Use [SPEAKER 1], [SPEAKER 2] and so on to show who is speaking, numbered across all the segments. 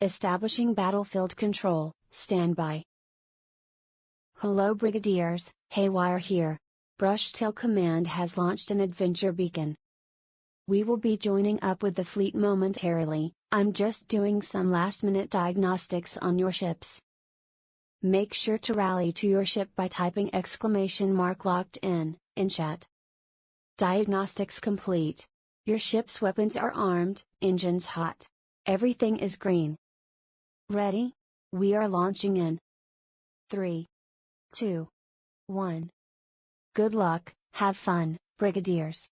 [SPEAKER 1] Establishing battlefield control, standby. Hello Brigadiers, Haywire here. Brushtail Command has launched an adventure beacon. We will be joining up with the fleet momentarily. I'm just doing some last-minute diagnostics on your ships. Make sure to rally to your ship by typing !locked in chat. Diagnostics complete. Your ship's weapons are armed, engines hot. Everything is green. Ready? We are launching in 3, 2, 1. Good luck, have fun, Brigadiers.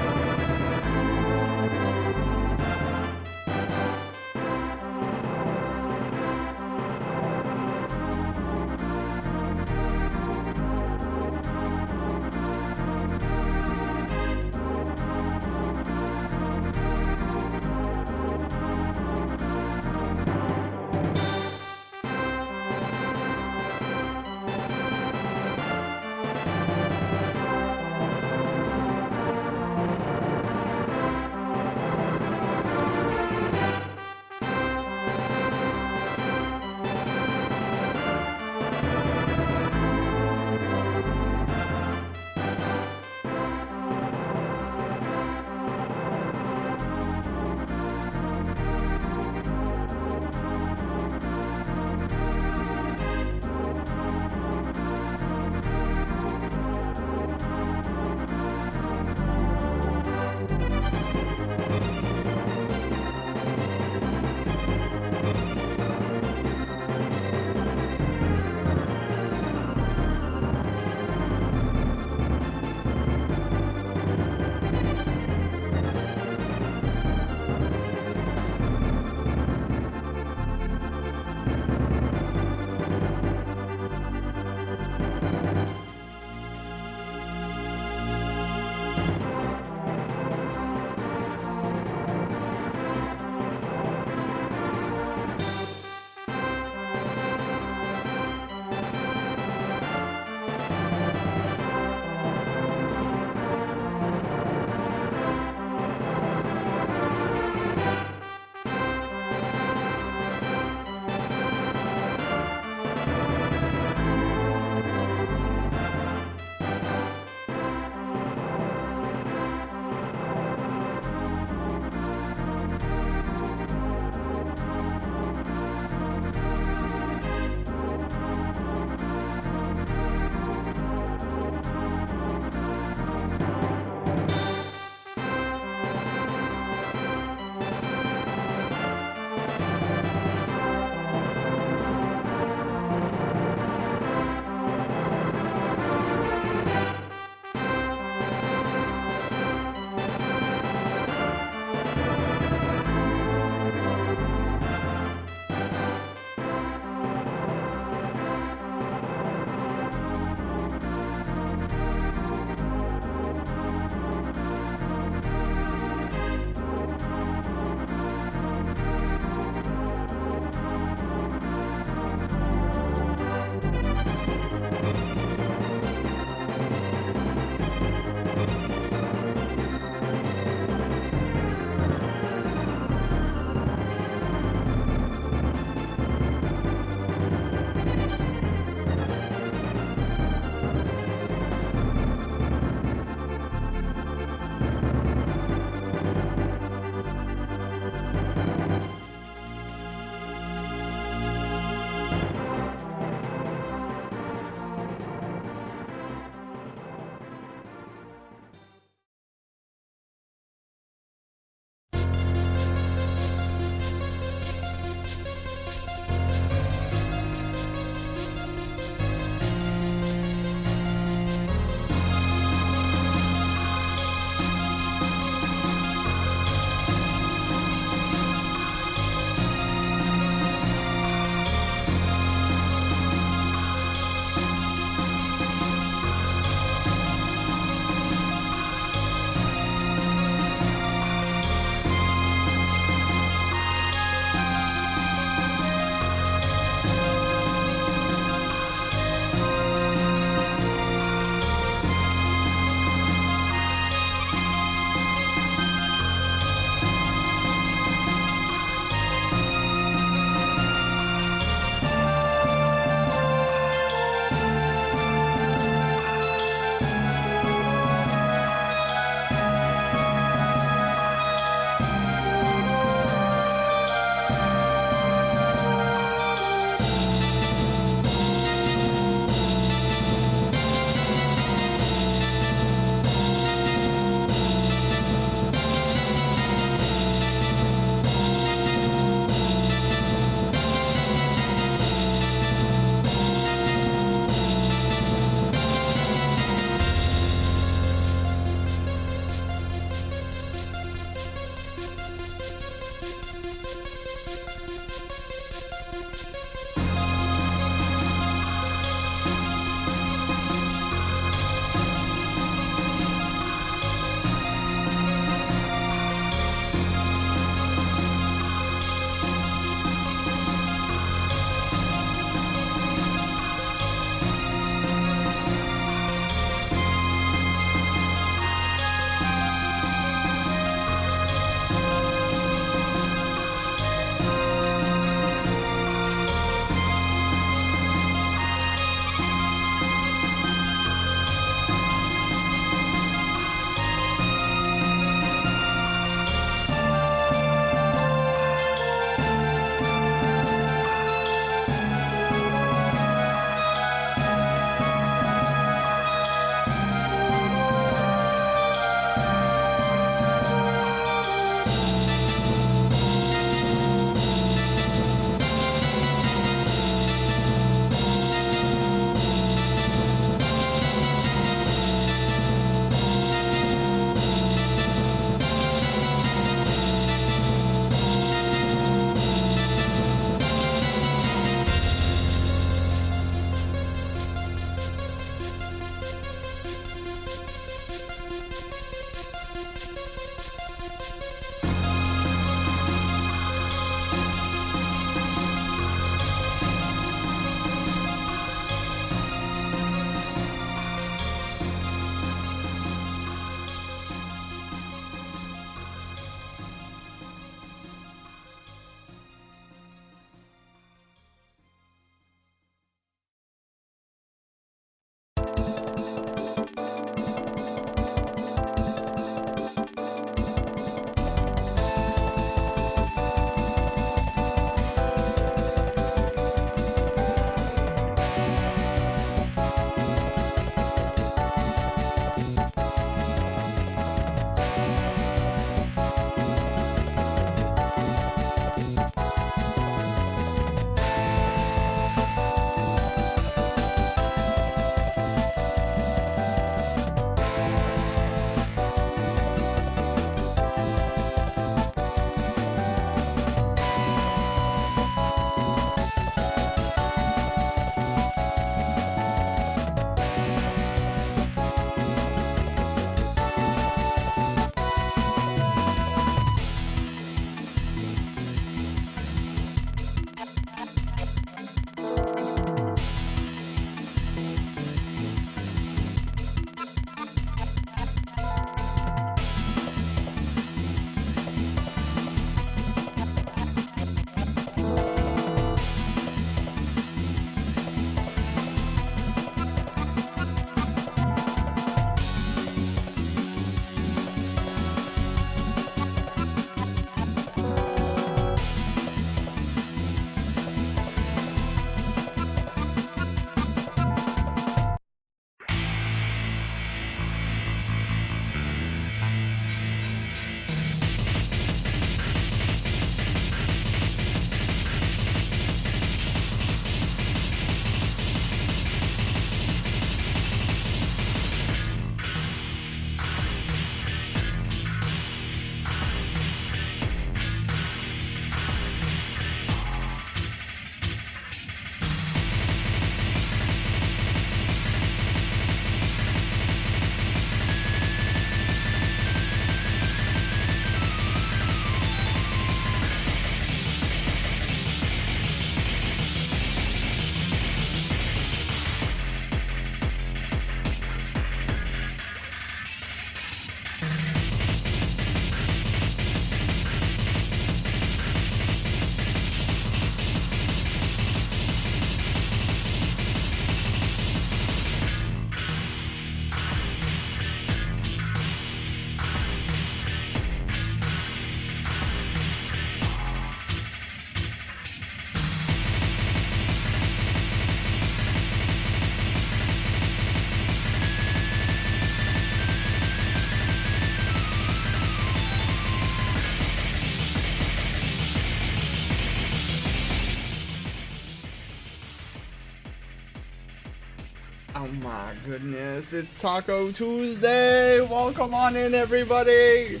[SPEAKER 2] Oh my goodness, it's Taco Tuesday! Welcome on in, everybody!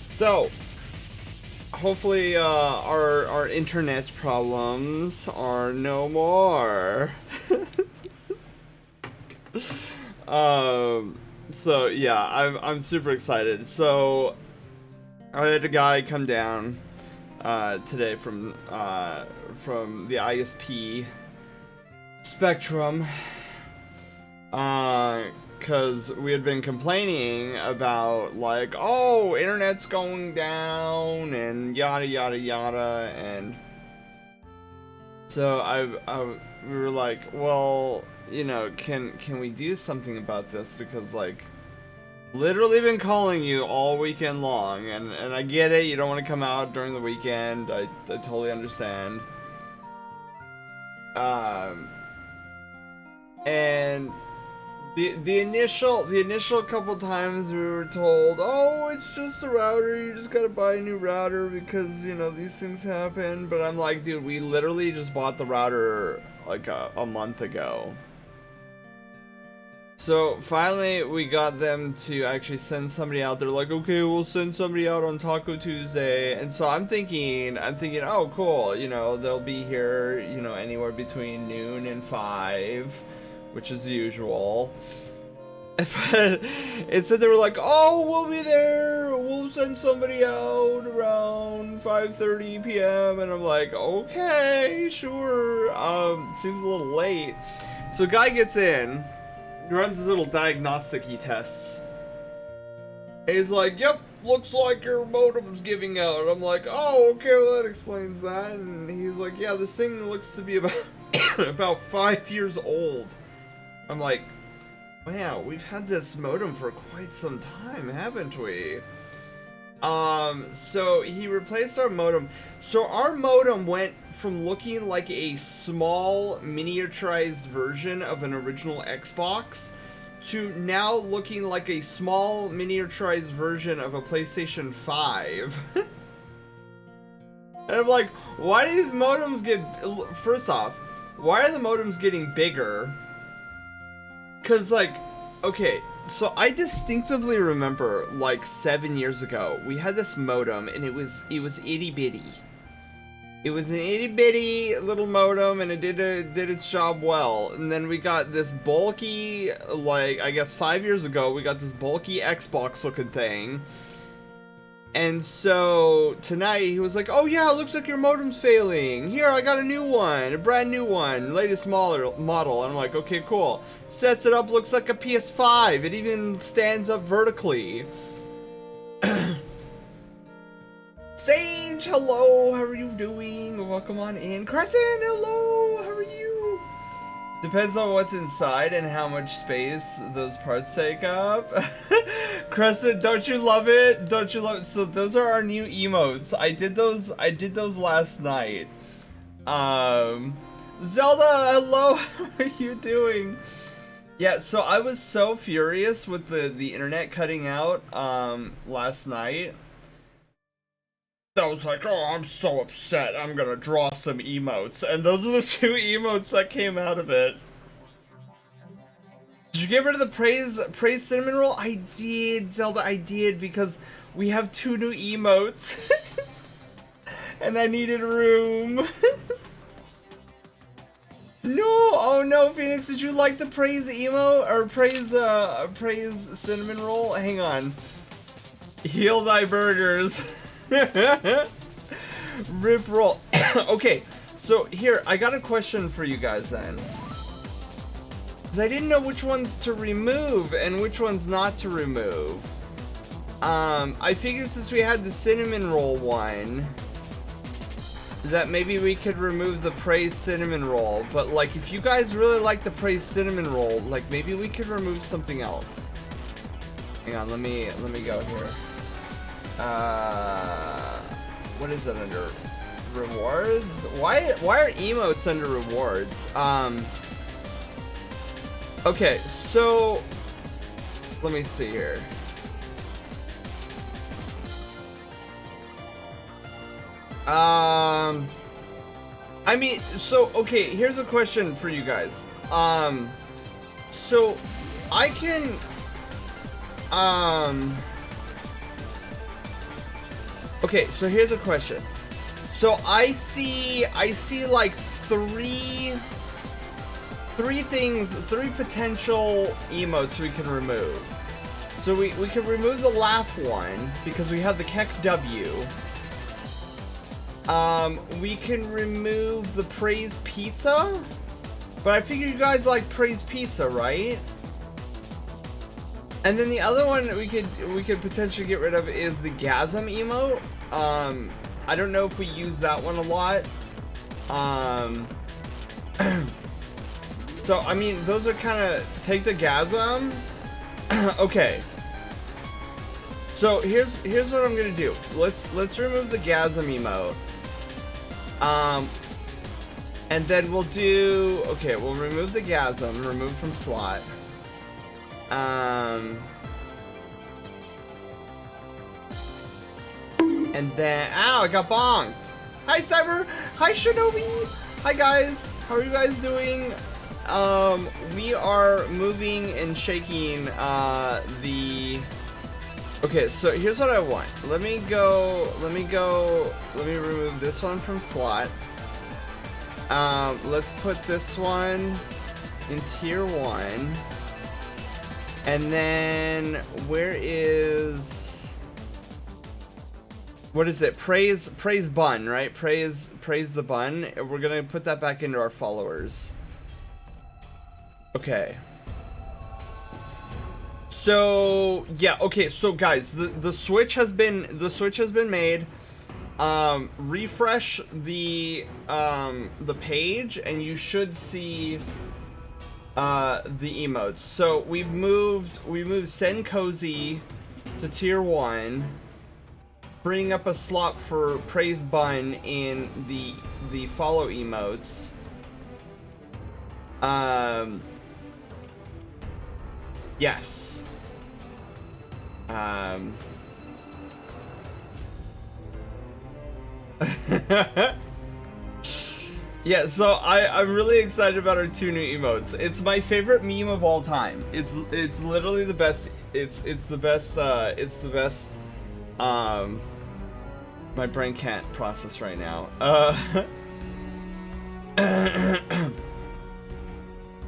[SPEAKER 2] So, hopefully our internet problems are no more. So yeah, I'm super excited. So, I had a guy come down today from the ISP spectrum. Cause we had been complaining about like, oh, internet's going down and yada yada yada, and so we were like, well, you know, can we do something about this, because like literally been calling you all weekend long, and I get it, you don't want to come out during the weekend, I totally understand. And the initial couple times we were told, oh, it's just the router, you just gotta buy a new router because, you know, these things happen. But I'm like, dude, we literally just bought the router like a month ago. So finally we got them to actually send somebody out. They're like, okay, we'll send somebody out on Taco Tuesday. And so I'm thinking, oh, cool, you know, they'll be here, you know, anywhere between noon and 5. Which is usual. But instead they were like, oh, we'll be there, we'll send somebody out around 5:30 p.m. And I'm like, okay, sure. Seems a little late. So guy gets in, runs his little diagnostic-y tests. And he's like, yep, looks like your modem's giving out. I'm like, oh, okay, well that explains that. And he's like, yeah, this thing looks to be about about 5 years old. I'm like, wow, we've had this modem for quite some time, haven't we? So he replaced our modem. So our modem went from looking like a small miniaturized version of an original Xbox to now looking like a small miniaturized version of a PlayStation 5. And I'm like, why do these modems get... First off, why are the modems getting bigger? Cause like, okay, so I distinctively remember like 7 years ago, we had this modem and it was itty bitty. It was an itty bitty little modem and it did its job well. And then we got this bulky, like I guess 5 years ago, we got this bulky Xbox looking thing. And so tonight he was like, oh yeah, it looks like your modem's failing. Here, I got a new one, a brand new one, latest model. And I'm like, okay, cool. Sets it up, looks like a PS5. It even stands up vertically. Sage, hello, how are you doing? Welcome on in. Crescent, hello, how are you? Depends on what's inside and how much space those parts take up. Crescent, don't you love it? Don't you love it? So those are our new emotes. I did those last night. Zelda, hello, how are you doing? Yeah, so I was so furious with the internet cutting out last night. I was like, oh, I'm so upset, I'm gonna draw some emotes. And those are the 2 emotes that came out of it. Did you get rid of the praise cinnamon roll? I did, Zelda, I did, because we have 2 new emotes. And I needed room. No, oh no, Phoenix, did you like the praise emote? Or praise cinnamon roll? Hang on. Heal thy burgers. Rip roll. Okay, so here, I got a question for you guys then. Because I didn't know which ones to remove and which ones not to remove. I figured since we had the cinnamon roll one, that maybe we could remove the praise cinnamon roll. But like, if you guys really like the praise cinnamon roll, like maybe we could remove something else. Hang on, let me go here. What is it under? Rewards? Why are emotes under rewards? Okay, so let me see here. I mean, so okay, here's a question for you guys. So I can okay, so here's a question. So I see like three potential emotes we can remove. So we can remove the laugh one because we have the Keck W. We can remove the praise pizza, but I figure you guys like praise pizza, right? And then the other one we could potentially get rid of is the gasm emote. I don't know if we use that one a lot. So I mean, those are kind of take the gasm. Okay. So here's what I'm gonna do. Let's remove the gasm emote. And then we'll do, okay, we'll remove the gasm, remove from slot. And then, ow, I got bonked. Hi, Cyber. Hi, Shinobi. Hi, guys. How are you guys doing? We are moving and shaking, okay, so here's what I want. Let me remove this one from slot. Let's put this one in tier 1. And then where is, what is it? Praise bun, right? Praise the bun. We're gonna put that back into our followers. Okay. So yeah, okay, so guys, the switch has been made. Refresh the page and you should see the emotes. So we moved Send Cozy to tier 1, bringing up a slot for Praise Bun in the follow emotes. Yes. Yeah, so I'm really excited about our 2 new emotes. It's my favorite meme of all time. It's literally the best. It's the best. My brain can't process right now.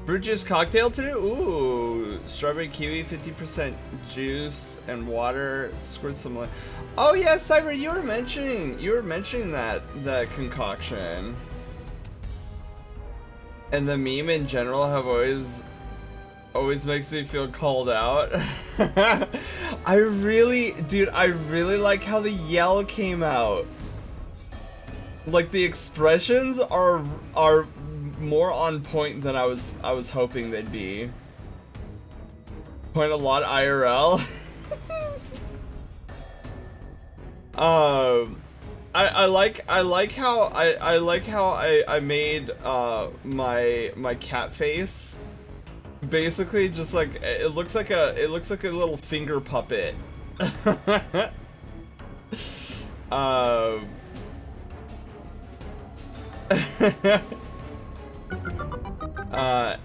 [SPEAKER 2] Fruit juice cocktail today? Ooh, strawberry kiwi, 50% juice and water. Squirt some light. Oh yeah, Cyber, you were mentioning that concoction. And the meme in general have always makes me feel called out. I really like how the yell came out. Like the expressions are more on point than I was hoping they'd be. Point a lot IRL. I like how I made my cat face basically just like it looks like a little finger puppet.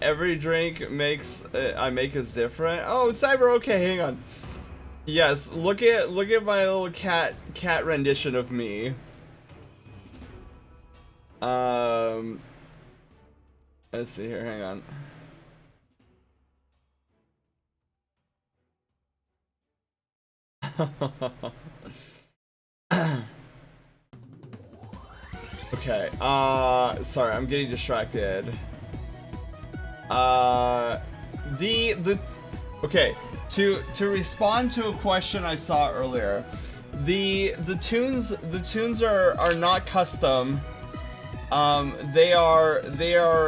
[SPEAKER 2] Every drink I make is different. Oh, Cyber, okay, hang on. Yes, look at my little cat rendition of me. Let's see here, hang on. Okay, sorry, I'm getting distracted. Okay, to respond to a question I saw earlier, the tunes are not custom. They are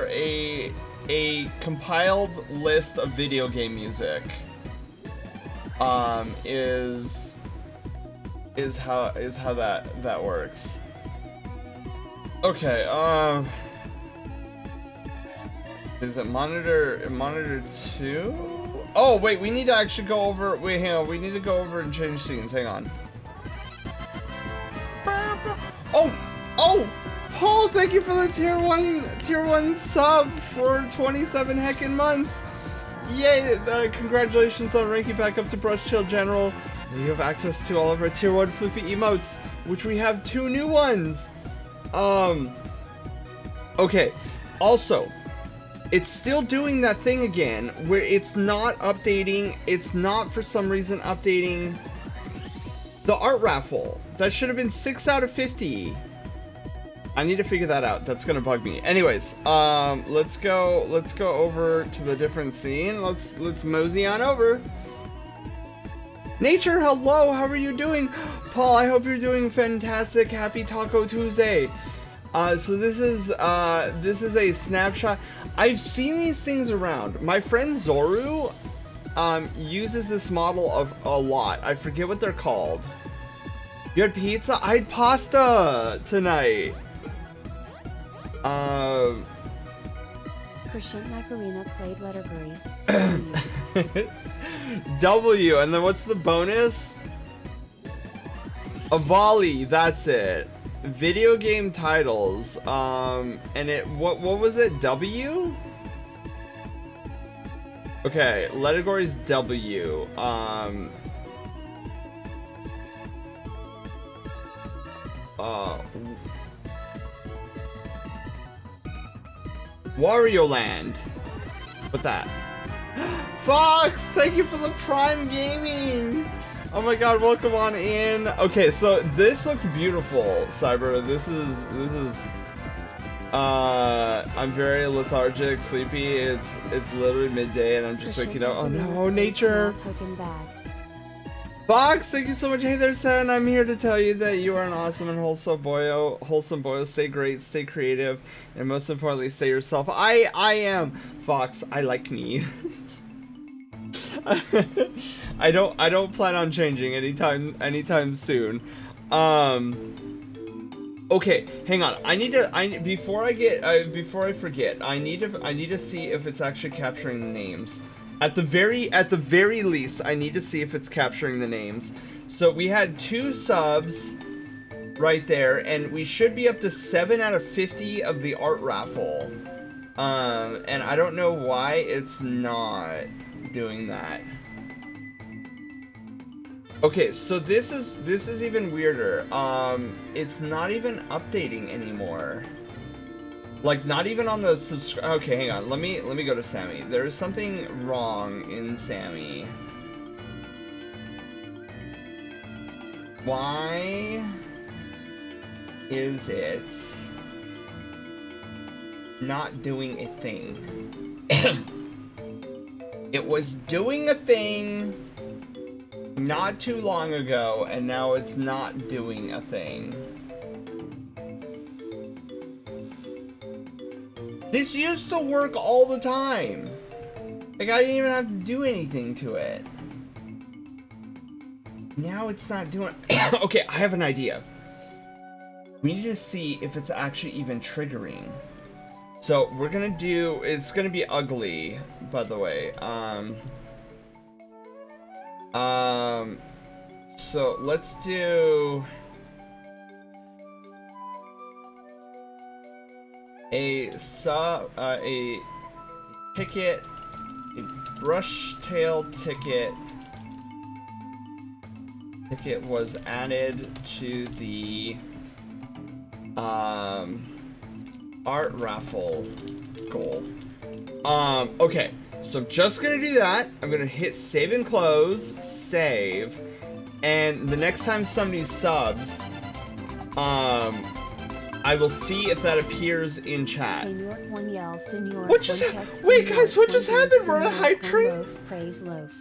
[SPEAKER 2] a compiled list of video game music. Is how that works. Okay, is it monitor 2? Oh wait, we need to actually go over, wait, hang on, we need to go over and change scenes, hang on. Oh, Paul, thank you for the tier 1 sub for 27 heckin' months. Yay, congratulations on ranking back up to Brush Tail General. You have access to all of our tier 1 floofy emotes, which we have 2 new ones. Okay, also, it's still doing that thing again, where it's not updating, it's not for some reason updating the art raffle. That should have been 6 out of 50. I need to figure that out. That's gonna bug me. Anyways, let's go over to the different scene. Let's mosey on over. Nature, hello, how are you doing? Paul, I hope you're doing fantastic. Happy Taco Tuesday. So this is a snapshot. I've seen these things around. My friend Zoru uses this model of a lot. I forget what they're called. You had pizza? I had pasta tonight.
[SPEAKER 1] Crescent Macarena played letterberries.
[SPEAKER 2] W, and then what's the bonus? A volley, that's it. Video game titles. And it what was it? W? Okay, categories W. Wario Land. What that? Fox, thank you for the Prime Gaming. Oh my god, welcome on in. Okay, so this looks beautiful, Cyber. This is I'm very lethargic, sleepy. It's literally midday and I'm just waking up. Oh no, nature. Fox, thank you so much. Hey there, Sen. I'm here to tell you that you are an awesome and wholesome boyo. Stay great, stay creative, and most importantly, stay yourself. I am Fox. I like me. I don't plan on changing anytime soon. Okay, hang on. Before I forget, I need to see if it's actually capturing the names. At the very least, I need to see if it's capturing the names. So we had 2 subs right there, and we should be up to 7 out of 50 of the art raffle. And I don't know why it's not doing that. Okay, so this is even weirder. It's not even updating anymore. Like, not even on the subscribe. Okay, hang on. Let me go to Sammy. There is something wrong in Sammy. Why is it not doing a thing? It was doing a thing not too long ago, and now it's not doing a thing. This used to work all the time. Like, I didn't even have to do anything to it. Now it's not doing... Okay, I have an idea. We need to see if it's actually even triggering. So, we're gonna do... It's gonna be ugly, by the way. So, let's do... a ticket, a brush tail ticket. Ticket was added to the art raffle goal. Okay, so I'm just gonna do that. I'm gonna hit save and close, save, and the next time somebody subs, I will see if that appears in chat. What just happened? Wait, guys, what just happened? We're on a hype train?
[SPEAKER 1] Praise loaf.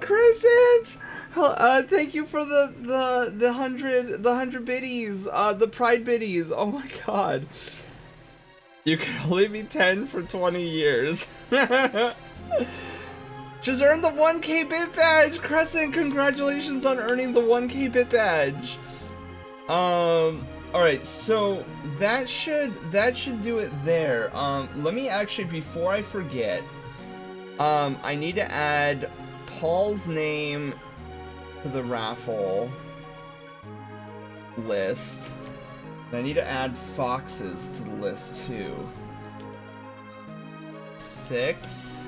[SPEAKER 2] Crescent! Thank you for the hundred biddies, the pride biddies. Oh my god. You can only be 10 for 20 years. Just earned the 1K bit badge! Crescent, congratulations on earning the 1K bit badge. Alright, so that should do it there. Let me actually, before I forget, I need to add Paul's name to the raffle list. And I need to add Fox's to the list too. 6,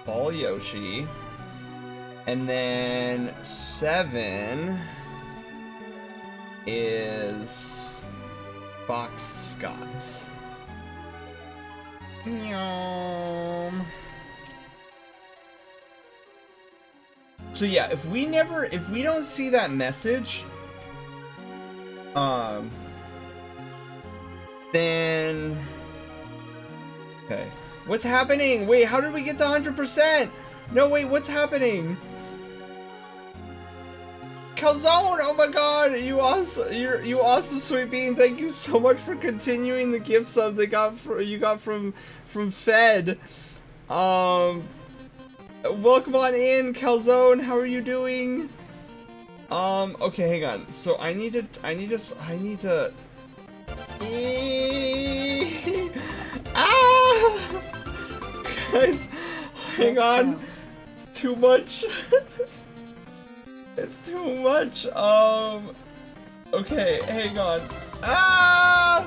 [SPEAKER 2] Paul Yoshi. And then 7 is Fox Scott. So yeah, if we don't see that message, then okay. What's happening? Wait, how did we get to 100%? No, wait, what's happening? Calzone, oh my god, you awesome sweet bean. Thank you so much for continuing the gift sub that you got from Fed. Welcome on in, Calzone. How are you doing? Okay, hang on. So I need to ah! Guys, hang on. It's too much. It's too much. Okay, hang on. Ah!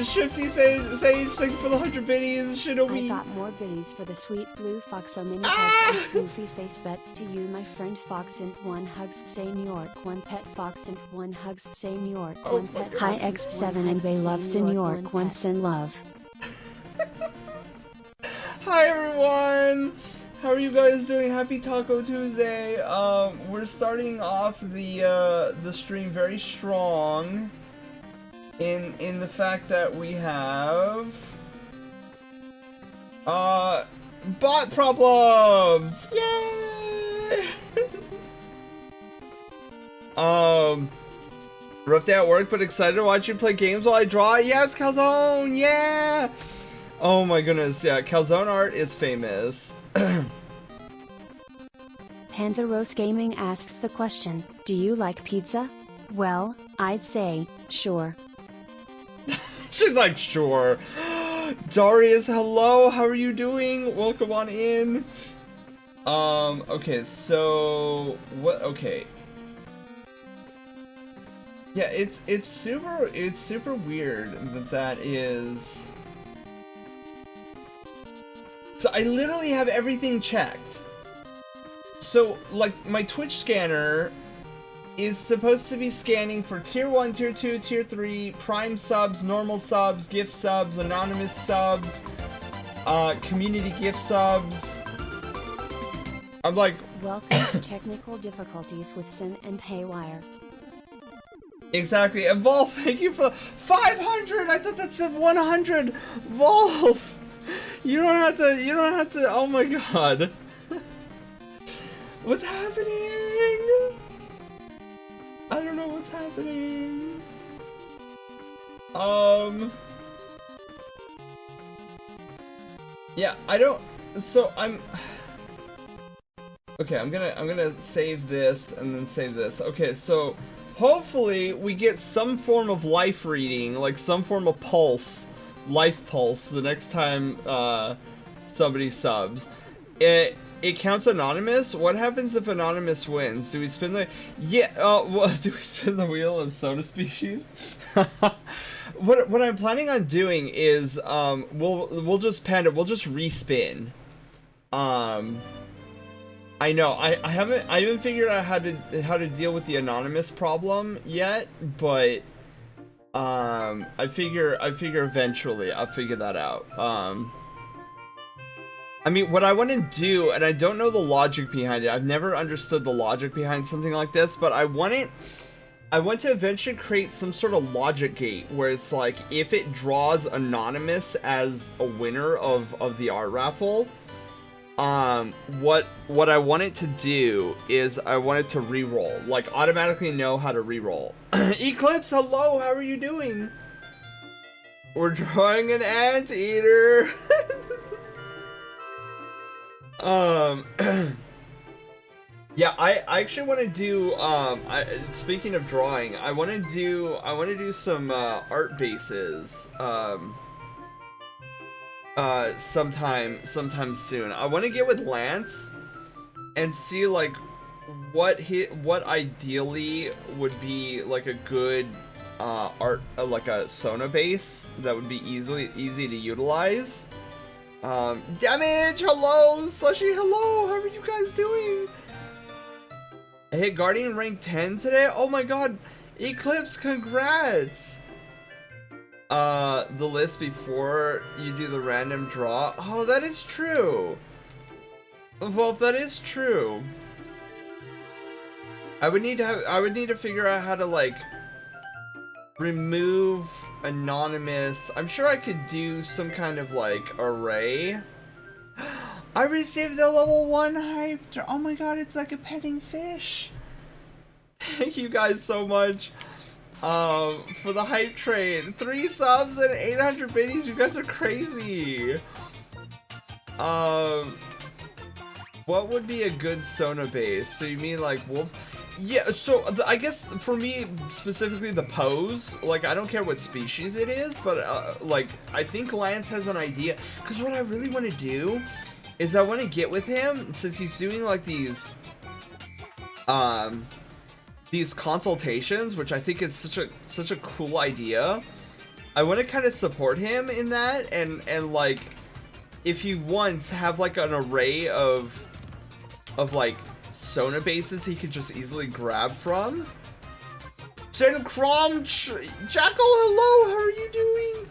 [SPEAKER 2] Shifty Sage, thank you for the 100 biddies. Shinobi.
[SPEAKER 1] I got more biddies for the sweet blue fox. So many hugs and goofy face bets to you, my friend Fox, and 1 hugs say New York, 1 pet Fox, and 1 hugs say New York, 1 pet Hi X7 and Bay loves in New York, 1 send love.
[SPEAKER 2] Hi everyone. How are you guys doing? Happy Taco Tuesday. We're starting off the stream very strong in the fact that we have bot problems. Yay! Rough day at work, but excited to watch you play games while I draw. Yes, Calzone. Yeah. Oh my goodness. Yeah, Calzone art is famous.
[SPEAKER 1] Pantheros Gaming asks the question, do you like pizza? Well, I'd say, sure.
[SPEAKER 2] She's like, sure. Darius, hello, how are you doing? Welcome on in. Okay, so okay. Yeah, it's super weird that is. So I literally have everything checked. So, like, my Twitch scanner is supposed to be scanning for tier 1, tier 2, tier 3, prime subs, normal subs, gift subs, anonymous subs, community gift subs. I'm like...
[SPEAKER 1] Welcome to technical difficulties with Sin and Haywire.
[SPEAKER 2] Exactly. And Volf, thank you for 500! I thought that said 100! Volf! You don't have to, oh my god. What's happening? I don't know what's happening. Yeah, I don't, so I'm, okay, I'm gonna save this and then save this. Okay, so hopefully we get some form of life reading, like some form of pulse, life pulse, the next time, somebody subs. It counts anonymous? What happens if anonymous wins? Do we spin the... Yeah, do we spin the wheel of soda species? What I'm planning on doing is, we'll just respin. I know, I haven't figured out how to deal with the anonymous problem yet, but, I figure eventually I'll figure that out. I mean, what I want to do, and I don't know the logic behind it, I've never understood the logic behind something like this, but I want to eventually create some sort of logic gate where it's like, if it draws anonymous as a winner of the art raffle, what I want it to do is I want it to re-roll, like automatically know how to re-roll. Eclipse, hello, how are you doing? We're drawing an anteater. Yeah, I actually want to do speaking of drawing, I want to do some art bases sometime soon. I want to get with Lance and see like what ideally would be like a good art like a Sona base that would be easy to utilize. Damage, hello, Slushy, hello, how are you guys doing? I hit Guardian rank 10 today. Oh my god, Eclipse, congrats. The list before you do the random draw. Oh, that is true. Wolf, that is true. I would need to figure out how to like remove anonymous. I'm sure I could do some kind of like array. I received a level 1 hype. Oh my god, it's like a petting fish. Thank you guys so much for the hype train. 3 subs and 800 biddies. You guys are crazy. What would be a good Sona base? So you mean like wolves? Yeah, so I guess for me specifically the pose, like I don't care what species it is, but like I think Lance has an idea, because what I really want to do is I want to get with him since he's doing like these consultations, which I think is such a cool idea. I want to kind of support him in that, and like if he wants have like an array of like Sona bases he could just easily grab from. Cromch, Jackal, hello, how are you doing?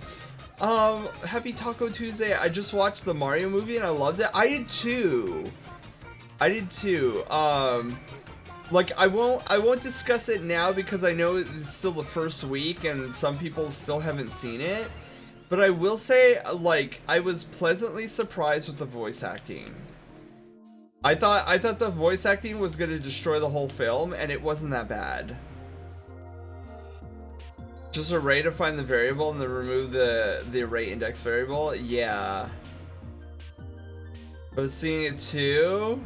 [SPEAKER 2] Happy Taco Tuesday. I just watched the Mario movie and I loved it. I did too. Like I won't discuss it now because I know it's still the first week and some people still haven't seen it. But I will say, like, I was pleasantly surprised with the voice acting. I thought the voice acting was gonna destroy the whole film, and it wasn't that bad. Just array to find the variable and then remove the array index variable. Yeah. I was seeing it too.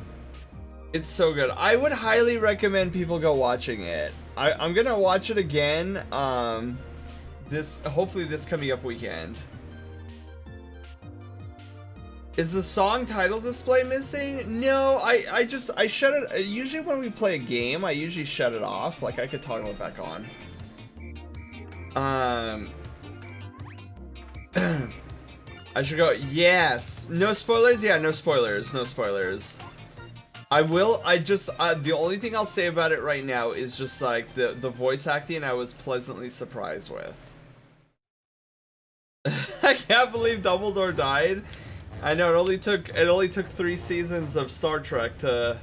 [SPEAKER 2] It's so good. I would highly recommend people go watching it. I'm gonna watch it again. Hopefully this coming up weekend. Is the song title display missing? No, I shut it. Usually when we play a game, I usually shut it off. Like I could toggle it back on. I should go. Yes. No spoilers. Yeah, no spoilers. No spoilers. I will. The only thing I'll say about it right now is just like the voice acting. I was pleasantly surprised with. I can't believe Dumbledore died. I know it only took 3 seasons of Star Trek to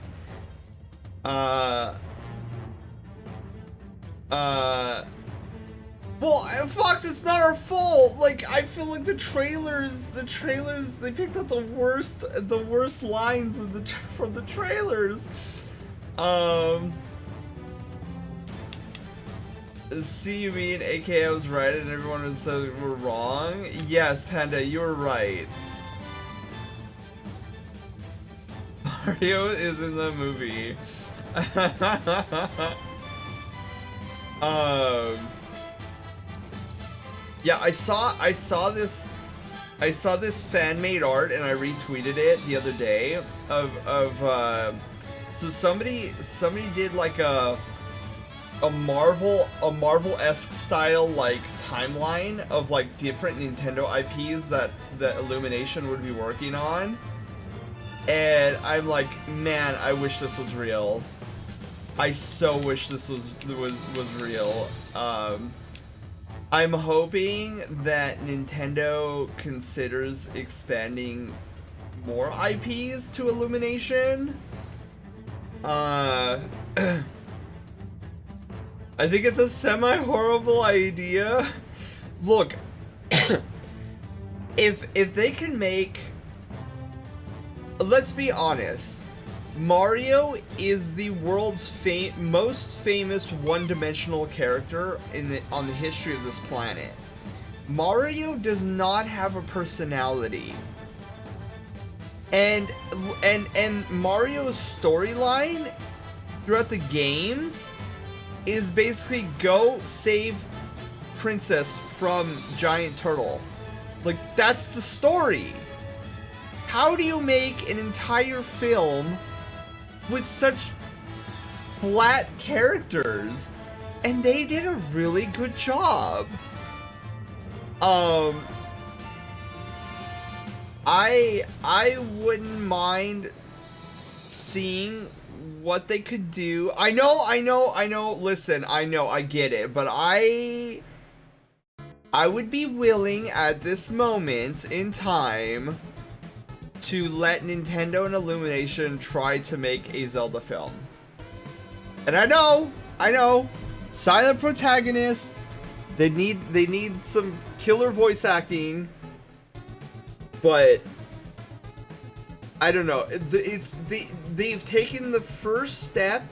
[SPEAKER 2] well, Fox, it's not our fault. Like I feel like the trailers they picked up the worst lines of from the trailers. See, you mean AKA was right and everyone was said we're wrong? Yes, Panda, you were right. Mario is in the movie. Yeah, I saw this fan-made art and I retweeted it the other day of so somebody did like a Marvel-esque style like timeline of like different Nintendo IPs that Illumination would be working on. And I'm like, man, I wish this was real. I so wish this was real. I'm hoping that Nintendo considers expanding more IPs to Illumination. I think it's a semi-horrible idea. Look, if they can make let's be honest. Mario is the world's most famous one-dimensional character on the history of this planet. Mario does not have a personality. And Mario's storyline throughout the games is basically go save Princess from Giant Turtle. Like, that's the story. How do you make an entire film with such flat characters? And they did a really good job. I wouldn't mind seeing what they could do. I know, listen, I get it, but I would be willing at this moment in time to let Nintendo and Illumination try to make a Zelda film. And I know, silent protagonist, they need some killer voice acting, but I don't know. They've taken the first step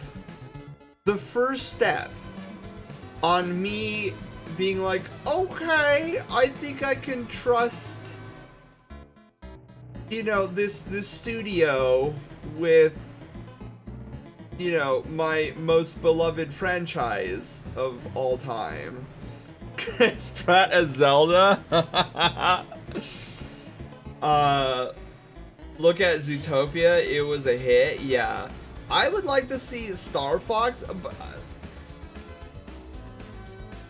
[SPEAKER 2] on me being like, okay, I think I can trust, you know, this studio with, you know, my most beloved franchise of all time. Chris Pratt as Zelda. Look at Zootopia, it was a hit. Yeah, I would like to see Star Fox.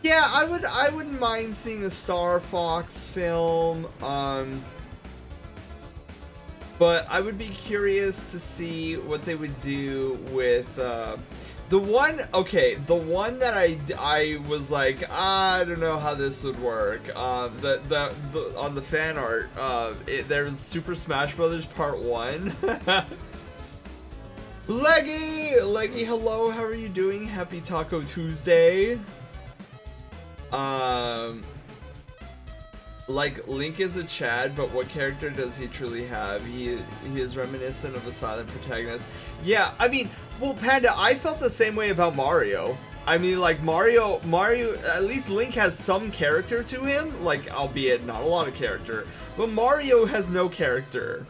[SPEAKER 2] Yeah, I wouldn't mind seeing a Star Fox film. But I would be curious to see what they would do with the one that I was like, I don't know how this would work. The on the fan art, there was Super Smash Brothers Part 1. Leggy, hello, how are you doing? Happy Taco Tuesday. Like, Link is a Chad, but what character does he truly have? He is reminiscent of a silent protagonist. Yeah, I mean, well, Panda, I felt the same way about Mario. I mean, like, Mario, at least Link has some character to him, like, albeit not a lot of character, but Mario has no character.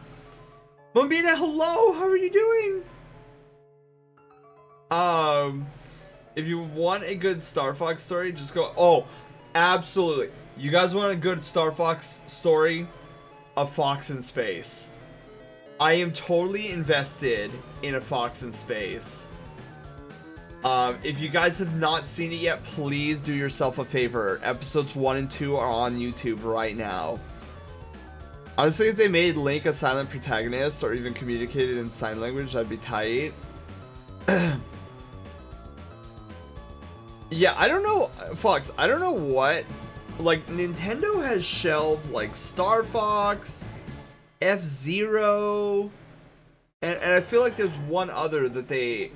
[SPEAKER 2] Mombina, hello, how are you doing? If you want a good Star Fox story, just go, oh, absolutely. You guys want a good Star Fox story? A Fox in Space. I am totally invested in a Fox in Space. If you guys have not seen it yet, please do yourself a favor. Episodes 1 and 2 are on YouTube right now. Honestly, if they made Link a silent protagonist or even communicated in sign language, that'd be tight. Yeah, I don't know, Fox, I don't know what, like, Nintendo has shelved, like, Star Fox, F-Zero, and I feel like there's one other that they,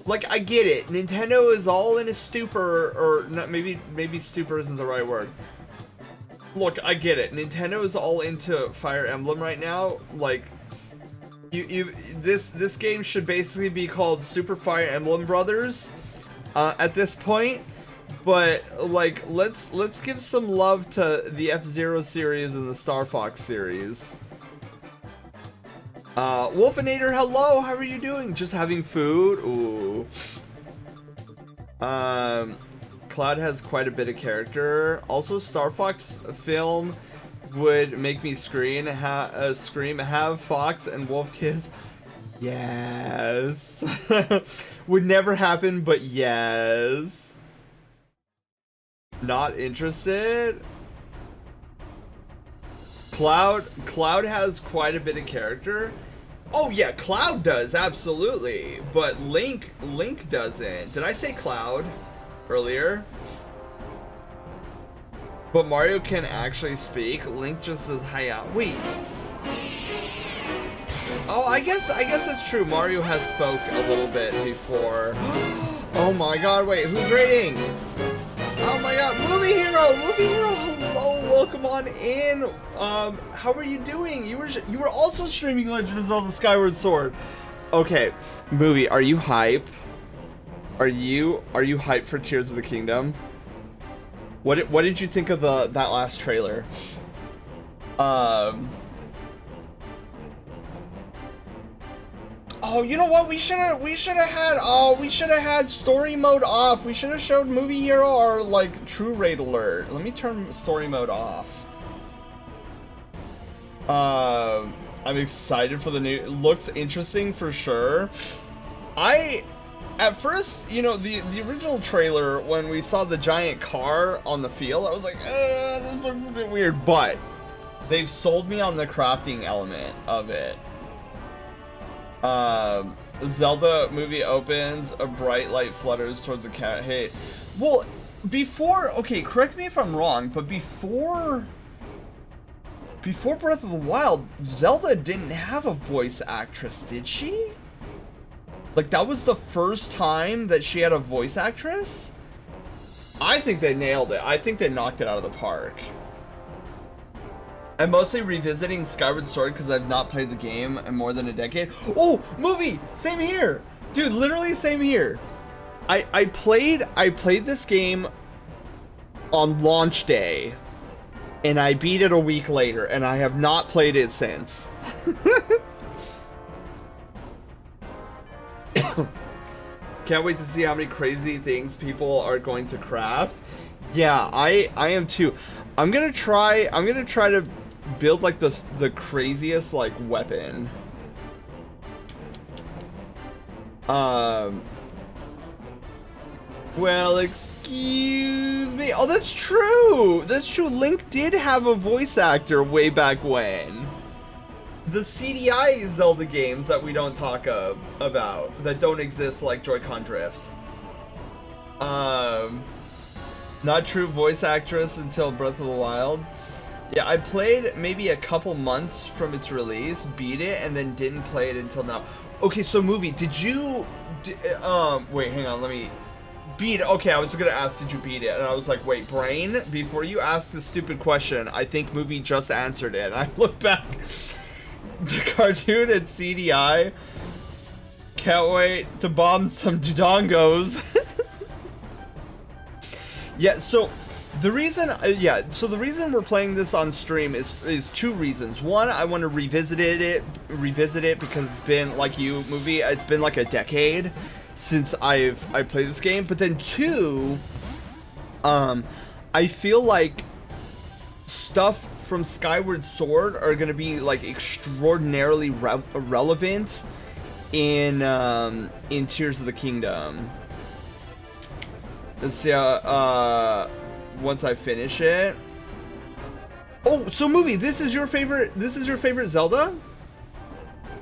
[SPEAKER 2] like, I get it, Nintendo is all in a stupor, or not, maybe stupor isn't the right word. Look, I get it, Nintendo is all into Fire Emblem right now, like, this game should basically be called Super Fire Emblem Brothers, at this point, but like let's give some love to the F-Zero series and the Star Fox series. Wolfinator, hello, how are you doing? Just having food? Ooh. Cloud has quite a bit of character. Also, Star Fox film would make me scream. Have Fox and Wolf kiss. Yes. Would never happen, but yes. Not interested. Cloud has quite a bit of character. Oh yeah, Cloud does, absolutely. But Link doesn't. Did I say Cloud earlier? But Mario can actually speak. Link just says hiya. Wait. Oh, I guess it's true. Mario has spoke a little bit before. Oh my god, wait, who's raiding? Oh my god, Movie Hero, hello, welcome on in. How are you doing? You were also streaming Legend of Zelda Skyward Sword. Okay, Movie, are you hype? Are you hyped for Tears of the Kingdom? What did you think of that last trailer? Oh, you know what? We should have had story mode off. We should have showed Movie Hero our like true rate alert. Let me turn story mode off. I'm excited for the new. It looks interesting for sure. At first, you know, the original trailer when we saw the giant car on the field, I was like, this looks a bit weird, but they've sold me on the crafting element of it. Zelda movie opens, a bright light flutters towards the cat. Hey, well, before, okay, correct me if I'm wrong, but before Breath of the Wild, Zelda didn't have a voice actress, did she? Like, that was the first time that she had a voice actress? I think they nailed it. I think they knocked it out of the park. I'm mostly revisiting Skyward Sword because I've not played the game in more than a decade. Oh, Movie! Same here! Dude, literally same here. I played this game on launch day, and I beat it a week later, and I have not played it since. Can't wait to see how many crazy things people are going to craft. Yeah, I am too. I'm gonna try to build like the craziest like weapon. Well, excuse me. Oh, that's true. That's true. Link did have a voice actor way back when. The CDI Zelda games that we don't talk about, that don't exist, like Joy-Con Drift. Not true voice actress until Breath of the Wild. Yeah, I played maybe a couple months from its release, beat it, and then didn't play it until now. Okay, so Movie, did you... wait, hang on, let me... Beat it. Okay, I was gonna ask, did you beat it? And I was like, wait, brain, before you ask this stupid question, I think Movie just answered it. And I look back... The cartoon at CDI. Can't wait to bomb some Dodongos. Yeah, so the reason we're playing this on stream is two reasons. One, I want to revisit it because it's been, like you, Movie, it's been like a decade since I played this game. But then two, I feel like stuff from Skyward Sword are gonna be like extraordinarily relevant in Tears of the Kingdom. Let's see. Once I finish it. Oh, so Movie, this is your favorite Zelda?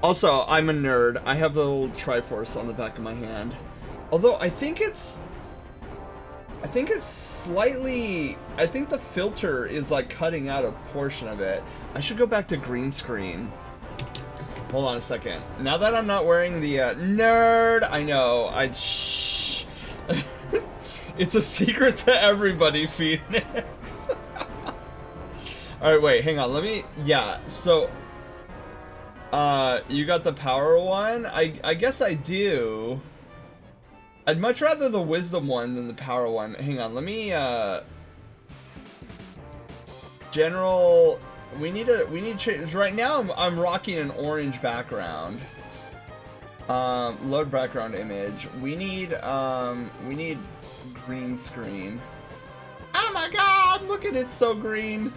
[SPEAKER 2] Also, I'm a nerd. I have the little Triforce on the back of my hand. Although I think it's slightly... I think the filter is like cutting out a portion of it. I should go back to green screen. Hold on a second. Now that I'm not wearing the nerd, I know. Shh. It's a secret to everybody, Phoenix. Alright, wait, hang on. Let me... Yeah, so... you got the power one? I guess I do. I'd much rather the wisdom one than the power one. Hang on, let me, general... We need change. Right now, I'm rocking an orange background. Load background image. We need green screen. Oh my god, look at it, so green.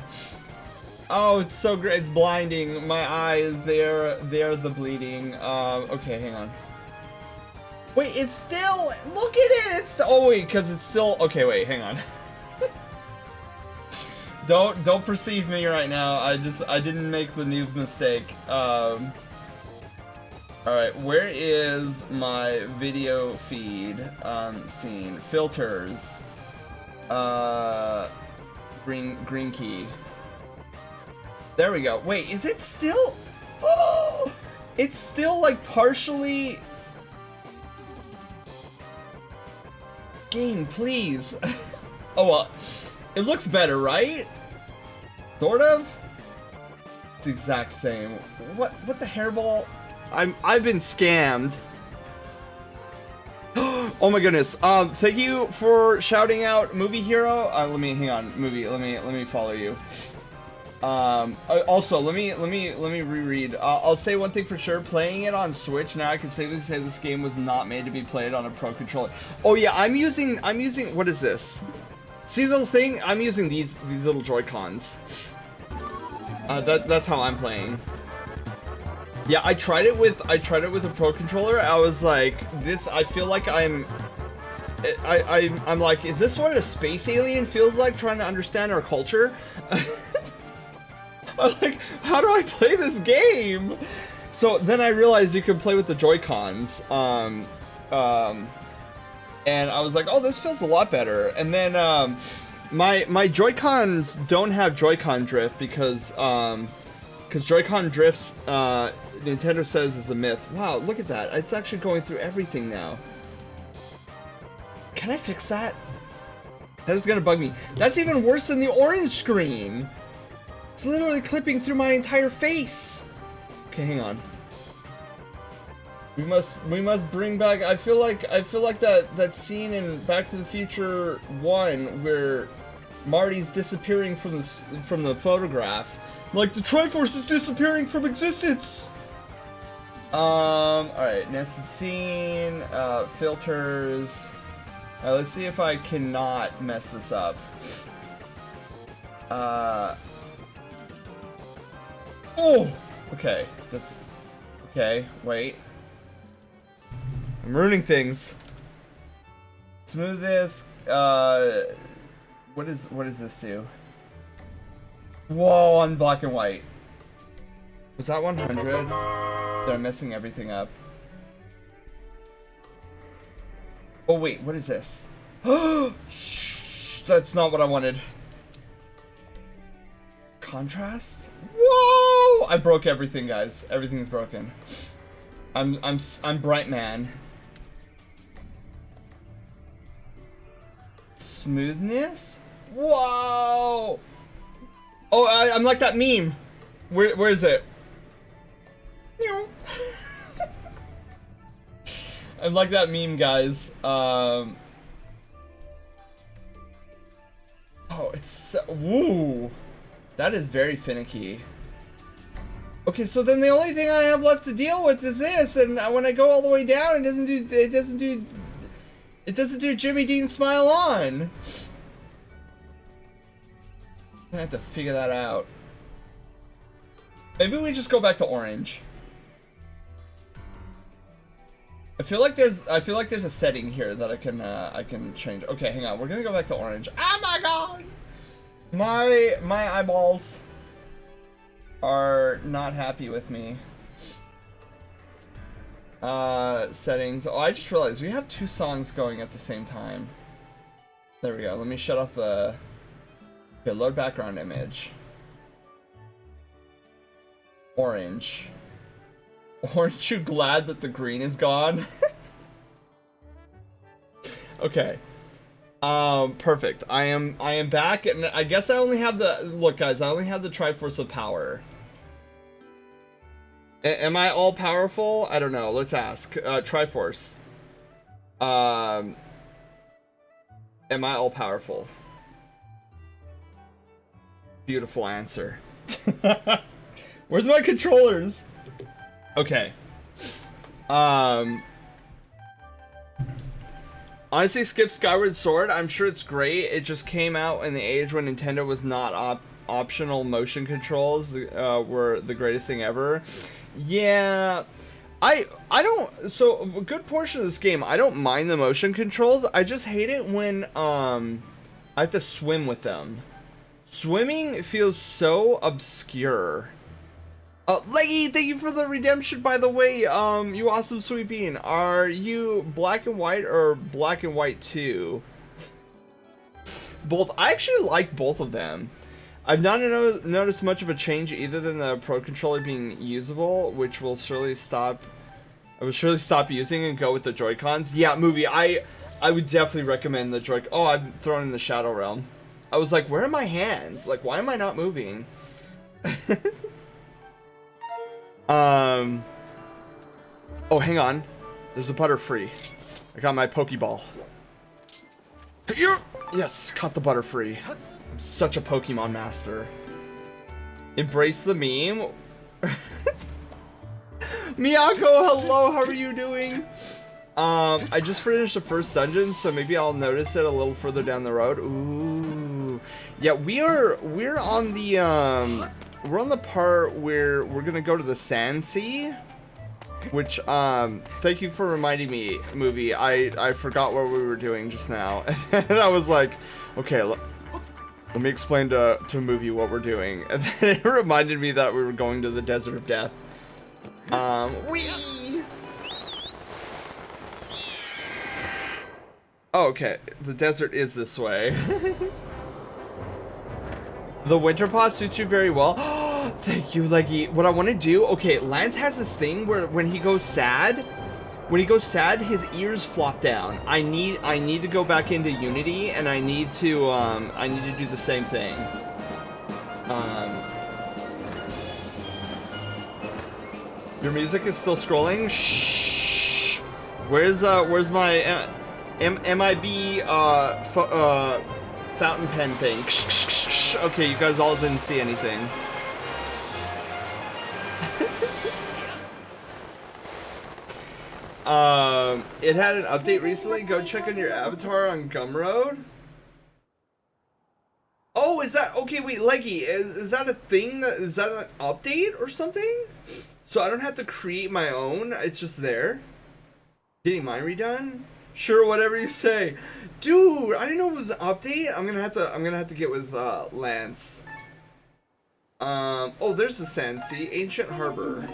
[SPEAKER 2] Oh, it's so great. It's blinding. My eyes, they're the bleeding. Okay, hang on. Wait, it's still, look at it. It's, oh wait, because it's still, okay, wait, hang on. Don't perceive me right now. I didn't make the new mistake. Alright, where is my video feed scene? Filters. Green key. There we go. Wait, is it still? Oh, it's still like partially. Game, please. Oh well, it looks better, right? Sort of. It's the exact same. What the hairball? I've been scammed. Oh my goodness. Thank you for shouting out Movie Hero. Let me hang on, Movie. Let me follow you. Also, let me reread. I'll say one thing for sure. Playing it on Switch now, I can safely say this game was not made to be played on a Pro controller. Oh yeah, I'm using. What is this? See the little thing? I'm using these little Joy-Cons. That's how I'm playing. Yeah, I tried it with a Pro controller. I was like, this. I feel like I'm like, is this what a space alien feels like trying to understand our culture? I'm like, how do I play this game? So then I realized you can play with the Joy-Cons. And I was like, oh, this feels a lot better. And then my Joy-Cons don't have Joy-Con drift because Joy-Con drifts, Nintendo says, is a myth. Wow, look at that. It's actually going through everything now. Can I fix that? That is gonna bug me. That's even worse than the orange screen. It's literally clipping through my entire face. Okay, hang on. We must bring back. I feel like that scene in Back to the Future 1 where Marty's disappearing from the photograph. Like the Triforce is disappearing from existence. All right, nested scene, filters. Let's see if I cannot mess this up. Oh! Okay, that's... Okay, wait. I'm ruining things. Smooth this, what does this do? Whoa, on black and white. Was that 100? They're messing everything up. Oh wait, what is this? That's not what I wanted. Contrast? Whoa! I broke everything, guys. Everything's broken. I'm bright man. Smoothness? Whoa! Oh, I'm like that meme. Where is it? I'm like that meme, guys. Oh, it's so, woo. That is very finicky. Okay, so then the only thing I have left to deal with is this, and when I go all the way down, it doesn't do Jimmy Dean Smile On. I'm gonna have to figure that out. Maybe we just go back to orange. I feel like there's a setting here that I can change. Okay, hang on. We're gonna go back to orange. Oh my god! My eyeballs are not happy with me. Settings. Oh, I just realized we have two songs going at the same time. There we go. Let me shut off the... Okay, load background image. Orange. Aren't you glad that the green is gone? Okay. Perfect. I am back, and I guess I only have the... Look, guys, I only have the Triforce of Power. Am I all-powerful? I don't know. Let's ask. Triforce. Am I all-powerful? Beautiful answer. Where's my controllers? Okay. Honestly, skip Skyward Sword. I'm sure it's great. It just came out in the age when Nintendo was not optional motion controls were the greatest thing ever. Yeah, I don't. So a good portion of this game, I don't mind the motion controls. I just hate it when I have to swim with them. Swimming feels so obscure. Leggy, thank you for the redemption, by the way. You awesome sweet bean. Are you black and white or black and white 2? Both. I actually like both of them. I've not noticed much of a change either than the Pro controller being usable, which will surely stop. I will surely stop using and go with the Joy-Cons. Yeah, movie. I I would definitely recommend the droid. Oh, I'm thrown in the Shadow Realm. I was like, where are my hands? Like, why am I not moving? Oh, hang on. There's a Butterfree. I got my Pokeball. Yes, caught the Butterfree. I'm such a Pokemon master. Embrace the meme. Miyako, hello, how are you doing? I just finished the first dungeon, so maybe I'll notice it a little further down the road. Ooh. Yeah, we're on the we're on the part where we're gonna go to the Sand Sea. Which, thank you for reminding me, Movie. I forgot what we were doing just now. And I was like, okay, let me explain to Movie what we're doing. And then it reminded me that we were going to the Desert of Death. Whee! Oh, okay. The desert is this way. The winter pod suits you very well. Thank you, Leggy. What I want to do, okay, Lance has this thing where when he goes sad, his ears flop down. I need to go back into Unity, and I need to do the same thing. Your music is still scrolling. Shh. Where's my MIB fountain pen thing? Okay, you guys all didn't see anything. It had an update recently. Go check on your avatar on Gumroad. Oh, is that okay? Wait, Leggy, is that a thing? Is that an update or something? So I don't have to create my own. It's just there. Getting mine redone. Sure, whatever you say, dude. I didn't know it was an update. I'm gonna have to get with Lance. Oh, there's the Sand Sea, Ancient Harbor.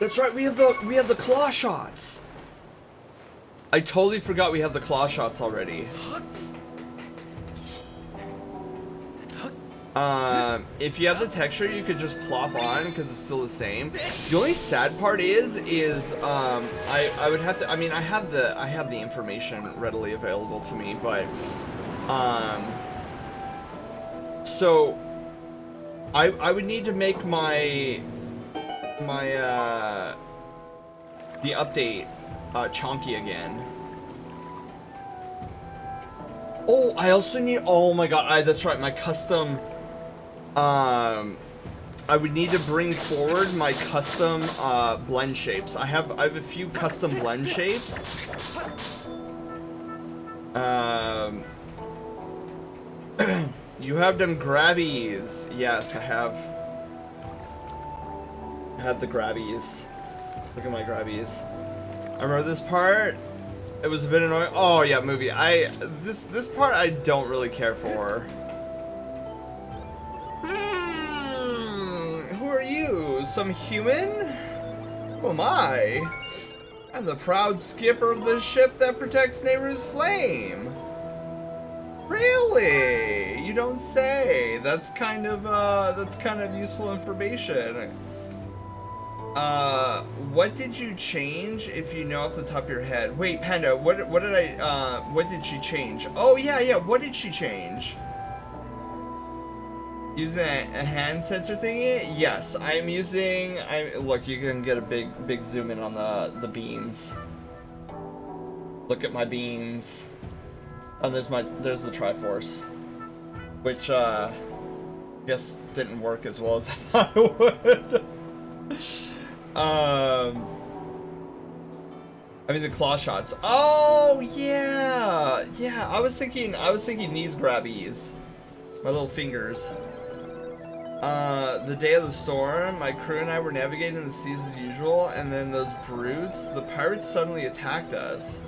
[SPEAKER 2] That's right. We have the claw shots. I totally forgot we have the claw shots already. If you have the texture, you could just plop on because it's still the same. The only sad part is I would have to. I mean, I have the information readily available to me, but so I would need to make the update chonky again. Oh, I also need. Oh my god, that's right. My custom. I would need to bring forward my custom blend shapes. I have a few custom blend shapes. You have them grabbies. Yes, I have. I have the grabbies. Look at my grabbies. I remember this part. It was a bit annoying. Oh yeah, Movie. This part I don't really care for. Who are you? Some human? Who am I? I'm the proud skipper of the ship that protects Nehru's flame. Really? You don't say. That's kind of useful information. What did you change, if you know off the top of your head? Wait, Panda, what did she change? Oh, yeah, what did she change? Using a hand sensor thingy? Yes, I'm using, look, you can get a big zoom in on the beans. Look at my beans. Oh, there's the Triforce. Which, guess didn't work as well as I thought it would. I mean the claw shots. Oh yeah, I was thinking these grabbies, my little fingers. The day of the storm, my crew and I were navigating the seas as usual, and then those brutes, the pirates, suddenly attacked us.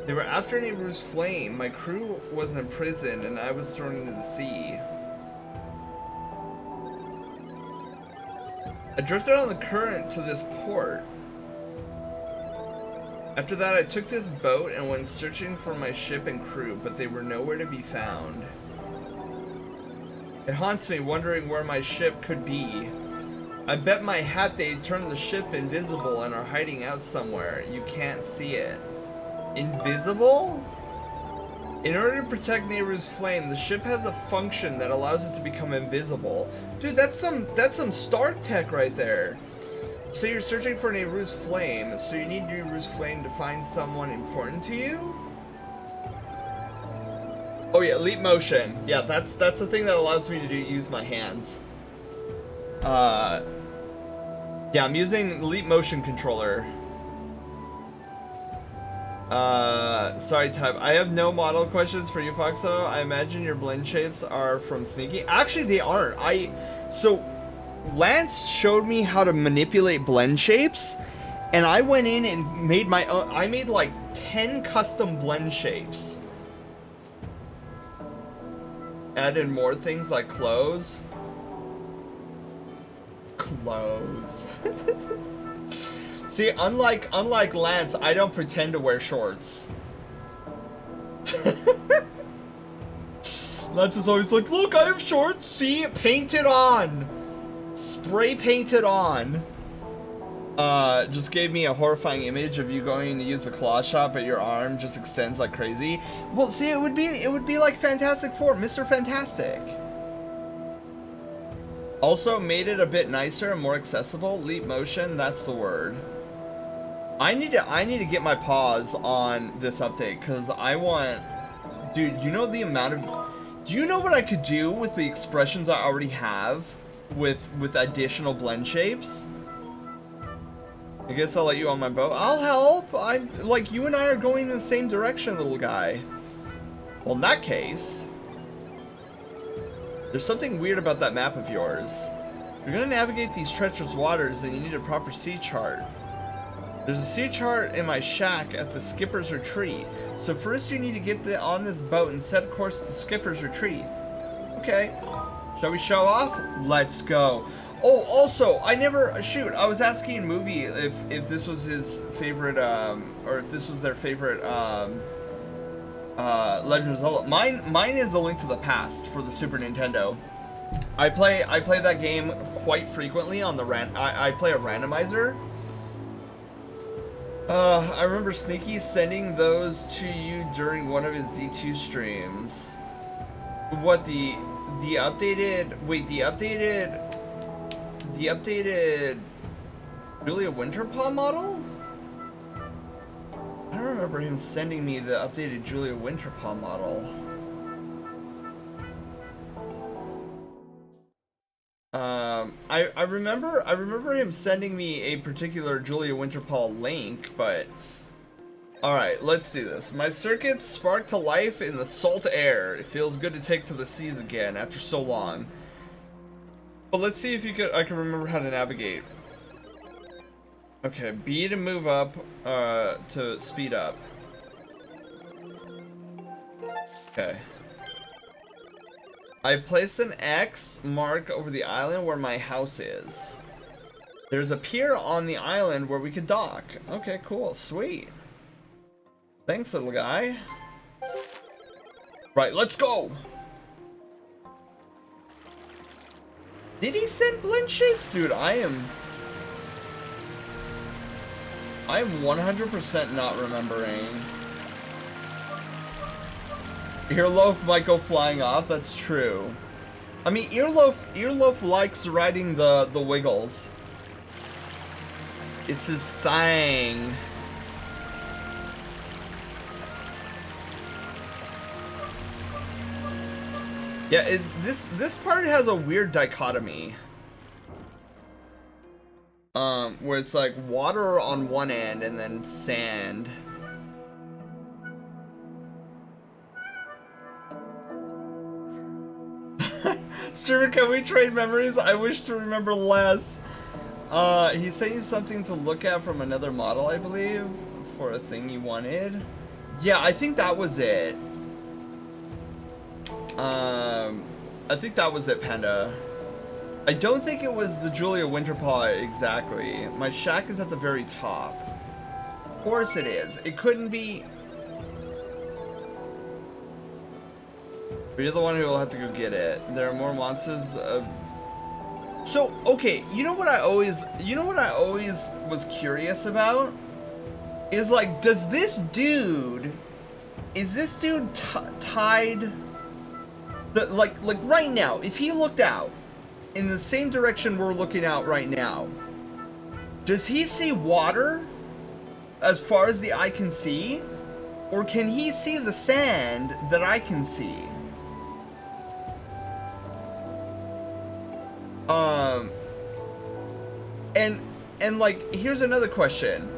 [SPEAKER 2] They were after Nehru's flame. My crew was in prison, and I was thrown into the sea. I drifted on the current to this port. After that, I took this boat and went searching for my ship and crew, but they were nowhere to be found. It haunts me, wondering where my ship could be. I bet my hat they turned the ship invisible and are hiding out somewhere. You can't see it. Invisible? In order to protect Nehru's flame, the ship has a function that allows it to become invisible. Dude, that's some Star Tech right there. So you're searching for Nehru's flame, so you need Nehru's flame to find someone important to you? Oh yeah, leap motion. Yeah, that's the thing that allows me to use my hands. Yeah, I'm using leap motion controller. Sorry, Type. I have no model questions for you, Foxo. I imagine your blend shapes are from Sneaky. Actually, they aren't. So, Lance showed me how to manipulate blend shapes, and I went in and made my own. I made like 10 custom blend shapes. Added more things like clothes. Clothes. See, unlike Lance, I don't pretend to wear shorts. Lance is always like, look, I have shorts, see? Painted on. Spray painted on. Just gave me a horrifying image of you going to use the claw shot, but your arm just extends like crazy. Well, see, it would be like Fantastic Four, Mr. Fantastic. Also made it a bit nicer and more accessible. Leap motion, that's the word. I need to get my paws on this update because I want, dude. You know the amount of, do you know what I could do with the expressions I already have with additional blend shapes? I guess I'll let you on my boat. I'll help. Like you and I are going in the same direction, little guy. Well, in that case, there's something weird about that map of yours. You're gonna navigate these treacherous waters, and you need a proper sea chart. There's a sea chart in my shack at the skipper's retreat. So first you need to get on this boat and set course to the skipper's retreat. Okay. Shall we show off? Let's go. Oh, also, I was asking Movie if this was his favorite, or if this was their favorite, Legend of Zelda. Mine is A Link to the Past for the Super Nintendo. I play that game quite frequently on the I play a randomizer. I remember Sneaky sending those to you during one of his D2 streams. What, the updated Julia Winterpaw model? I don't remember him sending me the updated Julia Winterpaw model. I remember him sending me a particular Julia Winterpaw link, but alright, let's do this. My circuits spark to life in the salt air. It feels good to take to the seas again after so long. But let's see if I can remember how to navigate. Okay, B to move up, to speed up. Okay. I placed an X mark over the island where my house is. There's a pier on the island where we could dock. Okay, cool, sweet. Thanks, little guy. Right, let's go! Did he send blend shapes? Dude, I am 100% not remembering. Earloaf might go flying off, that's true. I mean, Earloaf likes riding the wiggles. It's his thing. Yeah, this part has a weird dichotomy. Where it's like water on one end and then sand. Stuart, can we trade memories? I wish to remember less. He sent you something to look at from another model, I believe, for a thing you wanted. Yeah, I think that was it. I think that was it, Panda. I don't think it was the Julia Winterpaw exactly. My shack is at the very top. Of course it is. It couldn't be. But you're the one who will have to go get it. There are more monsters. So, okay, you know what I always was curious about? Is like, is this dude tied, like right now, if he looked out in the same direction we're looking out right now, does he see water as far as the eye can see? Or can he see the sand that I can see? And like, here's another question.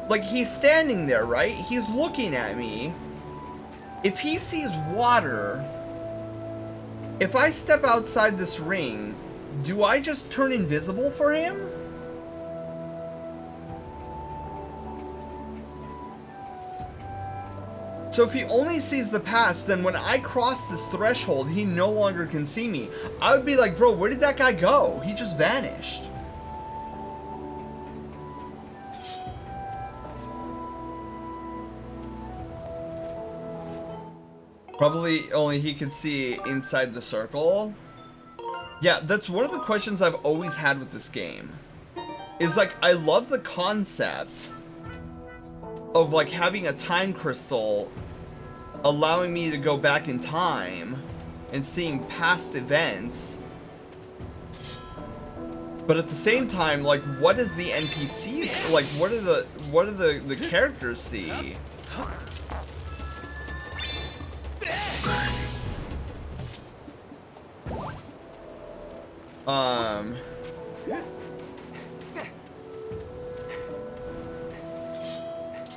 [SPEAKER 2] Like, he's standing there, right? He's looking at me. If he sees water, if I step outside this ring, do I just turn invisible for him? So if he only sees the past, then when I cross this threshold, he no longer can see me. I would be like, bro, where did that guy go? He just vanished. Probably only he could see inside the circle. Yeah, that's one of the questions I've always had with this game. Is like, I love the concept of like having a time crystal allowing me to go back in time and seeing past events. But at the same time, like, what does the NPCs, like, what do the characters see?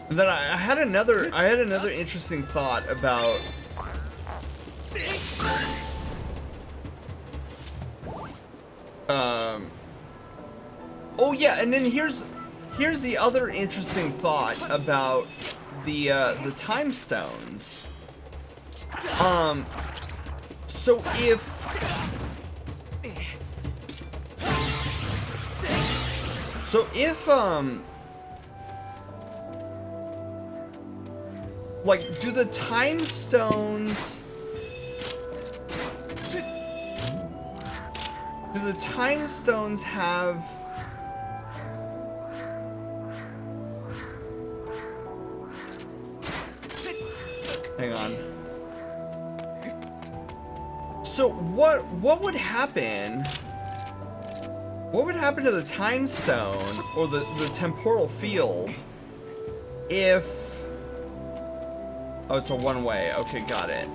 [SPEAKER 2] And then I had another interesting thought about oh yeah, and then here's the other interesting thought about the time stones. So if like, do the time stones have hang on. So what would happen? What would happen to the time stone or the temporal field if... Oh, it's a one-way. Okay, got it.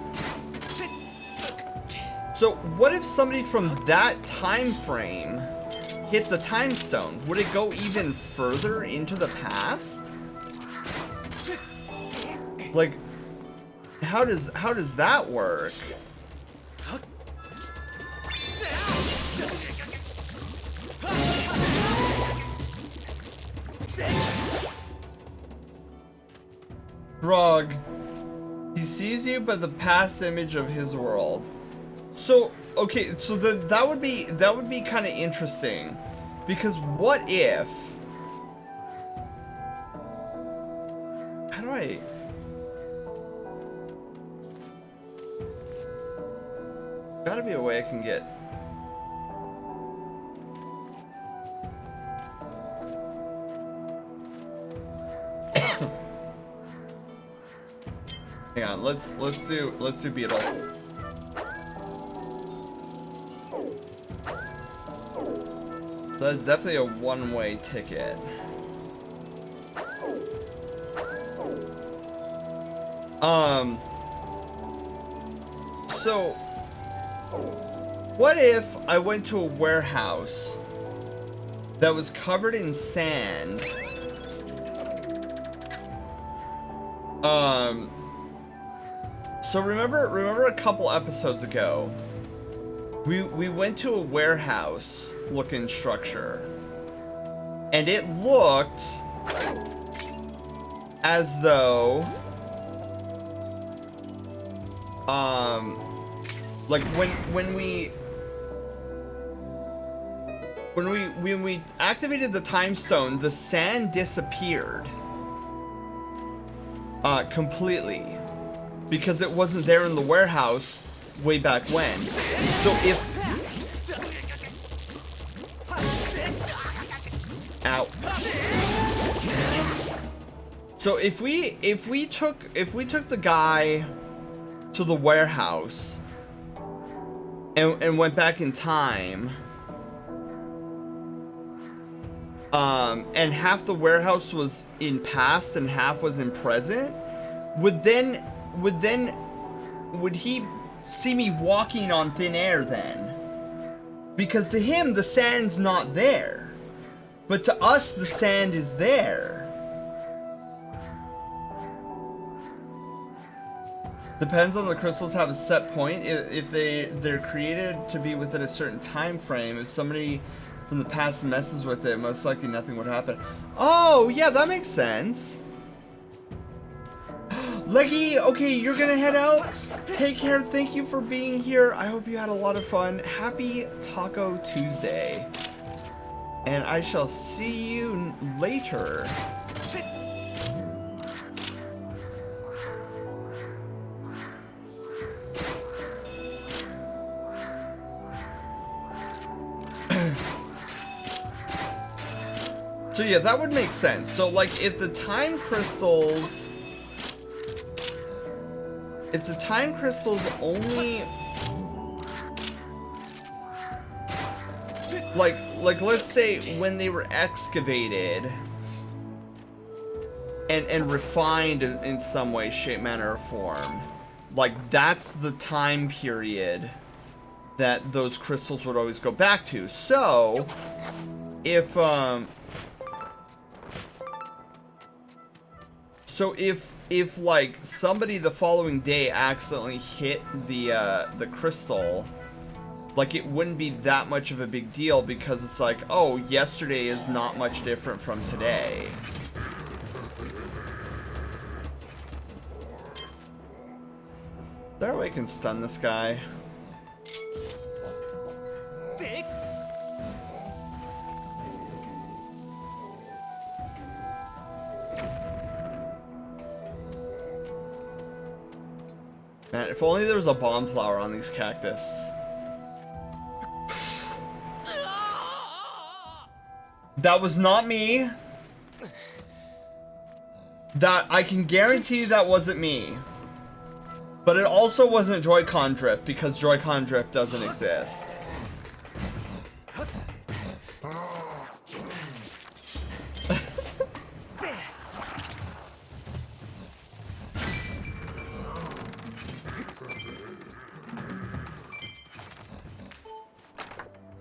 [SPEAKER 2] So what if somebody from that time frame hit the time stone? Would it go even further into the past? Like, how does that work? Frog. He sees you, but the past image of his world. So, okay, so that would be kind of interesting, because what if? How do I? Gotta be a way I can get. Hang on, let's do Beetle. So that's definitely a one-way ticket. So what if I went to a warehouse that was covered in sand? So remember a couple episodes ago, we went to a warehouse looking structure, and it looked as though like when we activated the time stone, the sand disappeared completely, because it wasn't there in the warehouse way back when. So So if we took the guy to the warehouse and went back in time, and half the warehouse was in past and half was in present, would he see me walking on thin air then? Because to him the sand's not there, but to us the sand is there. Depends on the crystals have a set point. If they're created to be within a certain time frame, if somebody from the past messes with it, most likely nothing would happen. Oh, yeah, that makes sense. Leggy, okay, you're gonna head out. Take care. Thank you for being here. I hope you had a lot of fun. Happy Taco Tuesday. And I shall see you later. So yeah, that would make sense. So like if the time crystals only like let's say when they were excavated and refined in some way, shape, manner, or form, like that's the time period that those crystals would always go back to. So if if like somebody the following day accidentally hit the crystal, like it wouldn't be that much of a big deal because it's like, oh, yesterday is not much different from today. Is there a way I can stun this guy? Man, if only there was a bomb flower on these cactus. That was not me. That, I can guarantee that wasn't me. But it also wasn't Joy-Con drift because Joy-Con drift doesn't exist.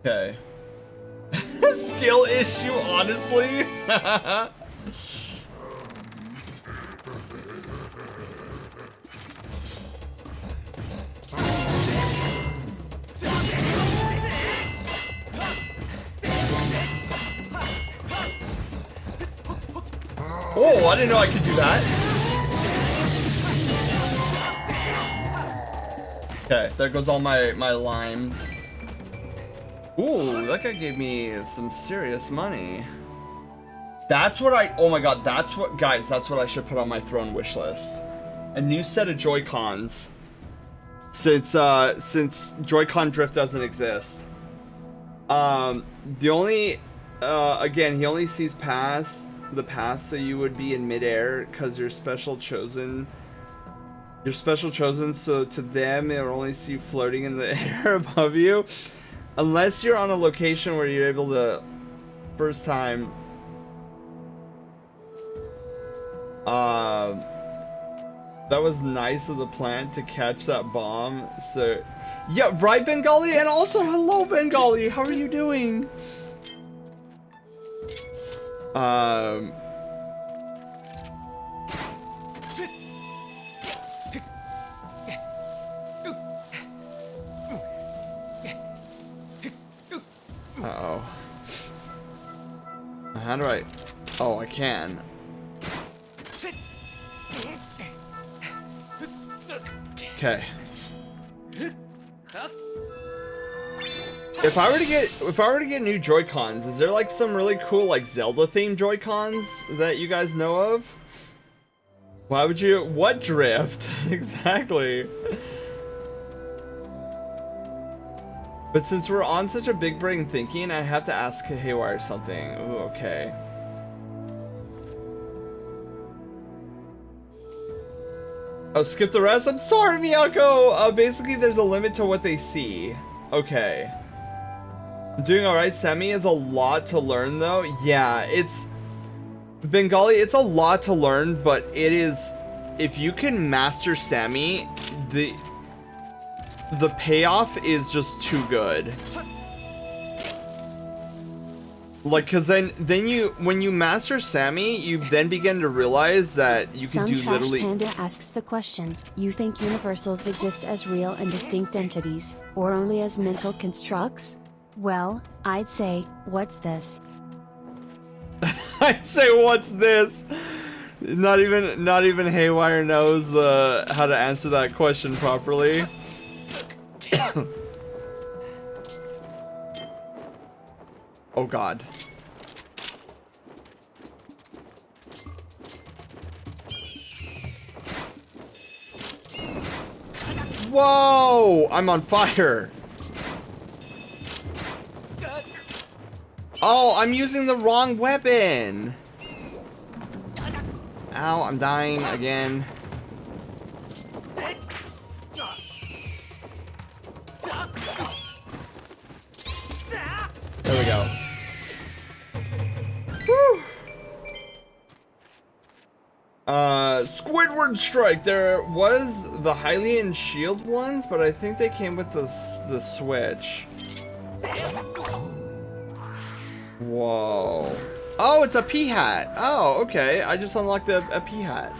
[SPEAKER 2] Okay. Skill issue, honestly. Oh, I didn't know I could do that. Okay, there goes all my limes. Ooh, that guy gave me some serious money. That's what oh my god, that's what, guys, that's what I should put on my throne wish list. A new set of Joy-Cons. Since Joy-Con drift doesn't exist. The only, again, he only sees past the past, so you would be in midair because you're special chosen. You're special chosen, so to them, it will only see you floating in the air above you. Unless you're on a location where you're able to, first time, that was nice of the plant to catch that bomb. So, yeah, right, Bengali, and also hello, Bengali. How are you doing? Uh-oh. How do I... Oh, I can. Okay. If I were to get new Joy-Cons, is there like some really cool like Zelda themed Joy-Cons that you guys know of? Why would you... What drift? Exactly. But since we're on such a big brain thinking, I have to ask Haywire something. Ooh, okay. Oh, skip the rest? I'm sorry, Miyako! Basically, there's a limit to what they see. Okay. I'm doing alright. Semi is a lot to learn, though. Yeah, it's... Bengali, it's a lot to learn, but it is... If you can master Sami, the payoff is just too good. Like, cause then you, when you master Sami, you then begin to realize that you can do literally.
[SPEAKER 1] Some Trash Panda asks the question: you think universals exist as real and distinct entities, or only as mental constructs? Well, I'd say, what's this?
[SPEAKER 2] I'd say, what's this? Not even Haywire knows how to answer that question properly. Oh God. Whoa! I'm on fire. Oh, I'm using the wrong weapon. Ow, I'm dying again. There we go. Woo! Squidward Strike. There was the Hylian Shield ones, but I think they came with the Switch. Whoa. Oh, it's a pea hat. Oh, okay. I just unlocked a pea hat.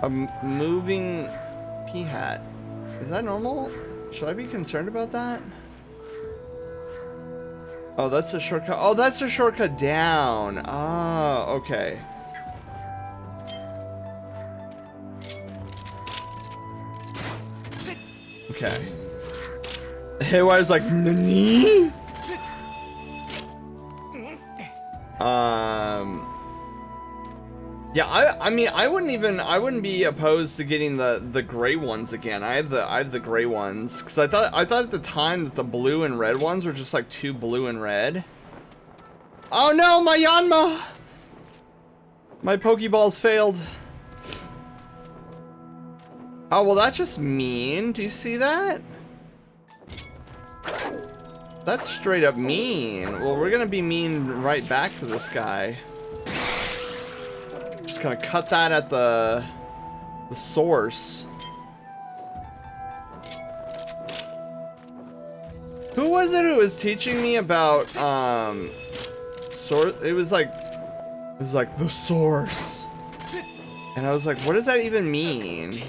[SPEAKER 2] A moving pea hat. Is that normal? Should I be concerned about that? Oh, that's a shortcut. Oh, that's a shortcut down. Oh, okay. Okay. Haywire's like, Nani? Yeah, I mean, I wouldn't be opposed to getting the gray ones again. I have the gray ones because I thought at the time that the blue and red ones were just like too blue and red. Oh no, my Yanma! My Pokeballs failed. Oh well, that's just mean. Do you see that? That's straight up mean. Well, we're gonna be mean right back to this guy. Just gonna cut that at the source. Who was it who was teaching me about it was like the source, and I was like, what does that even mean?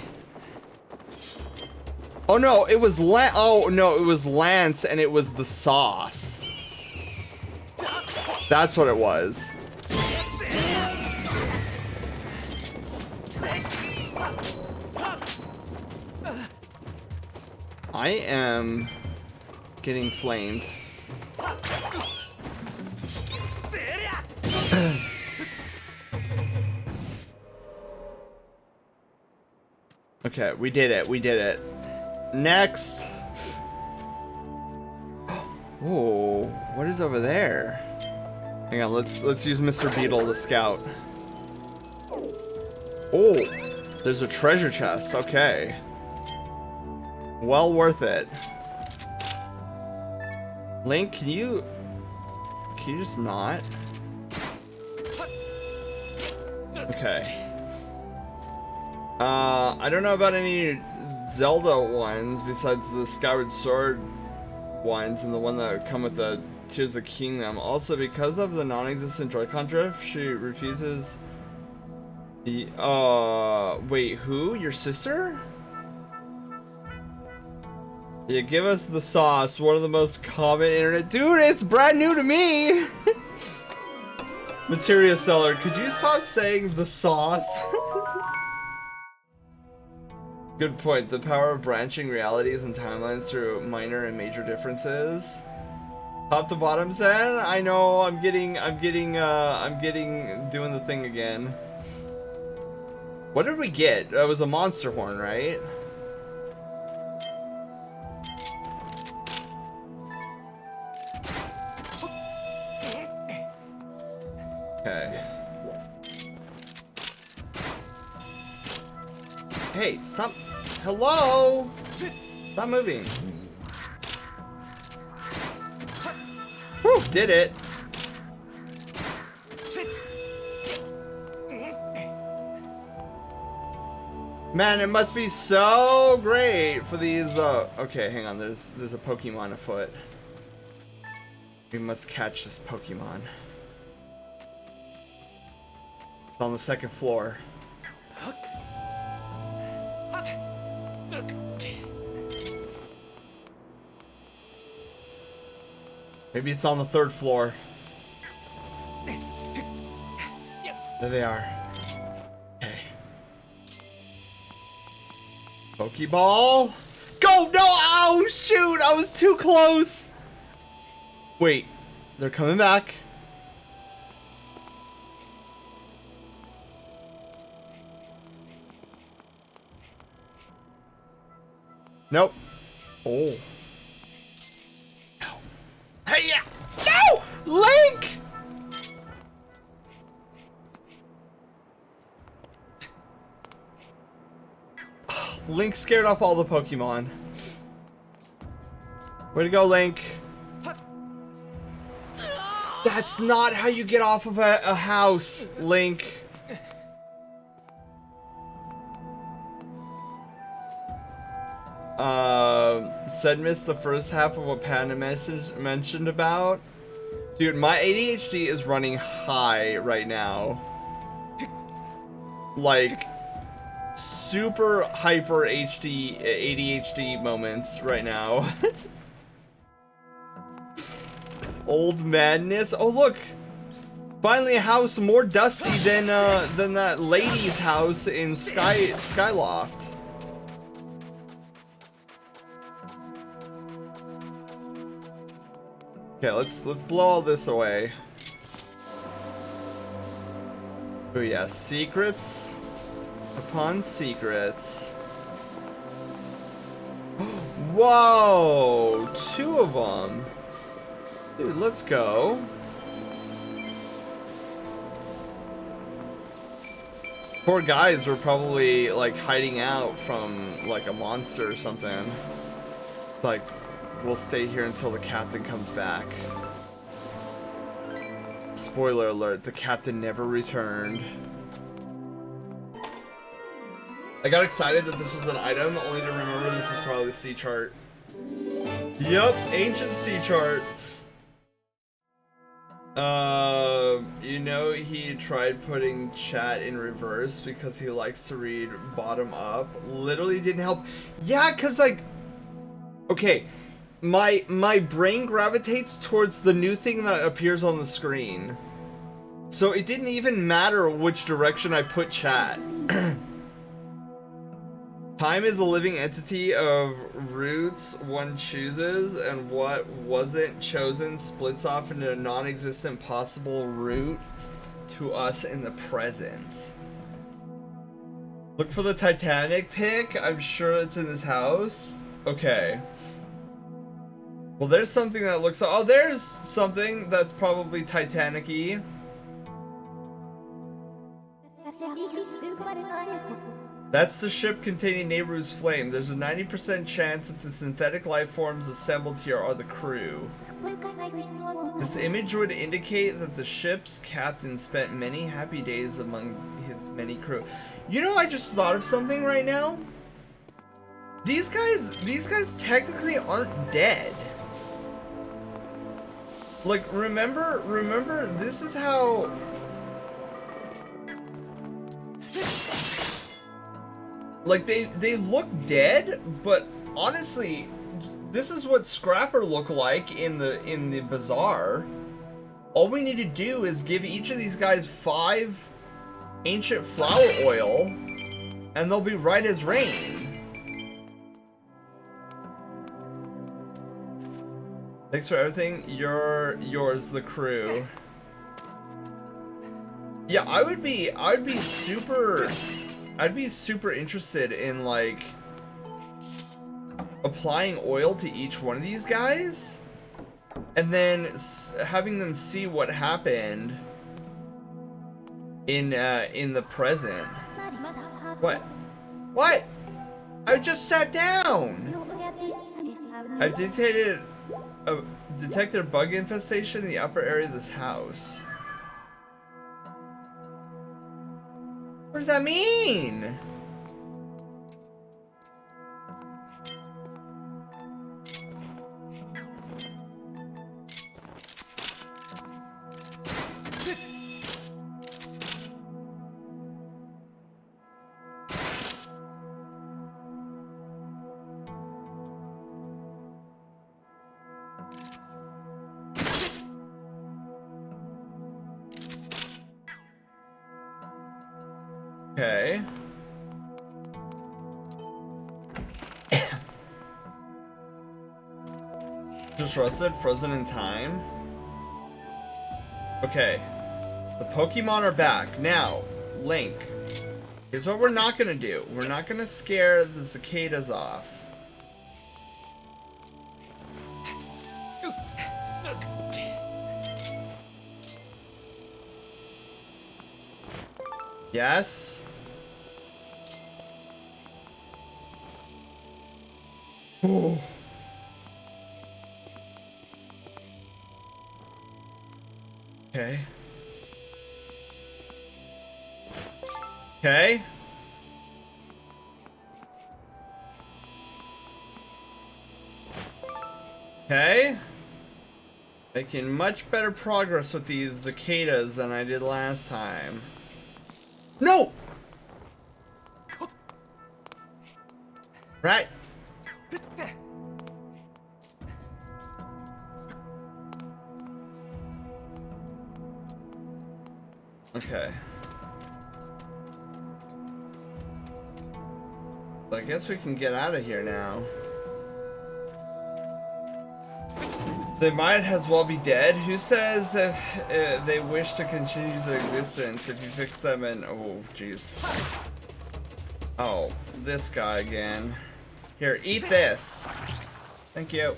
[SPEAKER 2] Oh no, it was it was Lance, and it was the sauce. That's what it was. I am getting flamed. Okay, we did it. We did it. Next. Oh, what is over there? Hang on, let's use Mr. Beetle to scout. Oh, there's a treasure chest. Okay. Well worth it. Link, can you just not? Okay. I don't know about any Zelda ones besides the Skyward Sword ones and the one that come with the Tears of the Kingdom. Also, because of the non-existent Joy-Con drift, she refuses the wait, who? Your sister? Yeah, give us the sauce. One of the most common internet. Dude, it's brand new to me. Materia seller, could you stop saying the sauce? Good point. The power of branching realities and timelines through minor and major differences. Top to bottom, Sen. I know. I'm getting doing the thing again. What did we get? That was a monster horn, right? Okay. Hey, stop. Hello? Stop moving. Whew, did it. Man, it must be so great for these, okay, hang on, there's a Pokemon afoot. We must catch this Pokemon. It's on the second floor. Maybe it's on the third floor. There they are. Okay. Pokeball. Go! No! Oh, shoot! I was too close! Wait. They're coming back. Nope. Oh. No. Hey, yeah! No! Link! Link scared off all the Pokemon. Way to go, Link. That's not how you get off of a house, Link. Said missed the first half of what Panda mentioned about. Dude, my ADHD is running high right now. Like, super hyper ADHD moments right now. Old madness. Oh look, finally a house more dusty than that lady's house in Skyloft. Okay, let's blow all this away. Oh yeah, secrets upon secrets. Whoa, 2 of them. Dude, let's go. Poor guys were probably like hiding out from like a monster or something. Like, we'll stay here until the captain comes back. Spoiler alert, the captain never returned. I got excited that this was an item, only to remember this is probably the sea chart. Yup, ancient sea chart. You know, he tried putting chat in reverse because he likes to read bottom up. Literally didn't help. Yeah, cause like, okay, my brain gravitates towards the new thing that appears on the screen. So it didn't even matter which direction I put chat. Time is a living entity of roots one chooses, and what wasn't chosen splits off into a non-existent possible root to us in the present. Look for the Titanic pic. I'm sure it's in his house. Okay. Well, there's something that looks... Oh, there's something that's probably Titanic-y. That's the ship containing Nehru's flame. There's a 90% chance that the synthetic life forms assembled here are the crew. This image would indicate that the ship's captain spent many happy days among his many crew. You know, I just thought of something right now. These guys technically aren't dead. Like, remember, this is how... Like, they look dead, but honestly, this is what Scrapper looked like in the bazaar. All we need to do is give each of these guys 5 ancient flower oil, and they'll be right as rain. Thanks for everything. You're yours, the crew. Yeah, I'd be super interested in like applying oil to each one of these guys and then having them see what happened in the present. What? What? I just sat down. I've detected a bug infestation in the upper area of this house. What does that mean? Okay. Just rusted, frozen in time. Okay. The Pokemon are back. Now, Link. Here's what we're not gonna do. We're not gonna scare the cicadas off. Yes. Oh. Okay. Okay. Okay. Making much better progress with these cicadas than I did last time. No! Right. Okay. So I guess we can get out of here now. They might as well be dead. Who says if they wish to continue their existence if you fix them and... Oh, jeez. Oh, this guy again. Here, eat this. Thank you.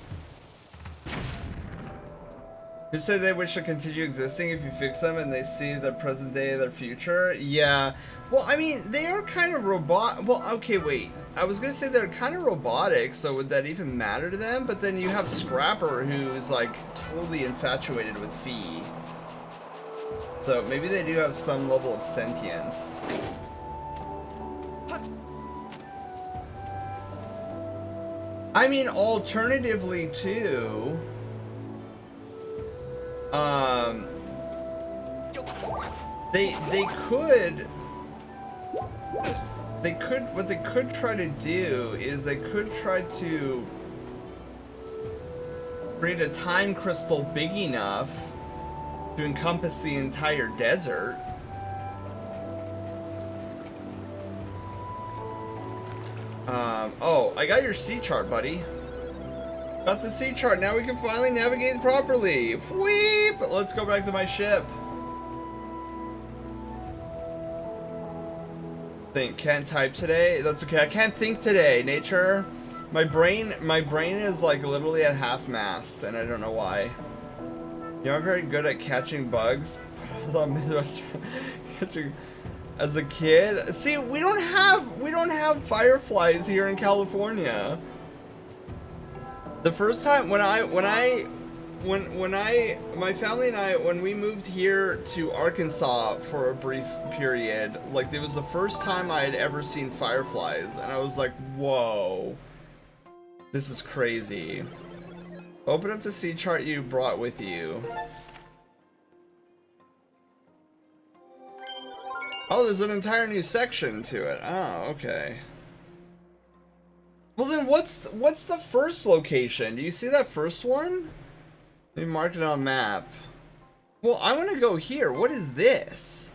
[SPEAKER 2] Who said they wish to continue existing if you fix them and they see the present day of their future? Yeah. Well, I mean, they are kind of robot. Well, okay, wait. I was gonna say they're kind of robotic, so would that even matter to them? But then you have Scrapper, who's like totally infatuated with Fee. So maybe they do have some level of sentience. I mean, alternatively too. What they could try to do is they could try to create a time crystal big enough to encompass the entire desert. Oh, I got your sea chart, buddy. Got the sea chart. Now we can finally navigate properly. Wheep! Let's go back to my ship. Can't type today. That's okay. I can't think today. Nature. My brain is like literally at half mast, and I don't know why. You know, I'm very good at catching bugs. Catching as a kid. See, we don't have fireflies here in California. The first time my family and I, when we moved here to Arkansas for a brief period, like it was the first time I had ever seen fireflies, and I was like, whoa, this is crazy. Open up the sea chart you brought with you. Oh, there's an entire new section to it. Oh, okay. Well then, what's the first location? Do you see that first one? Let me mark it on map. Well, I want to go here. What is this?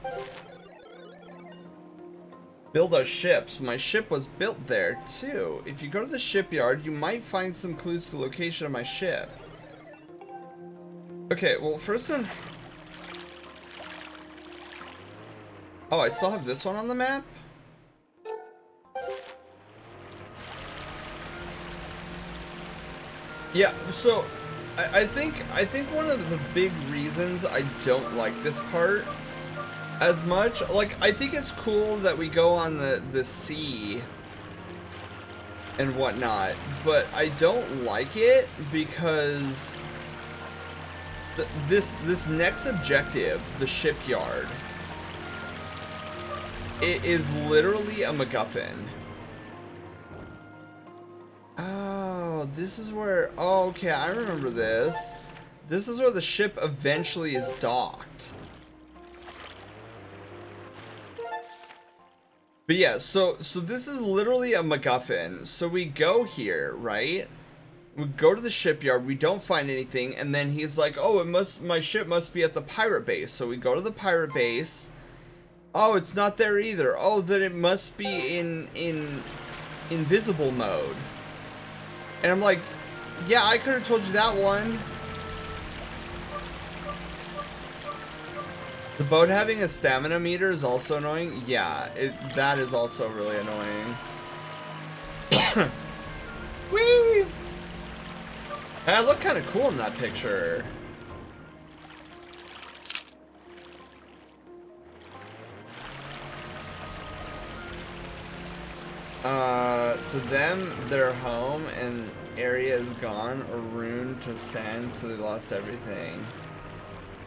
[SPEAKER 2] Build our ships. My ship was built there too. If you go to the shipyard, you might find some clues to the location of my ship. Okay, well, first one. Oh, I still have this one on the map? Yeah, so I think one of the big reasons I don't like this part as much, like, I think it's cool that we go on the sea and whatnot, but I don't like it because this next objective, the shipyard, it is literally a MacGuffin. Oh, this is where, oh, okay, I remember this. This is where the ship eventually is docked. But yeah, so this is literally a MacGuffin. So we go here, right? We go to the shipyard, we don't find anything, and then he's like, "Oh, my ship must be at the pirate base." So we go to the pirate base. Oh, it's not there either. Oh, then it must be in invisible mode. And I'm like, "Yeah, I could have told you that one." The boat having a stamina meter is also annoying. Yeah, that is also really annoying. Whee! I look kind of cool in that picture. To them, their home and area is gone or ruined to sand, so they lost everything.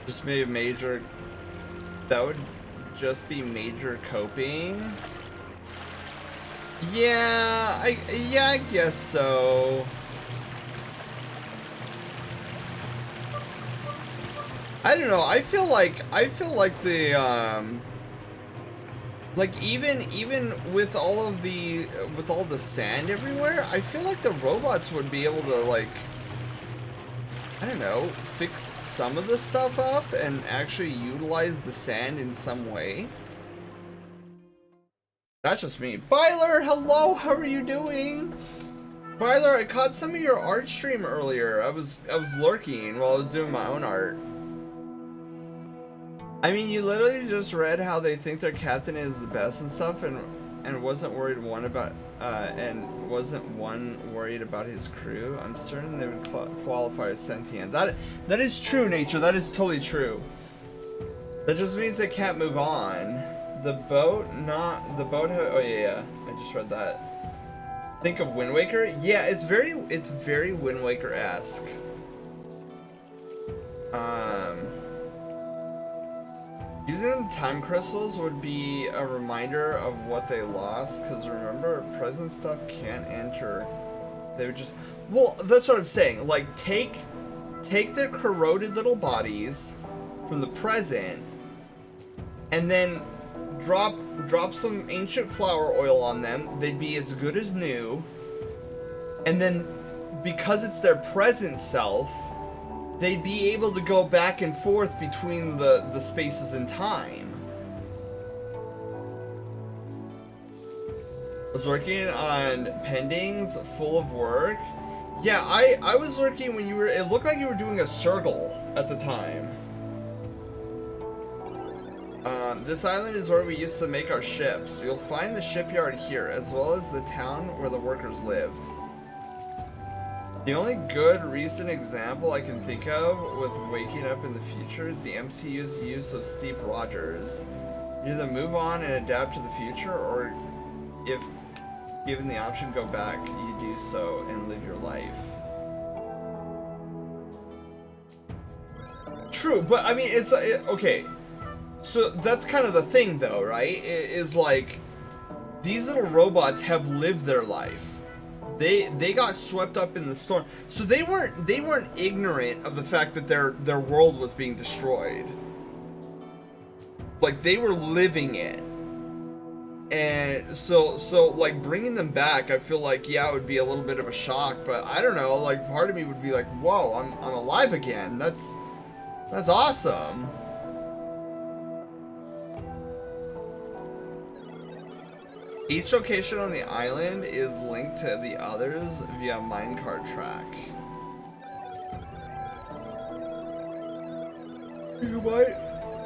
[SPEAKER 2] Just made a major... That would just be major coping. Yeah, I guess so. I don't know. I feel like the like even with all the sand everywhere, I feel like the robots would be able to, like, I don't know, fix some of the stuff up and actually utilize the sand in some way. That's just me. Byler, hello, how are you doing? Byler, I caught some of your art stream earlier. I was lurking while I was doing my own art. I mean, you literally just read how they think their captain is the best and stuff, and wasn't worried worried about his crew. I'm certain they would qualify as sentient. That is true, Nature. That is totally true. That just means they can't move on. The boat, oh yeah, I just read that. Think of Wind Waker? Yeah, it's very Wind Waker-esque. Using time crystals would be a reminder of what they lost, because remember, present stuff can't enter. They would just... Well, that's what I'm saying. Like, take their corroded little bodies from the present, and then drop some ancient flower oil on them. They'd be as good as new. And then, because it's their present self, they'd be able to go back and forth between the spaces in time. I was working on pendings, full of work. Yeah, I was working when you were, it looked like you were doing a circle at the time. This island is where we used to make our ships. You'll find the shipyard here, as well as the town where the workers lived. The only good recent example I can think of with waking up in the future is the MCU's use of Steve Rogers. You either move on and adapt to the future, or if given the option, go back, you do so and live your life. True, but I mean, it's okay. So that's kind of the thing, though, right? It is like these little robots have lived their life. They got swept up in the storm, so they weren't ignorant of the fact that their world was being destroyed. Like, they were living it, and so like bringing them back, I feel like, yeah, it would be a little bit of a shock, but I don't know. Like, part of me would be like, whoa, I'm alive again. That's awesome. Each location on the island is linked to the others via minecart track.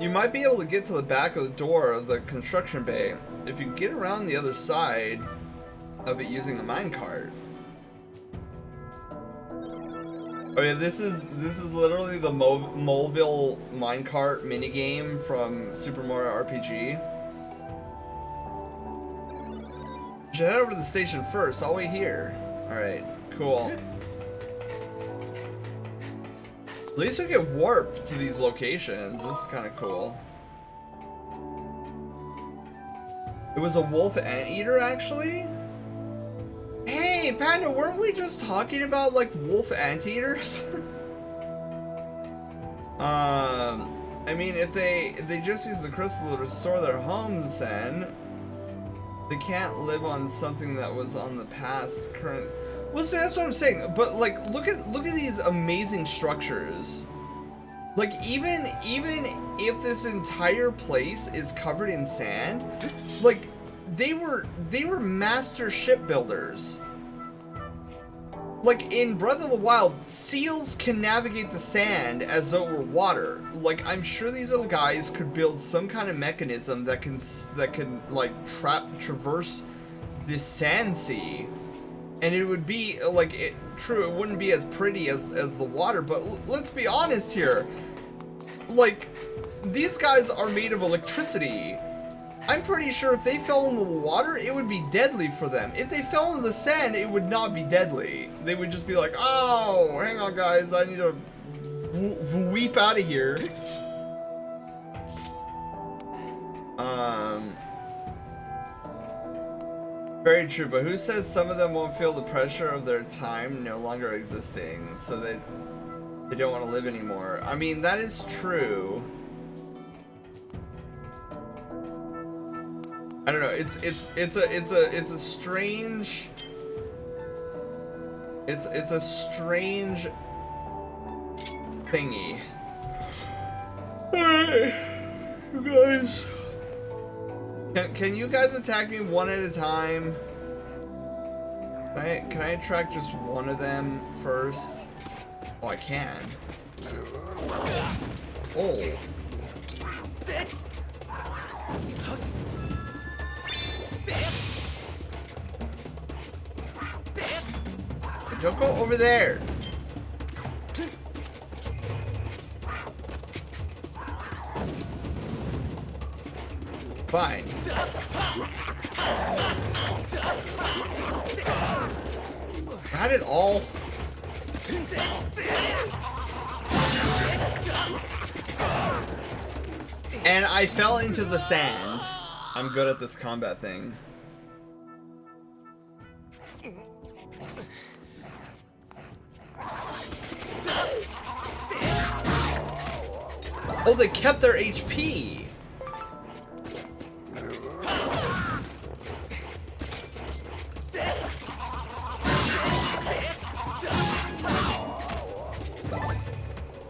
[SPEAKER 2] You might be able to get to the back of the door of the construction bay if you get around the other side of it using the minecart. Oh yeah, this is literally the Moleville minecart minigame from Super Mario RPG. Should head over to the station first. I'll wait here. Alright, cool. At least we get warp to these locations. This is kind of cool. It was a wolf anteater, actually? Hey, Panda, weren't we just talking about, like, wolf anteaters? I mean, if they just use the crystal to restore their homes, then they can't live on something that was on the past, current. Well, see, that's what I'm saying. But like, look at these amazing structures. Like, even if this entire place is covered in sand, like they were master shipbuilders. Like in Breath of the Wild, seals can navigate the sand as though it were water. Like, I'm sure these little guys could build some kind of mechanism that can like traverse this sand sea, and it would be like true. It wouldn't be as pretty as the water, but let's be honest here. Like, these guys are made of electricity. I'm pretty sure if they fell into the water, it would be deadly for them. If they fell into the sand, it would not be deadly. They would just be like, oh, hang on, guys, I need to weep out of here. Very true, but who says some of them won't feel the pressure of their time no longer existing, so they don't want to live anymore? I mean, that is true. I don't know. It's a strange. It's a strange thingy. Hey, you guys. Can you guys attack me one at a time? Can I attract just one of them first? Oh, I can. Oh. Don't go over there. Fine. Got it all. And I fell into the sand. I'm good at this combat thing. Oh, they kept their HP.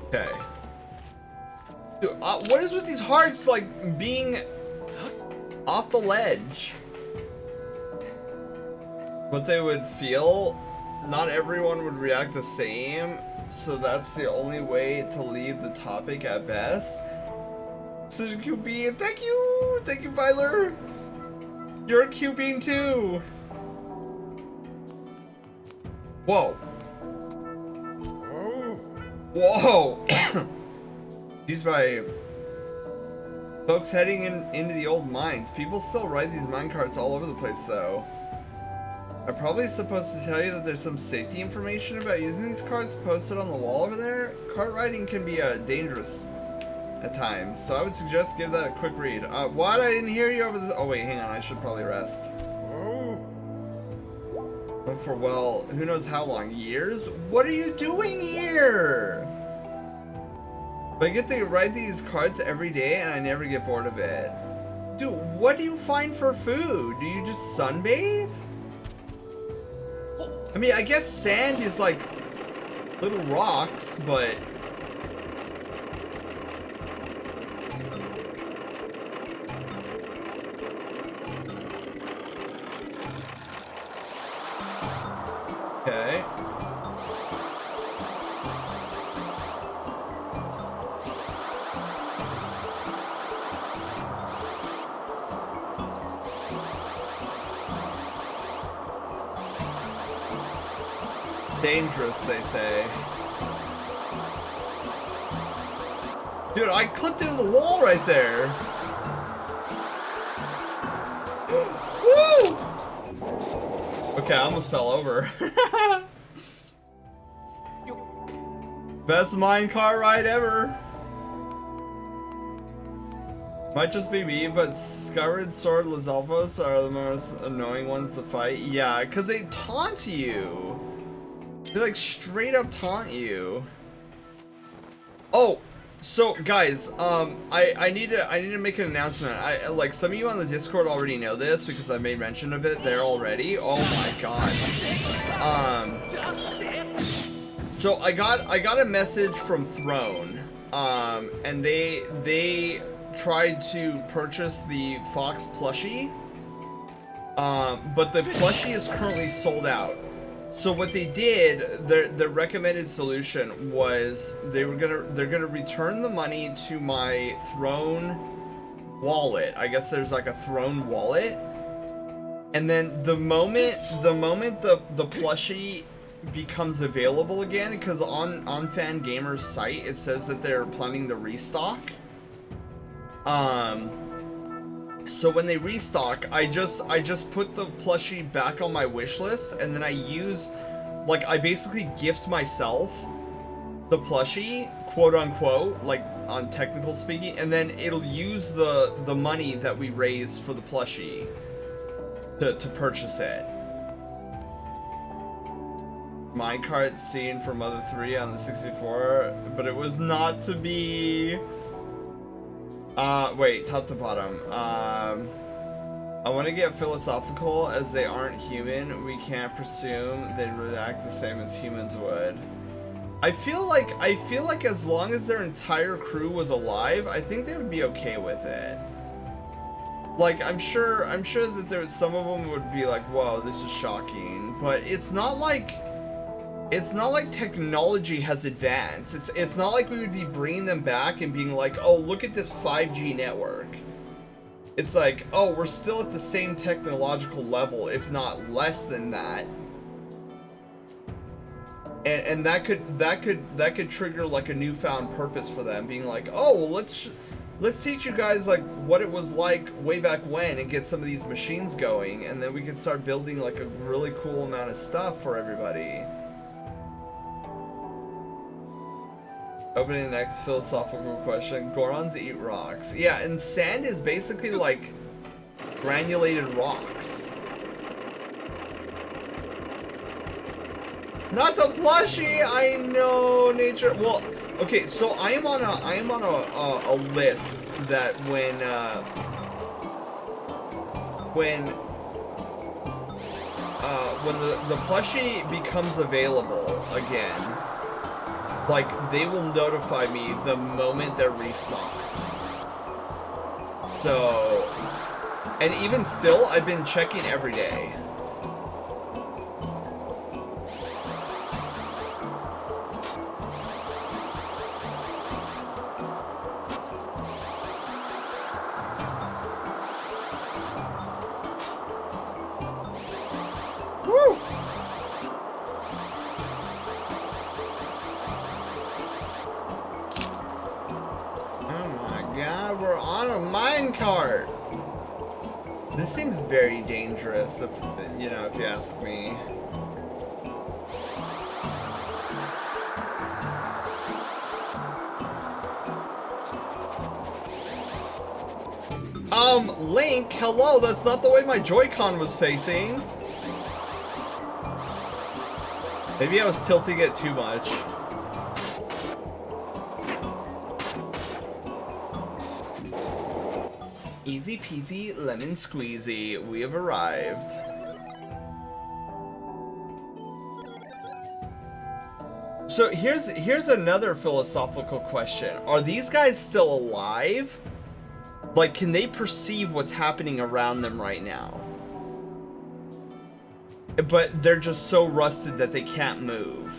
[SPEAKER 2] Okay. Dude, what is with these hearts, like, being off the ledge? What they would feel, not everyone would react the same, so that's the only way to leave the topic at best. Such a cute bean. Thank you, Byler. You're a cute bean too. Whoa. Whoa. These by folks heading into the old mines. People still ride these minecarts all over the place though. I'm probably supposed to tell you that there's some safety information about using these carts posted on the wall over there. Cart riding can be dangerous at times, so I would suggest give that a quick read. What? I didn't hear you over this. Oh wait, hang on, I should probably rest. For, well, who knows how long? Years? What are you doing here? But I get to ride these carts every day and I never get bored of it. Dude, what do you find for food? Do you just sunbathe? I mean, I guess sand is like little rocks, but okay. Dangerous, they say. Dude, I clipped into the wall right there. Woo! Okay, I almost fell over. Best minecart ride ever. Might just be me, but Skyward Sword Lizalfos are the most annoying ones to fight. Yeah, because they taunt you. They like straight up taunt you. Oh, so guys, I need to make an announcement. Like some of you on the Discord already know this because I made mention of it there already. Oh my god. So I got a message from Throne, and they tried to purchase the Fox plushie, but the plushie is currently sold out. So what they did, their recommended solution was they're gonna return the money to my Throne wallet. I guess there's like a Throne wallet, and then the moment the plushie becomes available again, because on Fangamer's site it says that they're planning to restock. So when they restock, I just put the plushie back on my wish list, and then I basically gift myself the plushie, quote unquote, like on technical speaking, and then it'll use the money that we raised for the plushie to purchase it. Minecart scene for Mother 3 on the 64, but it was not to be. Wait, top to bottom. I want to get philosophical, as they aren't human. We can't presume they would act the same as humans would. I feel like as long as their entire crew was alive, I think they would be okay with it. Like, I'm sure that some of them would be like, whoa, this is shocking, but it's not like technology has advanced. It's not like we would be bringing them back and being like, oh, look at this 5G network. It's like, oh, we're still at the same technological level, if not less than that. And that could trigger like a newfound purpose for them, being like, oh, well, let's teach you guys like what it was like way back when, and get some of these machines going, and then we can start building like a really cool amount of stuff for everybody. Opening the next philosophical question. Gorons eat rocks. Yeah, and sand is basically like granulated rocks. Not the plushie! I know, nature. Well, okay, so I am on a list that when the plushie becomes available again, like, they will notify me the moment they're restocked. So, and even still, I've been checking every day. Woo! God, we're on a minecart. This seems very dangerous, if you ask me. Link, hello, that's not the way my Joy-Con was facing. Maybe I was tilting it too much. Easy peasy lemon squeezy, we have arrived. So here's another philosophical question. Are these guys still alive? Like, can they perceive what's happening around them right now? But they're just so rusted that they can't move.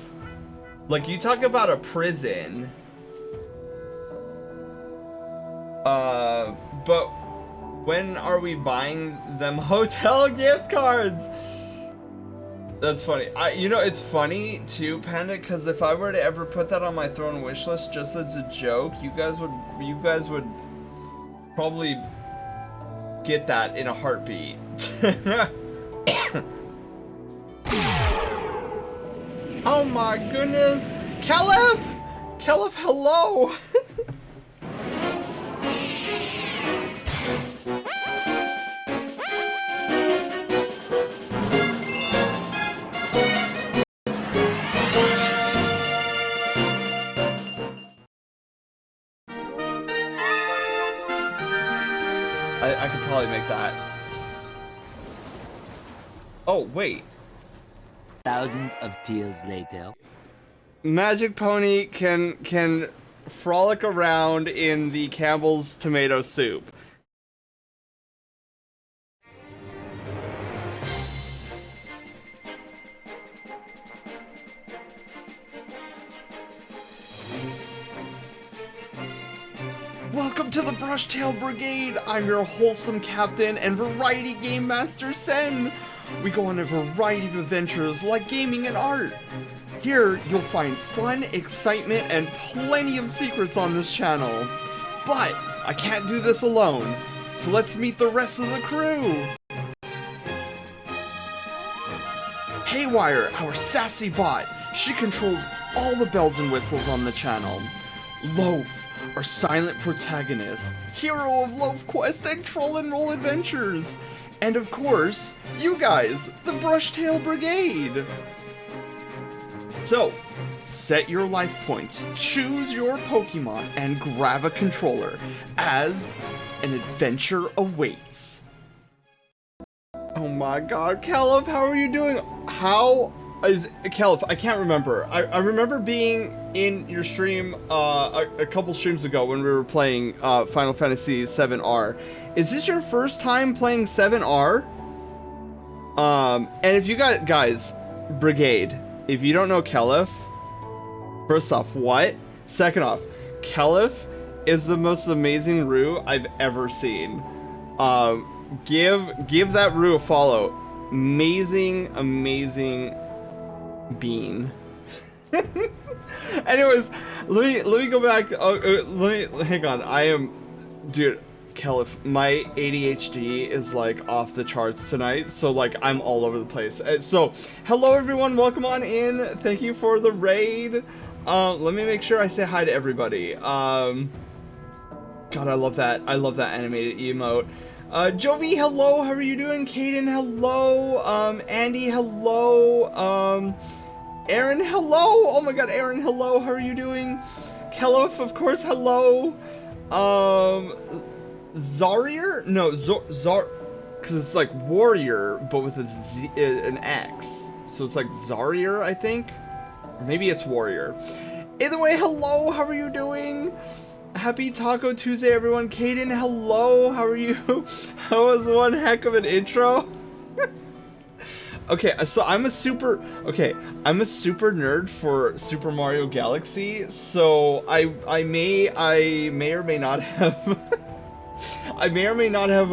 [SPEAKER 2] Like, you talk about a prison. But when are we buying them hotel gift cards? That's funny. It's funny too, Panda, because if I were to ever put that on my Throne wish list just as a joke, you guys would probably get that in a heartbeat. Oh my goodness. Caliph! Caliph, hello! I could probably make that. Oh, wait.
[SPEAKER 3] Thousands of tears later.
[SPEAKER 2] Magic Pony can frolic around in the Campbell's tomato soup. Welcome to the Brushtail Brigade! I'm your wholesome captain and variety game master, Sen! We go on a variety of adventures like gaming and art. Here, you'll find fun, excitement, and plenty of secrets on this channel. But I can't do this alone, so let's meet the rest of the crew! Haywire, our sassy bot. She controls all the bells and whistles on the channel. Loaf, our silent protagonist, hero of Loaf Quest and Troll and Roll Adventures. And of course, you guys, the Brushtail Brigade. So, set your life points, choose your Pokemon, and grab a controller, as an adventure awaits. Oh my god, Caliph, how are you doing? How is Caliph? I can't remember. I remember being in your stream a couple streams ago when we were playing Final Fantasy 7R. Is this your first time playing 7R? And if you got guys, Brigade, if you don't know Caliph, first off, what? Second off, Caliph is the most amazing Roo I've ever seen. Give that Roo a follow. Amazing bean. Anyways, let me go back. Hang on. Dude, Caliph, my ADHD is like off the charts tonight, so like I'm all over the place. So hello everyone, welcome on in. Thank you for the raid. Let me make sure I say hi to everybody. God, I love that animated emote. Jovi, hello, how are you doing? Kaden, hello. Andy, hello. Aaron, hello. Oh my god, Aaron, hello, how are you doing? Kelloff, of course, hello. Zarier? No, Zar, because it's like warrior, but with a Z, an X. So it's like Zarier, I think. Or maybe it's warrior. Either way, hello, how are you doing? Happy Taco Tuesday, everyone. Kaden, hello, how are you? That was one heck of an intro. Okay, so I'm a super nerd for Super Mario Galaxy, so I may or may not have I may or may not have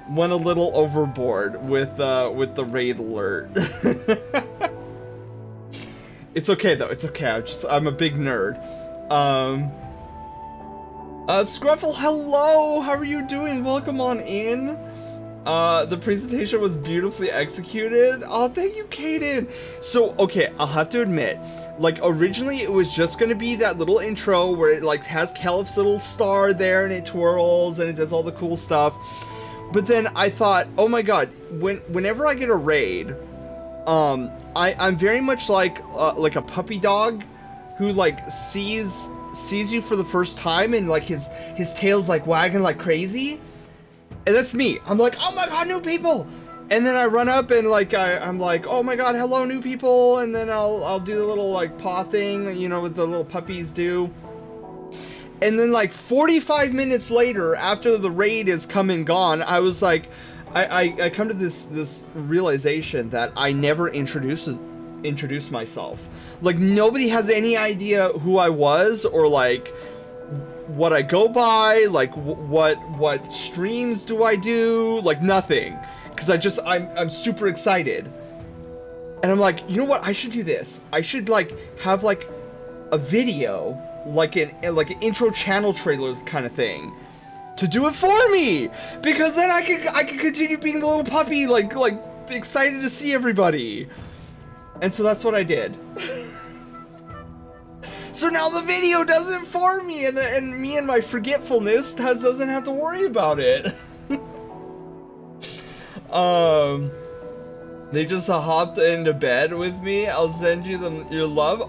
[SPEAKER 2] went a little overboard with the raid alert. It's okay though, it's okay. I'm a big nerd. Scruffle, hello! How are you doing? Welcome on in. The presentation was beautifully executed. Oh, thank you, Kaden. So, okay, I'll have to admit, like, originally it was just gonna be that little intro where it, like, has Caliph's little star there and it twirls and it does all the cool stuff. But then I thought, oh my god, whenever I get a raid, I'm very much like a puppy dog who, like, sees you for the first time and, like, his tail's, like, wagging like crazy. And that's me. I'm like, oh my god, new people! And then I run up and like I'm like, oh my god, hello new people, and then I'll do the little like paw thing, you know, what the little puppies do. And then like 45 minutes later, after the raid is come and gone, I was like, I come to this realization that I never introduced myself. Like nobody has any idea who I was or like what I go by, like what streams do I do, like nothing, because I'm super excited, and I'm like, you know what, I should do this. I should like have like a video, like an intro channel trailer kind of thing, to do it for me, because then I could continue being the little puppy, like excited to see everybody. And so that's what I did. So now the video does it for me, and me and my forgetfulness doesn't have to worry about it. They just hopped into bed with me. I'll send you your love.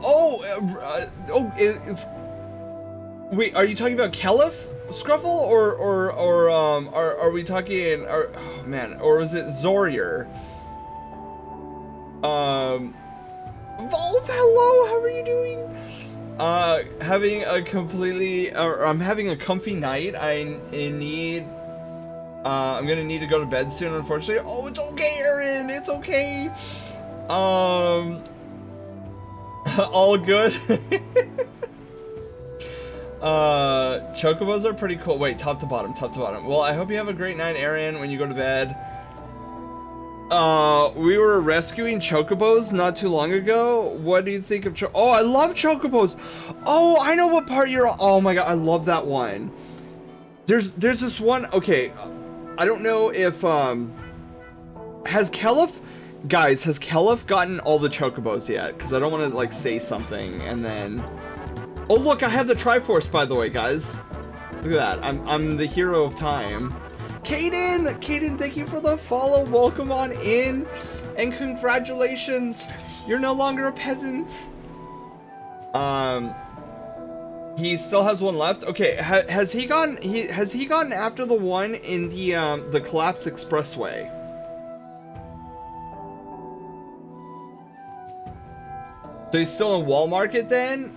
[SPEAKER 2] Wait, are you talking about Caliph Scruffle or are we talking oh man, or is it Zorier? Volv, hello, how are you doing? Having a completely, I'm having a comfy night. I'm gonna need to go to bed soon, unfortunately. Oh, it's okay, Aaron, it's okay. All good. Chocobos are pretty cool. Wait, top to bottom, top to bottom. Well, I hope you have a great night, Aaron, when you go to bed. We were rescuing chocobos not too long ago. What do you think of oh, I love chocobos. Oh, I know what part you're on. Oh my god, I love that one. There's this one. Okay, I don't know if has Caliph gotten all the chocobos yet? Because I don't want to like say something and then. Oh look, I have the Triforce, by the way, guys. Look at that. I'm the hero of time. Kaden, thank you for the follow. Welcome on in, and congratulations. You're no longer a peasant. He still has one left. Okay, has he gotten after the one in the Collapse Expressway? So he's still in Wall Market then?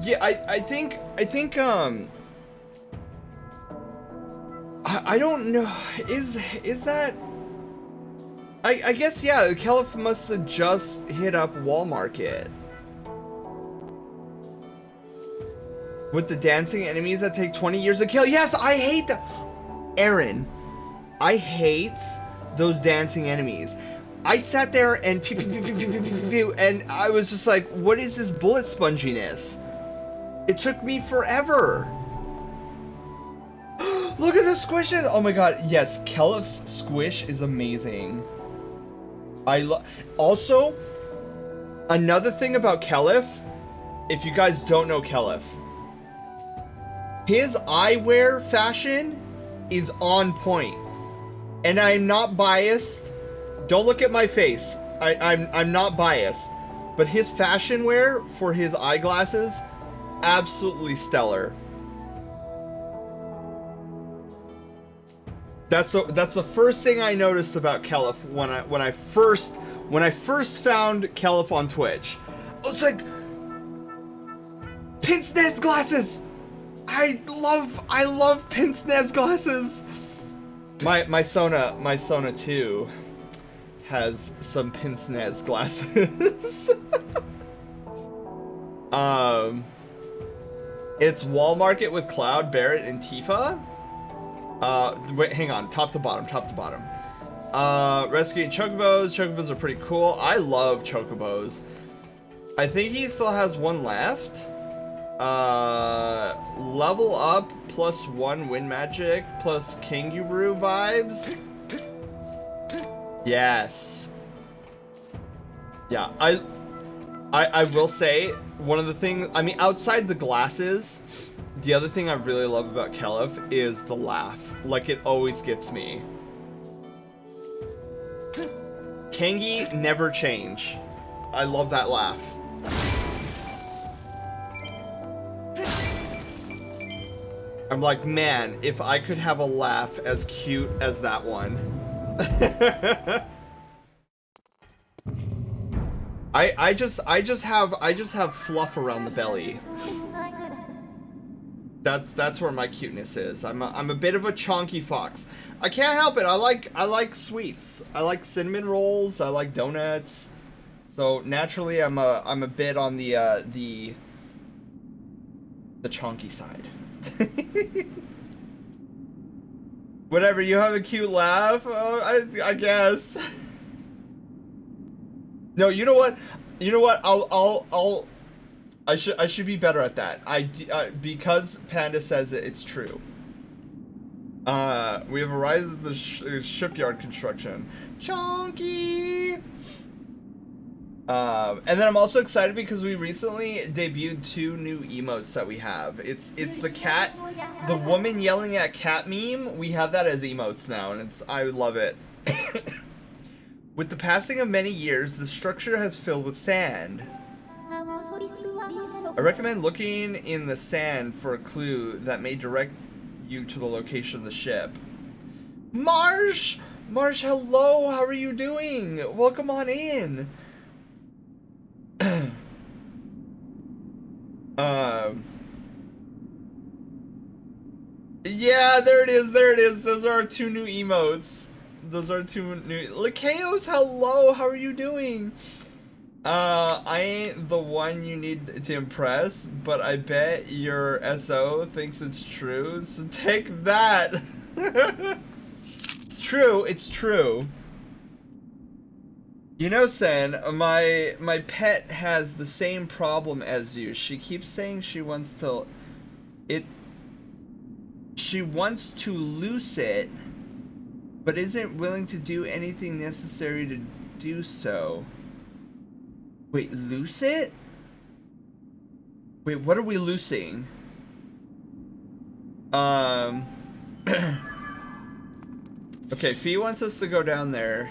[SPEAKER 2] Yeah, I think I don't know. Is that? I guess yeah. Caliph must have just hit up Wall Market with the dancing enemies that take 20 years to kill. Yes, I hate that. Aaron, I hate those dancing enemies. I sat there and pew, pew, pew, pew, pew, pew, pew, pew, and I was just like, what is this bullet sponginess? It took me forever. Look at the squishes! Oh my god, yes, Caliph's squish is amazing. Also, another thing about Caliph, if you guys don't know Caliph, his eyewear fashion is on point. And I'm not biased. Don't look at my face. I'm not biased. But his fashion wear for his eyeglasses, absolutely stellar. That's the first thing I noticed about Caliph when I first found Caliph on Twitch. I was like, pince nez glasses. I love pince nez glasses. My Sona 2 has some pince nez glasses. It's Wall Market with Cloud, Barrett, and Tifa. Wait, hang on. Top to bottom. Rescuing chocobos. Chocobos are pretty cool. I love chocobos. I think he still has one left. Level up +1 win magic plus Kangaroo vibes. Yes. Yeah, I will say one of the things, I mean, outside the glasses, the other thing I really love about Caliph is the laugh. Like, it always gets me. Kangi never change. I love that laugh. I'm like, man, if I could have a laugh as cute as that one. I just have fluff around the belly. That's where my cuteness is. I'm a bit of a chonky fox. I can't help it. I like sweets. I like cinnamon rolls. I like donuts. So naturally, I'm a bit on the chonky side. Whatever. You have a cute laugh. Oh, I guess. No, you know what? I should be better at that. Because Panda says it, it's true. We have a rise of the shipyard construction. Chonky. And then I'm also excited because we recently debuted 2 new emotes that we have. It's the cat, the woman yelling at cat meme. We have that as emotes now, and I love it. With the passing of many years, the structure has filled with sand. I recommend looking in the sand for a clue that may direct you to the location of the ship. Marsh! Marsh, hello! How are you doing? Welcome on in! Yeah, there it is, there it is. Those are our 2 new emotes. Those are 2 new... Lakeos, hello! How are you doing? I ain't the one you need to impress, but I bet your SO thinks it's true, so take that! It's true, it's true. You know, Sen, my pet has the same problem as you. She keeps saying she wants to... She wants to loose it, but isn't willing to do anything necessary to do so. Wait, loose it? Wait, what are we loosing? Okay, Fee wants us to go down there.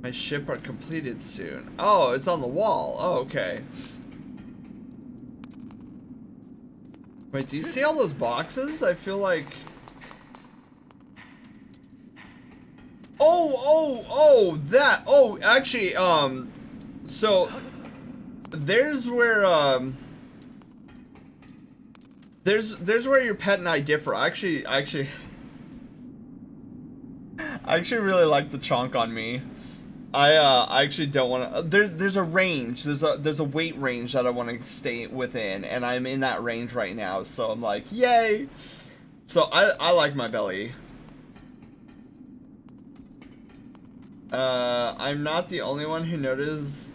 [SPEAKER 2] My ship are completed soon. Oh, it's on the wall. Oh, okay. Wait, do you see all those boxes? I feel like... Oh, that. Oh, actually, so there's where, there's where your pet and I differ. I actually really like the chonk on me. I actually don't want to. There's a range. There's a weight range that I want to stay within, and I'm in that range right now. So I'm like, yay! So I like my belly. I'm not the only one who noticed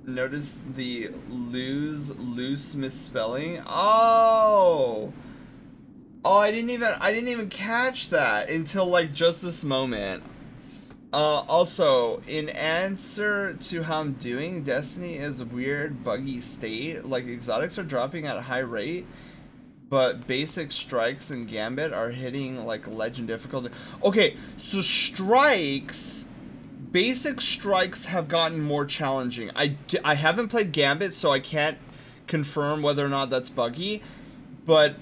[SPEAKER 2] the loose misspelling. Oh, I didn't even catch that until like just this moment. Also, in answer to how I'm doing, Destiny is a weird, buggy state. Like, exotics are dropping at a high rate, but basic strikes and gambit are hitting, like, legend difficulty. Okay, so strikes... Basic strikes have gotten more challenging. I haven't played gambit, so I can't confirm whether or not that's buggy, but,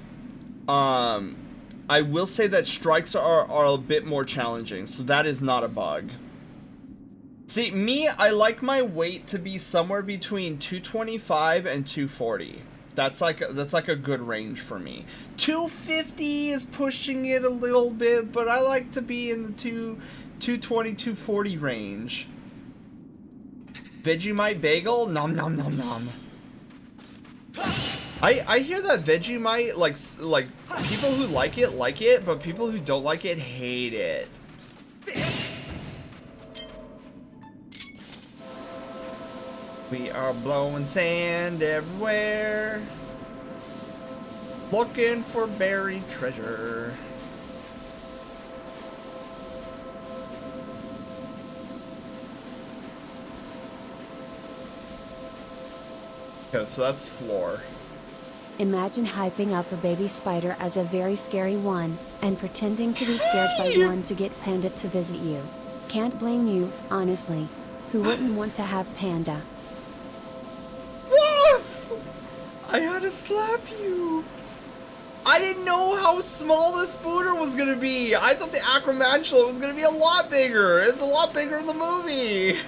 [SPEAKER 2] I will say that strikes are a bit more challenging, so that is not a bug. See, me, I like my weight to be somewhere between 225 and 240. That's like a good range for me. 250 is pushing it a little bit, but I like to be in the 220, 240 range. Vegemite bagel? Nom nom nom nom. I hear that Vegemite, like people who like it, but people who don't like it hate it. We are blowing sand everywhere, looking for buried treasure. Okay, so that's floor.
[SPEAKER 1] Imagine hyping up a baby spider as a very scary one, and pretending to be scared by one to get Panda to visit you. Can't blame you, honestly. Who wouldn't want to have Panda?
[SPEAKER 2] Woof! I had to slap you. I didn't know how small this spooner was gonna be. I thought the acromantula was gonna be a lot bigger. It's a lot bigger in the movie.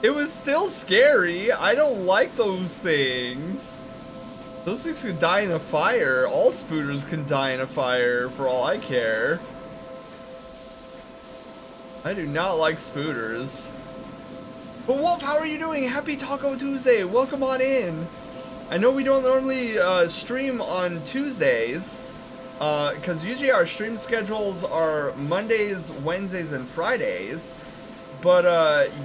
[SPEAKER 2] It was still scary. I don't like those things. Those things could die in a fire. All spooters can die in a fire for all I care. I do not like spooters. But Wolf, how are you doing? Happy Taco Tuesday. Welcome on in. I know we don't normally stream on Tuesdays, because usually our stream schedules are Mondays, Wednesdays, and Fridays. But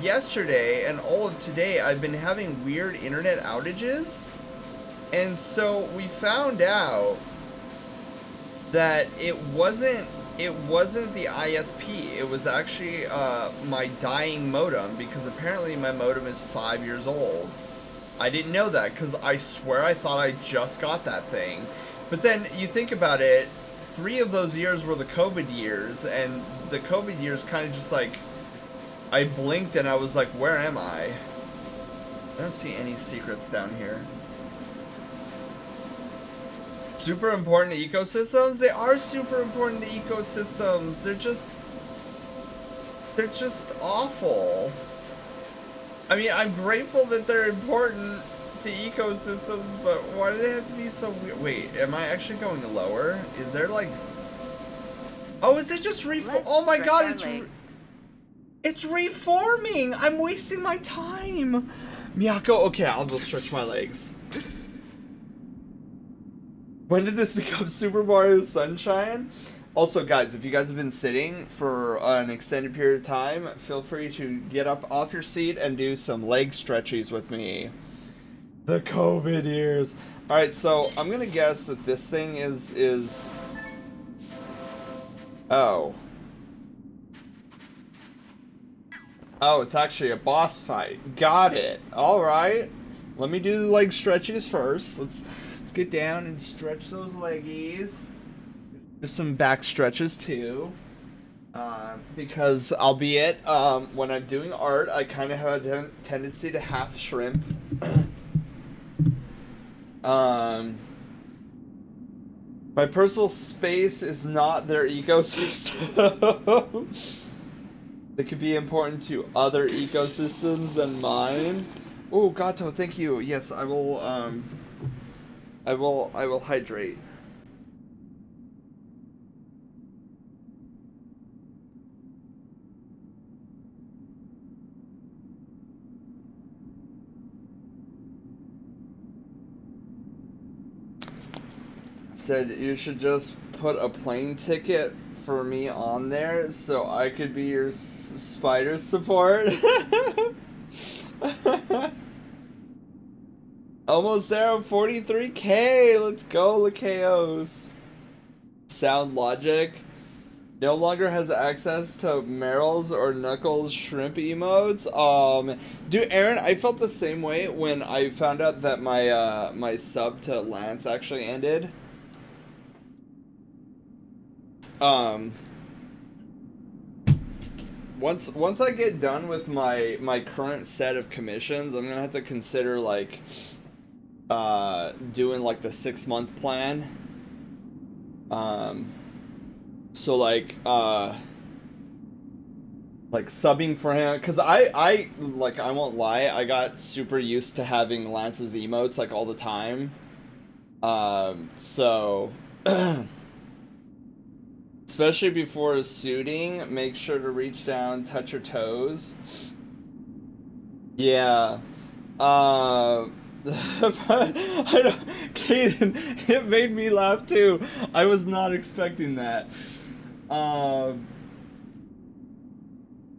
[SPEAKER 2] yesterday and all of today, I've been having weird internet outages. And so we found out that it wasn't the ISP. It was actually my dying modem, because apparently my modem is 5 years old. I didn't know that, because I swear I thought I just got that thing. But then you think about it, 3 of those years were the COVID years, and the COVID years kind of just like, I blinked and I was like, where am I? I don't see any secrets down here. Super important to ecosystems? They are super important to ecosystems. They're just awful. I mean, I'm grateful that they're important to ecosystems, but why do they have to be so weird? Wait, am I actually going lower? Is there like... Oh, is it just oh my god, it's reforming! I'm wasting my time! Miyako, okay, I'll go stretch my legs. When did this become Super Mario Sunshine? Also, guys, if you guys have been sitting for an extended period of time, feel free to get up off your seat and do some leg stretchies with me. The COVID years. Alright, so I'm gonna guess that this thing is... Oh. Oh, it's actually a boss fight. Got it. Alright. Let me do the leg stretchies first. Let's get down and stretch those leggies. Just some back stretches too. Because albeit when I'm doing art, I kind of have a tendency to half shrimp. My personal space is not their ecosystem. They could be important to other ecosystems than mine. Oh, Gato, thank you. Yes, I will hydrate. Said you should just put a plane ticket for me on there so I could be your spider support. Almost there at 43k. Let's go, Lakeos. Sound Logic no longer has access to Meryl's or Knuckles shrimp emotes. Dude, Aaron, I felt the same way when I found out that my my sub to Lance actually ended. Once I get done with my current set of commissions, I'm gonna have to consider like doing like the 6-month plan. So like subbing for him, because I like, I won't lie, I got super used to having Lance's emotes like all the time. So especially before suiting, make sure to reach down, touch your toes. Yeah. I don't, Kaden, it made me laugh too. I was not expecting that.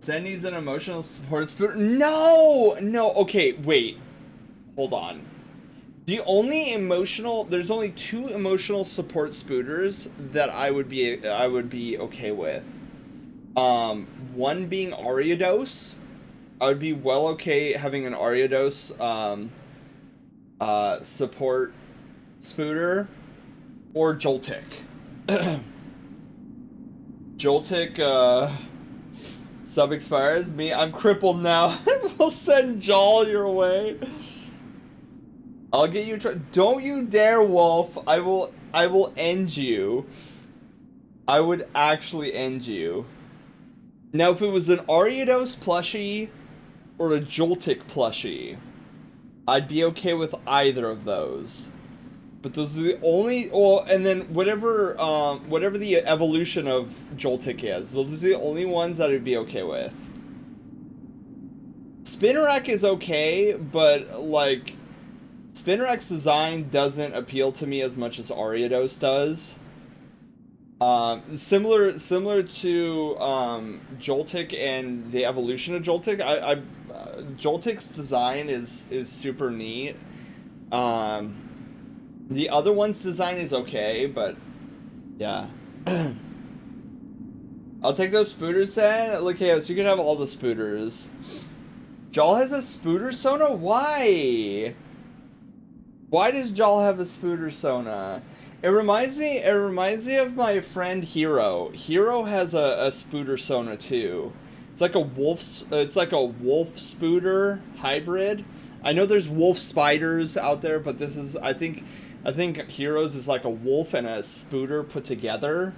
[SPEAKER 2] Zen needs an emotional support spirit. No! No, okay, wait. Hold on. There's only 2 emotional support spooters that I would be okay with. One being Ariados. I would be well okay having an Ariados support spooter, or Joltik. Joltik sub expires. Me, I'm crippled now. We'll send Jol your way. I'll get you. Don't you dare, Wolf. I will end you. I would actually end you. Now, if it was an Ariados plushie or a Joltik plushie, I'd be okay with either of those. But those are the only... Well, and then whatever the evolution of Joltik is, those are the only ones that I'd be okay with. Spinnerack is okay, but, like, Spinnerack's design doesn't appeal to me as much as Ariados does. Similar to Joltik and the evolution of Joltik, Joltik's design is super neat. The other one's design is okay, but yeah. I'll take those spooters then. Look, yeah, so you can have all the spooters. Jal has a spooter Sona? Why? Why does Jal have a spooter Sona? It reminds me of my friend Hero. Hero has a spooter Sona too. It's like a wolf spooter hybrid. I know there's wolf spiders out there, but this is I think Heroes is like a wolf and a spooter put together.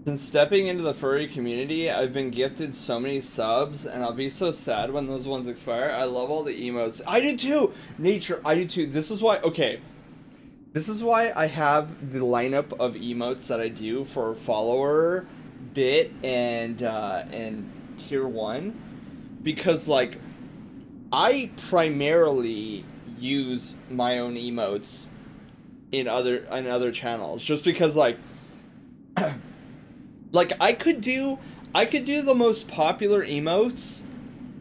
[SPEAKER 2] Since stepping into the furry community, I've been gifted so many subs, and I'll be so sad when those ones expire. I love all the emotes. I do too! Nature, I do too. This is why, okay. This is why I have the lineup of emotes that I do for follower, bit, and tier 1. Because, like, I primarily use my own emotes in other channels. Just because, like... Like, I could do the most popular emotes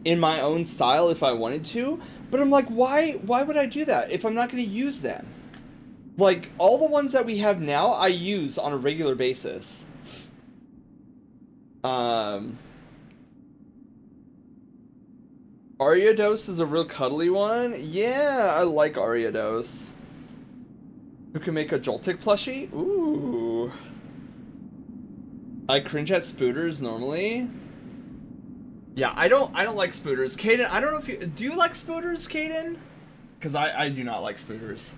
[SPEAKER 2] in my own style if I wanted to, but I'm like, why would I do that if I'm not going to use them? Like, all the ones that we have now, I use on a regular basis. Ariados is a real cuddly one? Yeah, I like Ariados. Who can make a Joltik plushie? Ooh. I cringe at spooters normally. Yeah, I don't like spooters. Kaden, I don't know if you... Do you like spooters, Kaden? Because I do not like spooters.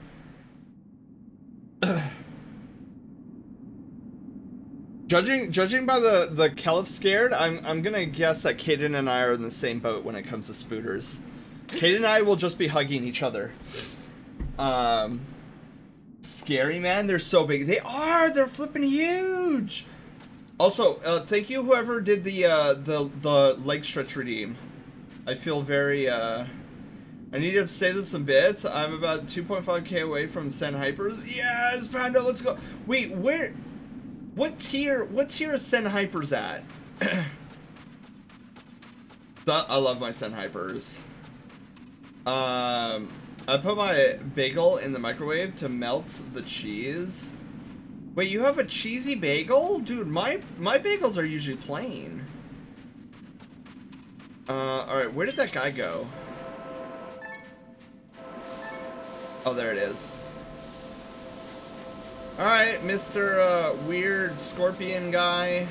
[SPEAKER 2] Judging by the Caliph scared, I'm gonna guess that Kaden and I are in the same boat when it comes to spooters. Kaden and I will just be hugging each other. Scary, man. They're so big. They are! They're flipping huge! Also, thank you whoever did the leg stretch redeem. I feel very, I need to save some bits. I'm about 2.5k away from Sen Hypers. Yes, Panda, let's go. Wait, what tier is Sen Hypers at? I love my Sen Hypers. I put my bagel in the microwave to melt the cheese. Wait, you have a cheesy bagel? Dude, my bagels are usually plain. Alright, where did that guy go? Oh, there it is. Alright, Mr. Weird Scorpion guy.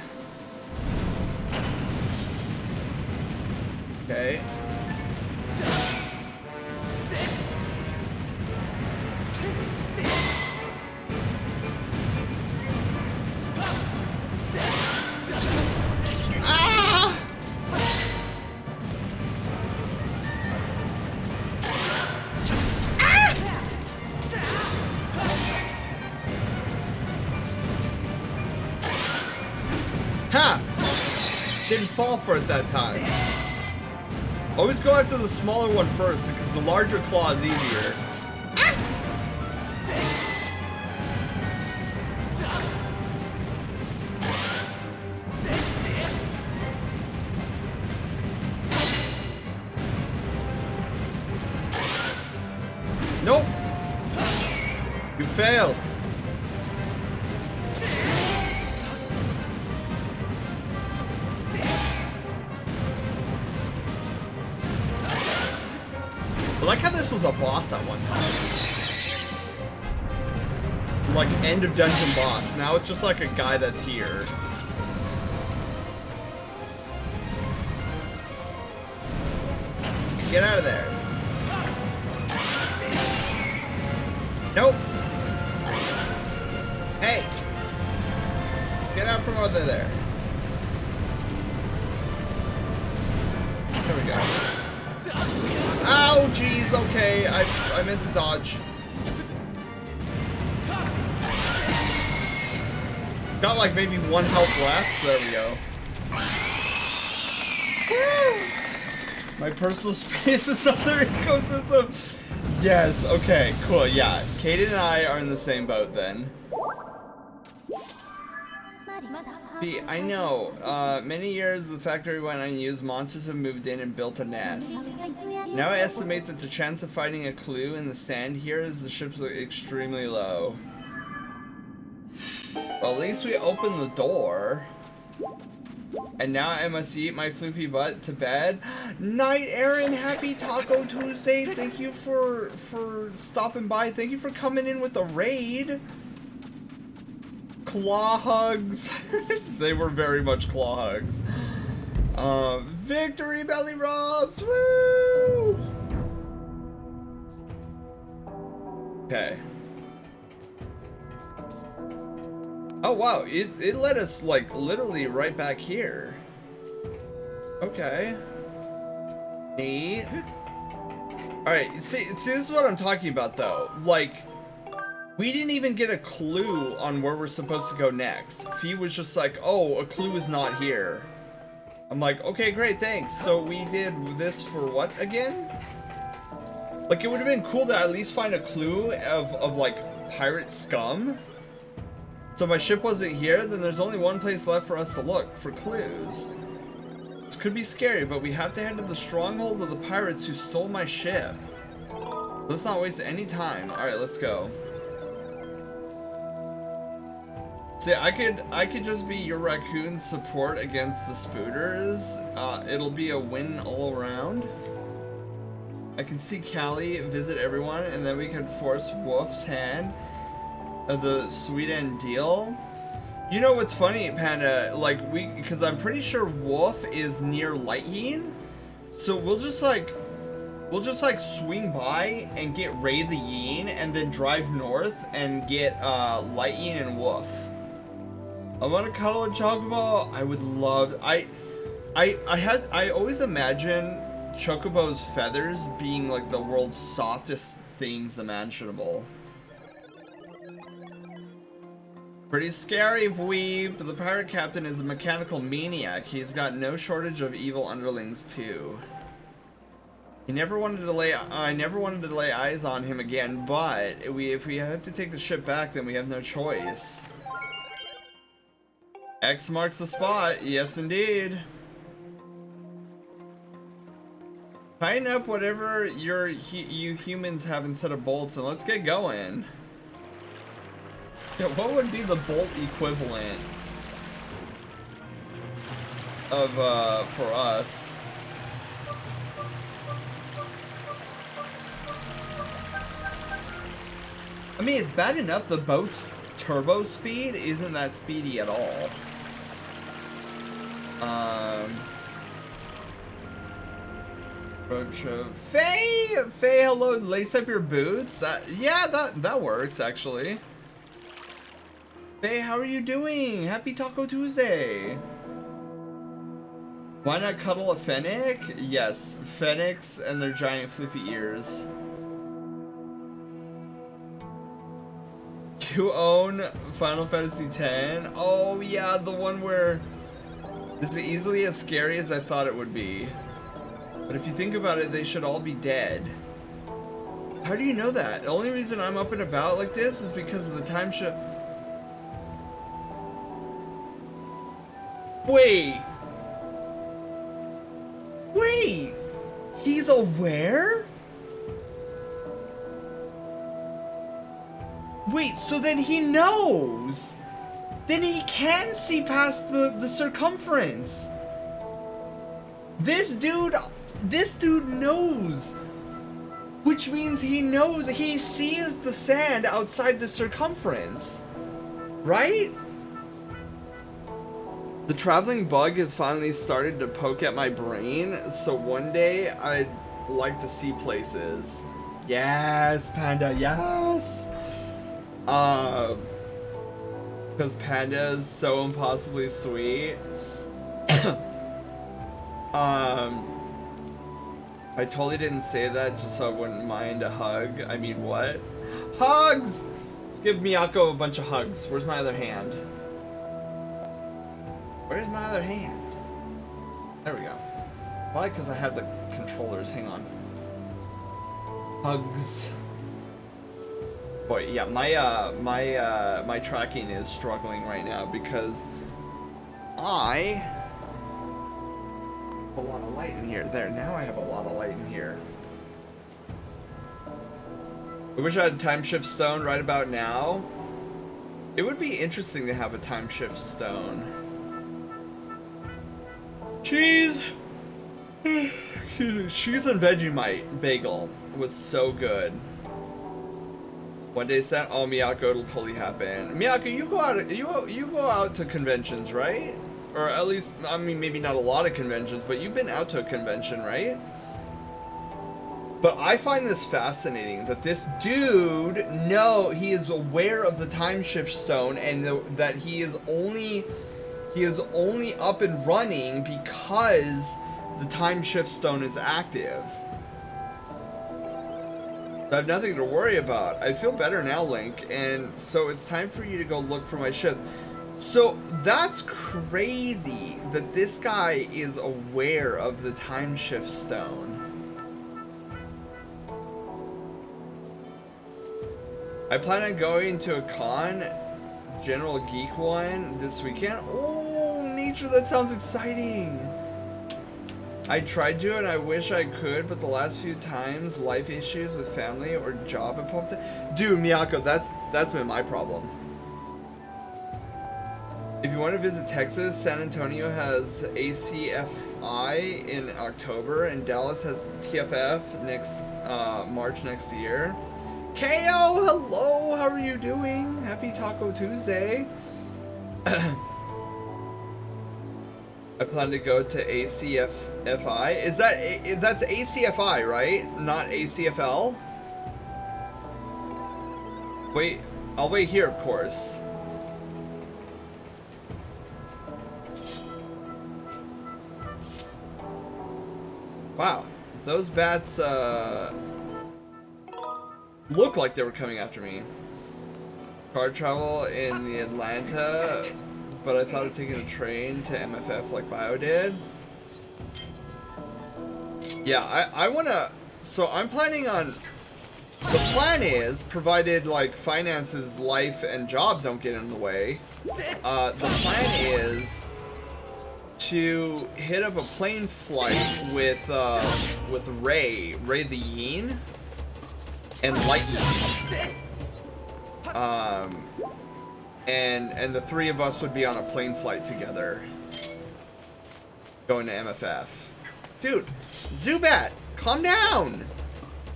[SPEAKER 2] Okay. Didn't fall for it that time. Always go after the smaller one first, because the larger claw is easier. Nope. You failed. I like how this was a boss at one time. Like, end of dungeon boss. Now it's just like a guy that's here. Get out of there. Nope. Hey. Get out from over there. There we go. Ow, jeez, okay, I meant to dodge. Got like maybe 1 health left, there we go. My personal space is other ecosystem. Yes, okay, cool, yeah. Kaden and I are in the same boat then. See, I know. Many years the factory went unused, monsters have moved in and built a nest. Now I estimate that the chance of finding a clue in the sand here is the ship's extremely low. Well, at least we opened the door. And now I must eat my floofy butt to bed. Night Aaron, happy Taco Tuesday. Thank you for stopping by. Thank you for coming in with the raid. Claw hugs. They were very much claw hugs. Victory belly rubs. Woo! Okay. Oh wow, it led us like literally right back here. Okay. Neat. Alright, see this is what I'm talking about though. Like, we didn't even get a clue on where we're supposed to go next. Fee was just like, oh, a clue is not here. I'm like, okay, great, thanks. So we did this for what again? Like, it would have been cool to at least find a clue of like pirate scum. So my ship wasn't here, then there's only one place left for us to look for clues. This could be scary, but we have to head to the stronghold of the pirates who stole my ship. Let's not waste any time. Alright, let's go. See, I could just be your raccoon support against the spooters. It'll be a win all around. I can see Callie visit everyone, and then we can force Wolf's hand. The sweet end deal. You know what's funny, Panda? Like, because I'm pretty sure Wolf is near Lighteen, so we'll just like swing by and get Ray the Yeen, and then drive north and get Lighteen and Wolf. I want to cuddle a Chocobo. I would love. I always imagine Chocobo's feathers being like the world's softest things imaginable. Pretty scary, Weeb. The pirate captain is a mechanical maniac. He's got no shortage of evil underlings too. I never wanted to lay eyes on him again, but if we have to take the ship back, then we have no choice. X marks the spot. Yes, indeed. Tighten up whatever you humans have instead of bolts, and let's get going. Yeah, what would be the bolt equivalent of for us? I mean, it's bad enough the boat's turbo speed isn't that speedy at all. Roadshow. Faye, hello. Lace up your boots. That works actually. Hey, how are you doing? Happy Taco Tuesday! Why not cuddle a Fennec? Yes, Fennecs and their giant floofy ears. You own Final Fantasy X? Oh yeah, the one where this is easily as scary as I thought it would be. But if you think about it, they should all be dead. How do you know that? The only reason I'm up and about like this is because of the time show. Wait! He's aware? Wait, so then he knows! Then he can see past the circumference! This dude knows! Which means he knows, he sees the sand outside the circumference! Right? The traveling bug has finally started to poke at my brain, so one day I'd like to see places. Yes, Panda, yes! Because Panda is so impossibly sweet. I totally didn't say that just so I wouldn't mind a hug. I mean, what? Hugs! Let's give Miyako a bunch of hugs. Where's my other hand? Where's my other hand? There we go. Why? Because I have the controllers. Hang on. Hugs. Boy, yeah, my tracking is struggling right now because I have a lot of light in here. There, now I have a lot of light in here. I wish I had a time shift stone right about now. It would be interesting to have a time shift stone. Cheese! Cheese and Vegemite bagel was so good. One day set, oh Miyako, it'll totally happen. Miyako, you go out to conventions, right? Or at least, I mean, maybe not a lot of conventions, but you've been out to a convention, right? But I find this fascinating that this dude, he is aware of the time shift stone, and that he is only up and running because the time shift stone is active. I have nothing to worry about. I feel better now, Link, and so it's time for you to go look for my ship. So that's crazy that this guy is aware of the time shift stone. I plan on going to a con, General Geek one, this weekend. Oh, nature, that sounds exciting. I tried to and I wish I could, but the last few times, life issues with family or job have popped up. Dude, Miyako, that's been my problem. If you want to visit Texas, San Antonio has ACFI in October, and Dallas has TFF next March next year. KO, hello, how are you doing? Happy Taco Tuesday. I plan to go to ACFI. Is that's ACFI, right? Not ACFL? Wait, I'll wait here, of course. Wow, those bats look like they were coming after me. Car travel in the Atlanta, but I thought of taking a train to MFF like Bio did. Yeah, I wanna, so I'm planning on, the plan is, provided like finances, life, and job don't get in the way, the plan is to hit up a plane flight with Ray the Yeen, and Lightning. And the three of us would be on a plane flight together, going to MFF. Dude, Zubat, calm down!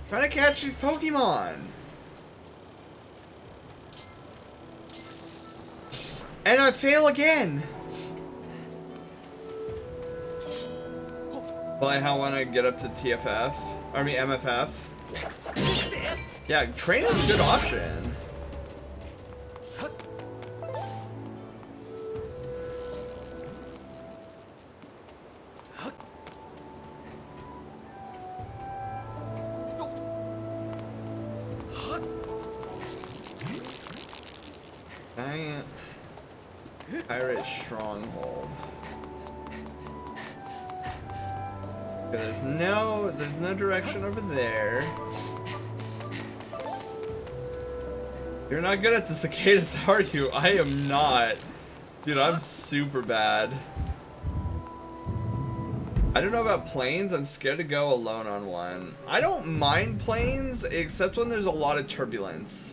[SPEAKER 2] Trying to catch these Pokemon. And I fail again. Well, I want to get up to TFF. I mean MFF. Yeah, train is a good option. Pirate Stronghold. There's no direction over there. You're not good at the cicadas, are you? I am not. Dude, I'm super bad. I don't know about planes. I'm scared to go alone on one. I don't mind planes, except when there's a lot of turbulence.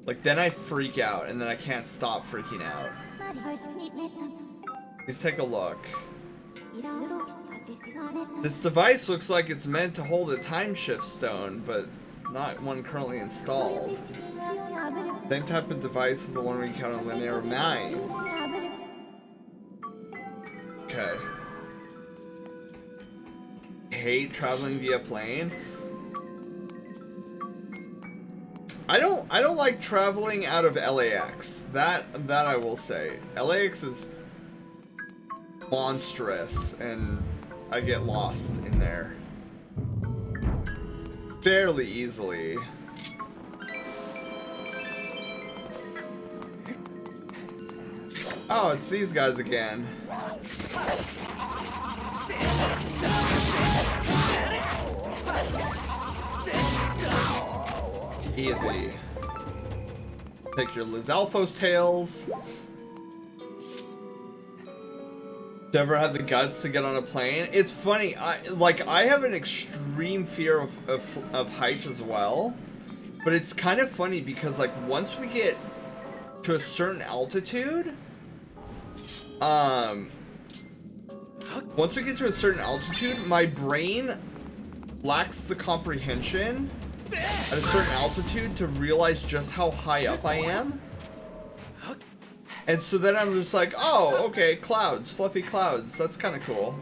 [SPEAKER 2] Like, then I freak out, and then I can't stop freaking out. Let's take a look. This device looks like it's meant to hold a time shift stone, but not one currently installed. Same type of device as the one we count on linear mines. Okay. Hate traveling via plane. I don't like traveling out of LAX. That I will say. LAX is monstrous, and I get lost in there fairly easily. Oh, it's these guys again. Easy. Take your Lizalfos tails. to ever have the guts to get on a plane. It's funny, I have an extreme fear of heights as well, but it's kind of funny because like once we get to a certain altitude, my brain lacks the comprehension at a certain altitude to realize just how high up I am. And so then I'm just like, oh, okay, clouds, fluffy clouds, that's kind of cool.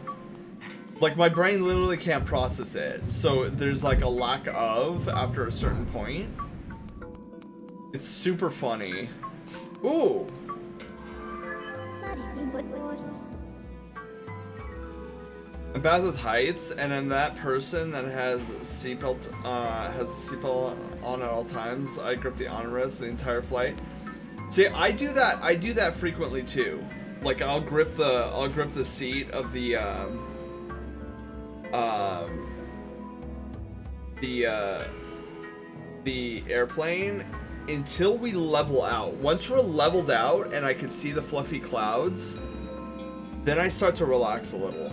[SPEAKER 2] Like, my brain literally can't process it. So there's like a lack of after a certain point. It's super funny. Ooh. I'm bad with heights, and I'm that person that has seatbelt on at all times. I grip the armrest the entire flight. See, I do that frequently too. Like I'll grip the seat of the airplane until we level out. Once we're leveled out and I can see the fluffy clouds, then I start to relax a little.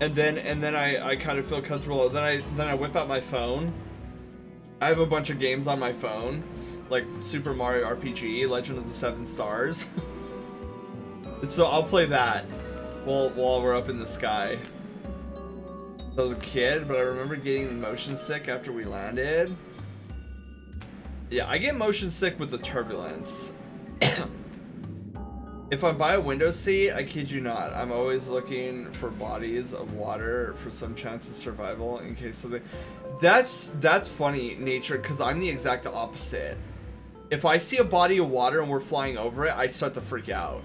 [SPEAKER 2] And then I kind of feel comfortable. Then I whip out my phone. I have a bunch of games on my phone, like Super Mario RPG, Legend of the Seven Stars. And so I'll play that while we're up in the sky. I was a kid, but I remember getting motion sick after we landed. Yeah, I get motion sick with the turbulence. If I'm by a window seat, I kid you not, I'm always looking for bodies of water for some chance of survival in case something. That's funny, Nature, because I'm the exact opposite. If I see a body of water and we're flying over it, I start to freak out.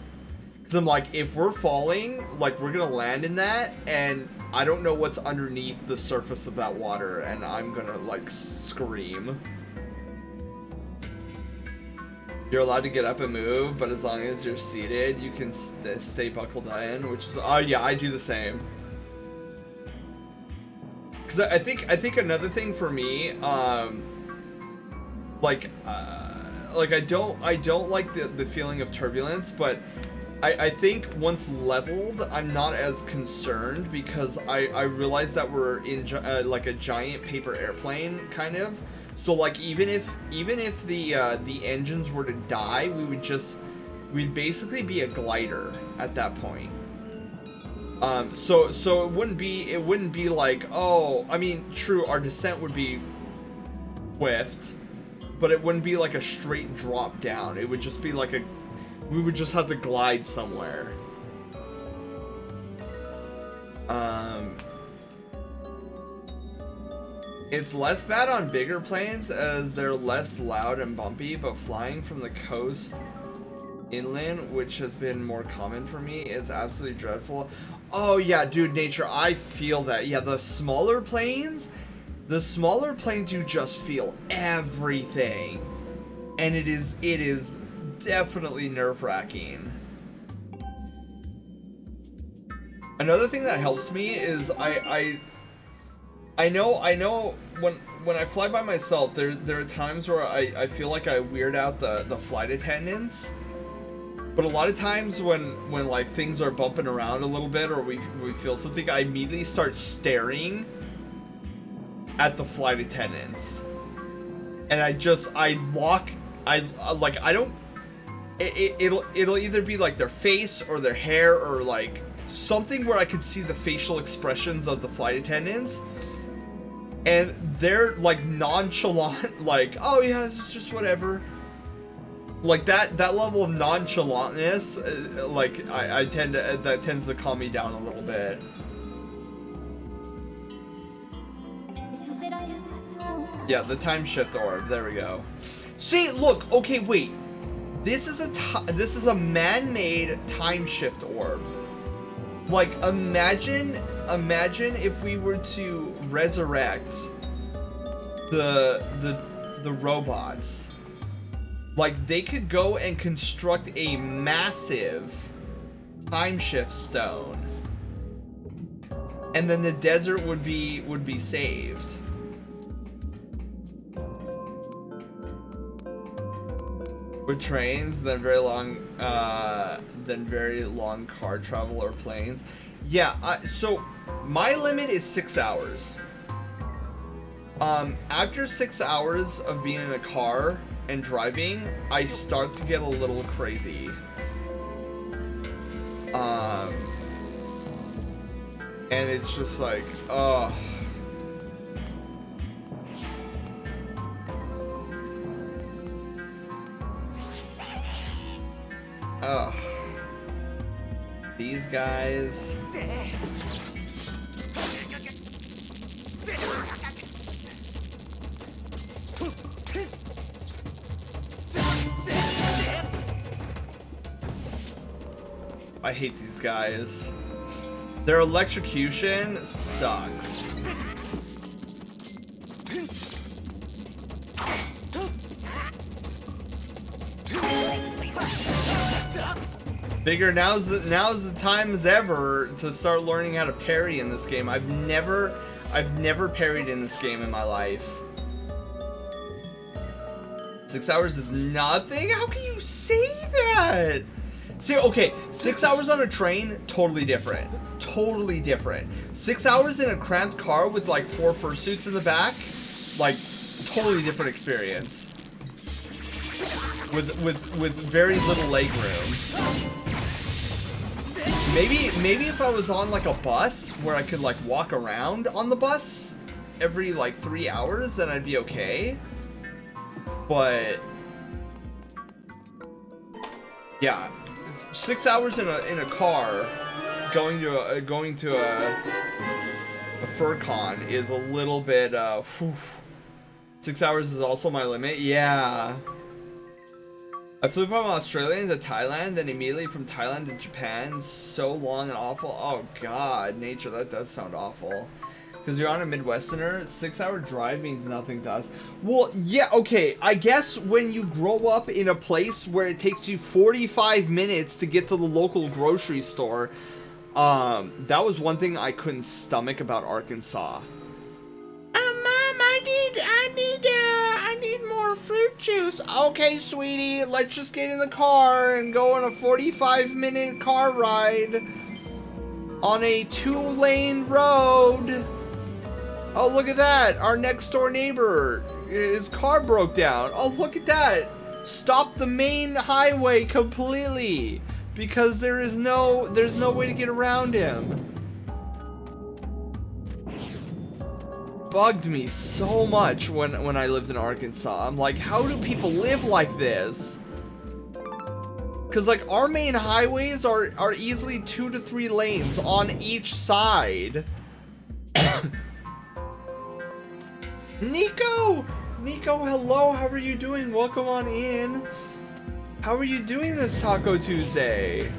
[SPEAKER 2] Because I'm like, if we're falling, like we're gonna land in that, and I don't know what's underneath the surface of that water, and I'm gonna like scream. You're allowed to get up and move, but as long as you're seated, you can stay buckled in, which is, oh yeah, I do the same. Because I think another thing for me, I don't like the feeling of turbulence, but I think once leveled, I'm not as concerned because I realize that we're in like a giant paper airplane, kind of. So like even if the engines were to die, we'd basically be a glider at that point. So it wouldn't be like, oh, I mean, true, our descent would be swift, but it wouldn't be like a straight drop down. It would just be like we would just have to glide somewhere. It's less bad on bigger planes as they're less loud and bumpy, but flying from the coast inland, which has been more common for me, is absolutely dreadful. Oh yeah, dude, Nature, I feel that. Yeah, the smaller planes, you just feel everything. And it is definitely nerve-wracking. Another thing that helps me is I know when I fly by myself, there are times where I feel like I weird out the flight attendants. But a lot of times when like things are bumping around a little bit or we feel something, I immediately start staring at the flight attendants. And it'll either be like their face or their hair or like something where I can see the facial expressions of the flight attendants. And they're like nonchalant, like, oh yeah, it's just whatever. Like that level of nonchalantness, like that tends to calm me down a little bit. Yeah, the time shift orb. There we go. See, look. Okay, wait. This is a man-made time shift orb. Like, imagine if we were to resurrect the robots. Like, they could go and construct a massive time shift stone, and then the desert would be saved. with trains than very long car travel or planes. Yeah, so my limit is 6 hours. After 6 hours of being in a car and driving, I start to get a little crazy. And it's just like, ugh. Ugh. These guys. I hate these guys. Their electrocution sucks. Figure now's the time as ever to start learning how to parry in this game. I've never parried in this game in my life. 6 hours is nothing? How can you say that? See, okay, 6 hours on a train, totally different. Totally different. 6 hours in a cramped car with like 4 fursuits in the back, like totally different experience. With very little leg room. Maybe if I was on like a bus where I could like walk around on the bus every like 3 hours, then I'd be okay. But yeah, 6 hours in a car going to a fur con is a little bit. 6 hours is also my limit. Yeah. I flew from Australia to Thailand, then immediately from Thailand to Japan. So long and awful. Oh god, nature, that does sound awful. Because you're on a Midwesterner, 6 hour drive means nothing to us. Well, yeah, okay, I guess when you grow up in a place where it takes you 45 minutes to get to the local grocery store, that was one thing I couldn't stomach about Arkansas. Mom, I need more fruit juice. Okay, sweetie, let's just get in the car and go on a 45-minute car ride on a 2-lane road. Oh, look at that. Our next door neighbor, his car broke down. Oh, look at that. Stop the main highway completely because there's no way to get around him. Bugged me so much when I lived in Arkansas. I'm like, how do people live like this? Because like our main highways are easily 2 to 3 lanes on each side. Nico, hello. How are you doing? Welcome on in. How are you doing this Taco Tuesday?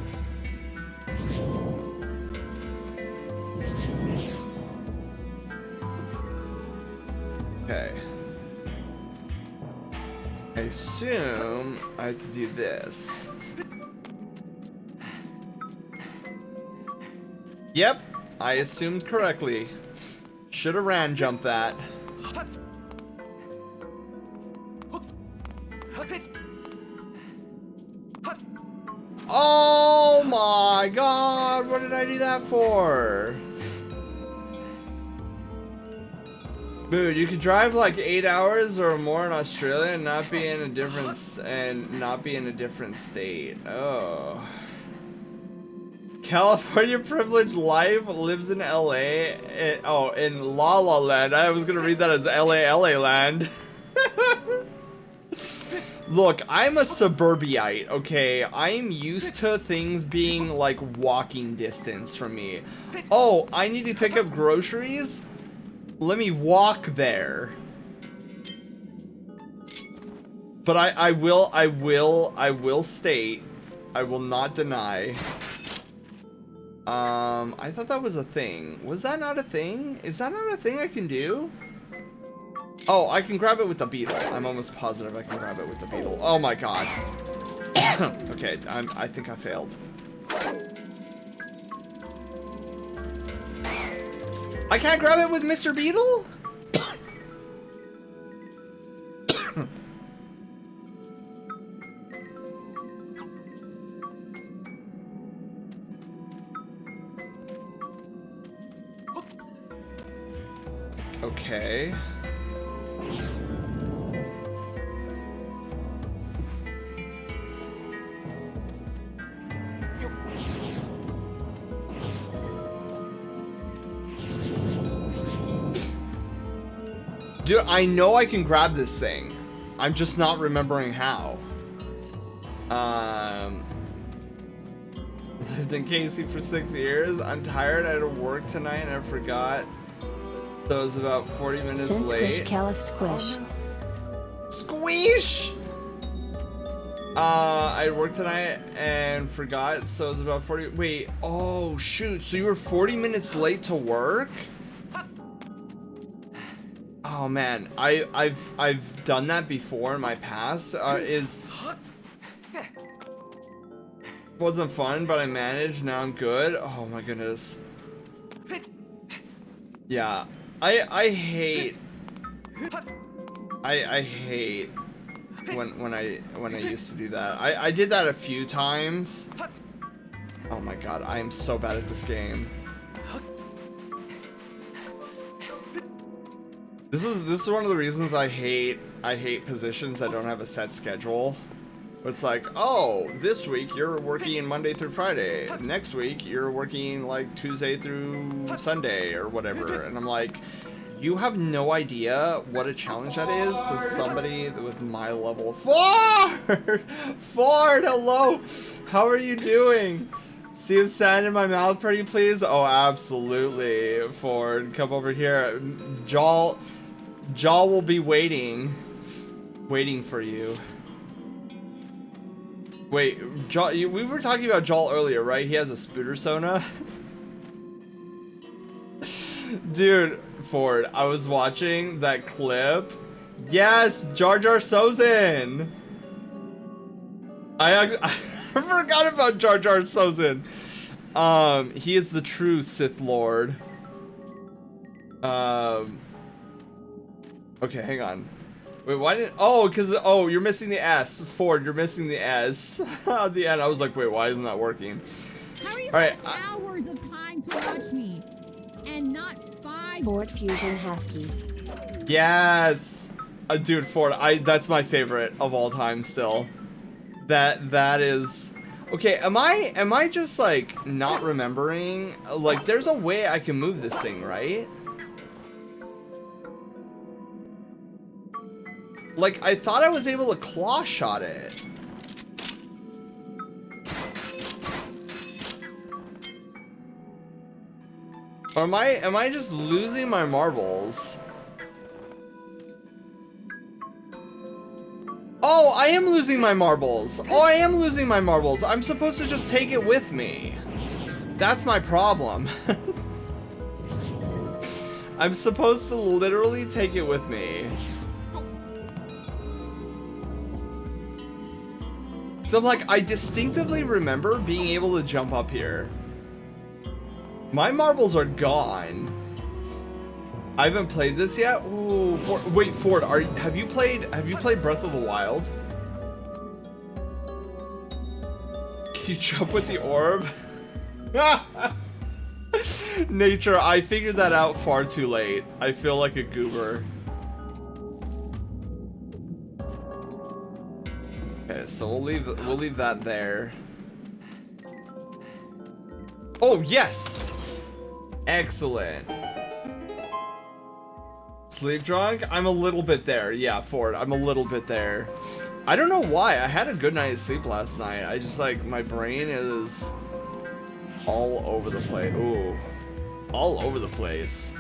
[SPEAKER 2] Okay. I assume I have to do this. Yep, I assumed correctly. Should have ran jumped that. Oh my god, what did I do that for? Dude, you could drive like 8 hours or more in Australia and not be in a different state. Oh. California privileged life lives in LA. In La La Land. I was gonna read that as LA Land. Look, I'm a suburbiite, okay? I'm used to things being like walking distance from me. Oh, I need to pick up groceries? Let me walk there. But I will state, I will not deny. I thought that was a thing. Was that not a thing? Is that not a thing I can do? Oh, I can grab it with the beetle. I'm almost positive I can grab it with the beetle. Oh my god. Okay, I think I failed. I can't grab it with Mr. Beetle? Okay. Dude, I know I can grab this thing. I'm just not remembering how. Lived in Casey for 6 years. I'm tired. I had to work tonight and I forgot. So it was about 40 minutes late.
[SPEAKER 1] Squish, Caliph, squish.
[SPEAKER 2] Squish! I had work tonight and forgot. So it was about 40. Wait. Oh shoot. So you were 40 minutes late to work? Oh man, I've done that before in my past. Wasn't fun, but I managed. Now I'm good. Oh my goodness. Yeah, I hate when I used to do that. I did that a few times. Oh my god, I am so bad at this game. This is one of the reasons I hate positions that don't have a set schedule. It's like, oh, this week you're working Monday through Friday. Next week you're working like Tuesday through Sunday or whatever. And I'm like, you have no idea what a challenge that is to somebody with my level. Ford! Ford, hello! How are you doing? Sea of sand in my mouth, pretty please? Oh, absolutely, Ford. Come over here. Jaw will be waiting for you. Wait, Jaw, we were talking about Jaw earlier, right? He has a Spootersona. Dude, Ford, I was watching that clip. Yes, Jar Jar Sozin. I forgot about Jar Jar Sozin. He is the true Sith Lord. Okay, hang on. Wait, why didn't... Oh, because... Oh, you're missing the S. Ford, you're missing the S. At the end, I was like, wait, why isn't that working?
[SPEAKER 4] How are you
[SPEAKER 2] All right,
[SPEAKER 4] hours of time to watch me? And not 5...
[SPEAKER 1] Ford Fusion Huskies.
[SPEAKER 2] Yes! Dude, Ford, that's my favorite of all time still. That is... Okay, am I just, like, not remembering? Like, there's a way I can move this thing, right? Like, I thought I was able to claw shot it. Or am I just losing my marbles? Oh, I am losing my marbles. Oh, I am losing my marbles. I'm supposed to just take it with me. That's my problem. I'm supposed to literally take it with me. So I'm like, I distinctively remember being able to jump up here. My marbles are gone. I haven't played this yet. Ooh, wait, Ford, have you played Breath of the Wild? Can you jump with the orb? Nature, I figured that out far too late. I feel like a goober. Okay, so we'll leave that there. Oh, yes! Excellent. Sleep drunk? I'm a little bit there. Yeah, Ford, I'm a little bit there. I don't know why. I had a good night's sleep last night. I just, like, my brain is all over the place. Ooh. All over the place.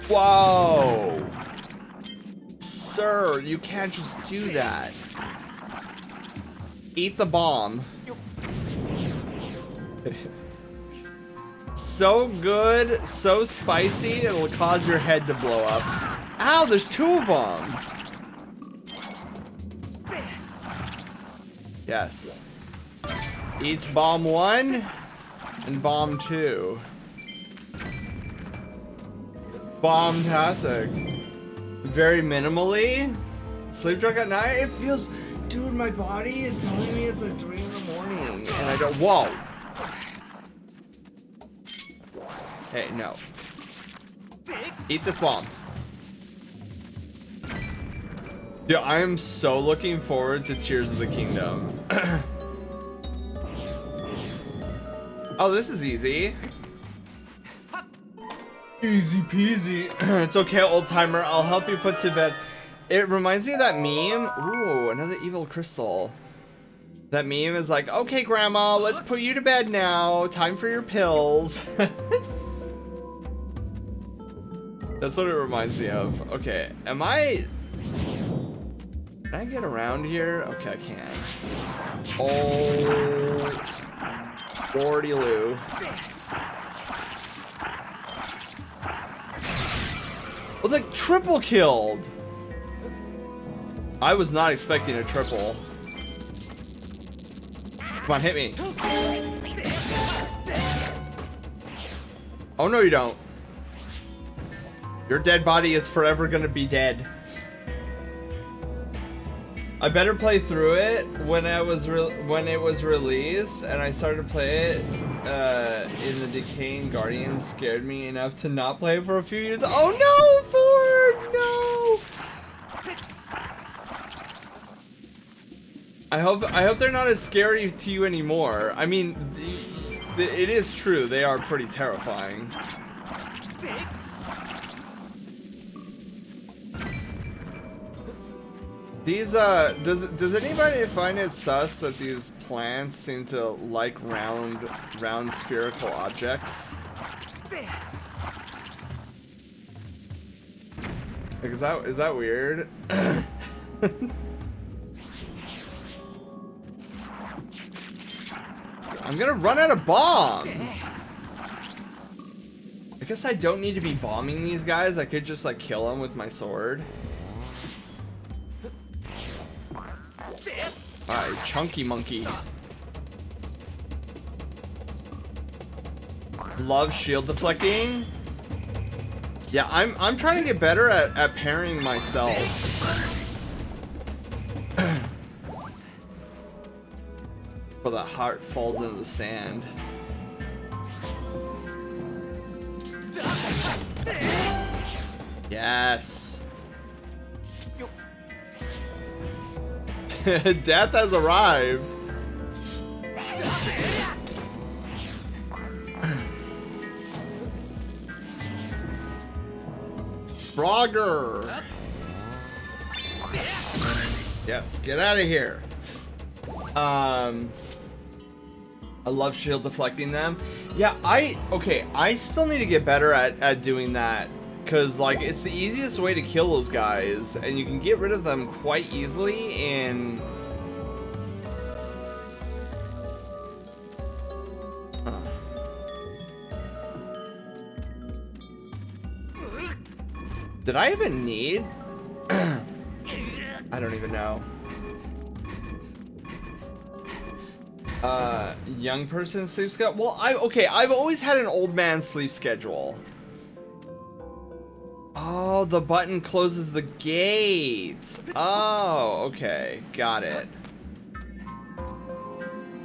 [SPEAKER 2] Whoa! Sir, you can't just do that. Eat the bomb. So good, so spicy, it'll cause your head to blow up. Ow, there's 2 of them. Yes. Eat bomb 1 and bomb 2. Bombtastic. Very minimally. Sleep drunk at night? It feels... Dude, my body is telling me it's like 3 in the morning. And I don't... Whoa. Hey, no. Eat this bomb. Dude, I am so looking forward to Tears of the Kingdom. Oh, this is easy. Easy peasy. It's okay, old timer. I'll help you put to bed. It reminds me of that meme. Ooh, another evil crystal. That meme is like, okay, grandma, let's put you to bed now. Time for your pills. That's what it reminds me of. Okay, am I... Can I get around here? Okay, I can. Oh... Lordy Lou. Oh, the triple killed! I was not expecting a triple. Come on, hit me. Oh, no, you don't. Your dead body is forever gonna be dead. I better play through it when it was released, and I started to play it in the Decaying Guardians scared me enough to not play it for a few years. Oh no, Ford, no! I hope they're not as scary to you anymore. I mean, it is true, they are pretty terrifying. These, does anybody find it sus that these plants seem to like round spherical objects? Like, is that weird? I'm gonna run out of bombs! I guess I don't need to be bombing these guys, I could just like kill them with my sword. Alright, chunky monkey. Love shield deflecting. Yeah, I'm trying to get better at parrying myself. But that heart falls into the sand. Yes. Death has arrived. Frogger. Yes, get out of here. I love shield deflecting them. Yeah, I still need to get better at doing that. Because, like, it's the easiest way to kill those guys, and you can get rid of them quite easily, and... Huh. Did I even need? I don't even know. Young person sleep schedule? Well, I've always had an old man sleep schedule. Oh, the button closes the gate. Oh, okay, got it.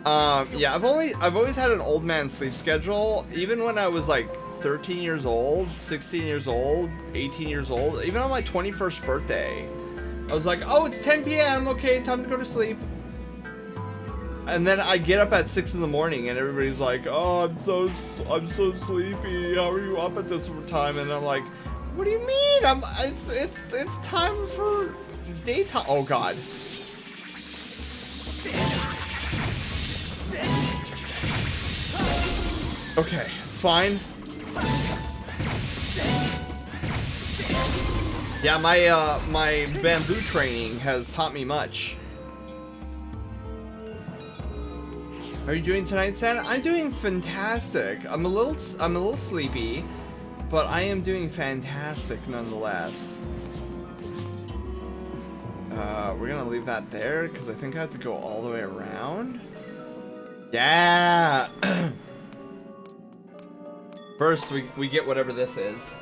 [SPEAKER 2] Yeah, I've always had an old man sleep schedule. Even when I was like 13 years old, 16 years old, 18 years old, even on my 21st birthday, I was like, oh, it's 10 p.m. Okay, time to go to sleep. And then I get up at 6 in the morning, and everybody's like, oh, I'm so sleepy. How are you up at this time? And I'm like, what do you mean? It's time for daytime. Oh god. Okay, it's fine. Yeah, my bamboo training has taught me much. Are you doing tonight, Santa? I'm doing fantastic. I'm a little sleepy. But I am doing fantastic nonetheless. We're gonna leave that there because I think I have to go all the way around. Yeah! First, we get whatever this is.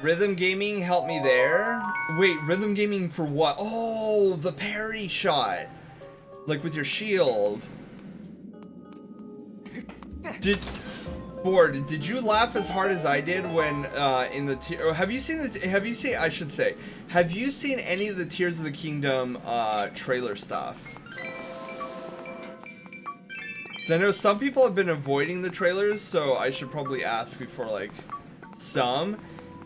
[SPEAKER 2] Rhythm gaming helped me there. Wait, rhythm gaming for what? Oh, the parry shot. Like with your shield. Ford, did you laugh as hard as I did when in the have you seen any of the Tears of the Kingdom trailer stuff? 'Cause I know some people have been avoiding the trailers, so I should probably ask before like some.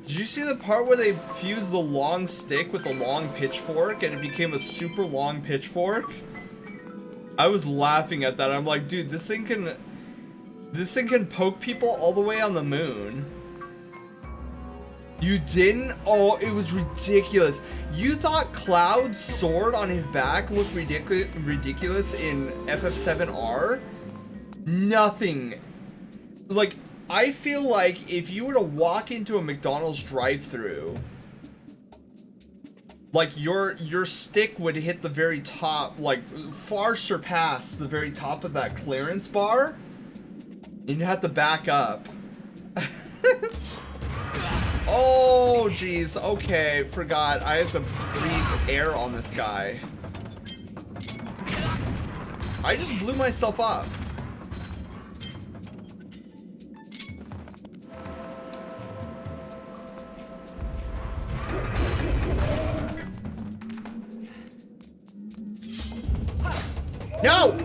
[SPEAKER 2] Did you see the part where they fused the long stick with the long pitchfork and it became a super long pitchfork? I was laughing at that. I'm like, dude, this thing can poke people all the way on the moon. You didn't? Oh, it was ridiculous. You thought Cloud's sword on his back looked ridiculous in FF7R? Nothing. Like, I feel like if you were to walk into a McDonald's drive-thru, like your stick would hit the very top, like far surpass the very top of that clearance bar. And you have to back up. Oh, jeez. Okay, forgot. I have to breathe air on this guy. I just blew myself up. No!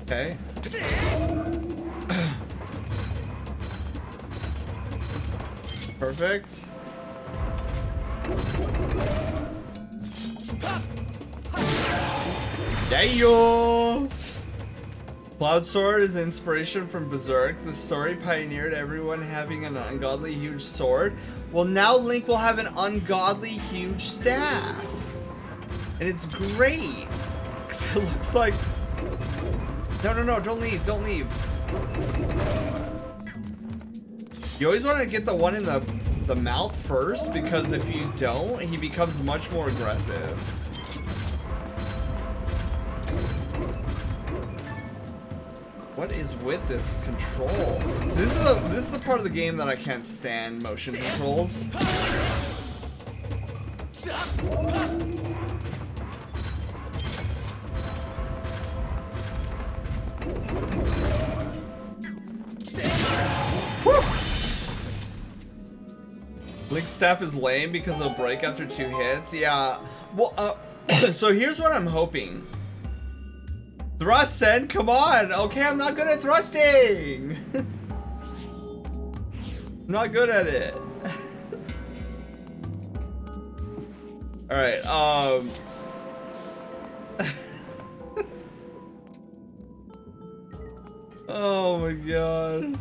[SPEAKER 2] Okay. Perfect. Damn! Cloud Sword is inspiration from Berserk. The story pioneered everyone having an ungodly huge sword. Well, now Link will have an ungodly huge staff. And it's great. Because it looks like... No, don't leave, don't leave. You always want to get the one in the mouth first, because if you don't, he becomes much more aggressive. What is with this control? This is the part of the game that I can't stand motion controls. Link's staff is lame because it'll break after 2 hits. Yeah. Well, so here's what I'm hoping. Thrust, Sen, come on. Okay, I'm not good at thrusting. I'm not good at it. All right. Oh my god.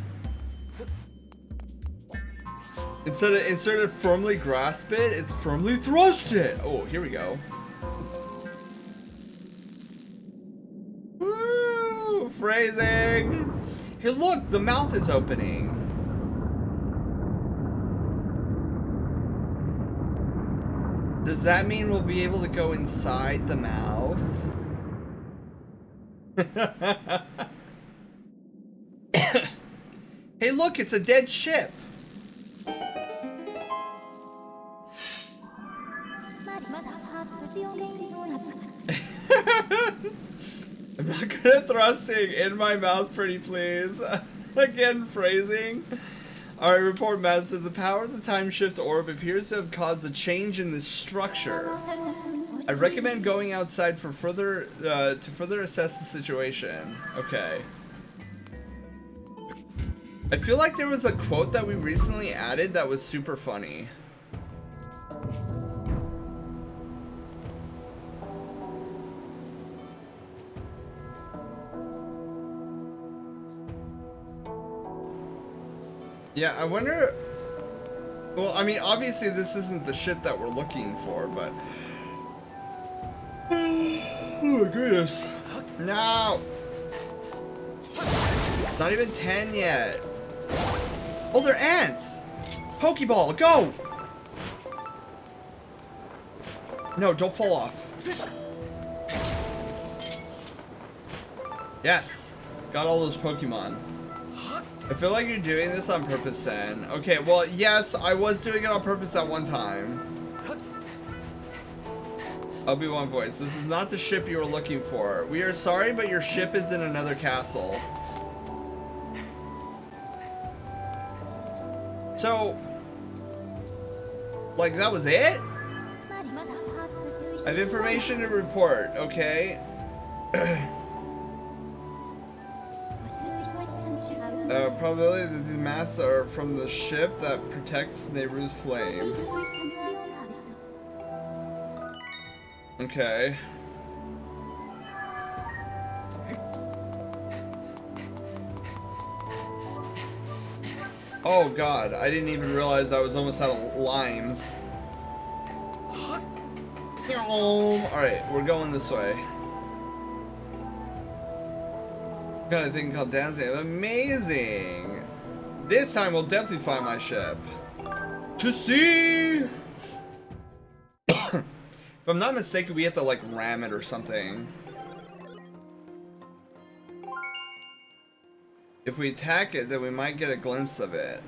[SPEAKER 2] Instead of firmly grasp it, it's firmly thrust it. Oh, here we go. Woo! Phrasing. Hey, look, the mouth is opening. Does that mean we'll be able to go inside the mouth? Hey, look, it's a dead ship. I'm not good at thrusting. In my mouth, pretty please. Again, phrasing. Alright, report master. The power of the time shift orb appears to have caused a change in this structure. I recommend going outside for further to further assess the situation. Okay. I feel like there was a quote that we recently added that was super funny. Yeah, I wonder... Well, I mean, obviously this isn't the ship that we're looking for, but... Oh my goodness. No! Not even 10 yet. Oh, they're ants! Pokeball, go! No, don't fall off. Yes! Got all those Pokemon. I feel like you're doing this on purpose, Sen. Okay, well, yes, I was doing it on purpose at one time. Obi-Wan voice. This is not the ship you were looking for. We are sorry, but your ship is in another castle. So, like, that was it? I have information to report, okay? Probability that these masks are from the ship that protects Nehru's flame. Okay. Oh god, I didn't even realize I was almost out of limes. Alright, we're going this way. Got a thing called dancing. Amazing! This time we'll definitely find my ship. To see! If I'm not mistaken, we have to like ram it or something. If we attack it, then we might get a glimpse of it.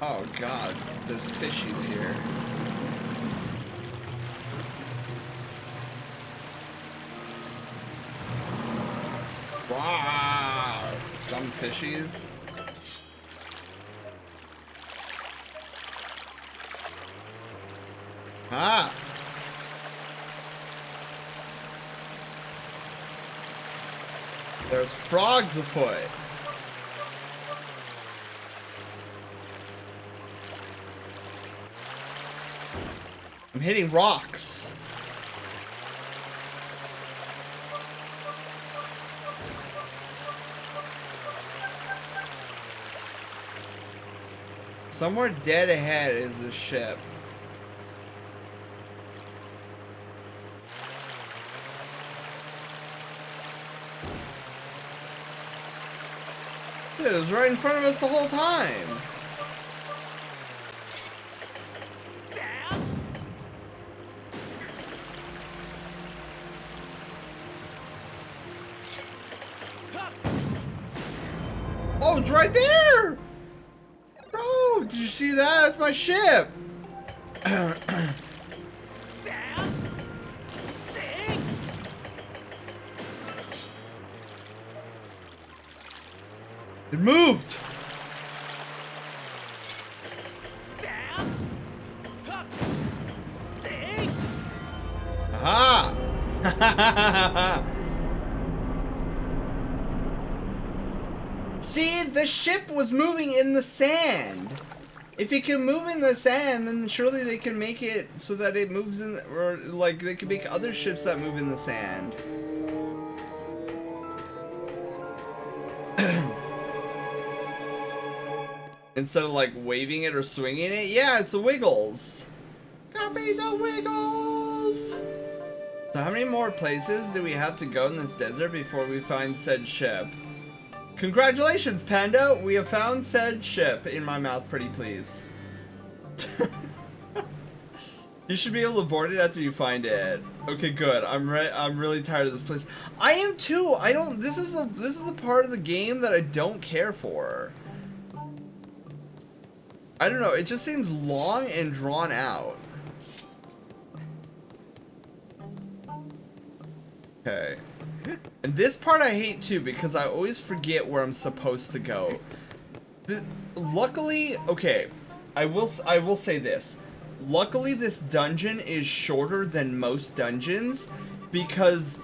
[SPEAKER 2] Oh god, there's fishies here. Wow, dumb fishies. Ah! There's frogs afoot. I'm hitting rocks. Somewhere dead ahead is the ship. Dude, it was right in front of us the whole time. Oh, it's right there! Bro, did you see that? That's my ship! It moved! Aha! See, the ship was moving in the sand. If it can move in the sand, then surely they can make it so that it moves in, or like they can make other ships that move in the sand. Instead of like waving it or swinging it. Yeah, it's the Wiggles. Copy the Wiggles! So how many more places do we have to go in this desert before we find said ship? Congratulations, Panda! We have found said ship. In my mouth, pretty please. You should be able to board it after you find it. Okay, good. I'm really tired of this place. I am too. I don't. This is the part of the game that I don't care for. I don't know. It just seems long and drawn out. Okay. And this part I hate too because I always forget where I'm supposed to go. Luckily, okay, I will say this. Luckily, this dungeon is shorter than most dungeons because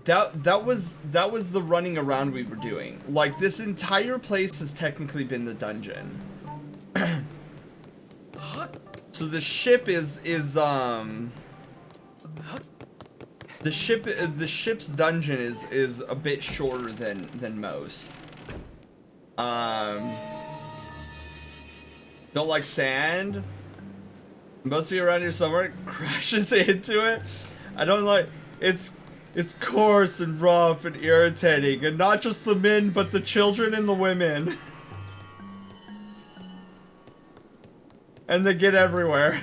[SPEAKER 2] that was the running around we were doing. Like, this entire place has technically been the dungeon. So the ship is the ship's dungeon is a bit shorter than most. Don't like sand. Must be around here somewhere. Crashes into it. I don't like it's coarse and rough and irritating, and not just the men but the children and the women. And they get everywhere.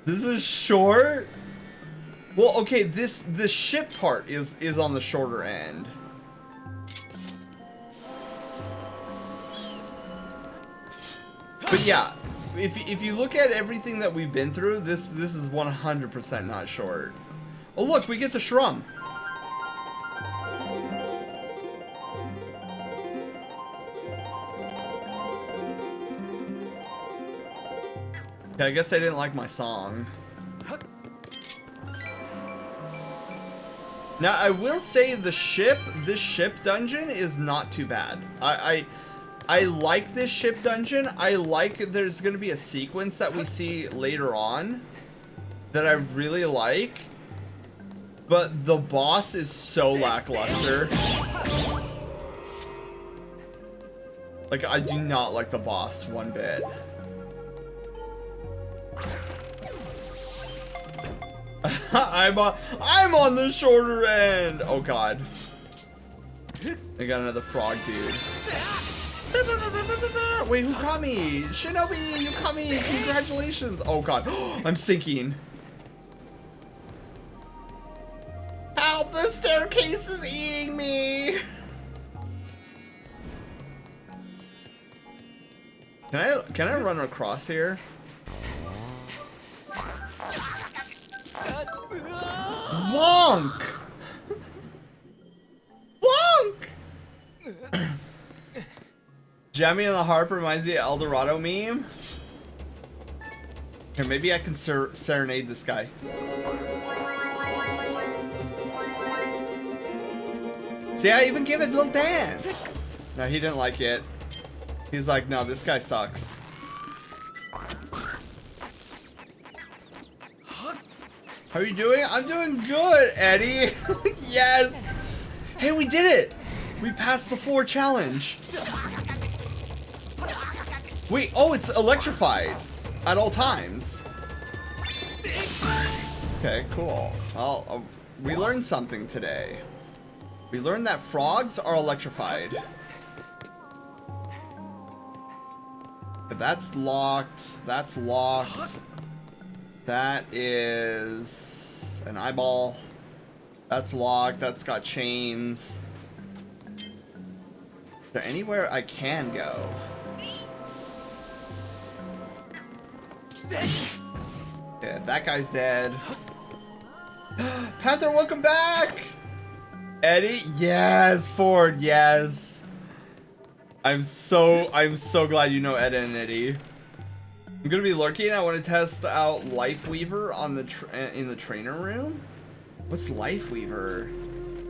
[SPEAKER 2] This is short. Well, okay, this ship part is on the shorter end. But yeah, if you look at everything that we've been through, this is 100% not short. Oh look, we get the shrum. Okay, I guess they didn't like my song. Now I will say this ship dungeon is not too bad. I like this ship dungeon. I like there's gonna be a sequence that we see later on that I really like. But the boss is so lackluster. Like, I do not like the boss one bit. I'm on the shorter end. Oh god. I got another frog dude. Wait, who caught me? Shinobi, you caught me. Congratulations. Oh god. I'm sinking. Help, the staircase is eating me. Can I run across here? Wonk! Wonk! Jamming on the harp reminds me of El Dorado meme. Here, maybe I can serenade this guy. See, I even give it a little dance. No, he didn't like it. He's like, no, this guy sucks. How are you doing? I'm doing good, Eddie. Yes. Hey, we did it. We passed the floor challenge. Wait, oh, it's electrified at all times. Okay, cool. Well, we learned something today. We learned that frogs are electrified. That's locked. That's locked. That is an eyeball. That's locked. That's got chains. Is there anywhere I can go? Yeah, that guy's dead. Panther, welcome back! Eddie, yes. Ford, yes. I'm so glad you know Ed and Eddie. I'm gonna be lurking. I want to test out Lifeweaver on the in the trainer room. What's Lifeweaver?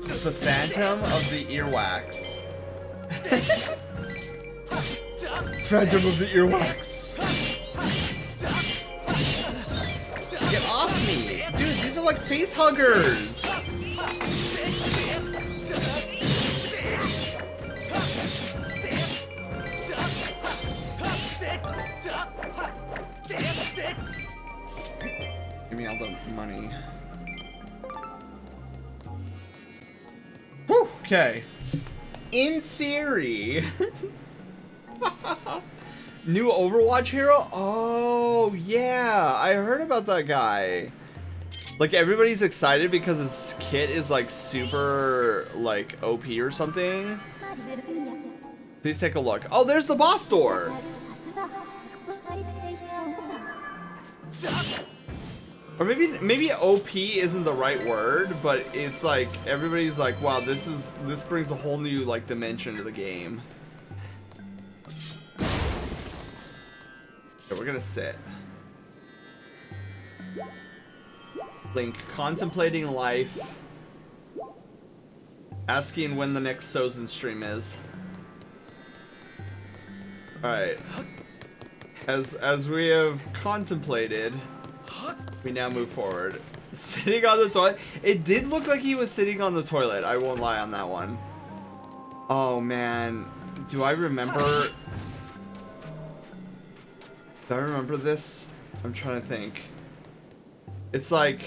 [SPEAKER 2] It's the Phantom of the Earwax. Phantom of the Earwax. Get off me, dude! These are like face huggers. Give me all the money. Whew, okay. In theory. New Overwatch hero? Oh, yeah. I heard about that guy. Like, everybody's excited because his kit is, like, super, like, OP or something. Please take a look. Oh, there's the boss door. Or maybe OP isn't the right word, but it's like everybody's like, wow, this brings a whole new like dimension to the game. Okay, we're gonna sit. Link, contemplating life. Asking when the next Sozin stream is. Alright. As we have contemplated, we now move forward. Sitting on the toilet. It did look like he was sitting on the toilet. I won't lie on that one. Oh man. Do I remember? Do I remember this? I'm trying to think. It's like...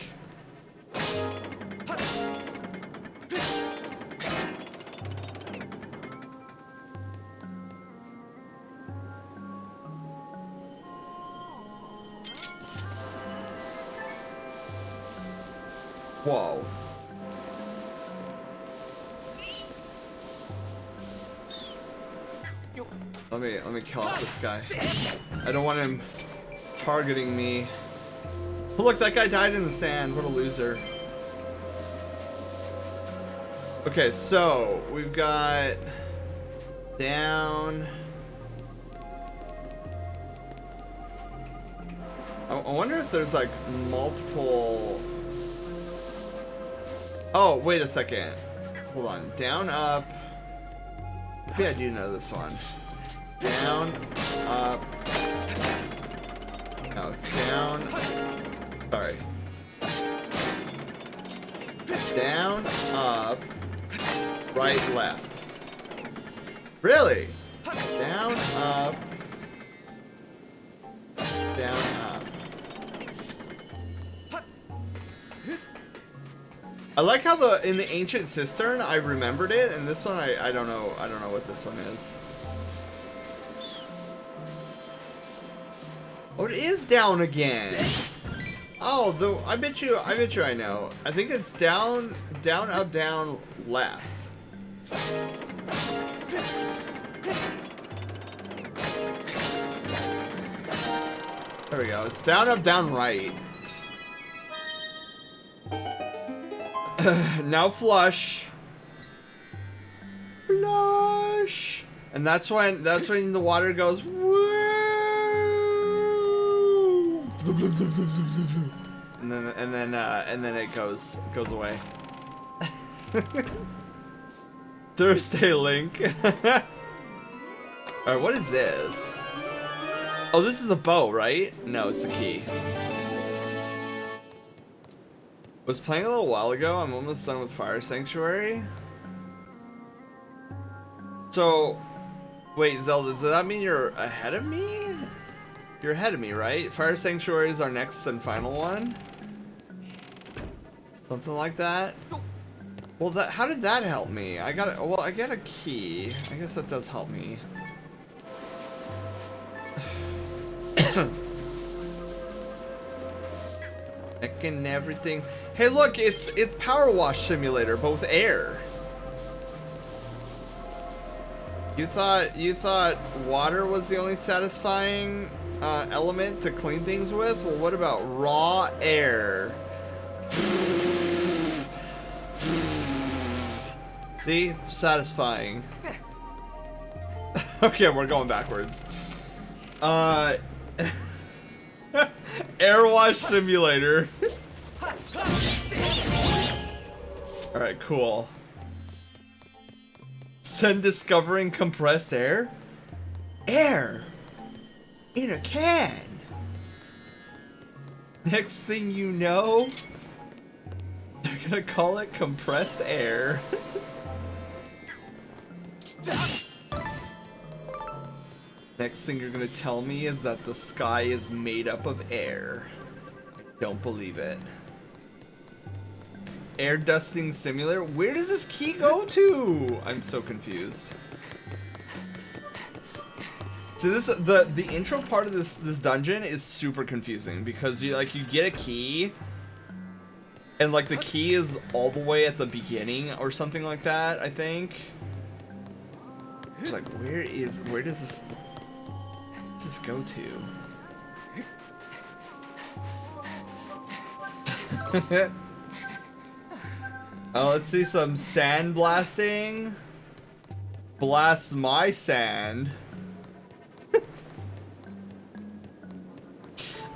[SPEAKER 2] Whoa. Let me kill off this guy. I don't want him targeting me. Oh, look, that guy died in the sand. What a loser. Okay, so we've got down. I wonder if there's like multiple. Oh, wait a second. Hold on. Down, up. Maybe I do know this one. Down, up. No, it's down. Sorry. Down, up, right, left. Really? Down, up. Down, up. I like how in the ancient cistern I remembered it, and this one I don't know what this one is. Oh, it is down again. Oh, I bet you I know. I think it's down, down, up, down, left. There we go. It's down, up, down, right. Now flush. Flush. And that's when the water goes woo. And then it goes away. Thursday link. Alright, what is this? Oh, this is a bow, right? No, it's a key. Was playing a little while ago. I'm almost done with Fire Sanctuary. So, wait, Zelda, does that mean you're ahead of me? You're ahead of me, right? Fire Sanctuary is our next and final one. Something like that. Well, how did that help me? I got a key. I guess that does help me. And everything. Hey, look, it's Power Wash Simulator, but with air. You thought water was the only satisfying element to clean things with? Well, what about raw air? See? Satisfying. Okay, we're going backwards. Air Wash Simulator. Alright, cool. Send discovering compressed air? Air! In a can! Next thing you know, they're gonna call it compressed air. Next thing you're gonna tell me is that the sky is made up of air. Don't believe it. Air dusting simulator? Where does this key go to? I'm so confused. So the intro part of this dungeon is super confusing because you get a key and like the key is all the way at the beginning or something like that, I think. It's like where does this go to? Oh, let's see some sand blasting. Blast my sand.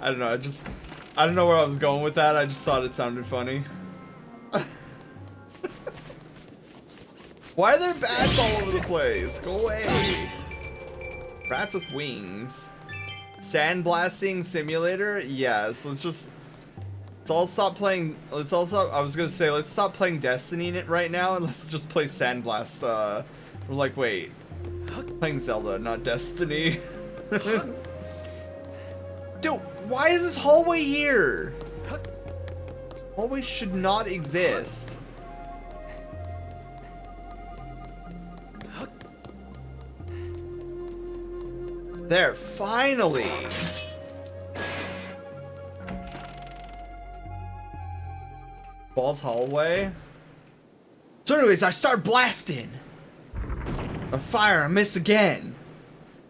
[SPEAKER 2] I don't know, I don't know where I was going with that, I just thought it sounded funny. Why are there bats all over the place? Go away. Rats with wings. Sandblasting simulator? Yes, let's all stop playing. I was gonna say, let's stop playing Destiny in it right now and let's just play Sandblast. I'm like, wait. Playing Zelda, not Destiny. Dude, why is this hallway here? Hallway should not exist. There, finally! Balls hallway. So anyways, I start blasting. A fire, I miss again.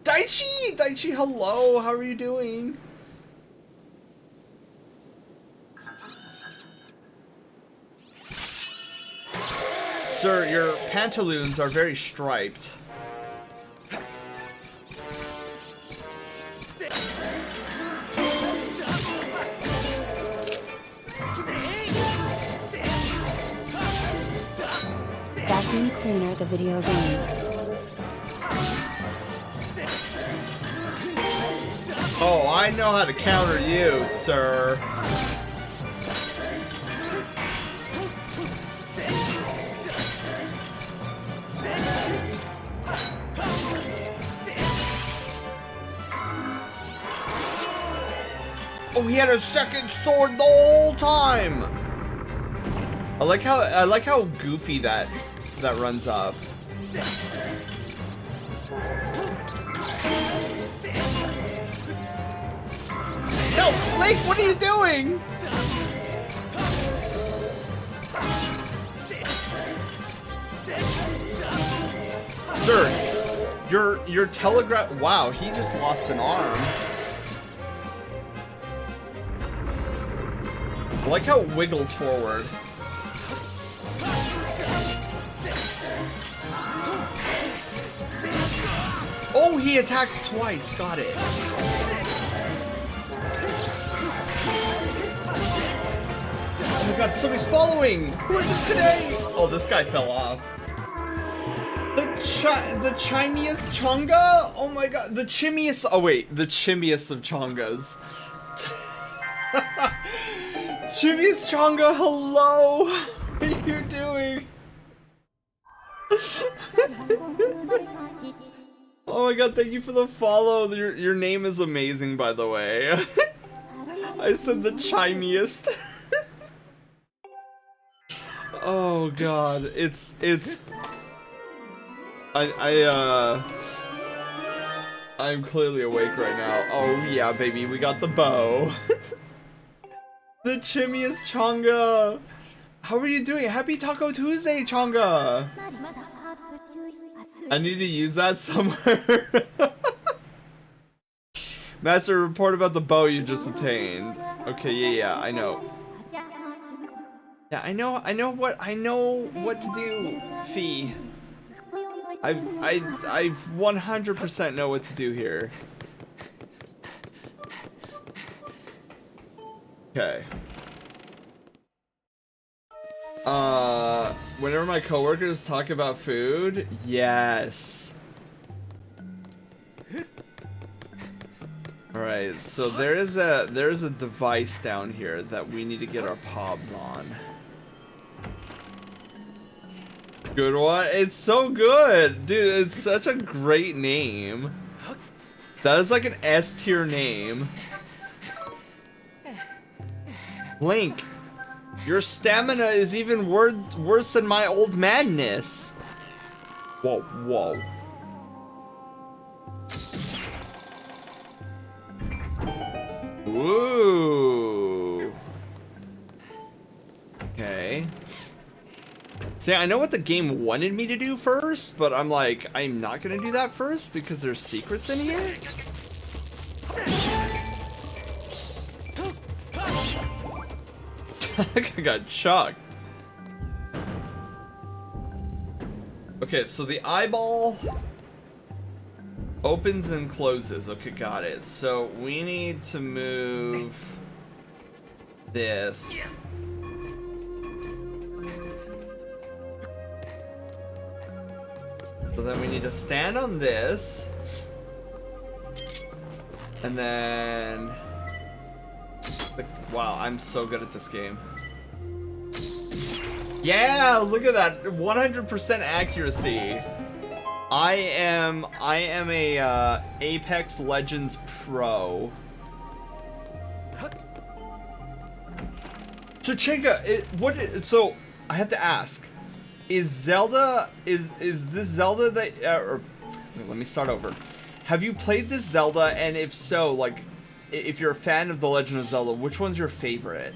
[SPEAKER 2] Daichi! Daichi, hello, how are you doing? Sir, your pantaloons are very striped.
[SPEAKER 1] Vacuum cleaner, the video game.
[SPEAKER 2] Oh, I know how to counter you, sir. Oh, he had a second sword the whole time. I like how goofy that runs up. No, Link, what are you doing? Sir, your telegraph. Wow, he just lost an arm. I like how it wiggles forward. Oh, he attacked twice. Got it. Oh my god, somebody's following! Who is it today? Oh, this guy fell off. The chimiest chonga? Oh my god, the chimiest. Oh wait, the chimiest of chongas. Chimiest chonga, hello! What are you doing? Oh my god, thank you for the follow. Your name is amazing, by the way. I said the chimiest. Oh god, I'm clearly awake right now. Oh yeah, baby, we got the bow. The chimiest Chonga. How are you doing? Happy Taco Tuesday, Chonga. I need to use that somewhere. Master, report about the bow you just obtained. Okay, yeah, I know. Yeah, I know what to do, Fee. I 100% know what to do here. Okay. Whenever my coworkers talk about food, yes. Alright, so there's a device down here that we need to get our pobs on. Good one. It's so good, dude. It's such a great name. That is like an S tier name. Link, your stamina is even worse than my old madness. Whoa, whoa. Woo. Okay. See, I know what the game wanted me to do first, but I'm like, I'm not gonna do that first because there's secrets in here. I got chucked. Okay, so the eyeball opens and closes. Okay, got it. So we need to move this. So then we need to stand on this. And then... Wow, I'm so good at this game. Yeah, look at that. 100% accuracy. I am a Apex Legends pro. So Chinga, so I have to ask. Is Zelda is this Zelda that or let me start over. Have you played this Zelda, and if so, like if you're a fan of The Legend of Zelda, which one's your favorite?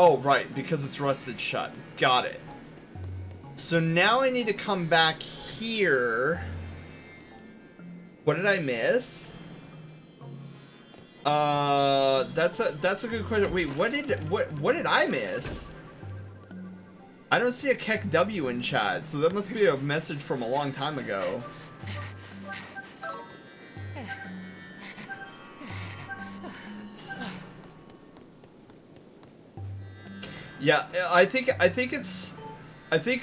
[SPEAKER 2] Oh, right, because it's rusted shut. Got it. So now I need to come back here. What did I miss? That's a good question. Wait, what did I miss? I don't see a Keck W in chat, so that must be a message from a long time ago. Yeah, I think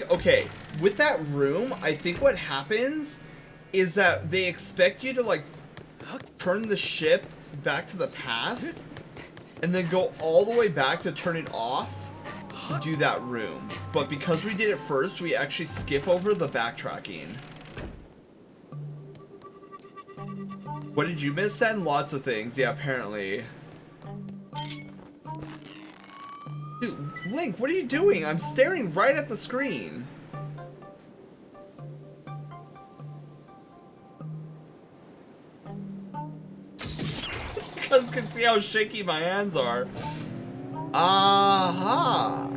[SPEAKER 2] okay, with that room, I think what happens is that they expect you to like turn the ship back to the past and then go all the way back to turn it off to do that room. But because we did it first, we actually skip over the backtracking. What did you miss then? Lots of things. Yeah, apparently. Dude, Link, what are you doing? I'm staring right at the screen. You guys can see how shaky my hands are. Aha!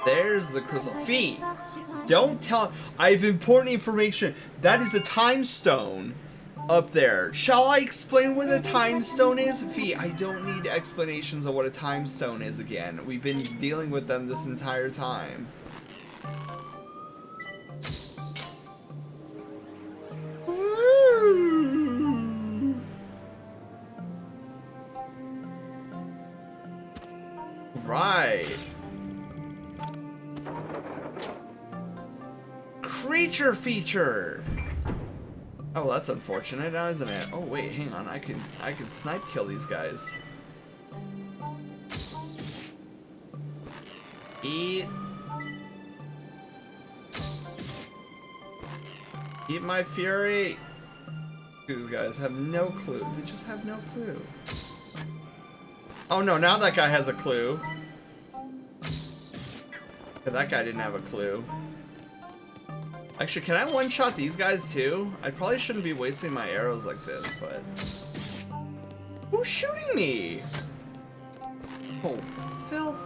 [SPEAKER 2] There's the crystal. Fee! Don't tell. I have important information. That is a time stone up there. Shall I explain what a time stone is? Fee, I don't need explanations of what a time stone is again. We've been dealing with them this entire time. Right. Creature feature. Oh, well, that's unfortunate now, isn't it? Oh wait, hang on. I can snipe kill these guys. Eat my fury. These guys have no clue. They just have no clue. Oh no, now that guy has a clue. That guy didn't have a clue. Actually, can I one-shot these guys too? I probably shouldn't be wasting my arrows like this, but... Who's shooting me? Oh, filth.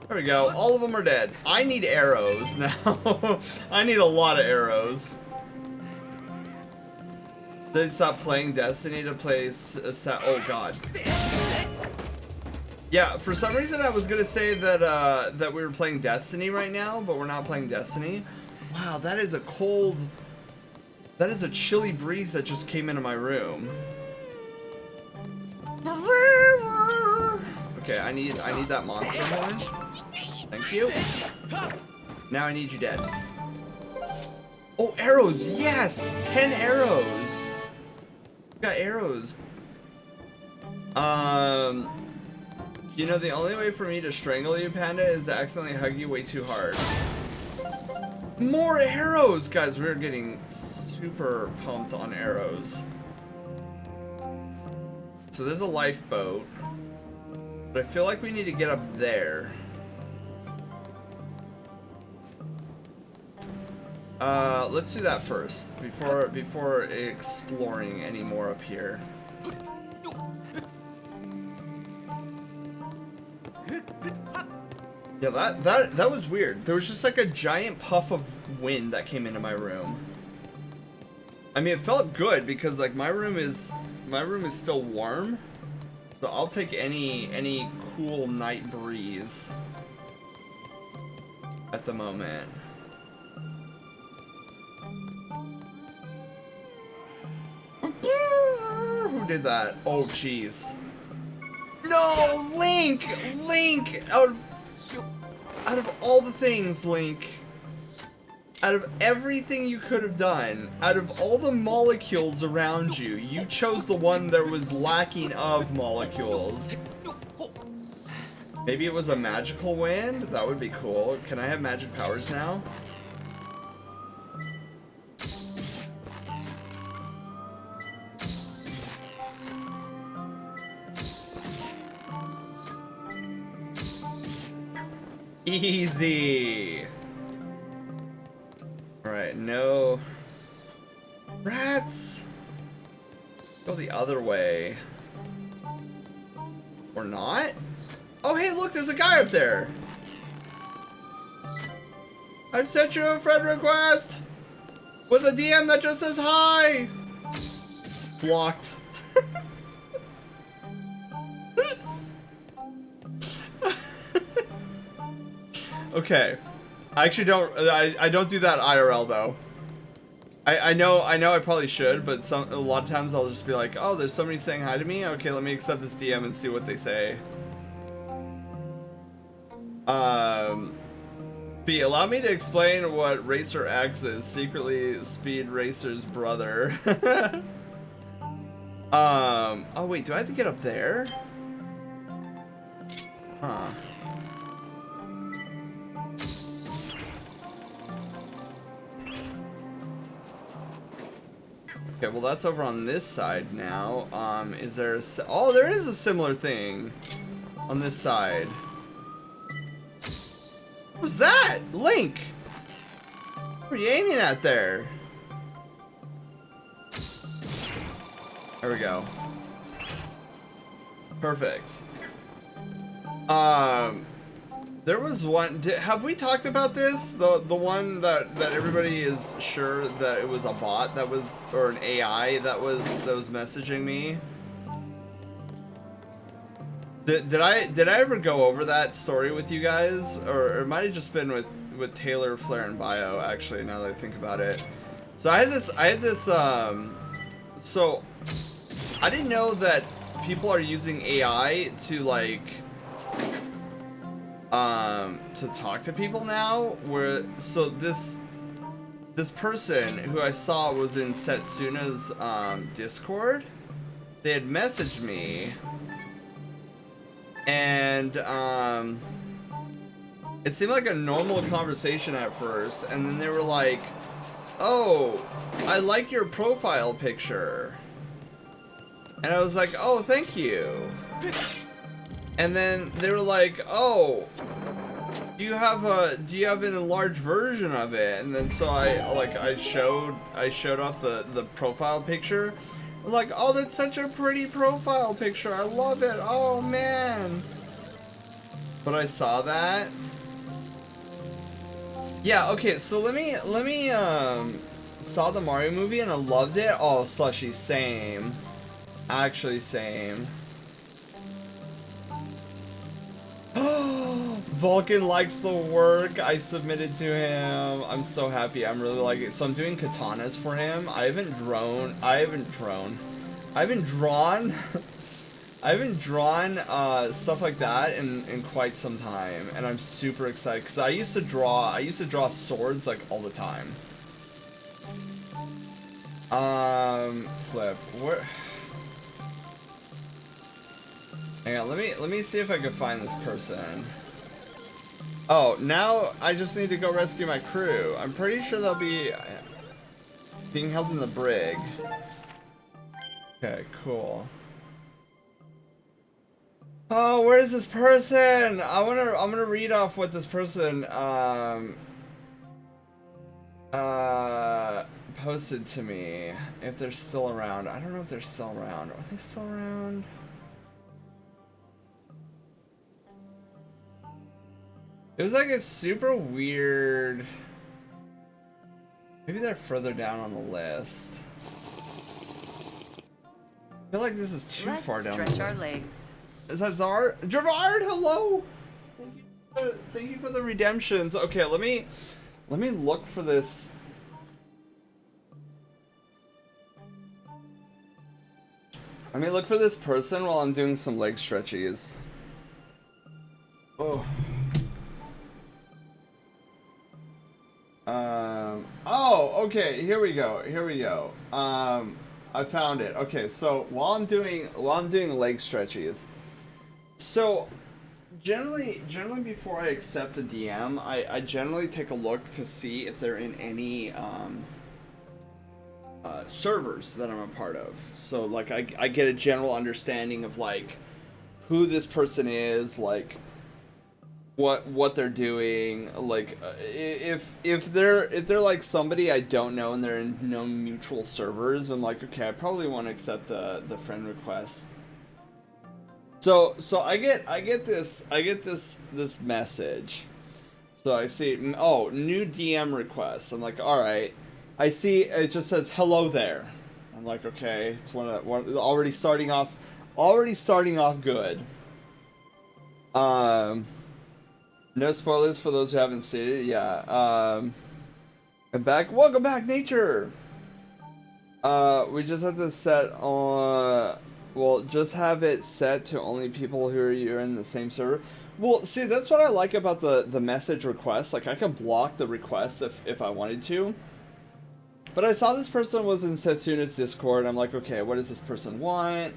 [SPEAKER 2] There we go. All of them are dead. I need arrows now. I need a lot of arrows. Did I stop playing Destiny to play oh god. Yeah, for some reason I was gonna say that that we were playing Destiny right now, but we're not playing Destiny. Wow, that is a cold... That is a chilly breeze that just came into my room. Okay, I need that monster horn. Thank you. Now I need you dead. Oh, arrows! Yes! 10 arrows! Got arrows. You know, the only way for me to strangle you, Panda, is to accidentally hug you way too hard. More arrows! Guys, we're getting super pumped on arrows. So there's a lifeboat. But I feel like we need to get up there. Let's do that first before exploring any more up here. Yeah, that was weird. There was just like a giant puff of wind that came into my room. I mean, it felt good because like my room is still warm. So I'll take any cool night breeze at the moment. Who did that? Oh, jeez. No, Link! Link! Out of all the things, Link. Out of everything you could have done, out of all the molecules around you, you chose the one that was lacking of molecules. Maybe it was a magical wind? That would be cool. Can I have magic powers now? Easy. Alright, no. Rats! Go the other way. Or not? Oh, hey, look, there's a guy up there! I've sent you a friend request! With a DM that just says hi! Blocked. Okay. I actually don't, I don't do that IRL though. I know I probably should, but a lot of times I'll just be like, oh, there's somebody saying hi to me? Okay, let me accept this DM and see what they say. B, allow me to explain what Racer X is, secretly Speed Racer's brother. Oh wait, do I have to get up there? Huh. Okay, well that's over on this side now. Is there oh, there is a similar thing on this side. What's that? Link! What are you aiming at there? There we go. Perfect. There was one. Have we talked about this? The one that everybody is sure that it was a bot that was, or an AI that was messaging me. Did I ever go over that story with you guys, or it might have just been with Taylor, Flair, and Bio? Actually, now that I think about it. So I had this. So I didn't know that people are using AI to like. To talk to people now, so this person who I saw was in Setsuna's Discord. They had messaged me, and it seemed like a normal conversation at first, and then they were like, "Oh, I like your profile picture," and I was like, "Oh, thank you." And then they were like, "Oh, do you have an enlarged version of it?" And then so I showed off the profile picture. I'm like, "Oh, that's such a pretty profile picture. I love it. Oh man." But I saw that. Yeah, okay, so let me saw the Mario movie and I loved it. Oh, slushy, same. Actually, same. Vulcan likes the work I submitted to him. I'm so happy. I'm really liking it. So I'm doing katanas for him. I haven't drawn stuff like that in quite some time, and I'm super excited because I used to draw swords like all the time. Flip. Where? Hang on, let me see if I can find this person. Oh, now I just need to go rescue my crew. I'm pretty sure they'll be being held in the brig. Okay, cool. Oh, where's this person? I'm gonna read off what this person posted to me. If they're still around. I don't know if they're still around. Are they still around? It was like a super weird. Maybe they're further down on the list. I feel like this is too far down the list. Let's stretch our legs. Is that Zard? Gerard, hello! Thank you for the redemptions. Okay, let me look for this. Let me look for this person while I'm doing some leg stretchies. Oh. Oh, okay, here we go. I found it. Okay, so while I'm doing leg stretchies, so generally before I accept a DM, I generally take a look to see if they're in any servers that I'm a part of. So like I get a general understanding of like who this person is, like what they're doing. Like if they're like somebody I don't know and they're in no mutual servers, I'm like, okay, I probably want to accept the friend request. So I get this message. So I see, oh, new DM request. I'm like, all right. I see it just says hello there. I'm like, okay, it's one already starting off good. No spoilers for those who haven't seen it. Yeah. And back. Welcome back, nature. We just have to set on. Well, just have it set to only people who are in the same server. Well, see, that's what I like about the message request. Like, I can block the request if I wanted to. But I saw this person was in Setsuna's Discord. I'm like, okay, what does this person want?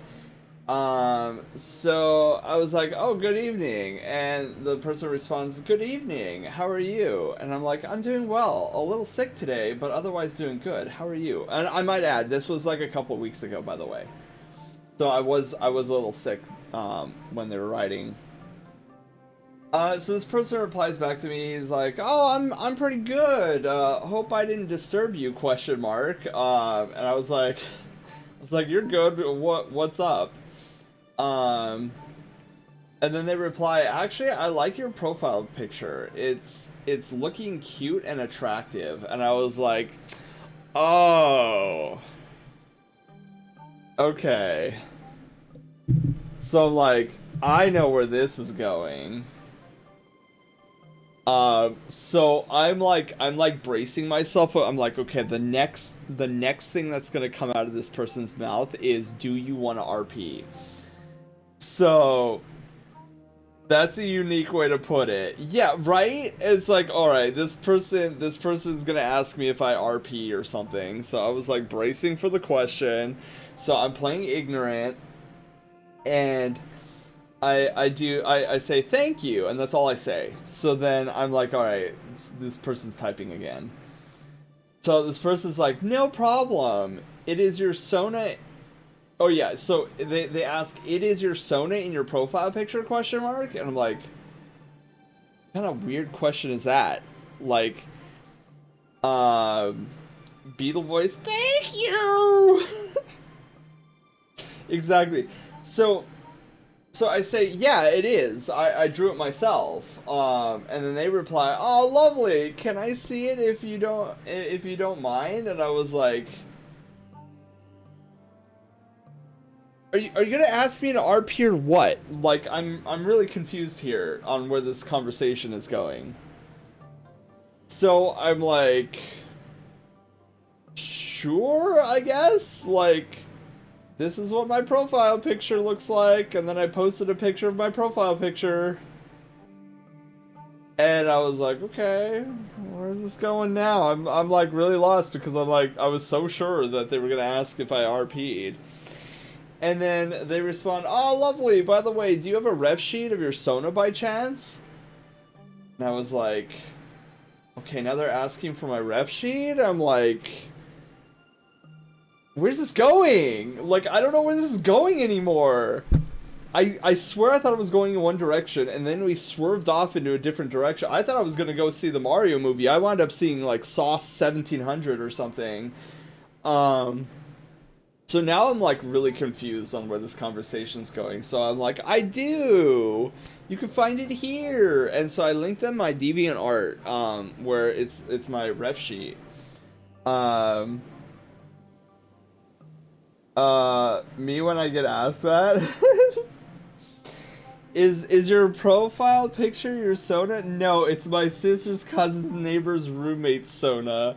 [SPEAKER 2] So I was like, oh, good evening. And the person responds, good evening. How are you? And I'm like, I'm doing well. A little sick today, but otherwise doing good. How are you? And I might add, this was like a couple weeks ago, by the way. So I was a little sick when they were writing. So this person replies back to me. He's like, "Oh, I'm pretty good. Hope I didn't disturb you?" Question mark. And I was like, "You're good. What's up?" And then they reply, "Actually, I like your profile picture. It's looking cute and attractive." And I was like, "Oh, okay." So like, I know where this is going. So I'm like bracing myself. I'm like, okay, the next thing that's gonna come out of this person's mouth is, "Do you want to RP?" So that's a unique way to put it. Yeah, right? It's like, all right, this person's gonna ask me if I RP or something. So I was like bracing for the question. So I'm playing ignorant, and I say thank you, and that's all I say. So then I'm like, all right, this person's typing again. So this person's like, no problem. It is your Sona. Oh yeah. So they ask, it is your Sona in your profile picture? Question mark. And I'm like, what kind of weird question is that? Like, Beetle voice. Thank you. Exactly. So I say, yeah, it is. I drew it myself. And then they reply, oh, lovely. Can I see it if you don't mind? And I was like, are you gonna ask me to RP or what? Like, I'm really confused here on where this conversation is going. So I'm like, sure, I guess. Like, this is what my profile picture looks like, and then I posted a picture of my profile picture. And I was like, okay, where's this going now? I'm like really lost, because I'm like, I was so sure that they were gonna ask if I RP'd. And then they respond, oh, lovely, by the way, do you have a ref sheet of your Sona by chance? And I was like, okay, now they're asking for my ref sheet? I'm like, where's this going? Like, I don't know where this is going anymore. I swear I thought it was going in one direction, and then we swerved off into a different direction. I thought I was going to go see the Mario movie. I wound up seeing, like, Sauce 1700 or something. So now I'm, like, really confused on where this conversation's going. So I'm like, I do! You can find it here! And so I linked them my DeviantArt, where it's my ref sheet. Me when I get asked that? Is your profile picture your Sona? No, it's my sister's cousin's neighbor's roommate's Sona.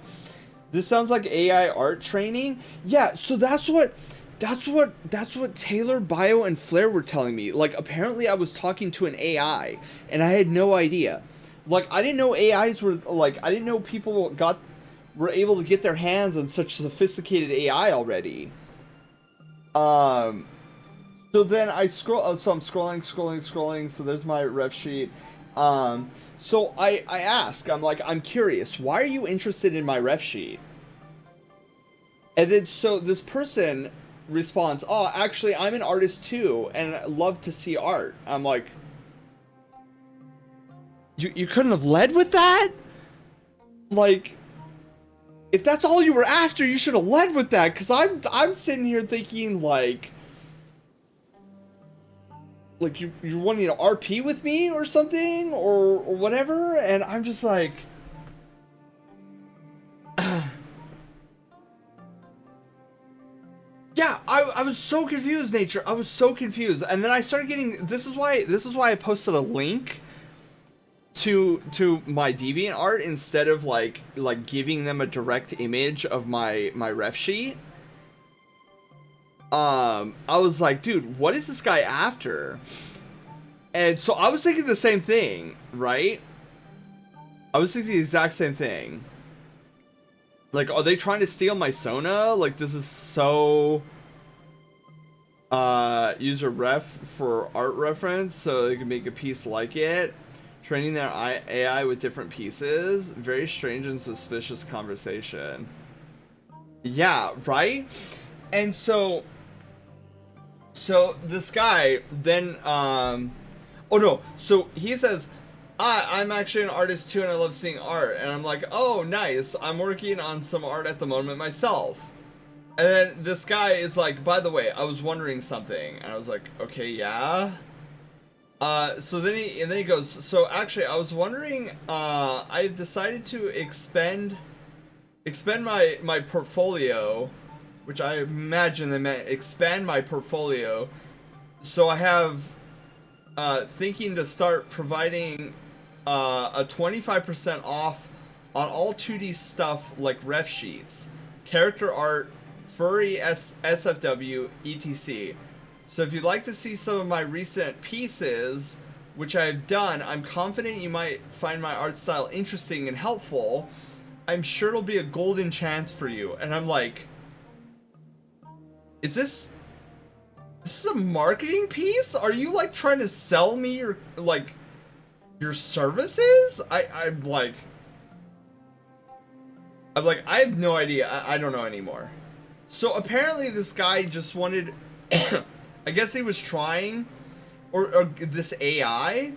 [SPEAKER 2] This sounds like AI art training. Yeah, so that's what Taylor, Bio, and Flair were telling me. Like, apparently I was talking to an AI, and I had no idea. Like, I didn't know AIs were, like, I didn't know people were able to get their hands on such sophisticated AI already. So then I scroll, so I'm scrolling, so there's my ref sheet. So I ask, I'm like, I'm curious, why are you interested in my ref sheet? And then, so this person responds, oh, actually, I'm an artist too, and I love to see art. I'm like, You couldn't have led with that? Like, if that's all you were after, you should have led with that, because I'm sitting here thinking, like you're wanting to RP with me or something, or whatever, and I'm just like... Yeah, I was so confused, Nature. I was so confused. And then I started getting... This is why I posted a link to my DeviantArt instead of like giving them a direct image of my ref sheet. I was like, dude, what is this guy after? And so I was thinking the same thing, right? I was thinking the exact same thing. Like, are they trying to steal my Sona? Like, this is so... user ref for art reference, so they can make a piece like it. Training their AI with different pieces. Very strange and suspicious conversation. Yeah, right? And so this guy then, oh no, so he says, I'm actually an artist too and I love seeing art. And I'm like, oh, nice. I'm working on some art at the moment myself. And then this guy is like, by the way, I was wondering something. And I was like, okay, yeah. So then he goes, so actually I was wondering, I've decided to expend my portfolio, which I imagine they meant expand my portfolio. So I have, thinking to start providing, a 25% off on all 2D stuff like ref sheets, character art, furry SFW, etc. So if you'd like to see some of my recent pieces, which I've done, I'm confident you might find my art style interesting and helpful. I'm sure it'll be a golden chance for you. And I'm like, is this a marketing piece? Are you like trying to sell me your services? I'm like, I have no idea. I don't know anymore. So apparently this guy just wanted, I guess he was trying, or this AI.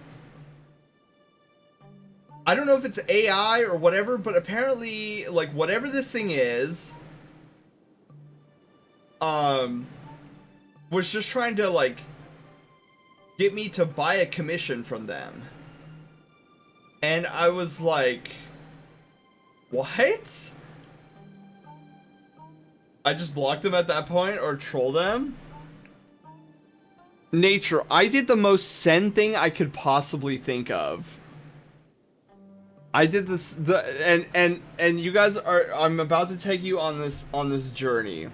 [SPEAKER 2] I don't know if it's AI or whatever, but apparently, like, whatever this thing is, was just trying to, like, get me to buy a commission from them. And I was like, what? I just blocked them at that point, or troll them? Nature, I did the most send thing I could possibly think of. I did this, and you guys are, I'm about to take you on this journey.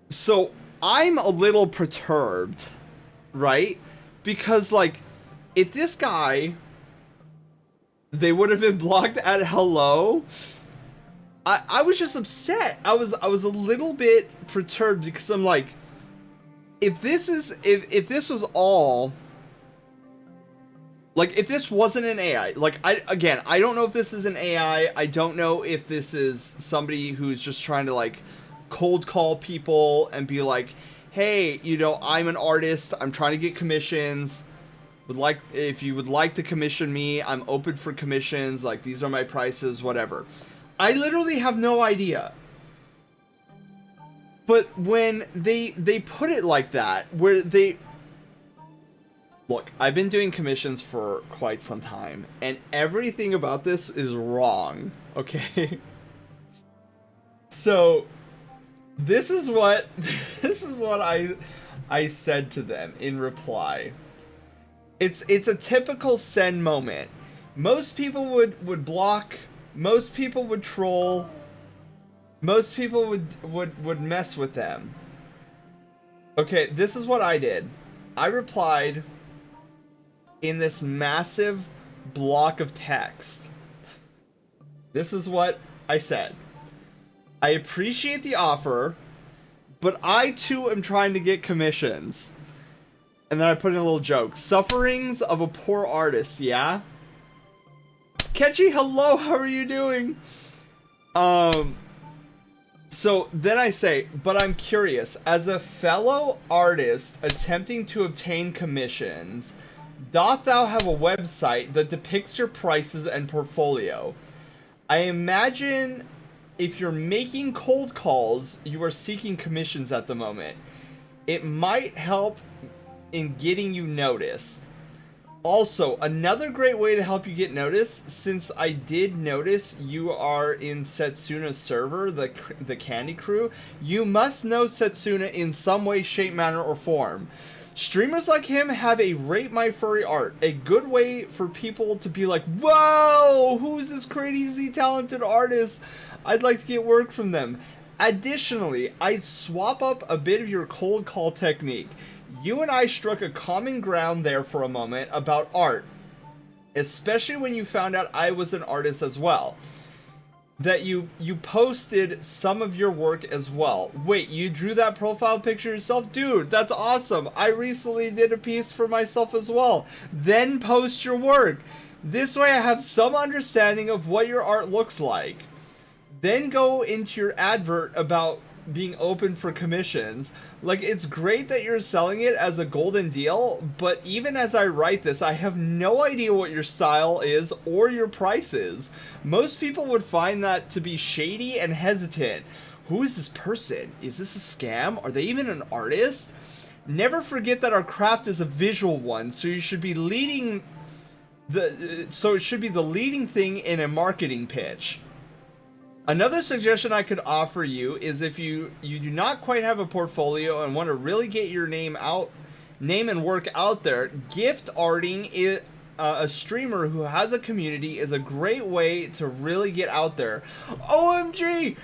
[SPEAKER 2] So I'm a little perturbed, right? Because like, if this guy, they would have been blocked at hello, I was just upset. I was a little bit perturbed because I'm like, if this was all, like, if this wasn't an AI, like, I don't know if this is an AI. I don't know if this is somebody who's just trying to, like, cold call people and be like, hey, you know, I'm an artist. I'm trying to get commissions. If you would like to commission me, I'm open for commissions. Like, these are my prices, whatever. I literally have no idea. But when they put it like that, where they... Look, I've been doing commissions for quite some time, and everything about this is wrong, okay? So, this is what I said to them in reply. It's a typical send moment. Most people would block, most people would troll, most people would mess with them. Okay, this is what I did. I replied in this massive block of text. This is what I said. I appreciate the offer, but I too am trying to get commissions. And then I put in a little joke. Sufferings of a poor artist, yeah? Ketchy, hello, how are you doing? So then I say, but I'm curious, as a fellow artist attempting to obtain commissions, Doth thou have a website that depicts your prices and portfolio? I imagine if you're making cold calls, you are seeking commissions at the moment. It might help in getting you noticed. Also, another great way to help you get noticed, since I did notice you are in Setsuna's server, the Candy Crew, you must know Setsuna in some way, shape, manner, or form. Streamers like him have a Rate My Furry art, a good way for people to be like, whoa, who's this crazy talented artist? I'd like to get work from them. Additionally, I'd swap up a bit of your cold call technique. You and I struck a common ground there for a moment about art, especially when you found out I was an artist as well. That you posted some of your work as well. Wait, you drew that profile picture yourself? Dude, that's awesome. I recently did a piece for myself as well. Then post your work. This way I have some understanding of what your art looks like. Then go into your advert about being open for commissions. Like, it's great that you're selling it as a golden deal, but even as I write this, I have no idea what your style is or your prices. Most people would find that to be shady and hesitant. Who is this person? Is this a scam? Are they even an artist? Never forget that our craft is a visual one, so it should be the leading thing in a marketing pitch. Another suggestion I could offer you is if you do not quite have a portfolio and want to really get your name and work out there, gift arting a streamer who has a community is a great way to really get out there. OMG!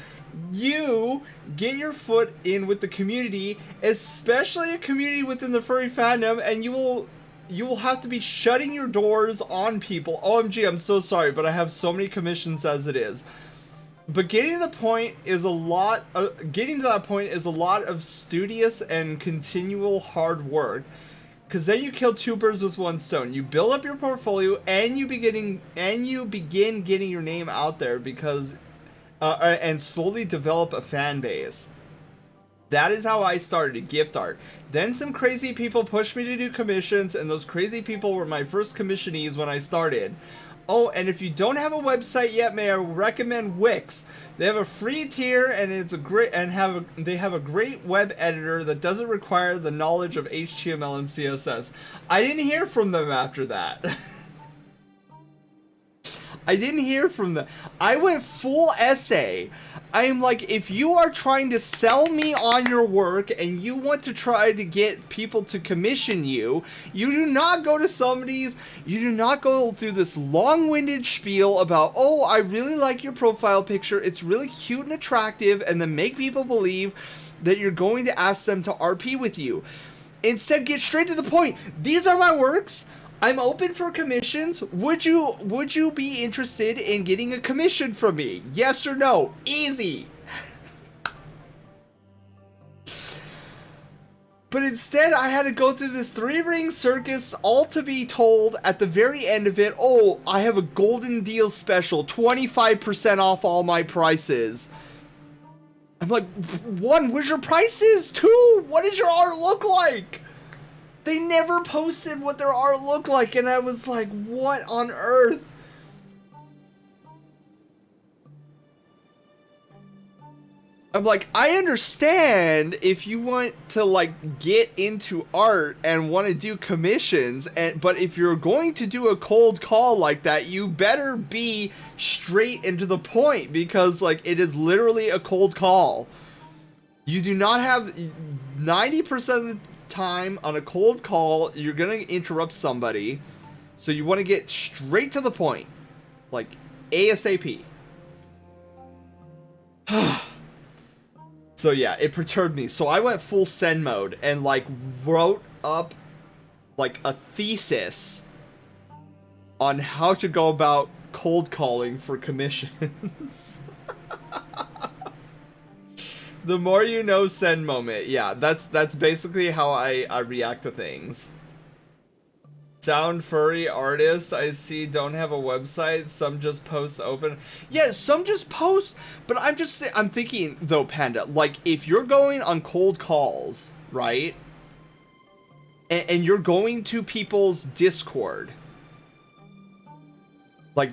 [SPEAKER 2] You get your foot in with the community, especially a community within the furry fandom, and you will have to be shutting your doors on people. OMG, I'm so sorry, but I have so many commissions as it is. But getting to that point is a lot of studious and continual hard work, because then you kill two birds with one stone. You build up your portfolio and you begin getting your name out there and slowly develop a fan base. That is how I started gift art. Then some crazy people pushed me to do commissions, and those crazy people were my first commissionees when I started. Oh, and if you don't have a website yet, may I recommend Wix. They have a free tier, and they have a great web editor that doesn't require the knowledge of HTML and CSS. I didn't hear from them after that. I didn't hear from them. I went full essay. I am like, if you are trying to sell me on your work and you want to try to get people to commission you, you do not go through this long-winded spiel about, oh, I really like your profile picture, it's really cute and attractive, and then make people believe that you're going to ask them to RP with you. Instead, get straight to the point. These are my works. I'm open for commissions. Would you be interested in getting a commission from me? Yes or no? Easy. But instead, I had to go through this 3-ring circus, all to be told at the very end of it, oh, I have a golden deal special, 25% off all my prices. I'm like, 1, where's your prices? 2, what does your art look like? They never posted what their art looked like, and I was like, what on earth? I'm like, I understand if you want to, like, get into art and want to do commissions, but if you're going to do a cold call like that, you better be straight into the point, because, like, it is literally a cold call. You do not have 90% of the time on a cold call, you're gonna interrupt somebody, so you want to get straight to the point, like ASAP. So yeah, it perturbed me, so I went full send mode and like wrote up like a thesis on how to go about cold calling for commissions. The more you know send moment. Yeah, that's basically how I react to things. Sound furry artist, I see, don't have a website. Some just post open. Yeah, some just post, but I'm thinking though, Panda, like if you're going on cold calls, right? and you're going to people's Discord, like,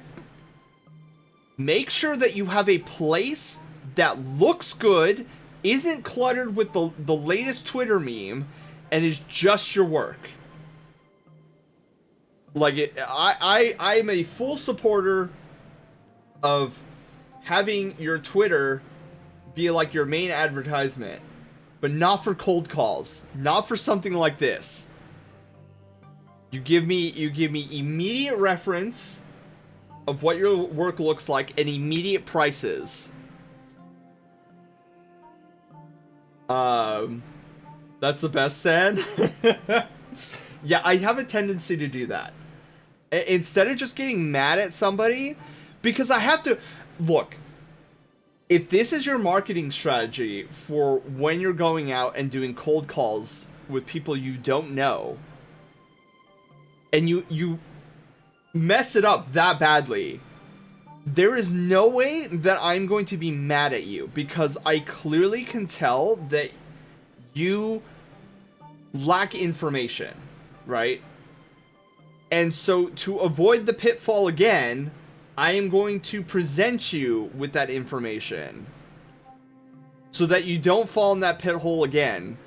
[SPEAKER 2] make sure that you have a place that looks good, isn't cluttered with the latest Twitter meme, and is just your work. Like, I am a full supporter of having your Twitter be like your main advertisement, but not for cold calls, not for something like this. You give me immediate reference of what your work looks like and immediate prices. That's the best said. Yeah, I have a tendency to do that. Instead of just getting mad at somebody, because I have to look, if this is your marketing strategy for when you're going out and doing cold calls with people you don't know, and you mess it up that badly, there is no way that I'm going to be mad at you, because I clearly can tell that you lack information, right? And so to avoid the pitfall again, I am going to present you with that information so that you don't fall in that pit hole again.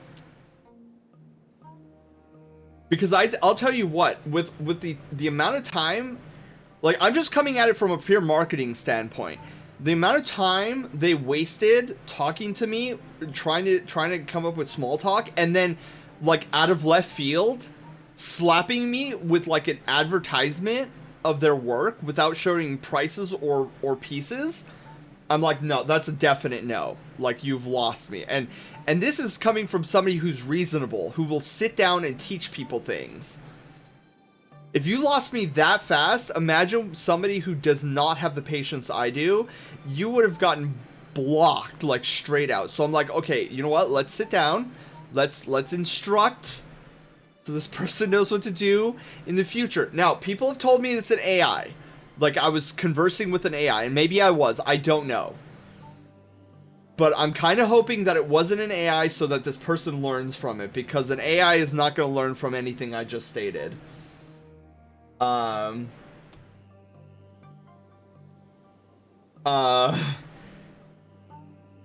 [SPEAKER 2] Because I'll tell you what, with the amount of time, like, I'm just coming at it from a pure marketing standpoint. The amount of time they wasted talking to me, trying to come up with small talk, and then, like, out of left field, slapping me with, like, an advertisement of their work without showing prices or pieces, I'm like, no, that's a definite no. Like, you've lost me. And this is coming from somebody who's reasonable, who will sit down and teach people things. If you lost me that fast, imagine somebody who does not have the patience I do. You would have gotten blocked, like, straight out. So I'm like, okay, you know what? Let's sit down. Let's instruct, so this person knows what to do in the future. Now, people have told me it's an AI. Like, I was conversing with an AI, and maybe I was. I don't know. But I'm kind of hoping that it wasn't an AI so that this person learns from it, because an AI is not going to learn from anything I just stated. I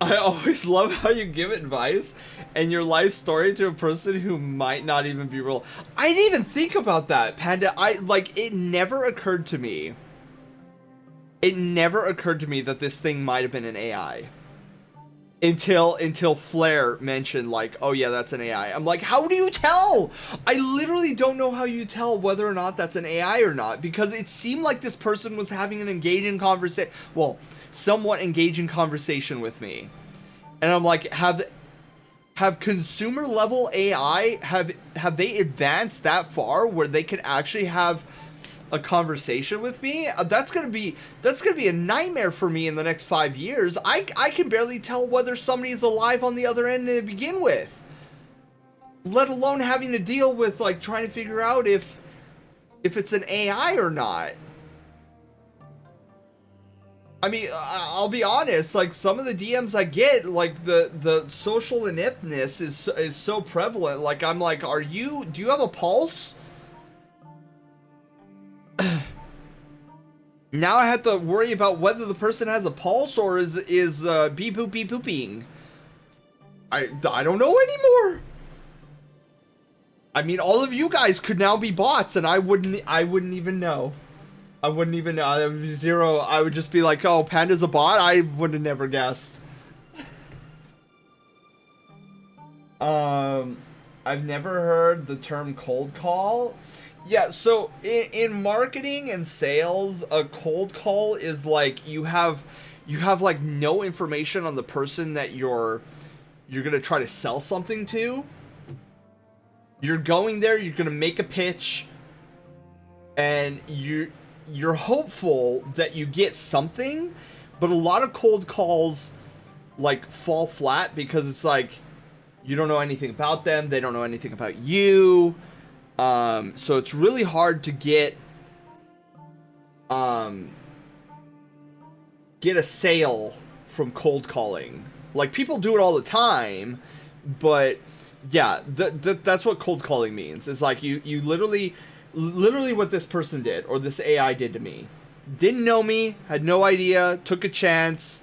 [SPEAKER 2] always love how you give advice and your life story to a person who might not even be real. I didn't even think about that, Panda. It never occurred to me. It never occurred to me that this thing might have been an AI. Until Flair mentioned, like, oh yeah, that's an AI. I'm like, how do you tell? I literally don't know how you tell whether or not that's an AI or not, because it seemed like this person was having an engaging conversation. Well, somewhat engaging conversation with me. And I'm like, have consumer level AI, have they advanced that far where they can actually have a conversation with me? That's gonna be a nightmare for me in the next 5 years. I can barely tell whether somebody is alive on the other end to begin with, let alone having to deal with, like, trying to figure out if it's an AI or not. I mean, I'll be honest, like, some of the DMs I get, like, the social ineptness is so prevalent. Like, I'm like, do you have a pulse? Now I have to worry about whether the person has a pulse or is beep boop beep booping. I don't know anymore. I mean, all of you guys could now be bots, and I wouldn't even know. I wouldn't even know. I would be zero. I would just be like, oh, Panda's a bot. I would have never guessed. I've never heard the term cold call. Yeah, so in marketing and sales, a cold call is like you have like no information on the person that you're gonna try to sell something to. You're going there, you're gonna make a pitch, and you're hopeful that you get something, but a lot of cold calls, like, fall flat because it's like you don't know anything about them, they don't know anything about you. So it's really hard to get a sale from cold calling. Like, people do it all the time, but Yeah, that's what cold calling means. Is like you literally what this person did, or this AI did to me. Didn't know me, had no idea, took a chance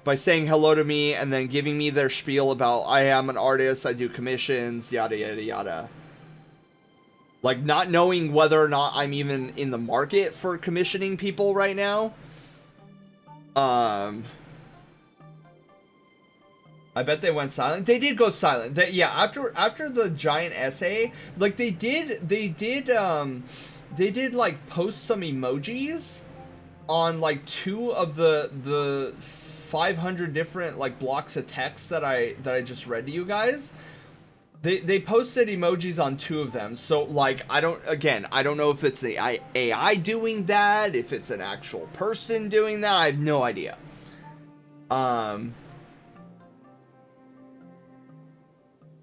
[SPEAKER 2] by saying hello to me and then giving me their spiel about I am an artist, I do commissions, yada yada yada. Like not knowing whether or not I'm even in the market for commissioning people right now. I bet they went silent. They did go silent. Yeah, after the giant essay, like they did like post some emojis on like 2 of the 500 different like blocks of text that I just read to you guys. They posted emojis on 2 of them. So like I don't know if it's the AI doing that, if it's an actual person doing that. I have no idea.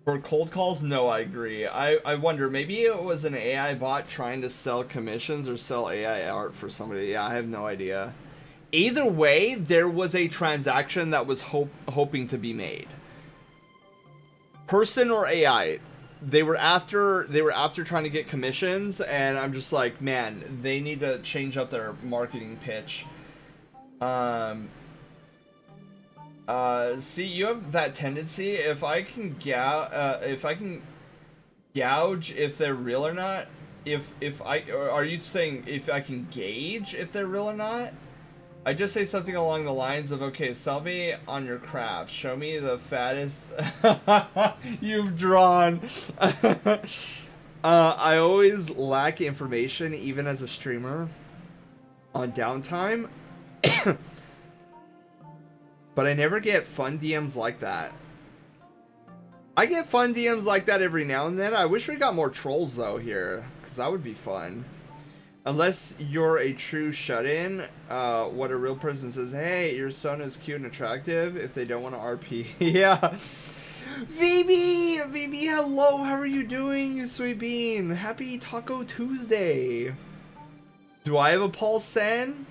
[SPEAKER 2] For cold calls, no, I agree. I wonder, maybe it was an AI bot trying to sell commissions or sell AI art for somebody. Yeah, I have no idea. Either way, there was a transaction that was hoping to be made. Person or AI, they were after trying to get commissions, and I'm just like, man, they need to change up their marketing pitch. See, you have that tendency. If I can gouge if they're real or not. Are you saying if I can gauge if they're real or not? I just say something along the lines of, okay, sell me on your craft. Show me the fattest you've drawn. I always lack information, even as a streamer, on downtime. But I never get fun DMs like that. I get fun DMs like that every now and then. I wish we got more trolls, though, here. Because that would be fun. Unless you're a true shut-in, what a real person says, hey, your son is cute and attractive, if they don't want to RP. Yeah. VB, hello, how are you doing, you sweet bean? Happy Taco Tuesday. Do I have a Paul San?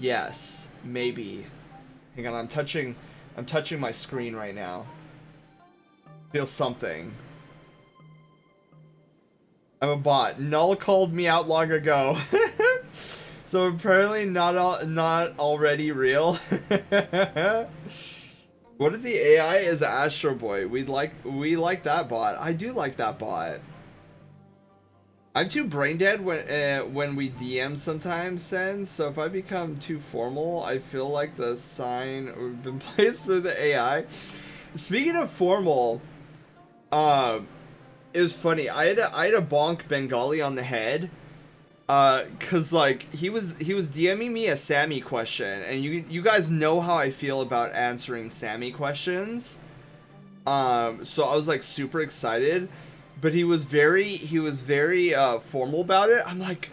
[SPEAKER 2] Yes, maybe. Hang on, I'm touching my screen right now. Feel something. I'm a bot. Null called me out long ago. So apparently not already real. What if the AI is Astro Boy? We like that bot. I do like that bot. I'm too brain dead when we DM sometimes, Sen. So if I become too formal, I feel like the sign we've been placed through the AI. Speaking of formal, it was funny. I had a bonk Bengali on the head, cause like he was DMing me a Sammy question, and you guys know how I feel about answering Sammy questions. So I was like super excited. But he was very formal about it. I'm like,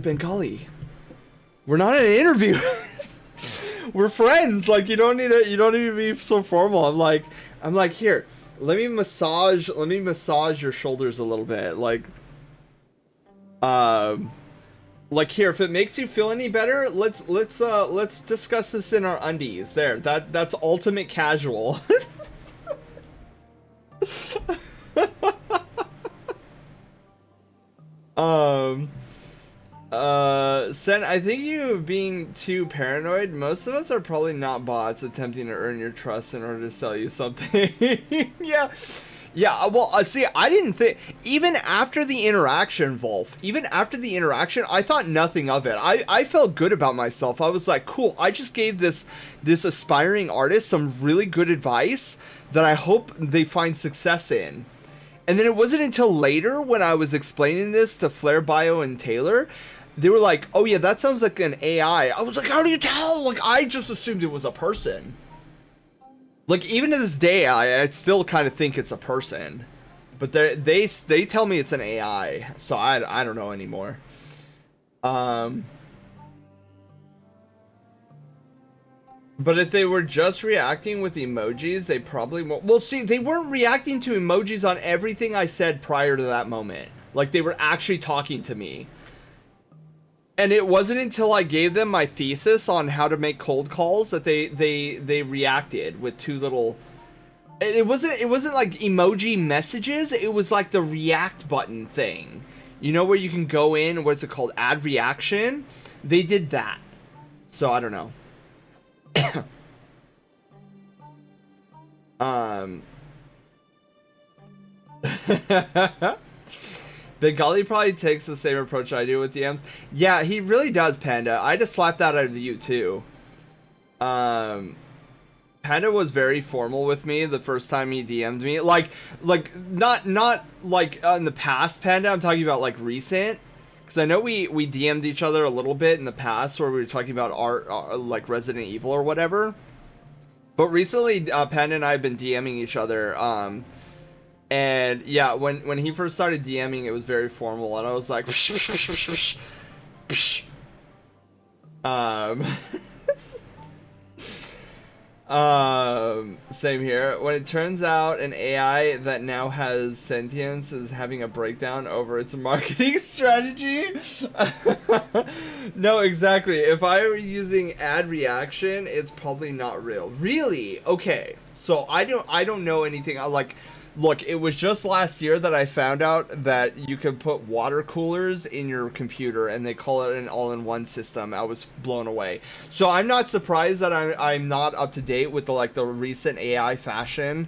[SPEAKER 2] Bengali, we're not in an interview. We're friends. Like you don't need to be so formal. I'm like, here, let me massage your shoulders a little bit. Like here, if it makes you feel any better, let's discuss this in our undies. There, that's ultimate casual. Sen, I think you being too paranoid. Most of us are probably not bots attempting to earn your trust in order to sell you something. Yeah, well, see, I didn't think, even after the interaction, Wolf, I thought nothing of it. I felt good about myself. I was like, cool, I just gave this aspiring artist some really good advice that I hope they find success in. And then it wasn't until later when I was explaining this to Flare Bio and Taylor, they were like, oh yeah, that sounds like an AI. I was like, how do you tell? Like, I just assumed it was a person. Like, even to this day, I still kind of think it's a person. But they tell me it's an AI, so I don't know anymore. But if they were just reacting with emojis, they probably won't. Well, see, they weren't reacting to emojis on everything I said prior to that moment. Like, they were actually talking to me. And it wasn't until I gave them my thesis on how to make cold calls that they reacted with two little. It wasn't like emoji messages. It was like the react button thing. You know where you can go in. What's it called? Add reaction. They did that. So I don't know. Big Golly probably takes the same approach I do with DMs. Yeah, he really does, Panda. I just slapped that out of you too. Panda was very formal with me the first time he DM'd me. Like not like in the past, Panda. I'm talking about like recent. Because I know we DM'd each other a little bit in the past where we were talking about our like Resident Evil or whatever. But recently, Panda and I have been DMing each other. And yeah, when he first started DMing, it was very formal, and I was like, same here. When it turns out an AI that now has sentience is having a breakdown over its marketing strategy. No, exactly. If I were using ad reaction, it's probably not real. Really? Okay. So I don't know anything. Look, it was just last year that I found out that you can put water coolers in your computer and they call it an all-in-one system. I was blown away. So I'm not surprised that I'm not up to date with the recent AI fashion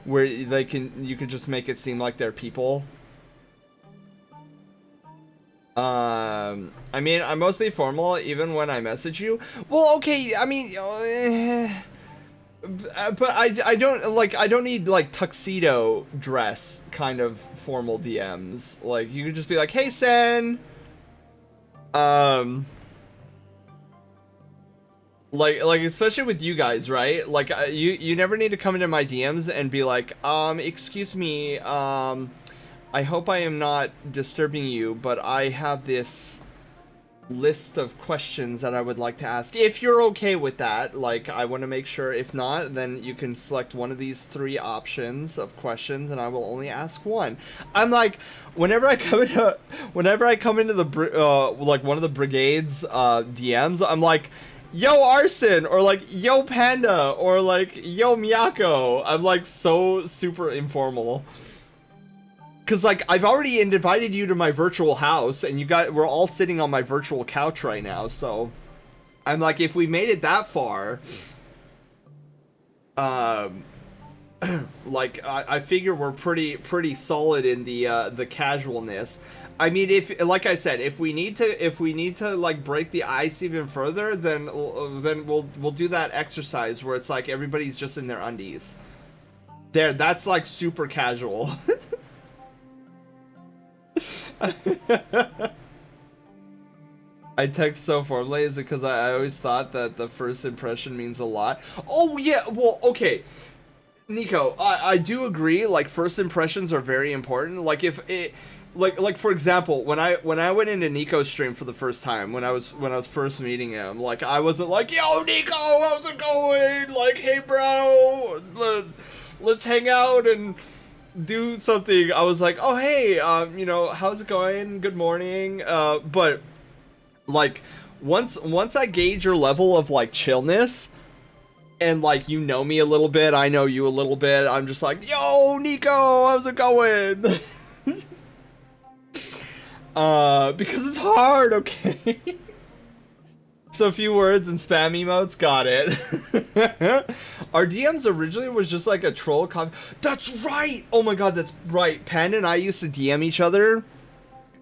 [SPEAKER 2] where you could just make it seem like they're people. I mean, I'm mostly formal even when I message you. Well, okay, I mean, but I don't need like tuxedo dress kind of formal DMs. Like you could just be like, "Hey Sen." Like especially with you guys, right? Like you never need to come into my DMs and be like, excuse me, I hope I am not disturbing you, but I have this list of questions that I would like to ask. If you're okay with that, like I want to make sure. If not, then you can select one of these 3 options of questions and I will only ask one. I'm like, whenever I come into the like one of the brigade's DMs, I'm like, yo Arson, or like yo Panda, or like yo Miyako. I'm like so super informal. Cause like I've already invited you to my virtual house, and we're all sitting on my virtual couch right now. So I'm like, if we made it that far, like I figure we're pretty solid in the casualness. I mean, if like I said, if we need to like break the ice even further, then we'll do that exercise where it's like everybody's just in their undies. That's like super casual. I text so formally. Is it because I always thought that the first impression means a lot? Oh yeah, well, okay, Nico, I do agree. Like first impressions are very important. Like if it, like for example, when I went into Nico's stream for the first time, when I was first meeting him, like I wasn't like, yo Nico, how's it going? Like, hey bro, let's hang out and do something. I was like, oh hey, you know, how's it going? Good morning. But like once I gauge your level of like chillness, and like you know me a little bit, I know you a little bit, I'm just like, yo Nico, how's it going? Because it's hard, okay? So a few words and spam emotes, got it. Our DMs originally was just like a troll That's right! Oh my god, that's right. Panda and I used to DM each other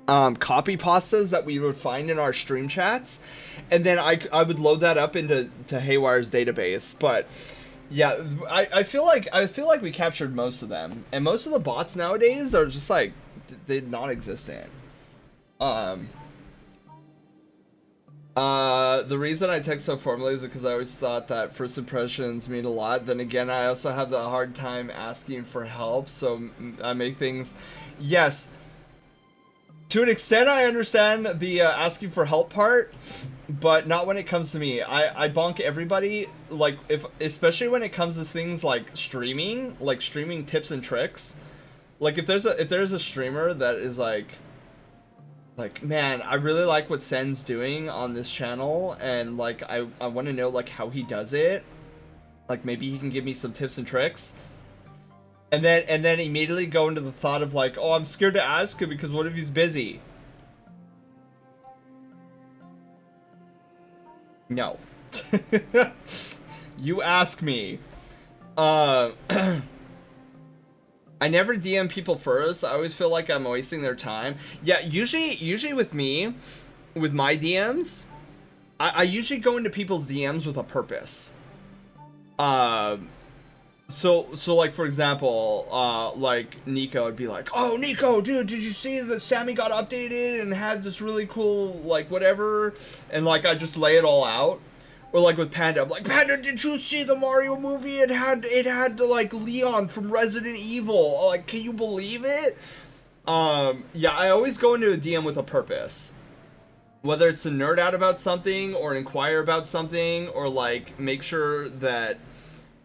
[SPEAKER 2] copy pastas that we would find in our stream chats, and then I would load that up into Haywire's database. But yeah, I feel like we captured most of them, and most of the bots nowadays are just like they're non-existent. The reason I text so formally is because I always thought that first impressions mean a lot. Then again, I also have the hard time asking for help, so I make things... Yes, to an extent I understand the asking for help part, but not when it comes to me. I bonk everybody, like, especially when it comes to things like streaming tips and tricks. Like, if there's a streamer that is like... like, man, I really like what Sen's doing on this channel, and like I want to know like how he does it. Like maybe he can give me some tips and tricks. And then immediately go into the thought of like, oh, I'm scared to ask him because what if he's busy? No. You ask me. I never DM people first. I always feel like I'm wasting their time. Yeah, usually with me, with my DMs, I usually go into people's DMs with a purpose. So like for example, like Nico would be like, oh Nico, dude, did you see that Sammy got updated and had this really cool like whatever, and like I just lay it all out. Or like with Panda, I'm like, Panda, did you see the Mario movie? It had like Leon from Resident Evil. Like, can you believe it? Yeah, I always go into a DM with a purpose. Whether it's to nerd out about something or inquire about something or like make sure that,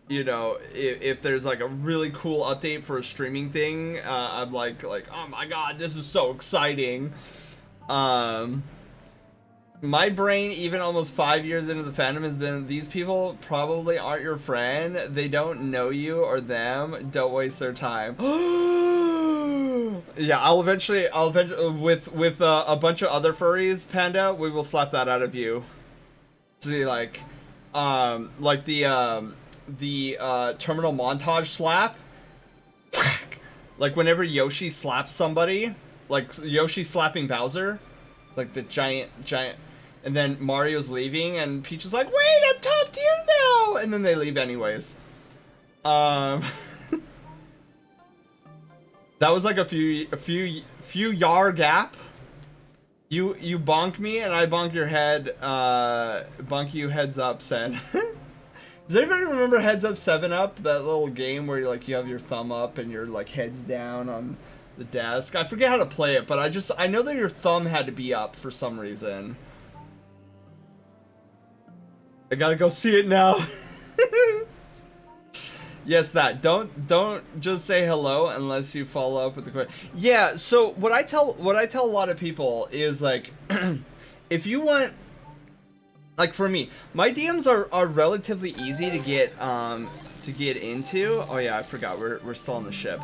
[SPEAKER 2] you know, if there's like a really cool update for a streaming thing, I'm like, oh my god, this is so exciting. My brain, even almost 5 years into the fandom, has been, these people probably aren't your friend. They don't know you or them. Don't waste their time. Yeah, I'll eventually with a bunch of other furries, Panda, we will slap that out of you. So like the terminal montage slap. Like whenever Yoshi slaps somebody, like Yoshi slapping Bowser, like the giant, and then Mario's leaving and Peach is like, wait, I'm top tier now, and then they leave anyways. That was like a few yar gap. You bonk me and I bonk your head. Bonk you heads up, Sen. Does anybody remember Heads Up 7-Up? That little game where you have your thumb up and your like heads down on the desk. I forget how to play it, but I know that your thumb had to be up for some reason. I gotta go see it now. Yes, that. Don't just say hello unless you follow up with the question. Yeah, so what I tell a lot of people is like if you want, like for me, my DMs are relatively easy to get into. Oh yeah, I forgot we're still on the ship.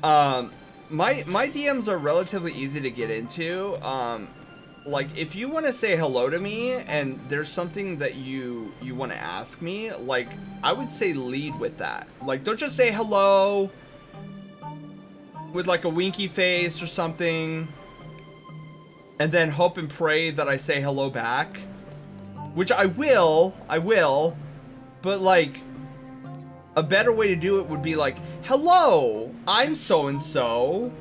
[SPEAKER 2] My DMs are relatively easy to get into. Like if you want to say hello to me and there's something that you want to ask me, like I would say lead with that. Like don't just say hello with like a winky face or something and then hope and pray that I say hello back, which I will, but like a better way to do it would be like, hello, I'm so and so,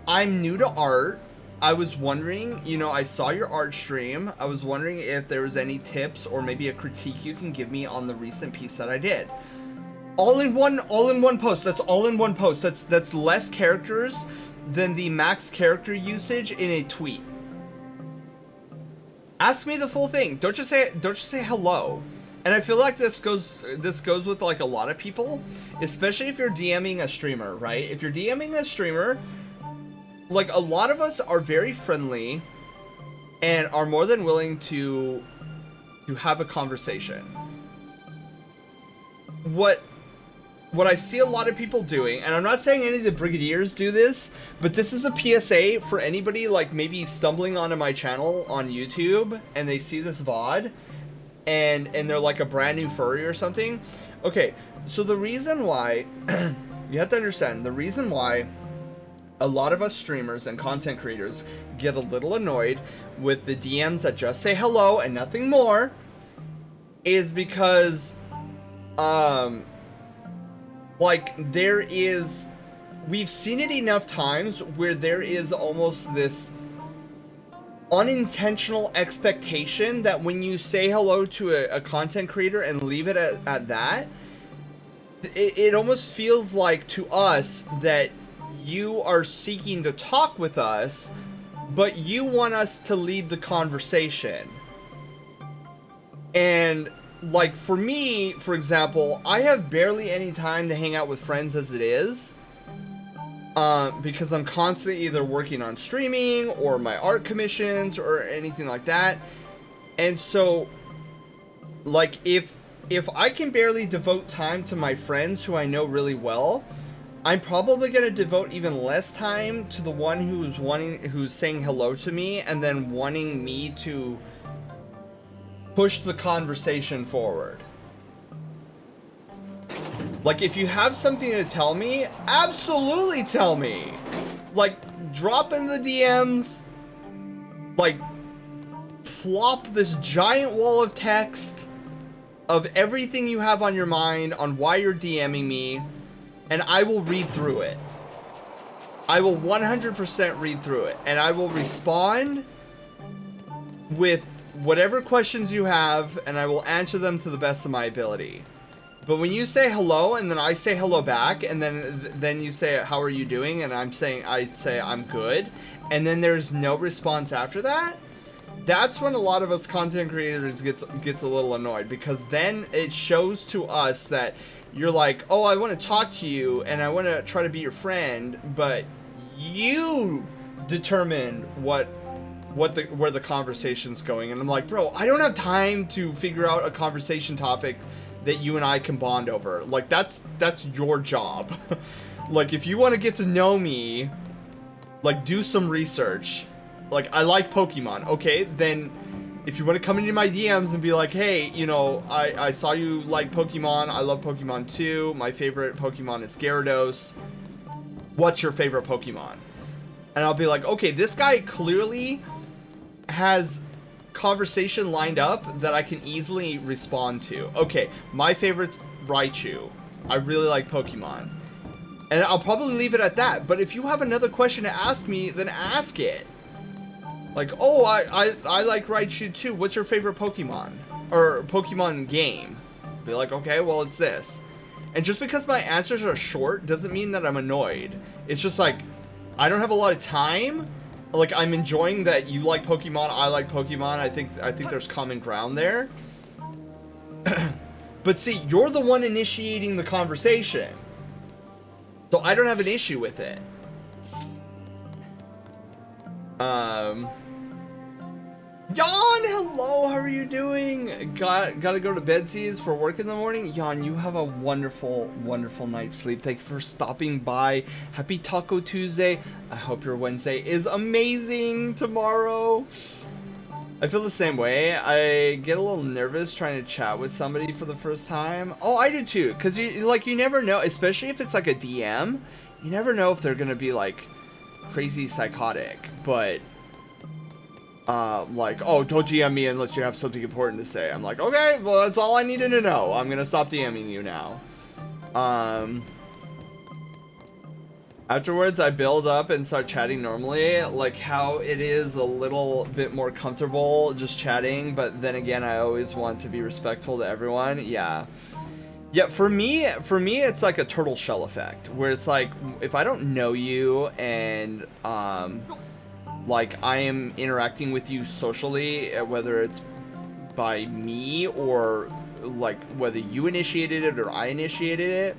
[SPEAKER 2] I'm new to art. I was wondering, you know, I saw your art stream. I was wondering if there was any tips or maybe a critique you can give me on the recent piece that I did. All in one post. That's all in one post. That's less characters than the max character usage in a tweet. Ask me the full thing. Don't just say hello. And I feel like this goes with like a lot of people, especially if you're DMing a streamer, right? If you're DMing a streamer, like a lot of us are very friendly and are more than willing to have a conversation. What I see a lot of people doing, and I'm not saying any of the Brigadiers do this, but this is a PSA for anybody like maybe stumbling onto my channel on YouTube and they see this VOD and they're like a brand new furry or something. Okay, so the reason why you have to understand, the reason why a lot of us streamers and content creators get a little annoyed with the DMs that just say hello and nothing more is because like we've seen it enough times where there is almost this unintentional expectation that when you say hello to a content creator and leave it at that, it almost feels like to us that you are seeking to talk with us, but you want us to lead the conversation. And like for me, for example, I have barely any time to hang out with friends as it is. because I'm constantly either working on streaming or my art commissions or anything like that. And so, like, if I can barely devote time to my friends who I know really well, I'm probably going to devote even less time to the one who's saying hello to me and then wanting me to push the conversation forward. Like, if you have something to tell me, absolutely tell me. Like, drop in the DMs. Like, plop this giant wall of text of everything you have on your mind on why you're DMing me, and I will read through it. I will 100% read through it, and I will respond with whatever questions you have, and I will answer them to the best of my ability. But when you say hello, and then I say hello back, and then you say, how are you doing? And I say I'm good, and then there's no response after that, that's when a lot of us content creators gets a little annoyed, because then it shows to us that you're like, oh, I want to talk to you, and I want to try to be your friend, but you determine where the conversation's going. And I'm like, bro, I don't have time to figure out a conversation topic that you and I can bond over. Like, that's your job. Like, if you want to get to know me, like, do some research. Like, I like Pokemon. Okay, then if you want to come into my DMs and be like, hey, you know, I saw you like Pokemon. I love Pokemon too. My favorite Pokemon is Gyarados. What's your favorite Pokemon? And I'll be like, okay, this guy clearly has conversation lined up that I can easily respond to. Okay, my favorite's Raichu. I really like Pokemon. And I'll probably leave it at that. But if you have another question to ask me, then ask it. Like, oh, I like Raichu too. What's your favorite Pokemon? Or Pokemon game? Be like, okay, well, it's this. And just because my answers are short doesn't mean that I'm annoyed. It's just like, I don't have a lot of time. Like, I'm enjoying that you like Pokemon, I like Pokemon. I think there's common ground there. But see, you're the one initiating the conversation. So I don't have an issue with it. Jan, hello, how are you doing? Gotta go to bedsies for work in the morning? Jan, you have a wonderful, wonderful night's sleep. Thank you for stopping by. Happy Taco Tuesday. I hope your Wednesday is amazing tomorrow. I feel the same way. I get a little nervous trying to chat with somebody for the first time. Oh, I do too, because you never know, especially if it's like a DM, you never know if they're gonna be like crazy psychotic, but like, oh, don't DM me unless you have something important to say. I'm like, okay, well, that's all I needed to know. I'm gonna stop DMing you now. Afterwards, I build up and start chatting normally, like how it is a little bit more comfortable just chatting, but then again, I always want to be respectful to everyone. Yeah. Yeah, for me, it's like a turtle shell effect, where it's like, if I don't know you and, like, I am interacting with you socially, whether it's by me or, like, whether you initiated it or I initiated it,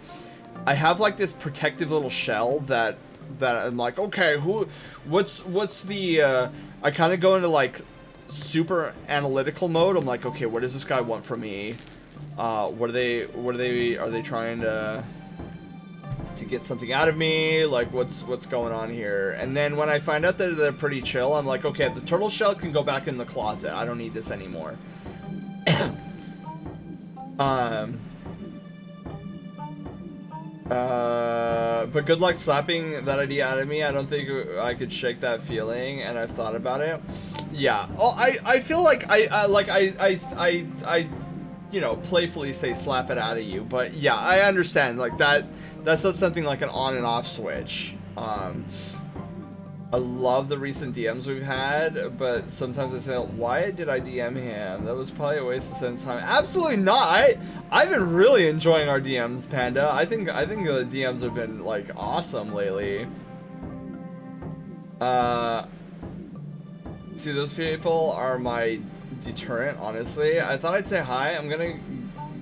[SPEAKER 2] I have, like, this protective little shell that I'm like, okay, what's the, I kind of go into, like, super analytical mode. I'm like, okay, what does this guy want from me? Are they trying to get something out of me? Like, what's going on here? And then when I find out that they're pretty chill, I'm like, okay, the turtle shell can go back in the closet. I don't need this anymore. But good luck slapping that idea out of me. I don't think I could shake that feeling, and I've thought about it. Yeah. Oh, I feel like I you know, playfully say slap it out of you, but yeah, I understand, like, that's not something like an on and off switch. I love the recent DMs we've had, but sometimes I say, why did I DM him? That was probably a waste of Sen's time. Absolutely not. I've been really enjoying our DMs, Panda. I think the DMs have been, like, awesome lately. See, those people are my deterrent, honestly. I thought I'd say hi. I'm gonna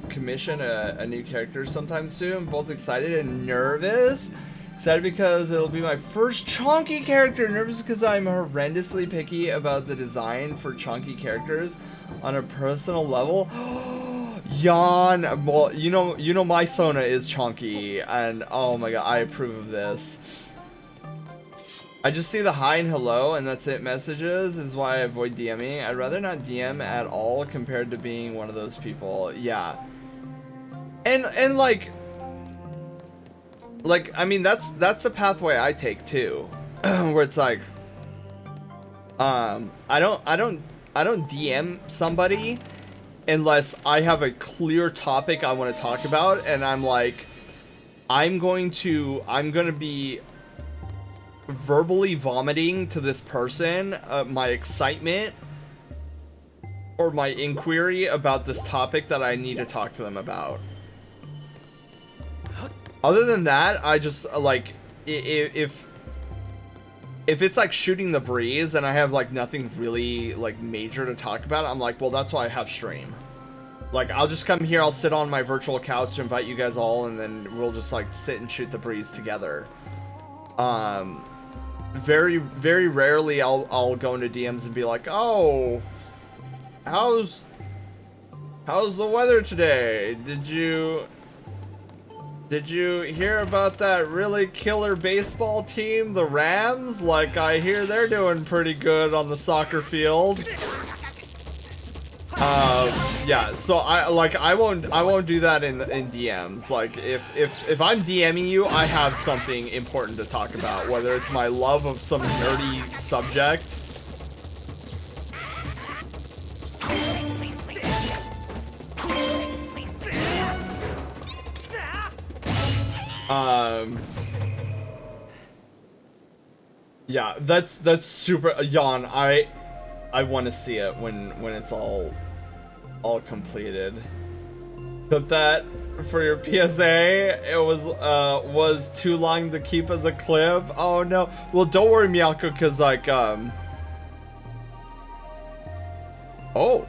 [SPEAKER 2] commission a new character sometime soon. Both excited and nervous. Excited because it'll be my first chonky character. Nervous because I'm horrendously picky about the design for chonky characters on a personal level. Yawn. Well, you know my Sona is chonky, and oh my god, I approve of this. I just see the hi and hello and that's it messages is why I avoid DMing. I'd rather not DM at all compared to being one of those people. Yeah. And like I mean that's the pathway I take too. Where it's like I don't DM somebody unless I have a clear topic I want to talk about, and I'm like I'm gonna be verbally vomiting to this person my excitement or my inquiry about this topic that I need to talk to them about. Other than that, I just like if it's like shooting the breeze and I have like nothing really like major to talk about, I'm like, well, that's why I have stream. Like, I'll just come here, I'll sit on my virtual couch to invite you guys all, and then we'll just like sit and shoot the breeze together. Very, very rarely I'll go into DMs and be like, oh, how's the weather today? Did you hear about that really killer baseball team, the Rams? Like, I hear they're doing pretty good on the soccer field. Yeah, so I won't do that in DMs. Like, if I'm DMing you, I have something important to talk about, whether it's my love of some nerdy subject. Yeah, that's super yawn. I want to see it when it's all completed. But that for your PSA, it was too long to keep as a clip. Oh no. Well, don't worry, Miyako, because like oh,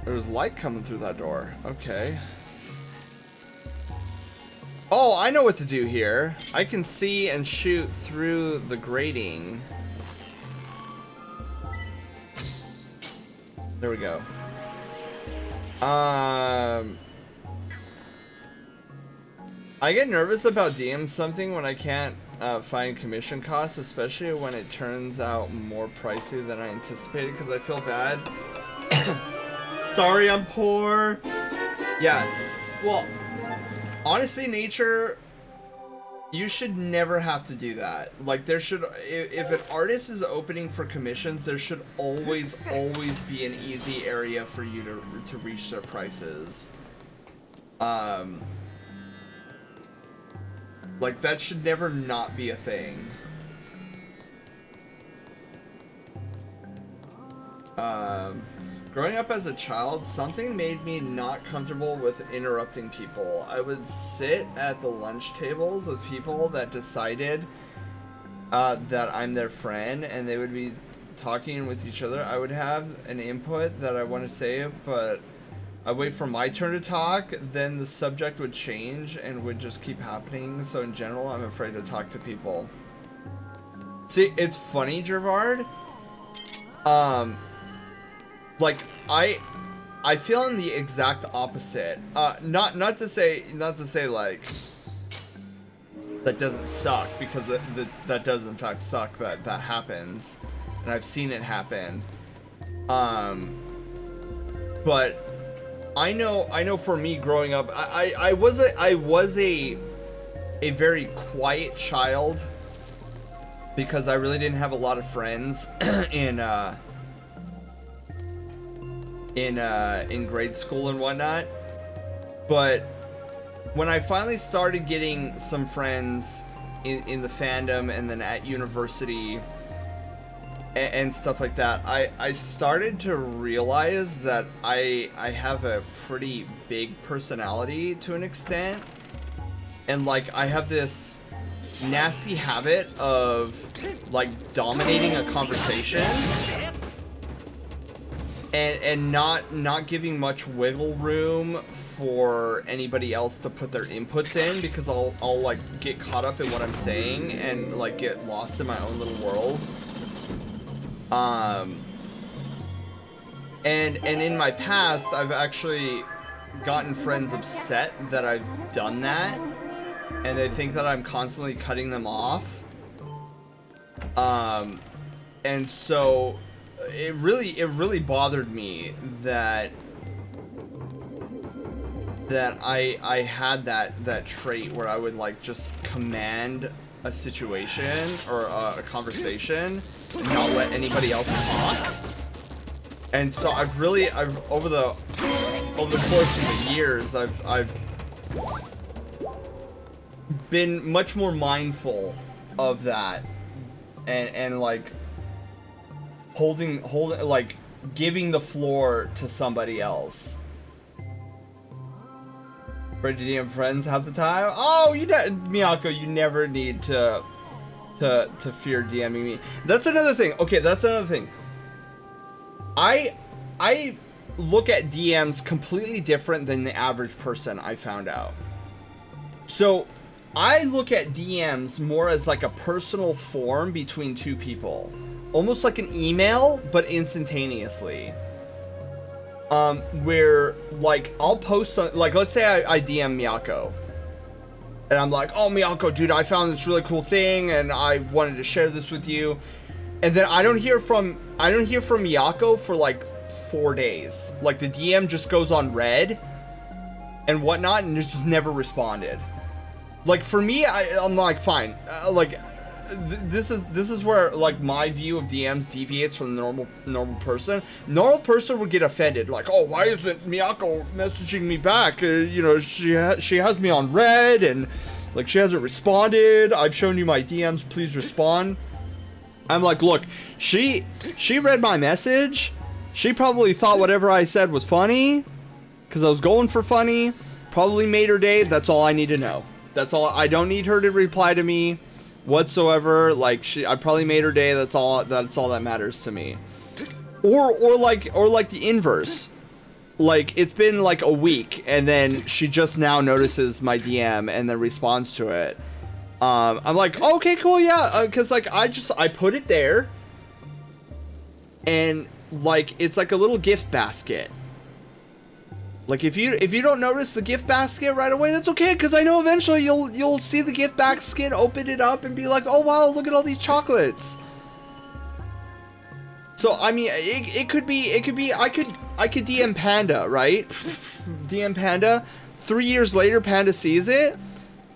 [SPEAKER 2] there's light coming through that door. Okay. Oh, I know what to do here. I can see and shoot through the grating. There we go. I get nervous about DM something when I can't find commission costs, especially when it turns out more pricey than I anticipated, because I feel bad. Sorry, I'm poor. Yeah, well, honestly, Nature, you should never have to do that. Like, there should, if an artist is opening for commissions, there should always be an easy area for you to reach their prices. Like, that should never not be a thing. Growing up as a child, something made me not comfortable with interrupting people. I would sit at the lunch tables with people that decided that I'm their friend, and they would be talking with each other. I would have an input that I want to say, but I'd wait for my turn to talk, then the subject would change and would just keep happening. So in general, I'm afraid to talk to people. See, it's funny, Gervard. Like, I feel in the exact opposite. Not to say like that doesn't suck, because that does in fact suck that happens, and I've seen it happen. But I know for me growing up, I was a very quiet child because I really didn't have a lot of friends in grade school and whatnot. But when I finally started getting some friends in the fandom and then at university and stuff like that, I started to realize that I have a pretty big personality to an extent, and like I have this nasty habit of like dominating a conversation. and not giving much wiggle room for anybody else to put their inputs in, because I'll like get caught up in what I'm saying and like get lost in my own little world. And in my past, I've actually gotten friends upset that I've done that, and they think that I'm constantly cutting them off. And so it really bothered me that I had that trait where I would like just command a situation or a conversation and not let anybody else talk. And so I've over the course of the years, I've been much more mindful of that, and like holding like giving the floor to somebody else. Ready to DM friends half the time? Oh, Miyako, you never need to fear DMing me. That's another thing. Okay, that's another thing. I look at DMs completely different than the average person, I found out. So I look at DMs more as like a personal form between two people. Almost like an email, but instantaneously. Where like I'll post like, let's say I DM Miyako. And I'm like, oh Miyako, dude, I found this really cool thing and I wanted to share this with you. And then I don't hear from Miyako for like 4 days. Like the DM just goes on red and whatnot, and just never responded. Like for me, I'm like, fine. This is where like my view of DMs deviates from the normal person. Normal person would get offended, like, oh, why isn't Miyako messaging me back? You know, she has me on red and like she hasn't responded. I've shown you my DMs. Please respond. I'm like, look, she read my message. She probably thought whatever I said was funny, because I was going for funny. Probably made her day. That's all I need to know. That's all. I don't need her to reply to me whatsoever. Like I probably made her day. That's all that matters to me. Or like the inverse. Like it's been like a week and then she just now notices my DM and then responds to it. I'm like, okay, cool, yeah, because like I put it there, and like it's like a little gift basket. Like if you don't notice the gift basket right away, that's okay, because I know eventually you'll see the gift basket, open it up, and be like, oh wow, look at all these chocolates. So I mean, it could be I could DM Panda, right? DM Panda. 3 years later, Panda sees it.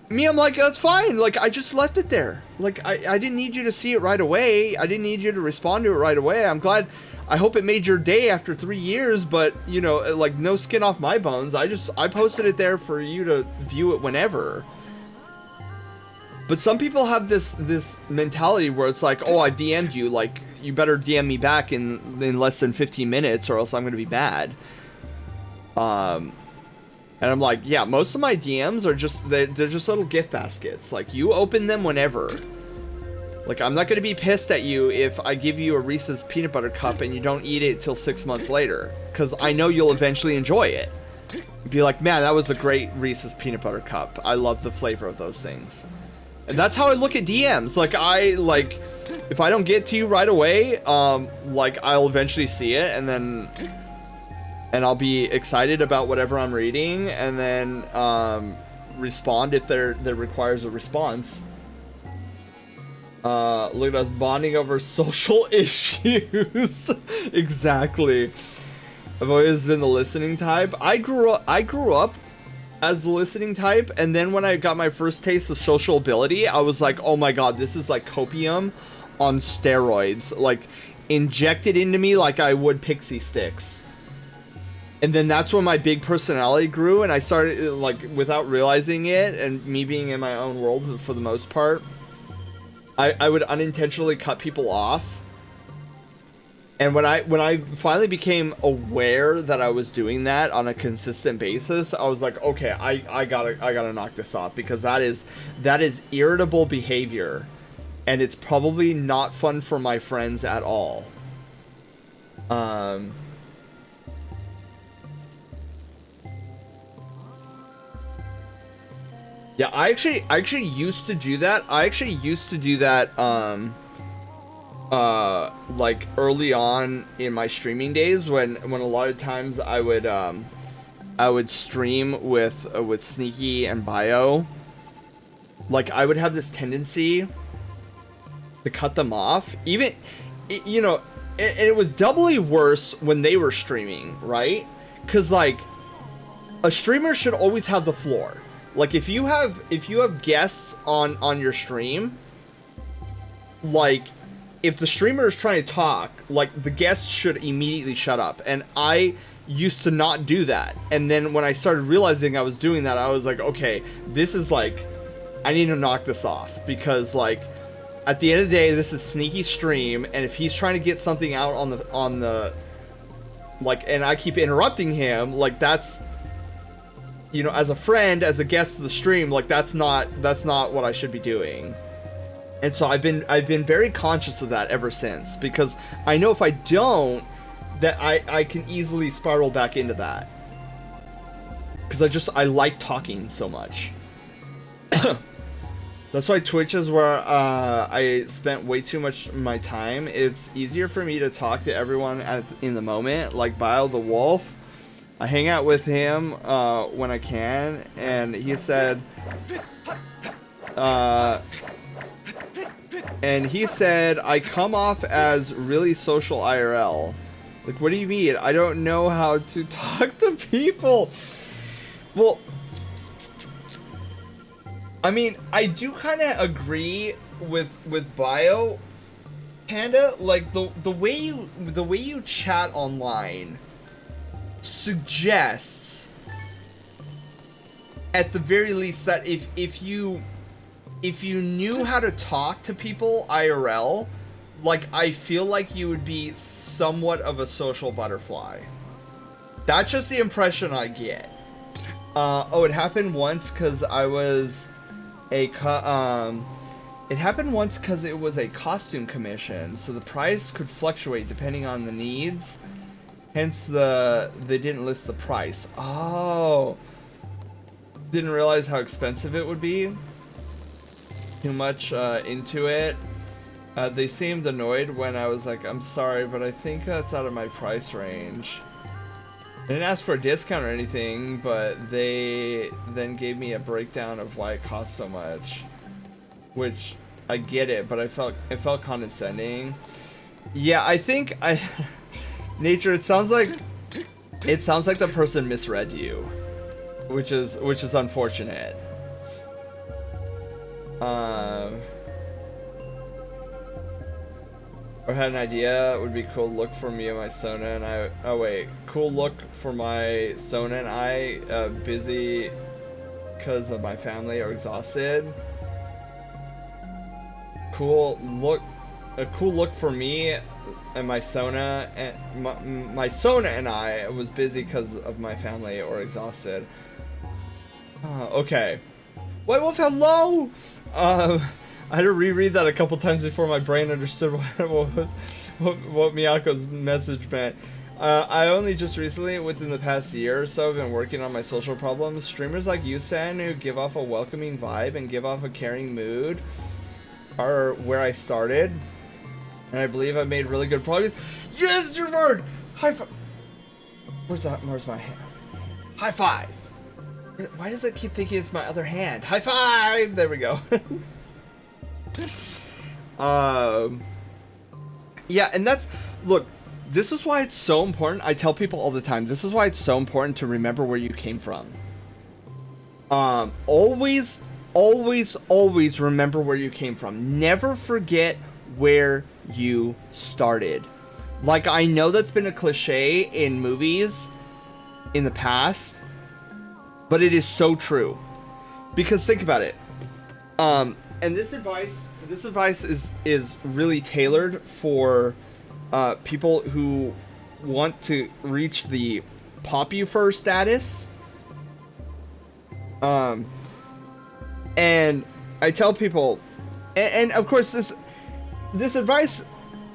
[SPEAKER 2] Me, I'm like, that's fine. Like, I just left it there. Like, I didn't need you to see it right away. I didn't need you to respond to it right away. I'm glad. I hope it made your day after 3 years, but, you know, like, no skin off my bones. I posted it there for you to view it whenever. But some people have this mentality where it's like, oh, I DM'd you. Like, you better DM me back in less than 15 minutes or else I'm going to be bad. And I'm like, yeah, most of my DMs are just, they're just little gift baskets. Like, you open them whenever. Like, I'm not going to be pissed at you if I give you a Reese's peanut butter cup and you don't eat it till 6 months later. Because I know you'll eventually enjoy it. You'd be like, man, that was a great Reese's peanut butter cup. I love the flavor of those things. And that's how I look at DMs. Like, if I don't get to you right away, like, I'll eventually see it and I'll be excited about whatever I'm reading, and then respond if there requires a response. Look at us bonding over social issues. Exactly. I've always been the listening type. I grew up as the listening type, and then when I got my first taste of social ability, I was like, oh my god, this is like copium on steroids. Like, injected into me like I would pixie sticks. And then that's when my big personality grew, and I started, like, without realizing it, and me being in my own world for the most part, I would unintentionally cut people off. And when I finally became aware that I was doing that on a consistent basis, I was like, okay, I gotta knock this off, because that is irritable behavior, and it's probably not fun for my friends at all. Yeah, I actually used to do that. I actually used to do that like early on in my streaming days when a lot of times I would stream with Sneaky and Bio. Like I would have this tendency to cut them off. Even you know, it was doubly worse when they were streaming, right? Cuz like a streamer should always have the floor. Like if you have guests on your stream, like if the streamer is trying to talk, like the guests should immediately shut up. And I used to not do that. And then when I started realizing I was doing that, I was like, okay, this is like, I need to knock this off, because like at the end of the day, this is Sneaky stream, and if he's trying to get something out on the like, and I keep interrupting him, like that's, you know, as a friend, as a guest of the stream, like that's not what I should be doing. And so I've been very conscious of that ever since, because I know if I don't, that I can easily spiral back into that, because I like talking so much. That's why Twitch is where I spent way too much of my time. It's easier for me to talk to everyone in the moment, like Bile the Wolf. I hang out with him when I can, and he said, I come off as really social IRL. Like, what do you mean? I don't know how to talk to people. Well, I mean, I do kind of agree with Bio Panda. Like the way you chat online suggests, at the very least, that if you knew how to talk to people IRL, like I feel like you would be somewhat of a social butterfly. That's just the impression I get. Oh, it happened once because I was it happened once because it was a costume commission, so the price could fluctuate depending on the needs. Hence they didn't list the price. Oh, didn't realize how expensive it would be. Too much into it. They seemed annoyed when I was like, I'm sorry, but I think that's out of my price range. I didn't ask for a discount or anything, but they then gave me a breakdown of why it cost so much. Which, I get it, but it felt condescending. Yeah, I think Nature, it sounds like the person misread you. Which is unfortunate. Or had an idea, it would be cool look for me and my Sona and I. Oh wait, cool look for my Sona and I, busy because of my family or exhausted. A cool look for me and my Sona and my Sona and I was busy because of my family or exhausted. Okay. White Wolf, hello. I had to reread that a couple times before my brain understood what Miyako's message meant. I only just recently, within the past year or so, have been working on my social problems. Streamers like you, San, who give off a welcoming vibe and give off a caring mood, are where I started. And I believe I've made really good progress. Yes, Javard! High five! Where's my hand? High five! Why does it keep thinking it's my other hand? High five! There we go. Yeah, and that's, look, this is why it's so important. I tell people all the time, this is why it's so important to remember where you came from. Always remember where you came from. Never forget where you started. Like, I know that's been a cliche in movies in the past, but it is so true. Because think about it. And this advice is really tailored for people who want to reach the Popufer status. And I tell people, and of course this advice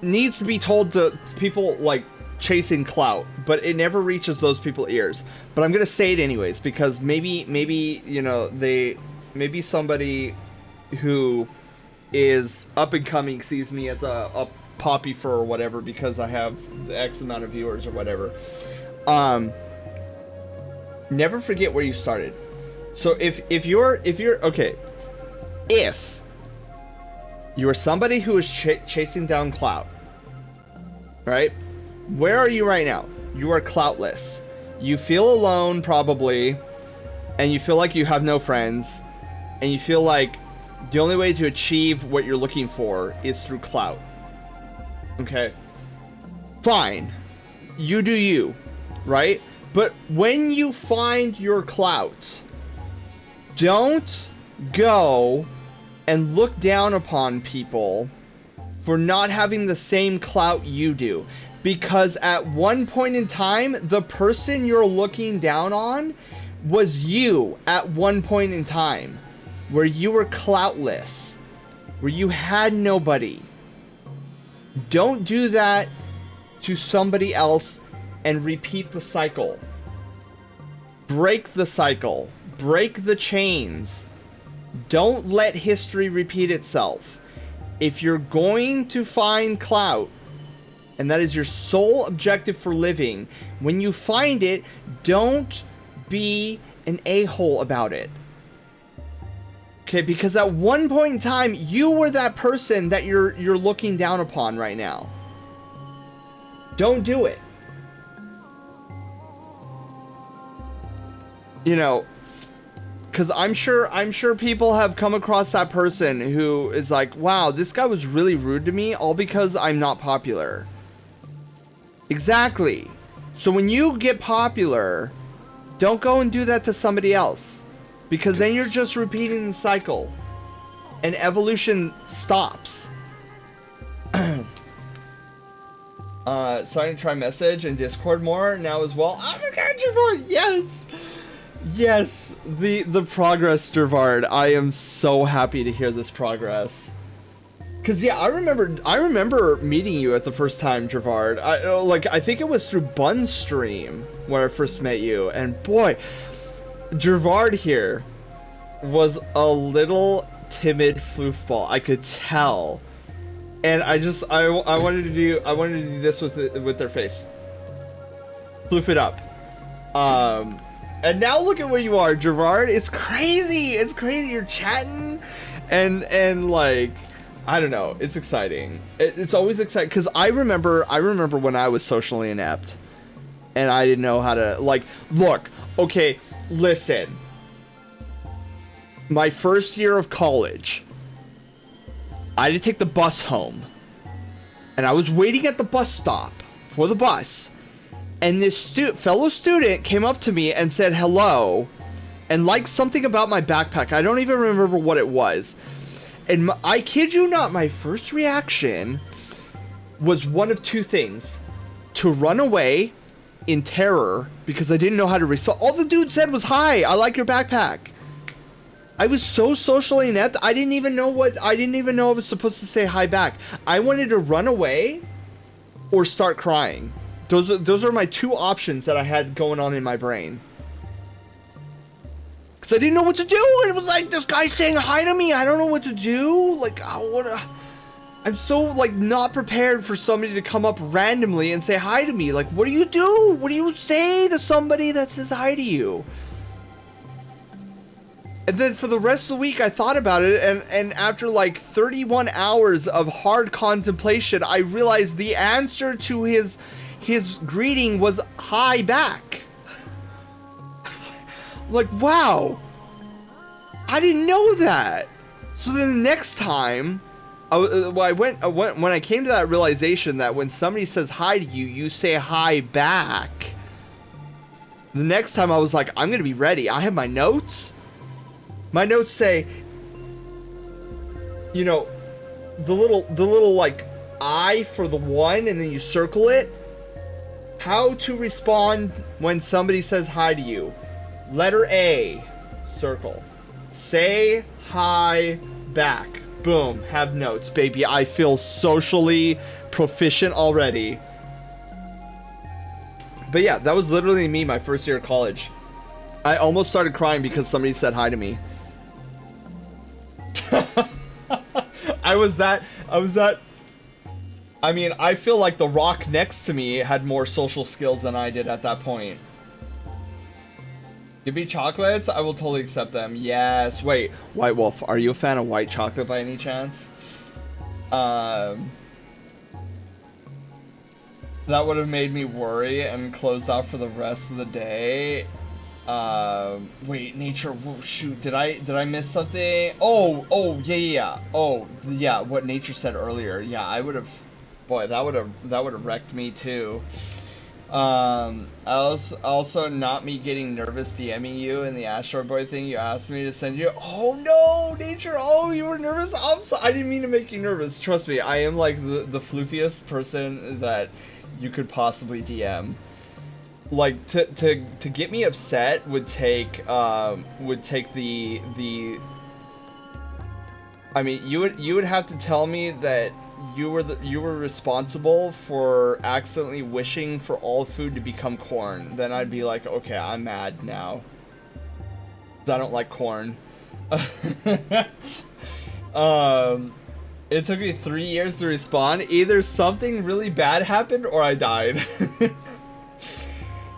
[SPEAKER 2] needs to be told to people like chasing clout, but it never reaches those people's ears. But I'm gonna say it anyways, because maybe you know, they maybe somebody who is up and coming sees me as a poppy fur or whatever because I have the X amount of viewers or whatever. Never forget where you started. So if you're okay, if you are somebody who is chasing down clout, right? Where are you right now? You are cloutless. You feel alone probably, and you feel like you have no friends, and you feel like the only way to achieve what you're looking for is through clout. Okay? Fine. You do you, right? But when you find your clout, don't go and look down upon people for not having the same clout you do. Because at one point in time, the person you're looking down on was you at one point in time, where you were cloutless, where you had nobody. Don't do that to somebody else and repeat the cycle. Break the cycle. Break the chains. Don't let history repeat itself. If you're going to find clout, and that is your sole objective for living, when you find it, don't be an a-hole about it. Okay, because at one point in time, you were that person that you're looking down upon right now. Don't do it. You know, because I'm sure people have come across that person who is like, wow, this guy was really rude to me all because I'm not popular. Exactly. So when you get popular, don't go and do that to somebody else, because then you're just repeating the cycle and evolution stops. So I can try message and Discord more now as well. Oh my god, Javard, yes! Yes, the progress, Javard. I am so happy to hear this progress. Cause yeah, I remember meeting you at the first time, Javard. I think it was through Bun's stream where I first met you, and boy, Javard here was a little timid floofball. I could tell, and I wanted to do this with their face. Floof it up. And now look at where you are, Javard. It's crazy. It's crazy. You're chatting, and like, I don't know. It's exciting. It's always exciting because I remember when I was socially inept, and I didn't know how to, like, look. Okay, listen. My first year of college, I had to take the bus home, and I was waiting at the bus stop for the bus, and this fellow student came up to me and said hello, and liked something about my backpack. I don't even remember what it was. And I kid you not, my first reaction was one of two things: to run away in terror because I didn't know how to respond. All the dude said was, "Hi, I like your backpack." I was so socially inept, I didn't even know I was supposed to say hi back. I wanted to run away or start crying. Those are my two options that I had going on in my brain. Because I didn't know what to do. It was like, this guy saying hi to me. I don't know what to do. Like, I'm so, like, not prepared for somebody to come up randomly and say hi to me. Like, what do you do? What do you say to somebody that says hi to you? And then for the rest of the week, I thought about it. And after, like, 31 hours of hard contemplation, I realized the answer to his greeting was hi back. Like, wow, I didn't know that. So then the next time, when I came to that realization that when somebody says hi to you, you say hi back. The next time I was like, I'm gonna be ready. I have my notes. My notes say, you know, the little like I for the one, and then you circle it. How to respond when somebody says hi to you. Letter A, circle. Say hi back. Boom, have notes, baby. I feel socially proficient already. But yeah, that was literally me my first year of college. I almost started crying because somebody said hi to me. I was that. I mean, I feel like the rock next to me had more social skills than I did at that point. Give me chocolates, I will totally accept them. Yes. Wait, White Wolf, are you a fan of white chocolate by any chance? That would have made me worry and closed off for the rest of the day. Wait, nature. Whoa, shoot, did I miss something? Oh, yeah. Oh, yeah. What nature said earlier. Yeah, I would have. Boy, that would have wrecked me too. Also not me getting nervous DMing you in the Asteroid Boy thing you asked me to send you. Oh no, nature. Oh, you were nervous. I didn't mean to make you nervous. Trust me, I am like the floofiest person that you could possibly DM. Like to get me upset would take the. I mean, you would have to tell me that you were responsible for accidentally wishing for all food to become corn. Then I'd be like, okay, I'm mad now. 'Cause I don't like corn. It took me 3 years to respond. Either something really bad happened or I died.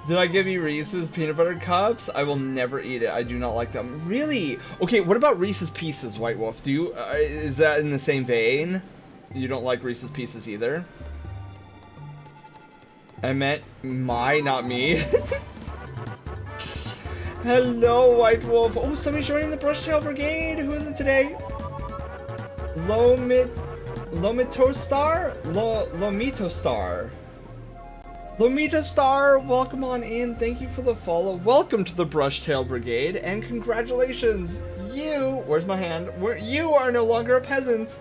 [SPEAKER 2] Did I give you Reese's peanut butter cups? I will never eat it. I do not like them. Really? Okay, what about Reese's Pieces, White Wolf? Do you is that in the same vein? You don't like Reese's Pieces either? I meant my, not me. Hello, White Wolf. Oh, somebody's joining the Brushtail Brigade. Who is it today? Lomitostar? Lomitostar. Lomitostar, welcome on in. Thank you for the follow. Welcome to the Brushtail Brigade, and congratulations. You, where's my hand? You are no longer a peasant.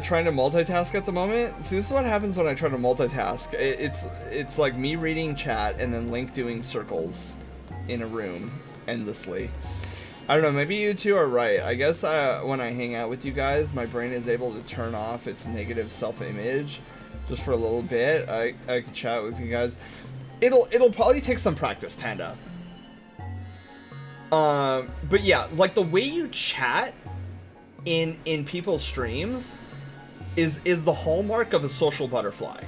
[SPEAKER 2] Trying to multitask at the moment. See, this is what happens when I try to multitask. It's like me reading chat and then Link doing circles in a room endlessly. I don't know, maybe you two are right. I guess when I hang out with you guys, my brain is able to turn off its negative self-image just for a little bit. I could chat with you guys. It'll probably take some practice, Panda. But yeah, like the way you chat in people's streams is the hallmark of a social butterfly.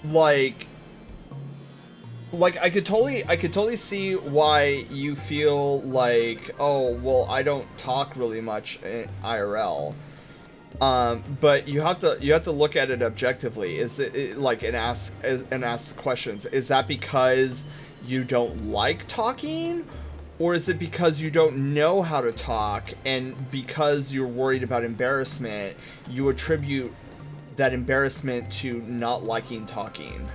[SPEAKER 2] Like I could totally see why you feel like, oh well, I don't talk really much in IRL. But you have to look at it objectively. Is it like and ask questions? Is that because you don't like talking? Or is it because you don't know how to talk, and because you're worried about embarrassment, you attribute that embarrassment to not liking talking?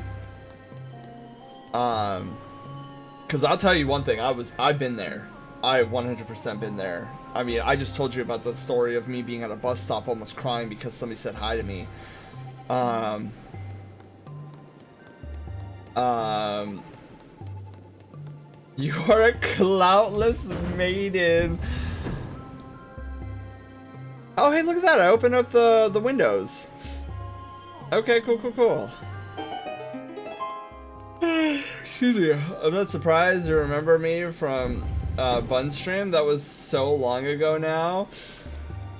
[SPEAKER 2] Because I'll tell you one thing, I've been there. I've 100% been there. I mean, I just told you about the story of me being at a bus stop almost crying because somebody said hi to me. You are a cloutless maiden. Oh, hey, look at that. I opened up the windows. Okay, cool. Excuse me. I'm not surprised you remember me from Bun Stream. That was so long ago now.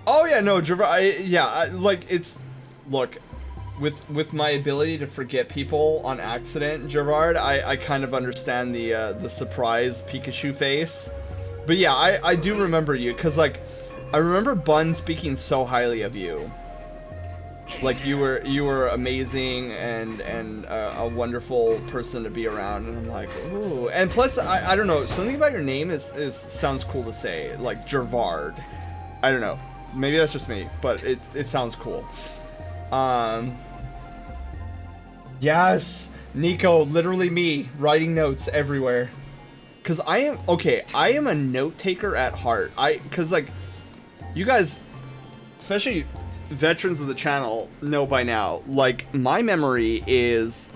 [SPEAKER 2] Oh, yeah, no, like, it's... Look... With my ability to forget people on accident, Gerard, I kind of understand the surprise Pikachu face. But yeah, I do remember you, because like, I remember Bun speaking so highly of you. Like you were amazing and a wonderful person to be around, and I'm like, ooh. And plus, I don't know, something about your name is sounds cool to say, like Gerard. I don't know, maybe that's just me, but it sounds cool. Yes, Nico, literally me, writing notes everywhere. Cause I am a note taker at heart. Cause like, you guys, especially veterans of the channel, know by now, like, my memory is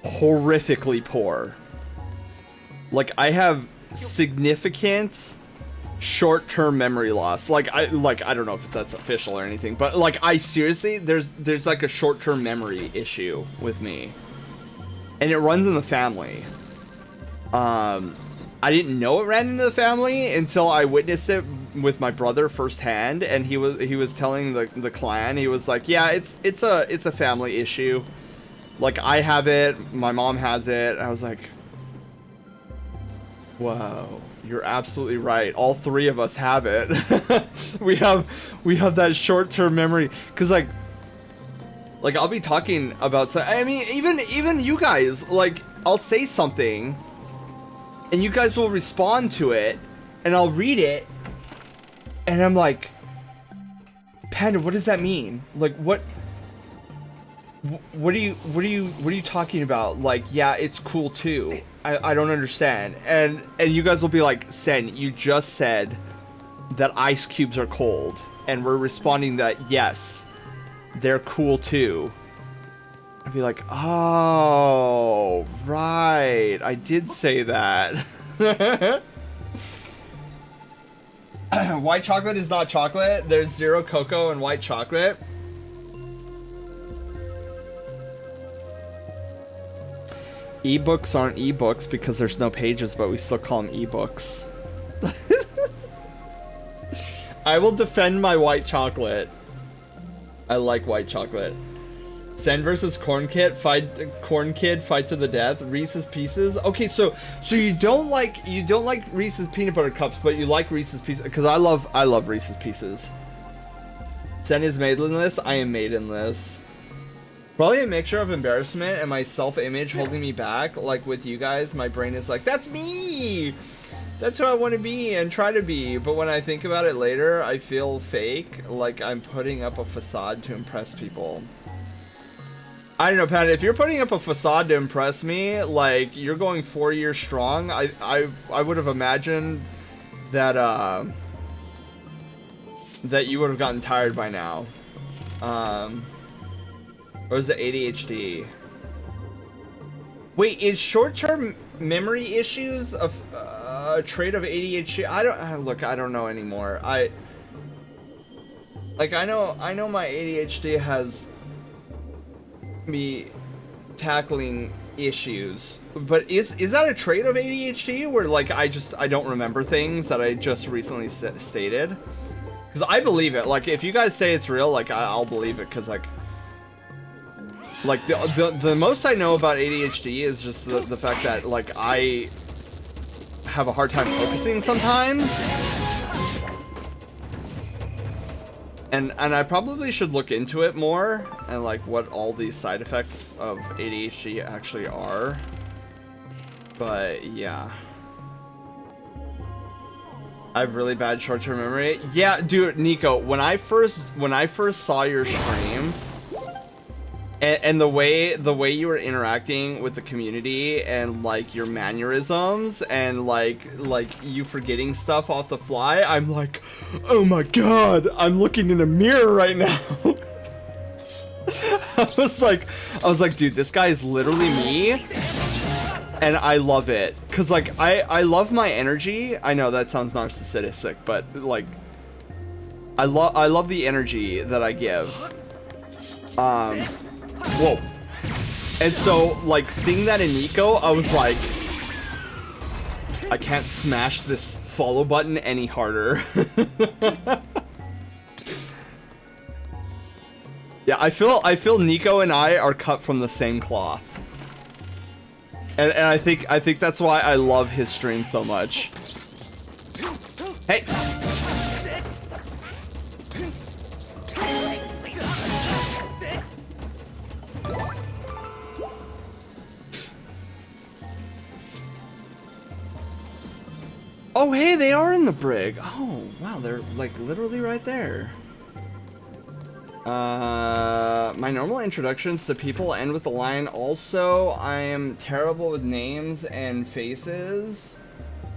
[SPEAKER 2] horrifically poor. Like, I have significant short-term memory loss. Like I don't know if that's official or anything, but like I seriously, there's like a short-term memory issue with me, and it runs in the family. I didn't know it ran into the family until I witnessed it with my brother firsthand, and he was telling the clan, he was like, yeah, it's a family issue. Like, I have it, my mom has it. I was like, whoa, you're absolutely right. All three of us have it. we have that short-term memory, because like I'll be talking about I mean, even you guys, like, I'll say something and you guys will respond to it, and I'll read it and I'm like, Panda, what does that mean? Like, what are you talking about? Like, yeah, it's cool too. I don't understand. And you guys will be like, Sen, you just said that ice cubes are cold, and we're responding that yes, they're cool too. I'd be like, oh, right, I did say that. White chocolate is not chocolate. There's zero cocoa in white chocolate. Ebooks aren't ebooks because there's no pages, but we still call them ebooks. I will defend my white chocolate. I like white chocolate. Sen versus Corn Kid fight to the death. Reese's Pieces. Okay, so you don't like Reese's peanut butter cups, but you like Reese's Pieces, because I love Reese's Pieces. Sen is maidenless. I am maidenless. Probably a mixture of embarrassment and my self-image holding me back. Like with you guys, my brain is like, that's me! That's who I want to be and try to be. But when I think about it later, I feel fake, like I'm putting up a facade to impress people. I don't know, Pat, if you're putting up a facade to impress me, like, you're going 4 years strong, I would have imagined that, that you would have gotten tired by now. Or is it ADHD? Wait, is short-term memory issues a trait of ADHD? I don't know anymore. I know my ADHD has me tackling issues, but is that a trait of ADHD where like I don't remember things that I just recently stated? Because I believe it. Like, if you guys say it's real, like, I'll believe it, because like the most I know about ADHD is just the fact that like I have a hard time focusing sometimes. And I probably should look into it more, and like what all these side effects of ADHD actually are. But yeah. I have really bad short-term memory. Yeah, dude, Nico, when I first saw your stream, and the way you were interacting with the community, and like your mannerisms, and like you forgetting stuff off the fly, I'm like, oh my god, I'm looking in a mirror right now. I was like, dude, this guy is literally me, and I love it, cause like I love my energy. I know that sounds narcissistic, but like I love the energy that I give. Whoa. And so, like, seeing that in Nico, I was like, I can't smash this follow button any harder. Yeah, I feel Nico and I are cut from the same cloth. And I think that's why I love his stream so much. Hey. Oh, hey, they are in the brig. Oh, wow, they're like literally right there. My normal introductions to people end with the line, also, I am terrible with names and faces.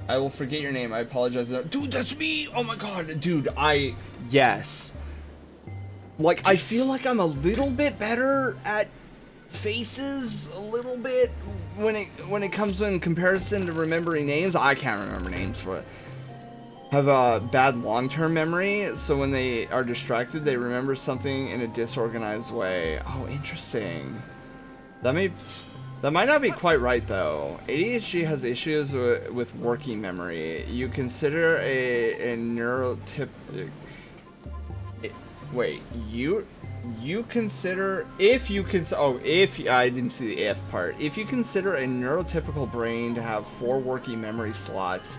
[SPEAKER 2] I will forget your name. I apologize. Dude, that's me. Oh my god. Dude, yes. Like, I feel like I'm a little bit better at faces, a little bit, when it comes in comparison to remembering names. I can't remember names, but have a bad long-term memory, so when they are distracted, they remember something in a disorganized way. Oh, interesting. That may That might not be quite right though. ADHD has issues with working memory. You consider a neurotypical. Wait, you consider if I didn't see the if part. If you consider a neurotypical brain to have 4 working memory slots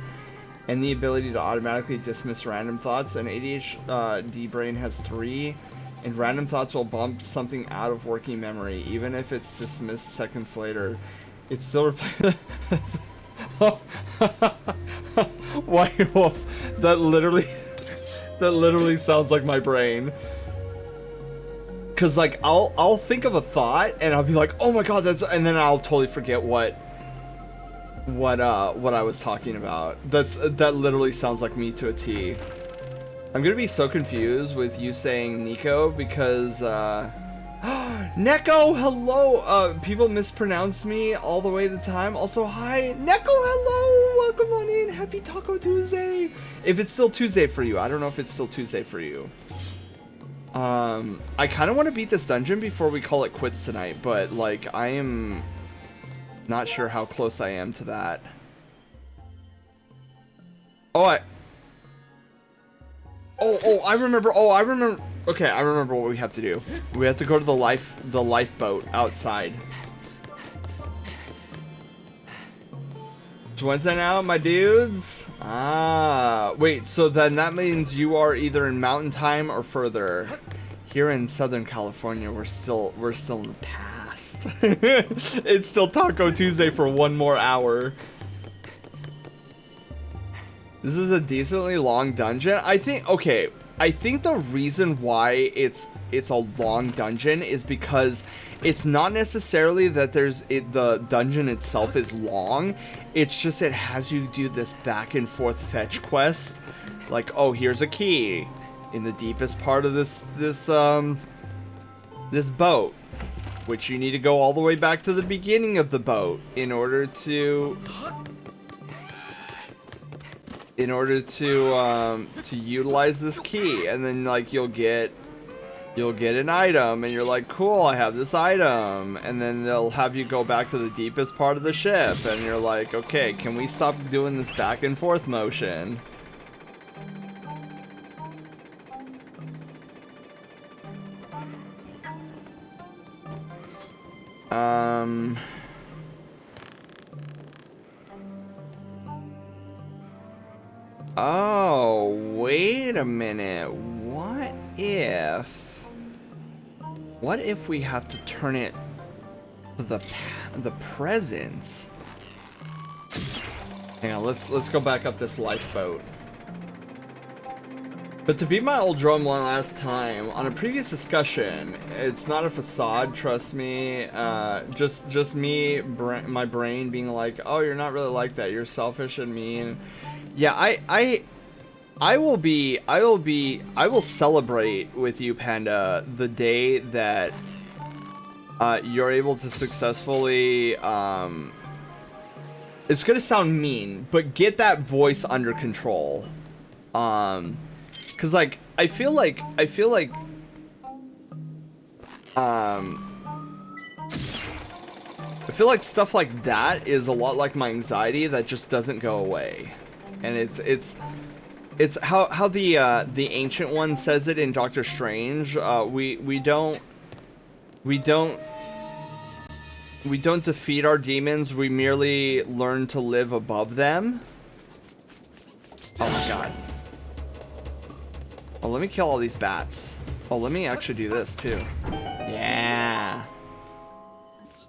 [SPEAKER 2] and the ability to automatically dismiss random thoughts, an ADHD brain has 3. And random thoughts will bump something out of working memory, even if it's dismissed seconds later. It's still White Wolf. That literally sounds like my brain. Cause like I'll think of a thought and I'll be like, oh my god, that's, and then I'll totally forget what I was talking about. That literally sounds like me to a T. I'm gonna be so confused with you saying Nico because, Neko, hello! People mispronounce me all the way the time. Also, hi, Neko, hello! Welcome on in, happy Taco Tuesday! If it's still Tuesday for you, I don't know if it's still Tuesday for you. I kind of want to beat this dungeon before we call it quits tonight, but, like, I am not sure how close I am to that. I remember. Okay, I remember what we have to do. We have to go to the lifeboat outside. It's Wednesday now, my dudes. Ah, wait. So then that means you are either in Mountain Time or further. Here in Southern California, we're still in the past. It's still Taco Tuesday for 1 more hour. This is a decently long dungeon. I think the reason why it's a long dungeon is because it's not necessarily that the dungeon itself is long. It's just it has you do this back and forth fetch quest. Like, oh, here's a key in the deepest part of this boat, which you need to go all the way back to the beginning of the boat in order to utilize this key, and then like you'll get an item and you're like, cool, I have this item, and then they'll have you go back to the deepest part of the ship and you're like, okay, can we stop doing this back and forth motion? Oh, wait a minute. What if we have to turn it to the presence? Hang on, let's go back up this lifeboat. But to beat my old drum one last time, on a previous discussion, it's not a facade, trust me. Just me, my brain being like, oh, you're not really like that. You're selfish and mean. Yeah, I will celebrate with you, Panda, the day that you're able to successfully it's gonna sound mean, but get that voice under control. Cause like I feel like stuff like that is a lot like my anxiety that just doesn't go away. And it's how the Ancient One says it in Doctor Strange. We don't defeat our demons. We merely learn to live above them. Oh my god. Oh, let me kill all these bats. Oh, let me actually do this too. Yeah.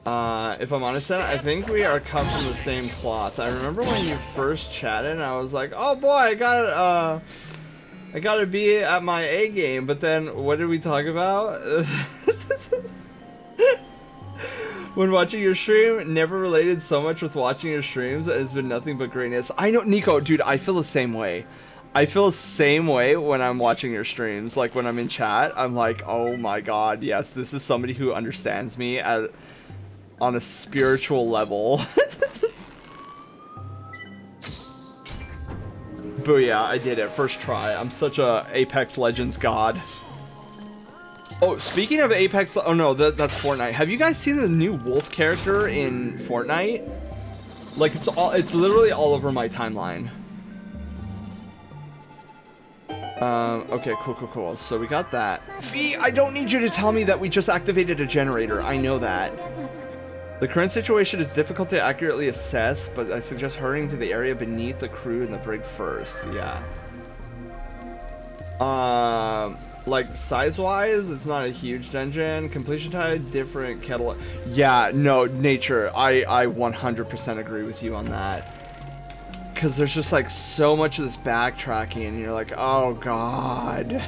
[SPEAKER 2] If I'm honest, I think we are cut from the same cloth. I remember when you first chatted, and I was like, "Oh boy, I gotta be at my A game." But then, what did we talk about? When watching your stream, never related so much with watching your streams. It has been nothing but greatness. I know, Nico, dude, I feel the same way. I feel the same way when I'm watching your streams. Like when I'm in chat, I'm like, "Oh my god, yes, this is somebody who understands me on a spiritual level." Booyah, I did it. First try. I'm such a Apex Legends god. Oh, speaking of Apex, oh no, that's Fortnite. Have you guys seen the new wolf character in Fortnite? Like it's literally all over my timeline. Okay, cool. So we got that. V, I don't need you to tell me that we just activated a generator. I know that. The current situation is difficult to accurately assess, but I suggest hurrying to the area beneath the crew and the brig first. Yeah. Like size-wise, it's not a huge dungeon. Completion time, different kettle. Yeah, no, nature. I 100% agree with you on that. Because there's just like so much of this backtracking, and you're like, oh god.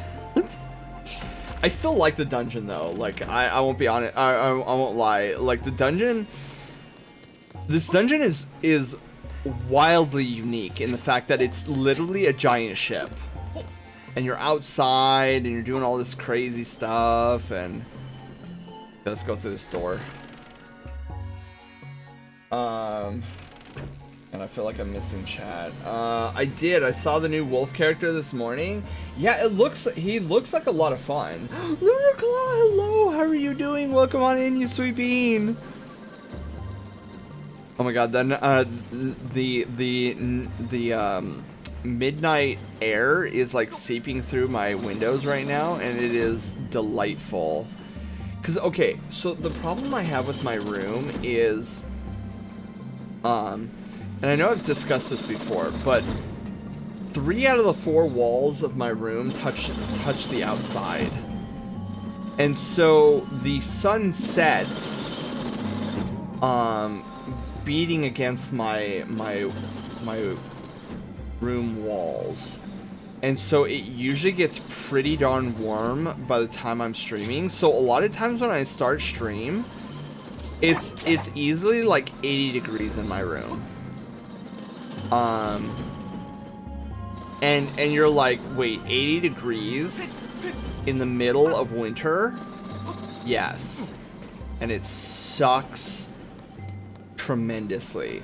[SPEAKER 2] I still like the dungeon though. Like I won't be honest. I won't lie. Like the dungeon. This dungeon is wildly unique in the fact that it's literally a giant ship. And you're outside and you're doing all this crazy stuff, and let's go through this door. And I feel like I'm missing chat. I saw the new wolf character this morning. Yeah, he looks like a lot of fun. Lunar Claw, hello, how are you doing? Welcome on in, you sweet bean. Oh my god, then the midnight air is like seeping through my windows right now, and it is delightful. Cause okay, so the problem I have with my room is, and I know I've discussed this before, but 3 out of the 4 walls of my room touch the outside, and so the sun sets, beating against my room walls, and so it usually gets pretty darn warm by the time I'm streaming. So a lot of times when I start stream, it's easily like 80 degrees in my room. And you're like, wait, 80 degrees in the middle of winter? Yes. And it sucks tremendously.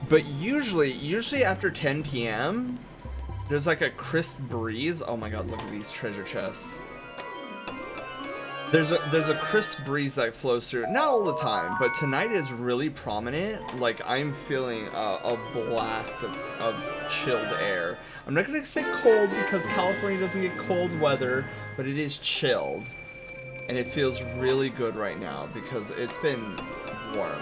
[SPEAKER 2] But usually after 10 p.m., there's like a crisp breeze. Oh my god, look at these treasure chests. There's a crisp breeze that flows through. Not all the time, but tonight is really prominent. Like, I'm feeling a blast of chilled air. I'm not gonna say cold because California doesn't get cold weather, but it is chilled. And it feels really good right now because it's been warm.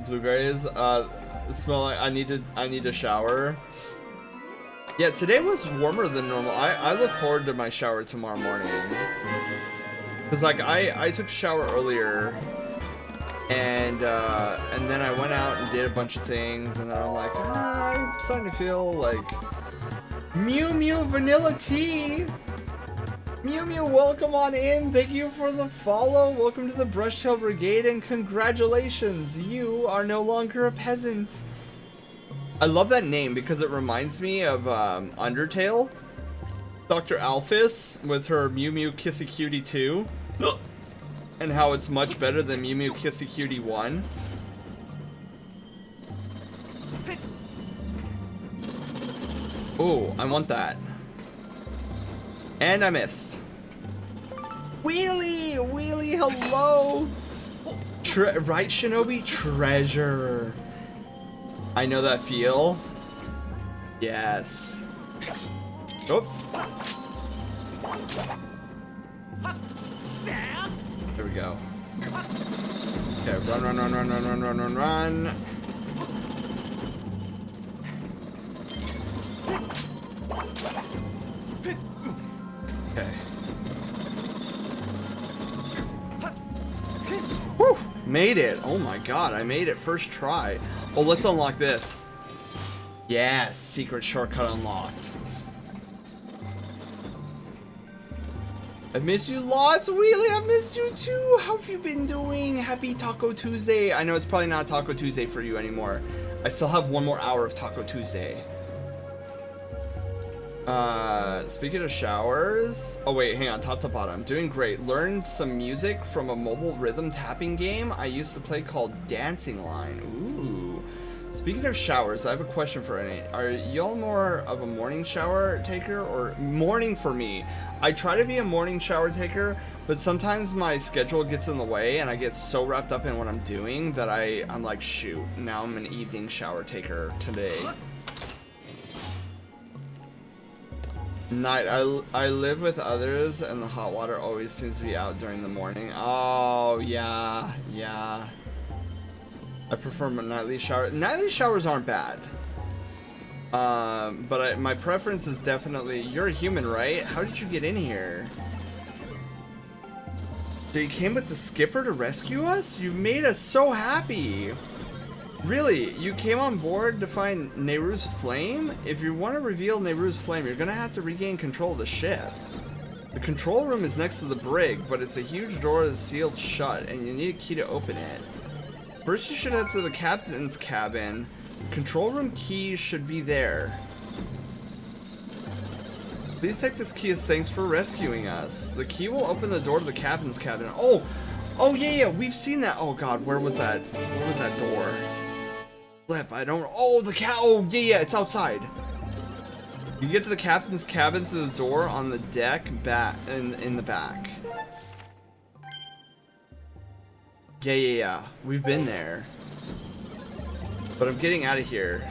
[SPEAKER 2] Blueberries, smell like I need a shower. Yeah, today was warmer than normal. I look forward to my shower tomorrow morning. Cause like I took a shower earlier, and then I went out and did a bunch of things, and then I'm like, I'm starting to feel like Mew Mew vanilla tea. Mew Mew, welcome on in. Thank you for the follow. Welcome to the Brushtail Brigade, and congratulations, you are no longer a peasant. I love that name because it reminds me of Undertale. Dr. Alphys with her Mew Mew Kissy Cutie 2. And how it's much better than Mew Mew Kissy Cutie 1. Oh, I want that. And I missed. Wheelie! Wheelie, hello! Right, Shinobi? Treasure. I know that feel. Yes. Oh. There we go. Okay, run. Okay. Whew, made it. Oh my god, I made it first try. Oh, let's unlock this. Yes, secret shortcut unlocked. I miss you lots, Wheelie. I missed you too. How have you been doing? Happy Taco Tuesday. I know it's probably not Taco Tuesday for you anymore. I still have 1 more hour of Taco Tuesday. Speaking of showers, oh wait, hang on, top to bottom, doing great. Learned some music from a mobile rhythm tapping game I used to play called Dancing Line. Ooh. Speaking of showers, I have a question for any. Are y'all more of a morning shower taker or morning for me? I try to be a morning shower taker, but sometimes my schedule gets in the way and I get so wrapped up in what I'm doing that I'm like, shoot, now I'm an evening shower taker today. Night, I live with others and the hot water always seems to be out during the morning. Oh, yeah, yeah. I prefer my nightly shower. Nightly showers aren't bad. But my preference is definitely, you're a human, right? How did you get in here? So you came with the skipper to rescue us? You made us so happy. Really? You came on board to find Nehru's flame? If you want to reveal Nehru's flame, you're gonna have to regain control of the ship. The control room is next to the brig, but it's a huge door that's sealed shut, and you need a key to open it. First, you should head to the captain's cabin. Control room key should be there. Please take this key as thanks for rescuing us. The key will open the door to the captain's cabin. Oh, yeah, we've seen that. Oh God, where was that? Where was that door? Flip, I don't. Oh, oh yeah, it's outside. You get to the captain's cabin through the door on the deck back in the back. Yeah. We've been there. But I'm getting out of here.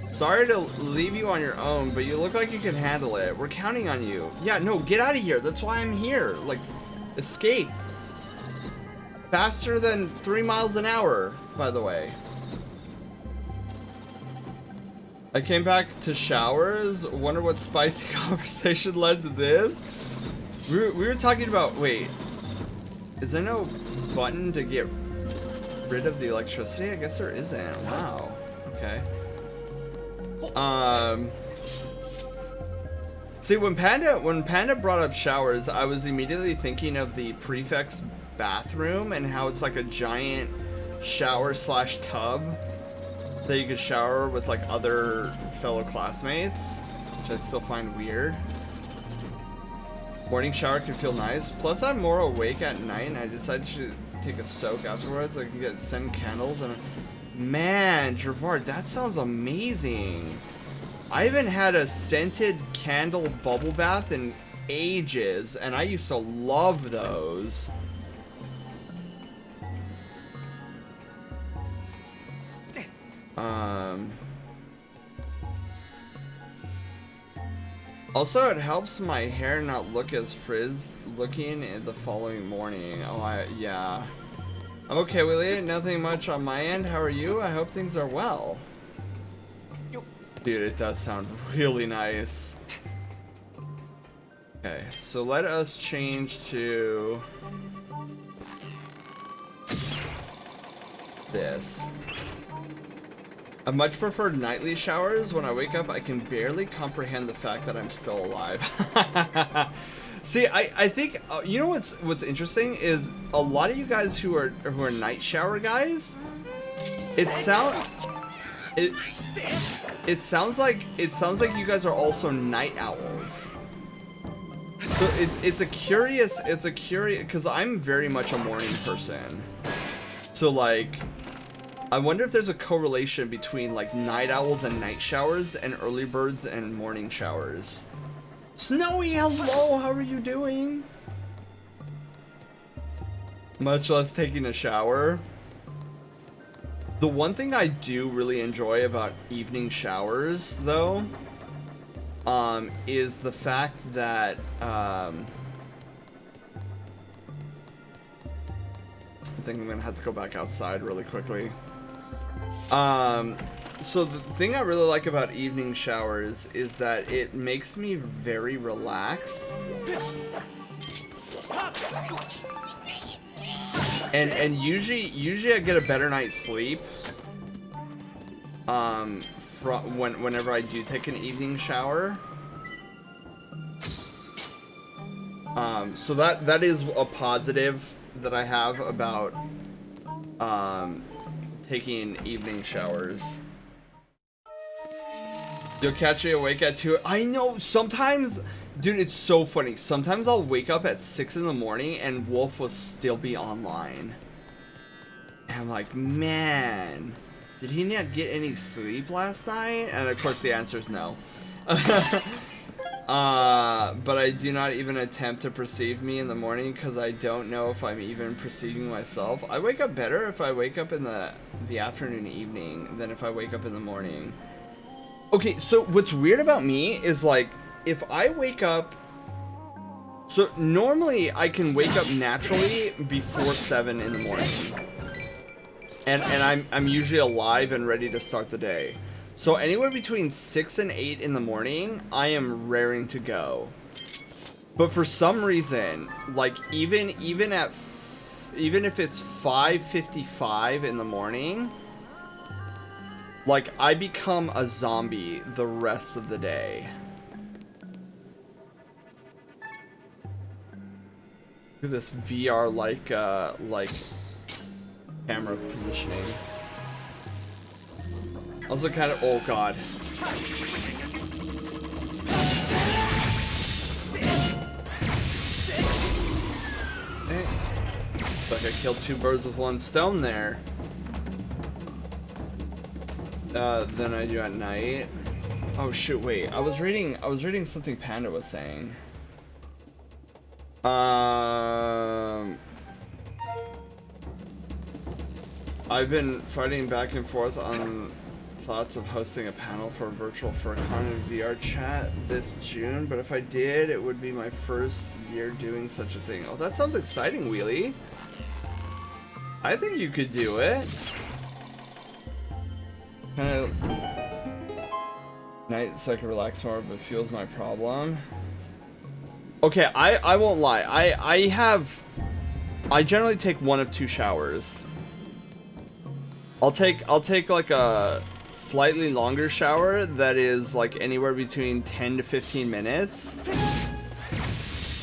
[SPEAKER 2] Sorry to leave you on your own, but you look like you can handle it. We're counting on you. Yeah, no, get out of here. That's why I'm here. Like, escape. Faster than 3 miles an hour, by the way. I came back to showers. Wonder what spicy conversation led to this. We were talking about, wait. Is there no button to get rid of the electricity? I guess there isn't. Wow. Okay. See, when Panda brought up showers, I was immediately thinking of the prefect's bathroom and how it's like a giant shower / tub that you could shower with like other fellow classmates, which I still find weird. Morning shower can feel nice. Plus, I'm more awake at night, and I decided to take a soak afterwards. I can send candles and. Man, Gervard, that sounds amazing. I haven't had a scented candle bubble bath in ages, and I used to love those. Also, it helps my hair not look as frizz looking in the following morning. Oh, yeah. I'm okay, Willie. Nothing much on my end. How are you? I hope things are well. Dude, it does sound really nice. Okay, so let us change to this. I much prefer nightly showers. When I wake up, I can barely comprehend the fact that I'm still alive. See, I think you know what's interesting is a lot of you guys who are night shower guys. It sounds like you guys are also night owls. So it's a curious because I'm very much a morning person. So like, I wonder if there's a correlation between like night owls and night showers and early birds and morning showers. Snowy, hello, how are you doing? Much less taking a shower. The one thing I do really enjoy about evening showers, though, is the fact that, I think I'm gonna have to go back outside really quickly. So the thing I really like about evening showers is that it makes me very relaxed. And usually I get a better night's sleep whenever I do take an evening shower. So that is a positive that I have about taking evening showers. You'll catch me awake at 2. I know, sometimes, dude, it's so funny. Sometimes I'll wake up at 6 in the morning and Wolf will still be online. And I'm like, man, Did he not get any sleep last night? And of course the answer is no. But I do not even attempt to perceive me in the morning because I don't know if I'm even perceiving myself. I wake up better if I wake up in the afternoon, evening than if I wake up in the morning. Okay, so what's weird about me is like, if I wake up, so normally I can wake up naturally before 7 in the morning. And I'm usually alive and ready to start the day. So anywhere between 6 and 8 in the morning, I am raring to go. But for some reason, like even if it's 5:55 in the morning, like I become a zombie the rest of the day. Look at this VR like camera positioning. Also kind of, oh god. Hey. Looks like I killed 2 birds with 1 stone there. Than I do at night. Oh shoot, wait. I was reading something Panda was saying. I've been fighting back and forth on thoughts of hosting a panel for a virtual Furcon and VR chat this June, but if I did, it would be my first year doing such a thing. Oh, that sounds exciting, Wheelie. I think you could do it. Kind of night so I can relax more, but fuels my problem. Okay, I won't lie. I generally take 1 of 2 showers. I'll take like a slightly longer shower that is like anywhere between 10 to 15 minutes.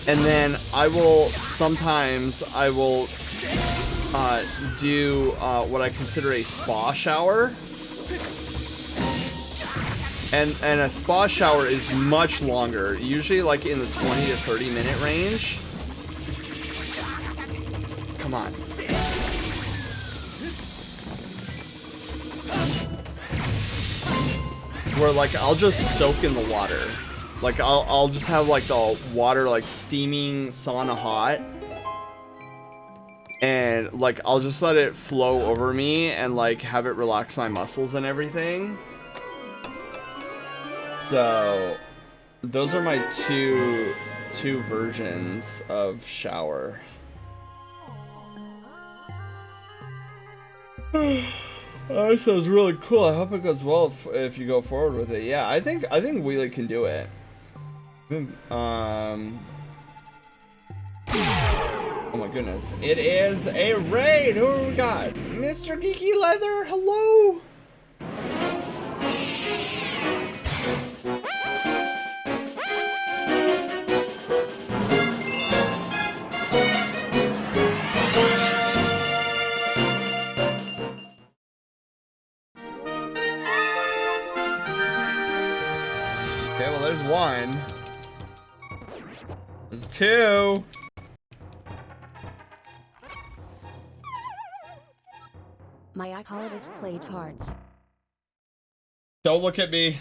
[SPEAKER 2] And then I will sometimes do what I consider a spa shower. And a spa shower is much longer, usually like in the 20 to 30 minute range. Come on. Where like I'll just soak in the water. Like I'll just have like the water like steaming sauna hot. And like I'll just let it flow over me and like have it relax my muscles and everything. So those are my two versions of shower. Oh, that sounds really cool. I hope it goes well if you go forward with it. Yeah, I think Wheelie can do it. Oh my goodness. It is a raid! Who do we got? Mr. Geeky Leather, hello! Okay, well there's 1. There's 2.
[SPEAKER 1] My I call it is played cards.
[SPEAKER 2] Don't look at me.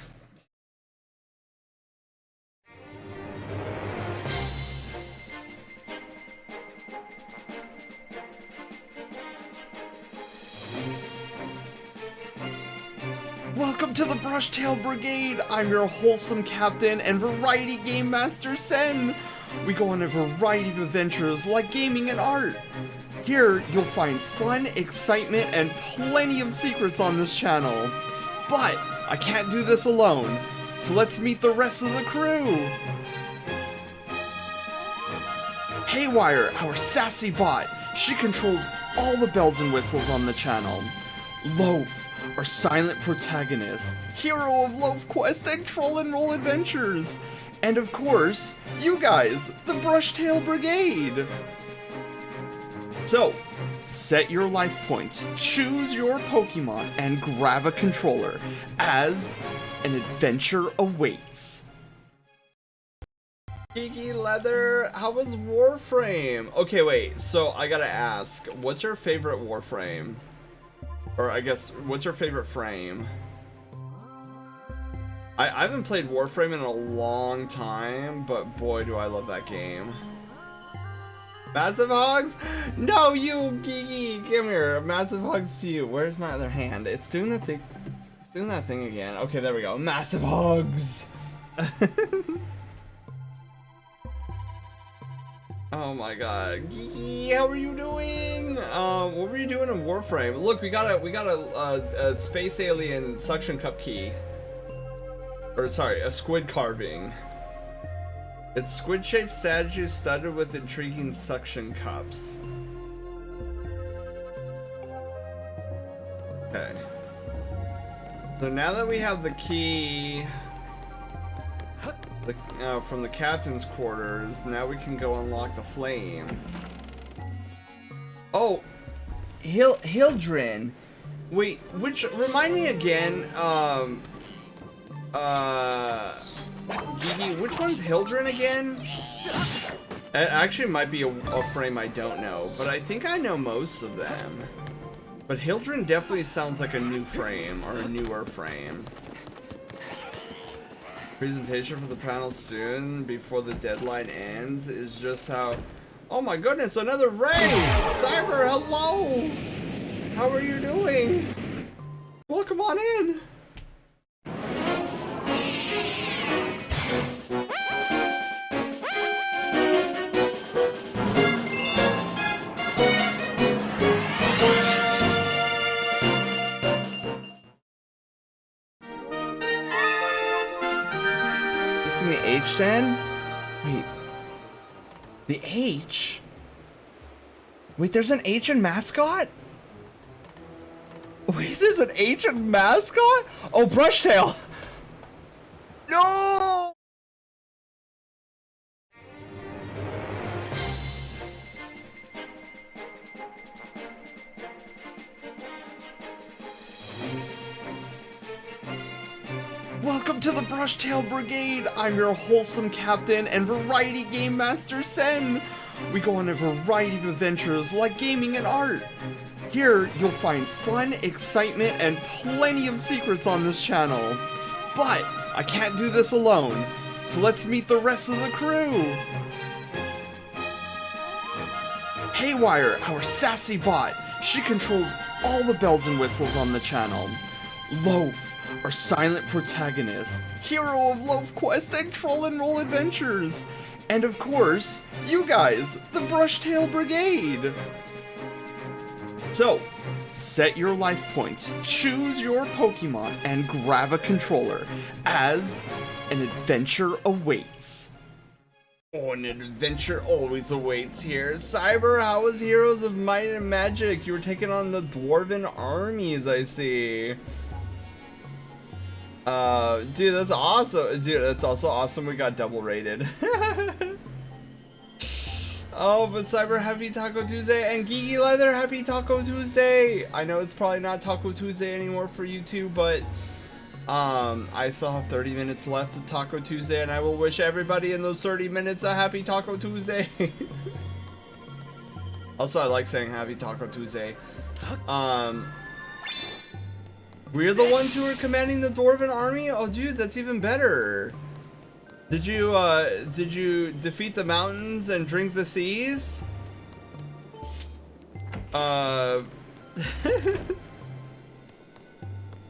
[SPEAKER 2] Welcome to the Brushtail Brigade! I'm your wholesome captain and variety game master, Sen! We go on a variety of adventures like gaming and art. Here, you'll find fun, excitement, and plenty of secrets on this channel. But I can't do this alone, so let's meet the rest of the crew! Haywire, our sassy bot. She controls all the bells and whistles on the channel. Loaf, our silent protagonist, hero of Loaf Quest and Troll and Roll Adventures. And of course, you guys, the Brushtail Brigade. So, set your life points, choose your Pokemon, and grab a controller, as an adventure awaits. Geeky Leather, how was Warframe? Okay, wait, so I gotta ask, what's your favorite Warframe? Or I guess, what's your favorite frame? I haven't played Warframe in a long time, but boy do I love that game. Massive hugs? No, you geeky! Come here, massive hugs to you. Where's my other hand? It's doing the thing. It's doing that thing again. Okay, there we go. Massive hugs! Oh my god. Geeky, how are you doing? What were you doing in Warframe? Look, we got a space alien suction cup key. Or sorry, a squid carving. It's squid-shaped statue studded with intriguing suction cups. Okay. So now that we have the key from the captain's quarters, now we can go unlock the flame. Oh, Hildren. Wait, remind me again, Gigi, which one's Hildren again? It actually might be a frame I don't know, but I think I know most of them. But Hildren definitely sounds like a new frame, or a newer frame. Presentation for the panel soon, before the deadline ends, is just how... Oh my goodness, another raid! Cyber, hello! How are you doing? Welcome on in! H then? Wait. The H? Wait, there's an H in mascot? Wait, there's an H in mascot? Oh, Brushtail! No! Welcome to the Brushtail Brigade! I'm your wholesome captain and variety game master, Sen! We go on a variety of adventures like gaming and art. Here, you'll find fun, excitement, and plenty of secrets on this channel. But, I can't do this alone, so let's meet the rest of the crew! Haywire, our sassy bot. She controls all the bells and whistles on the channel. Loaf, our silent protagonist, hero of Loaf Quest and Troll and Roll Adventures. And of course, you guys, the Brushtail Brigade. So, set your life points, choose your Pokemon, and grab a controller, as an adventure awaits. Oh, an adventure always awaits here. Cyber, how was Heroes of Might and Magic? You were taking on the Dwarven armies, I see. Dude, that's awesome. Dude, that's also awesome. We got double rated. Oh, but Cyber, happy Taco Tuesday, and Geeky Leather, happy Taco Tuesday. I know it's probably not Taco Tuesday anymore for you two, but I still have 30 minutes left of Taco Tuesday, and I will wish everybody in those 30 minutes a happy Taco Tuesday. Also, I like saying happy Taco Tuesday. We're the ones who are commanding the Dwarven army? Oh, dude, that's even better. Did you defeat the mountains and drink the seas?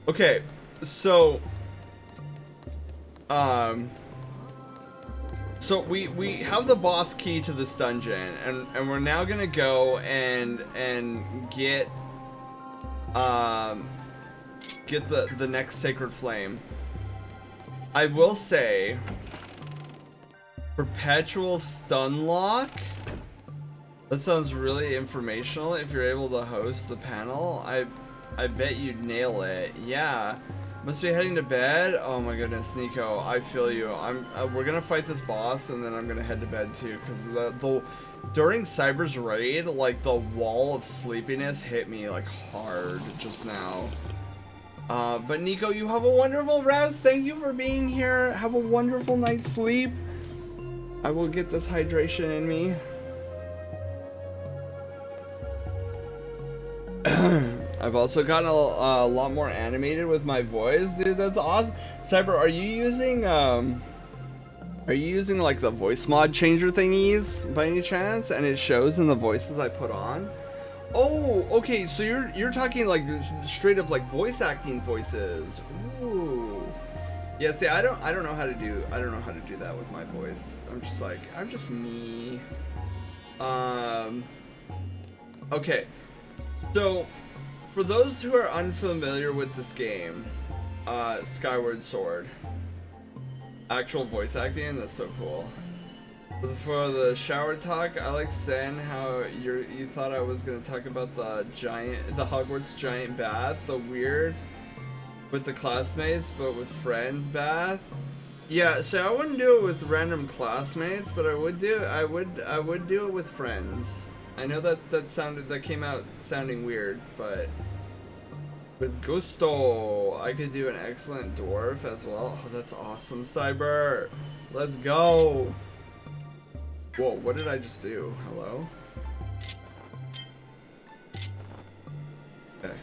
[SPEAKER 2] Okay, so we have the boss key to this dungeon, and we're now gonna go and get the next sacred flame. I will say, perpetual stun lock. That sounds really informational. If you're able to host the panel, I bet you'd nail it. Yeah. Must be heading to bed. Oh my goodness, Nico, I feel you. We're gonna fight this boss, and then I'm gonna head to bed too, because during Cyber's raid, like the wall of sleepiness hit me like hard just now. But Nico, you have a wonderful rest. Thank you for being here. Have a wonderful night's sleep. I will get this hydration in me. I I've also gotten a lot more animated with my voice, dude. That's awesome. Cyber, are you using like the voice mod changer thingies by any chance? And it shows in the voices I put on. Oh, okay. So you're talking like straight up like voice acting voices. Ooh. Yeah. See, I don't know how to do that with my voice. I'm just me. Okay. So, for those who are unfamiliar with this game, Skyward Sword, actual voice acting, that's so cool. For the shower talk, I like saying how you thought I was gonna talk about the Hogwarts giant bath, the weird with the classmates, but with friends bath. Yeah, so I wouldn't do it with random classmates, but I would do it with friends. I know that came out sounding weird, but with gusto, I could do an excellent dwarf as well. Oh, that's awesome, Cyber. Let's go. Whoa, what did I just do? Hello? Okay.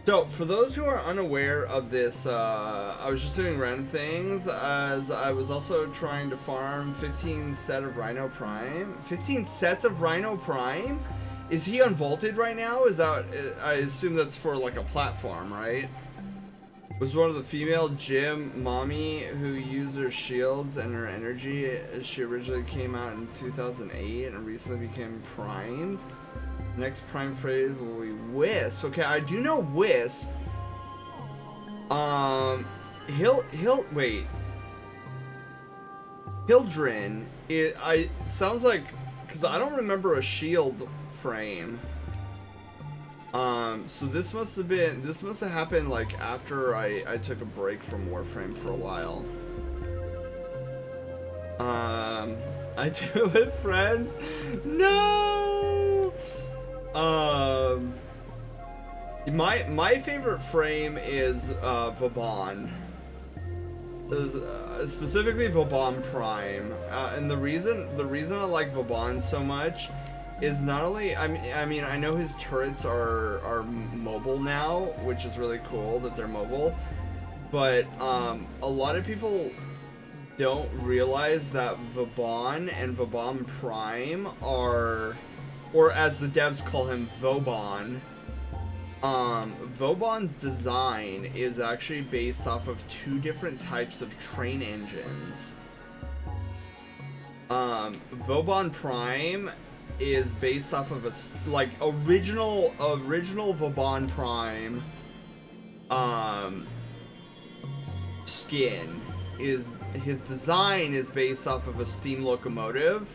[SPEAKER 2] So, for those who are unaware of this, I was just doing random things, as I was also trying to farm 15 set of Rhino Prime. 15 sets of Rhino Prime? Is he unvaulted right now? Is that, I assume that's for like a platform, right? Was one of the female gym mommy who used her shields and her energy. She originally came out in 2008 and recently became primed. Next prime phrase will be Wisp. Okay, I do know Wisp. He'll wait. Hildren. Sounds like, because I don't remember a shield frame. So this must have happened like after I took a break from Warframe for a while. I do it with friends. No. My favorite frame is Vauban. Specifically Vauban Prime, and the reason I like Vauban so much is not only, I mean I know his turrets are mobile now, which is really cool that they're mobile, but a lot of people don't realize that Vauban and Vauban Prime are, or as the devs call him, Vauban. Vauban's design is actually based off of two different types of train engines. Vauban Prime is based off of a like original Vauban Prime skin. Is his design is based off of a steam locomotive,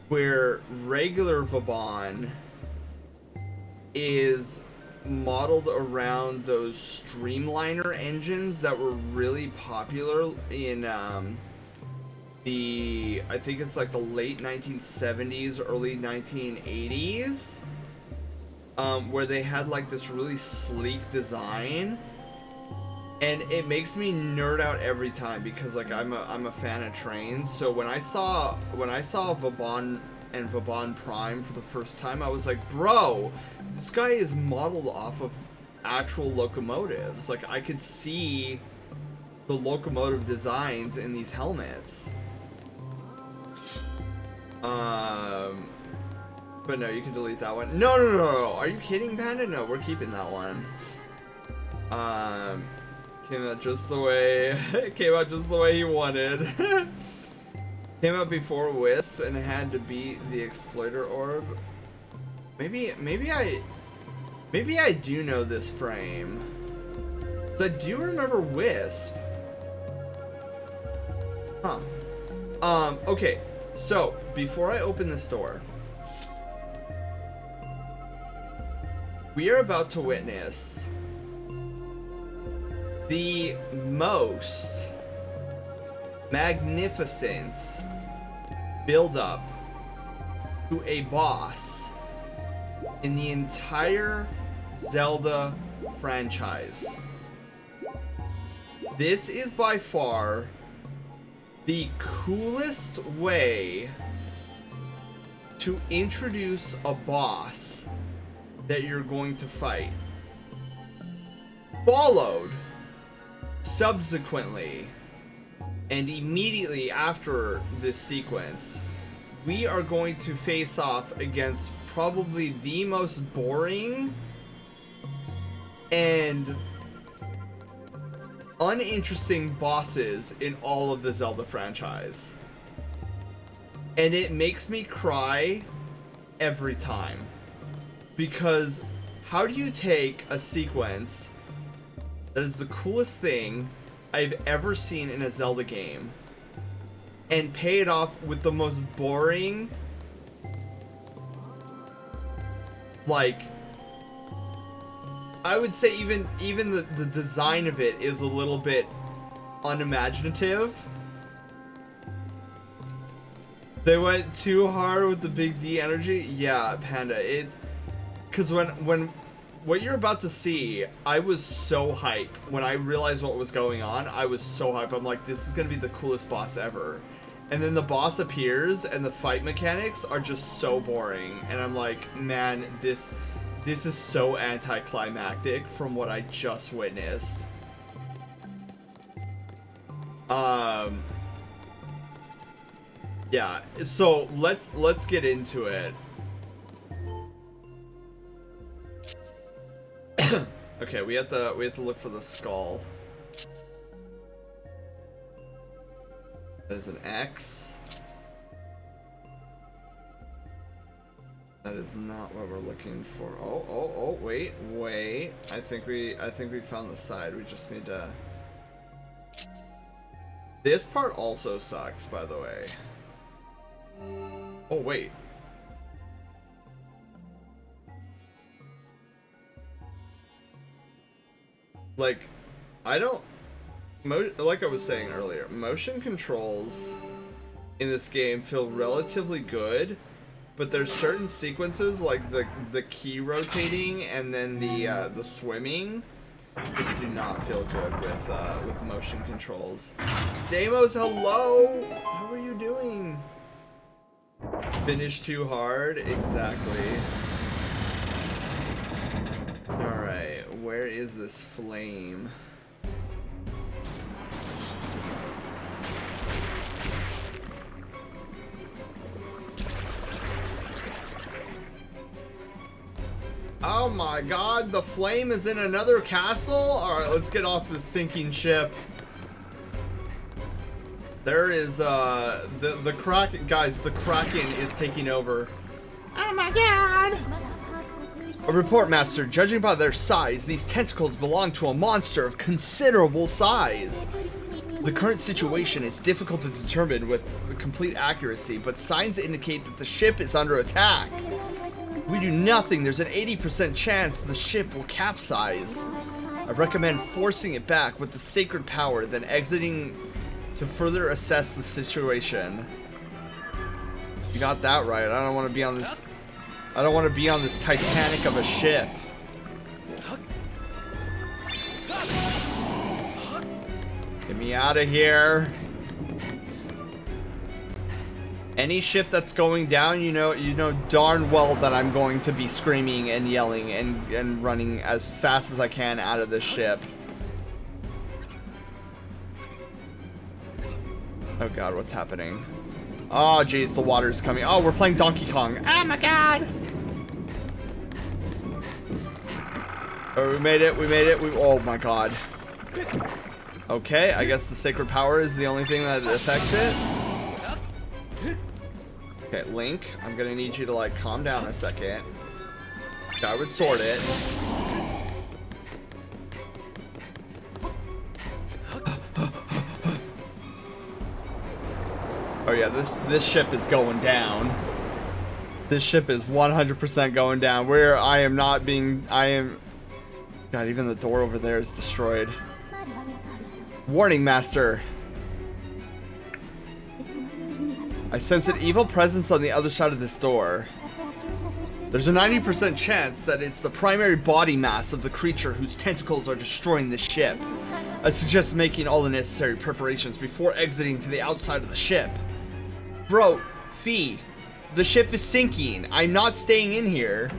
[SPEAKER 2] where regular Vauban is modeled around those streamliner engines that were really popular in I think it's like the late 1970s, early 1980s, where they had like this really sleek design, and it makes me nerd out every time because like I'm a fan of trains. So when I saw Vauban and Vauban Prime for the first time, I was like, bro, this guy is modeled off of actual locomotives. Like I could see the locomotive designs in these helmets. But no, you can delete that one. No. Are you kidding, Panda? No, we're keeping that one. Came out just the way he wanted. Came out before Wisp and had to beat the Exploiter Orb. Maybe I do know this frame. 'Cause I do remember Wisp. Huh. Okay. So, before I open this door, we are about to witness the most magnificent build-up to a boss in the entire Zelda franchise. This is by far the coolest way to introduce a boss that you're going to fight. Followed subsequently and immediately after this sequence, we are going to face off against probably the most boring and uninteresting bosses in all of the Zelda franchise. And it makes me cry every time. Because how do you take a sequence that is the coolest thing I've ever seen in a Zelda game and pay it off with the most boring, like, I would say even the design of it is a little bit unimaginative. They went too hard with the big D energy. Yeah, Panda, it's because when what you're about to see, I was so hyped when I realized what was going on. I was so hyped. I'm like, this is gonna be the coolest boss ever. And then the boss appears and the fight mechanics are just so boring. And I'm like, man, this is so anticlimactic from what I just witnessed. Yeah, so let's get into it. Okay, we have to look for the skull. That is an X. That is not what we're looking for. Oh, wait. I think we found the side. We just need to. This part also sucks, by the way. Oh, wait. Like, I don't... like I was saying earlier, motion controls in this game feel relatively good, but there's certain sequences, like the key rotating and then the swimming, just do not feel good with motion controls. Damos, hello! How are you doing? Finish too hard? Exactly. Alright, where is this flame? Oh my god, the flame is in another castle? Alright, let's get off this sinking ship. There is, the Kraken, guys, the Kraken is taking over. Oh my god! A report, Master. Judging by their size, these tentacles belong to a monster of considerable size. The current situation is difficult to determine with complete accuracy, but signs indicate that the ship is under attack. If we do nothing, there's an 80% chance the ship will capsize. I recommend forcing it back with the sacred power, then exiting to further assess the situation. You got that right. I don't want to be on this... I don't want to be on this Titanic of a ship. Get me out of here. Any ship that's going down, you know darn well that I'm going to be screaming and yelling and running as fast as I can out of this ship. Oh god, what's happening? Oh jeez, the water's coming. Oh, we're playing Donkey Kong. Oh my god! Oh, we made it, oh my god. Okay, I guess the sacred power is the only thing that affects it. Okay, Link, I'm gonna need you to, like, calm down a second. Skyward sword it. Oh yeah, this ship is going down. This ship is 100% going down. I am... God, even the door over there is destroyed. Warning, Master. I sense an evil presence on the other side of this door. There's a 90% chance that it's the primary body mass of the creature whose tentacles are destroying the ship. I suggest making all the necessary preparations before exiting to the outside of the ship. Bro, Fee, the ship is sinking. I'm not staying in here.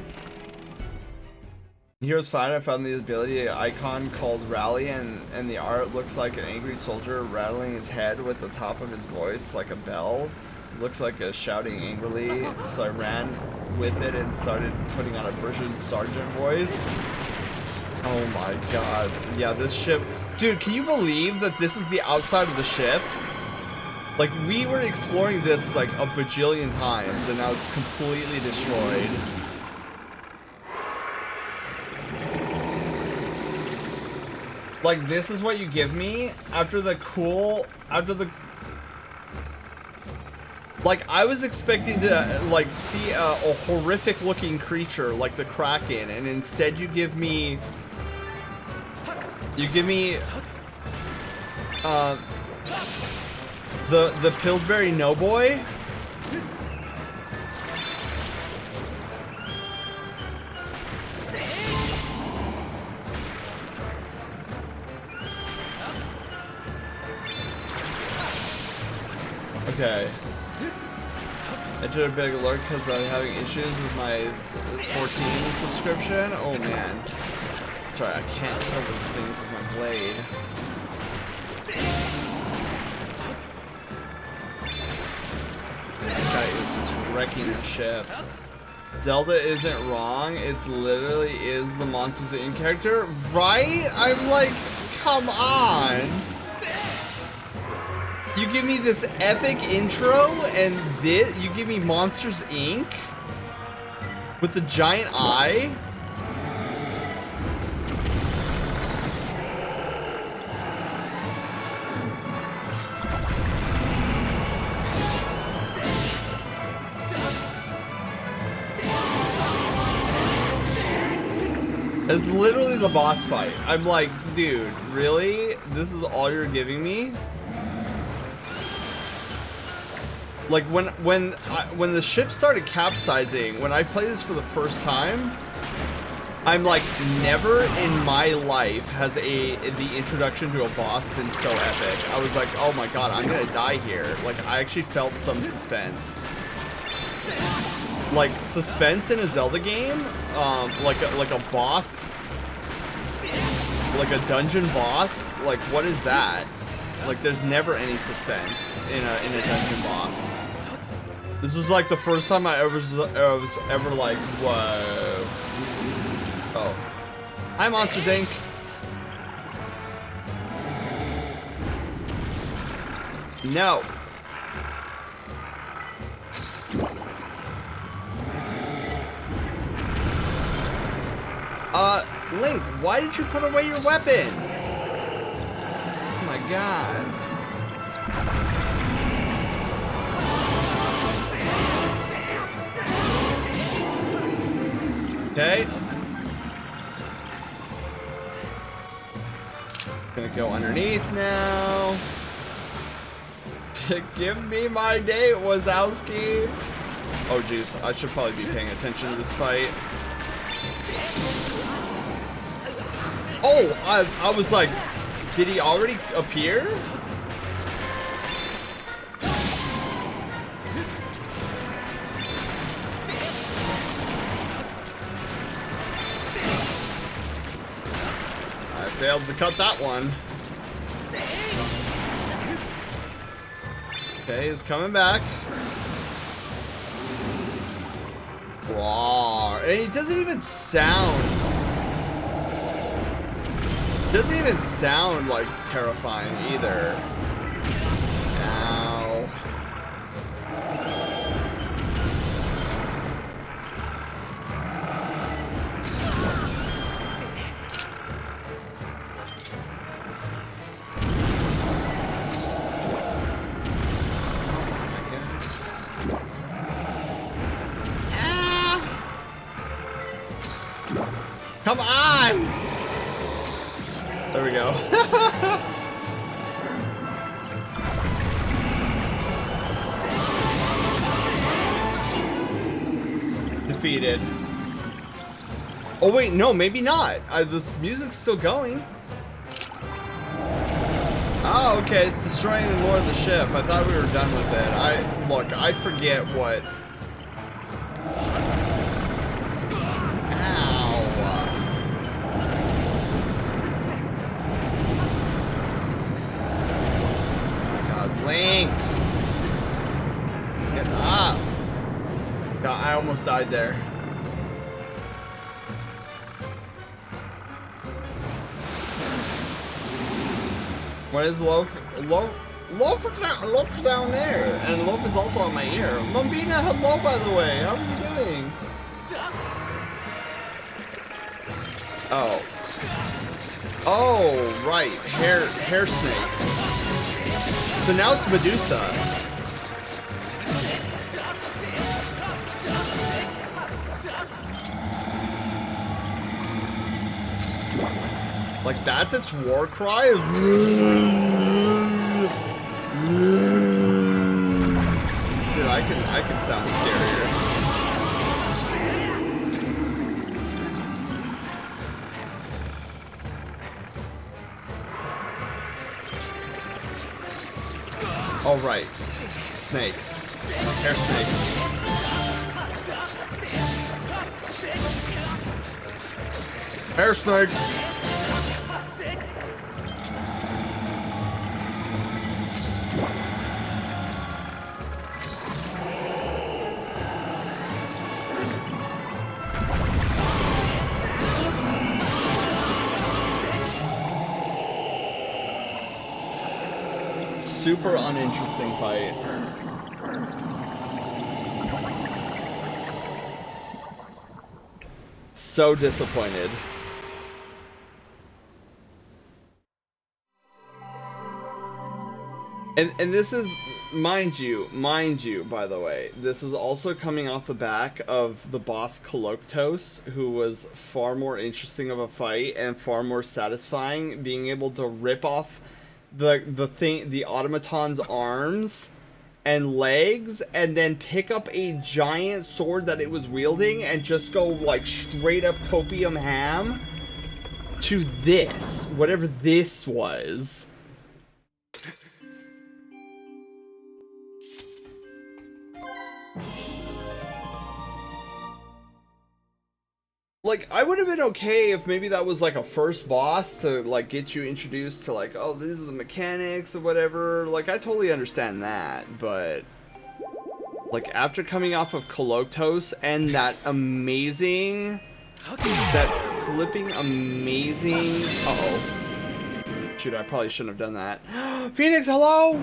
[SPEAKER 2] Heroes fight, I found the ability icon called Rally, and the art looks like an angry soldier rattling his head with the top of his voice like a bell. It looks like a shouting angrily, so I ran with it and started putting on a British sergeant voice. Oh my god. Yeah, this ship... Dude, can you believe that this is the outside of the ship? Like, we were exploring this like a bajillion times, and now it's completely destroyed. Like, this is what you give me after the like, I was expecting to like see a horrific looking creature like the Kraken, and instead you give me the Pillsbury No Boy. Okay. I did a big alert because I'm having issues with my 14 subscription. Oh man. Sorry, I can't kill these things with my blade. This guy is just wrecking the ship. Zelda isn't wrong. It's literally is the Monsters Inc. character. Right? I'm like, come on. You give me this epic intro, and this, you give me Monsters Inc. with the giant eye. It's literally the boss fight. I'm like, dude, really? This is all you're giving me? Like, when the ship started capsizing, when I played this for the first time, I'm like, never in my life has the introduction to a boss been so epic. I was like, oh my god, I'm gonna die here. Like, I actually felt some suspense. Like, suspense in a Zelda game, like a boss, like a dungeon boss. Like, what is that? Like, there's never any suspense in a dungeon boss. This was like the first time I was ever like, whoa. Oh. Hi, Monsters Inc. No. Link, why did you put away your weapon? Oh my god. Okay. Gonna go underneath now. Give me my date, Wazowski. Oh jeez, I should probably be paying attention to this fight. Oh, I was like, did he already appear? I failed to cut that one. Okay, he's coming back. Wow, and he doesn't even sound. Doesn't even sound like terrifying either. Ow. Come on! There we go. Defeated. Oh wait, no, maybe not. This music's still going. Oh, okay, it's destroying more of the ship. I thought we were done with it. Look, I forget what. Ow. I almost died there. What is Loaf? Loaf's down there, and Loaf is also on my ear. Mumbina, hello, by the way. How are you doing? Oh. Oh, right. Hair snakes. So now it's Medusa. Like that's its war cry is. Dude, I can sound scarier. All right, snakes, hair snakes. Hair snakes. Super uninteresting fight. So disappointed. And this is, mind you, by the way, this is also coming off the back of the boss Koloktos, who was far more interesting of a fight and far more satisfying, being able to rip off the automaton's arms and legs and then pick up a giant sword that it was wielding and just go like straight up copium ham to this, whatever this was. Like, I would have been okay if maybe that was like a first boss to like get you introduced to like, oh, these are the mechanics or whatever. Like, I totally understand that, but like after coming off of Koloktos and that amazing, that flipping amazing, uh-oh. Shoot, I probably shouldn't have done that. Phoenix, hello?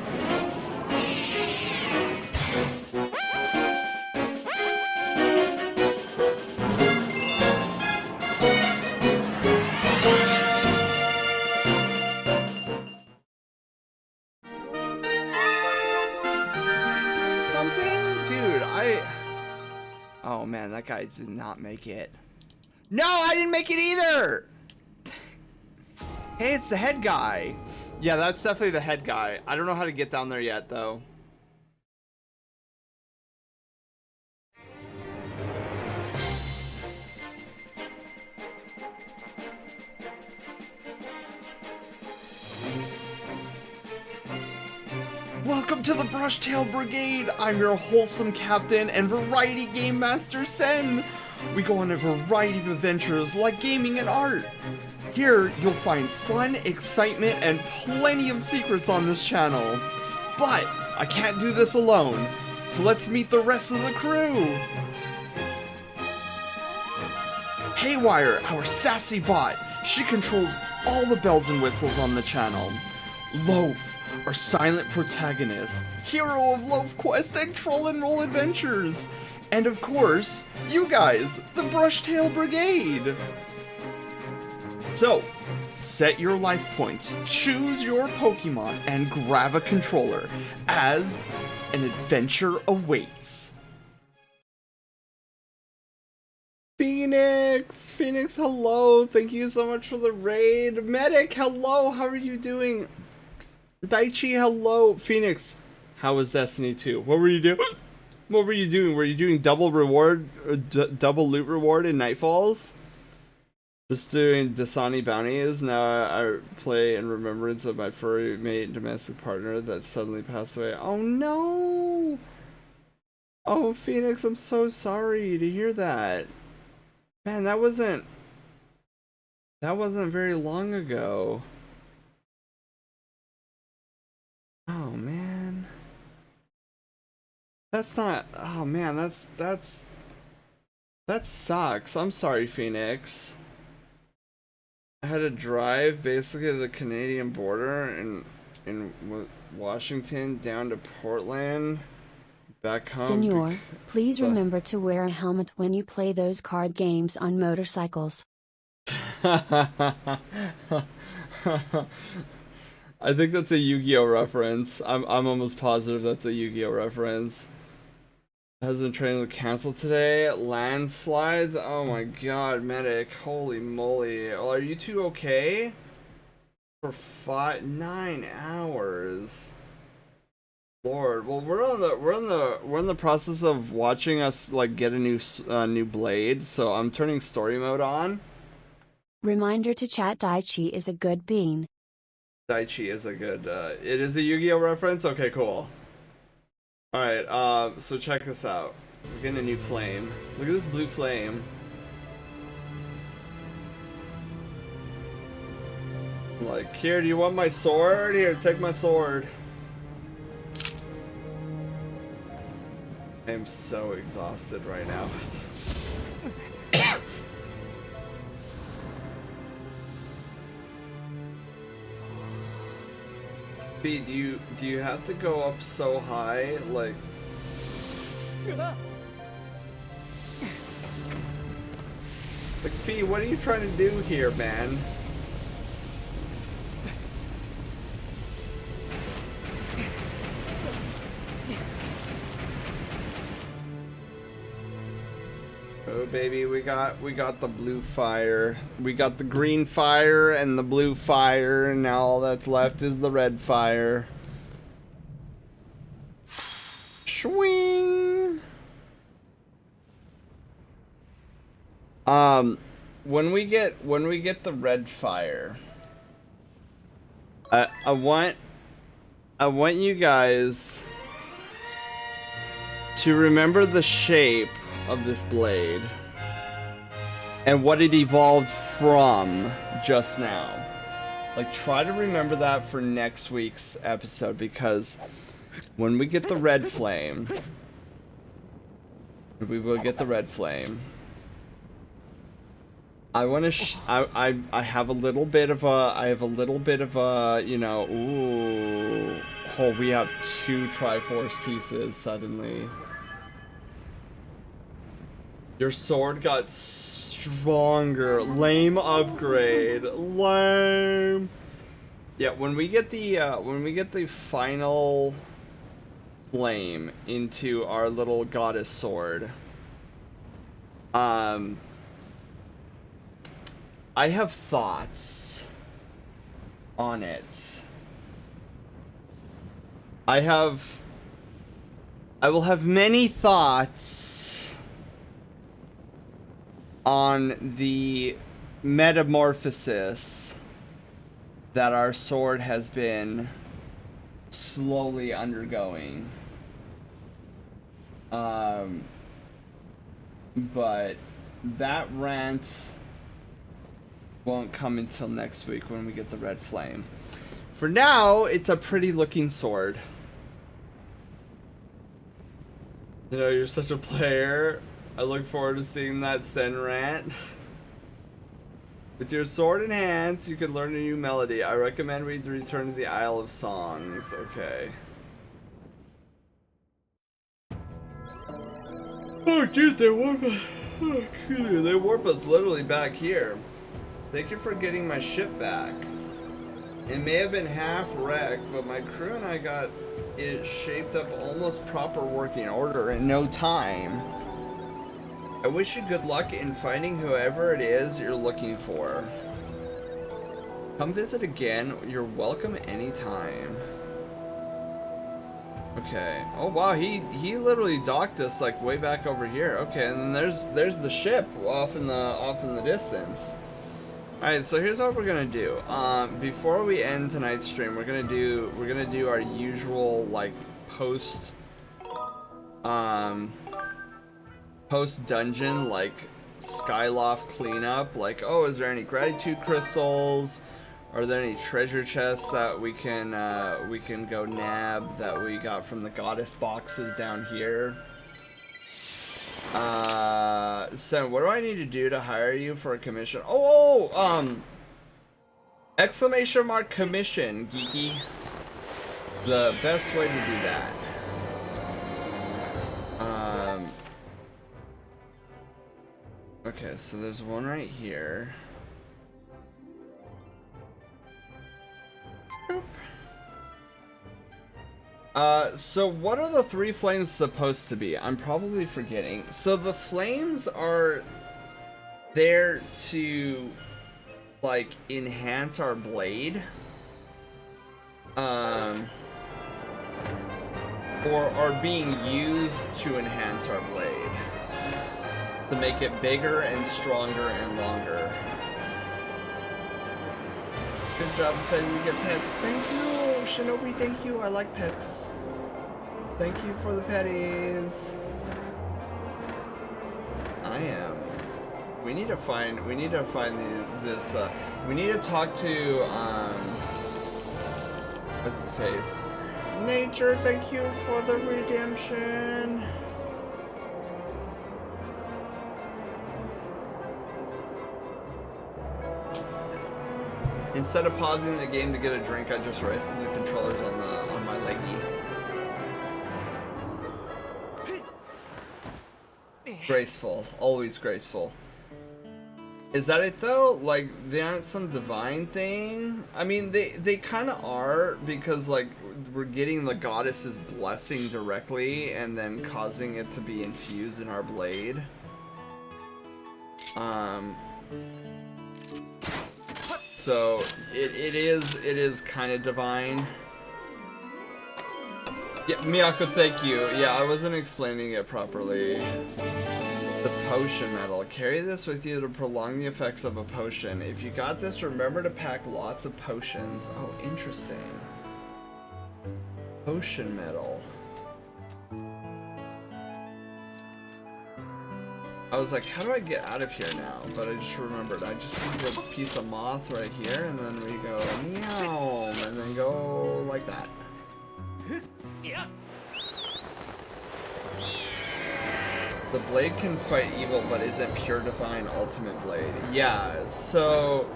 [SPEAKER 2] Oh man, that guy did not make it. No, I didn't make it either! Hey, it's the head guy. Yeah, that's definitely the head guy. I don't know how to get down there yet, though. Welcome to the Brushtail Brigade! I'm your wholesome captain and variety game master, Sen! We go on a variety of adventures like gaming and art. Here, you'll find fun, excitement, and plenty of secrets on this channel. But, I can't do this alone, so let's meet the rest of the crew! Haywire, our sassy bot. She controls all the bells and whistles on the channel. Loaf, our silent protagonist, hero of Loaf Quest and Troll and Roll Adventures. And of course, you guys, the Brushtail Brigade. So, set your life points, choose your Pokemon, and grab a controller, as an adventure awaits. Phoenix, hello, thank you so much for the raid. Medic, hello, how are you doing? Daichi, hello. Phoenix, how was Destiny 2? What were you doing? What were you doing? Were you doing double reward, double loot reward in Nightfalls? Just doing Dasani bounties. Now I play in remembrance of my furry mate and domestic partner that suddenly passed away. Oh no! Oh Phoenix, I'm so sorry to hear that. Man, that wasn't very long ago. Oh man. That's not, oh man, that's That sucks. I'm sorry, Phoenix. I had to drive basically to the Canadian border in Washington down to Portland, back home.
[SPEAKER 1] Senor, please remember to wear a helmet when you play those card games on motorcycles.
[SPEAKER 2] I think that's a Yu-Gi-Oh reference. I'm almost positive that's a Yu-Gi-Oh reference. Husband training to cancel today. Landslides. Oh my god, medic. Holy moly. Are you two okay? For 9 hours. Lord. Well, we're in the process of watching us like get a new blade. So I'm turning story mode on.
[SPEAKER 1] Reminder to chat Daichi is a good bean.
[SPEAKER 2] Daichi is a good. It is a Yu-Gi-Oh reference. Okay, cool. Alright, so check this out. We're getting a new flame. Look at this blue flame. Like, here, do you want my sword? Here, take my sword. I'm so exhausted right now. B, do you have to go up so high, like? Like, Fee, what are you trying to do here, man? Oh baby, we got the blue fire. We got the green fire and the blue fire, and now all that's left is the red fire. Swing. When we get the red fire, I want you guys to remember the shape of this blade and what it evolved from just now. Like, try to remember that for next week's episode, because when we get the red flame, we will get the red flame. I want to I have a little bit of a you know, ooh, oh, we have 2 Triforce pieces suddenly. Your sword got stronger. Lame upgrade. Lame. Yeah, when we get the final flame into our little goddess sword, I have thoughts on it. I will have many thoughts on the metamorphosis that our sword has been slowly undergoing. But that rant won't come until next week when we get the red flame. For now, it's a pretty looking sword. You know, you're such a player. I look forward to seeing that Sen rant. With your sword in hands, you can learn a new melody. I recommend we return to the Isle of Songs. Okay. Oh, dude, they warp us. Oh, they warp us literally back here. Thank you for getting my ship back. It may have been half wrecked, but my crew and I got it shaped up almost proper working order in no time. I wish you good luck in finding whoever it is you're looking for. Come visit again. You're welcome anytime. Okay. Oh wow, he literally docked us like way back over here. Okay, and then there's the ship off in the distance. All right, so here's what we're gonna do. Before we end tonight's stream, we're gonna do our usual like post dungeon like Skyloft cleanup. Like, oh, is there any gratitude crystals? Are there any treasure chests that we can go nab that we got from the goddess boxes down here? So what do I need to do to hire you for a commission? Exclamation mark commission, geeky. The best way to do that. Okay, so there's one right here. Boop. So what are the 3 flames supposed to be? I'm probably forgetting. So the flames are there to, like, enhance our blade. Or are being used to enhance our blade. To make it bigger and stronger and longer. Good job deciding to get pets. Thank you, Shinobi, thank you. I like pets. Thank you for the petties. We need to find this, we need to talk to, what's his face? Nature, thank you for the redemption. Instead of pausing the game to get a drink, I just rested the controllers on my leggy. Graceful, always graceful. Is that it though? Like, they aren't some divine thing? I mean, they kind of are, because like we're getting the goddess's blessing directly and then causing it to be infused in our blade. So it is kind of divine. Yeah, Miyako, thank you. Yeah, I wasn't explaining it properly. The potion medal. Carry this with you to prolong the effects of a potion. If you got this, remember to pack lots of potions. Oh, interesting. Potion medal. I was like, how do I get out of here now? But I just remembered, I just need a piece of moth right here, and then we go meow, and then go like that. The blade can fight evil, but isn't pure divine ultimate blade. Yeah, so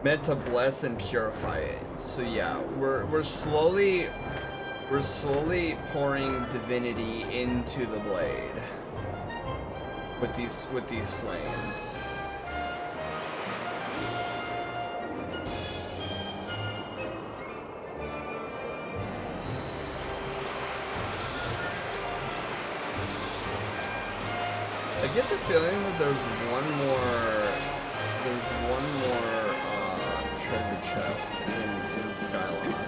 [SPEAKER 2] meant to bless and purify it. So yeah, we're slowly pouring divinity into the blade with these flames. I get the feeling that there's one more treasure chest in Skyloft.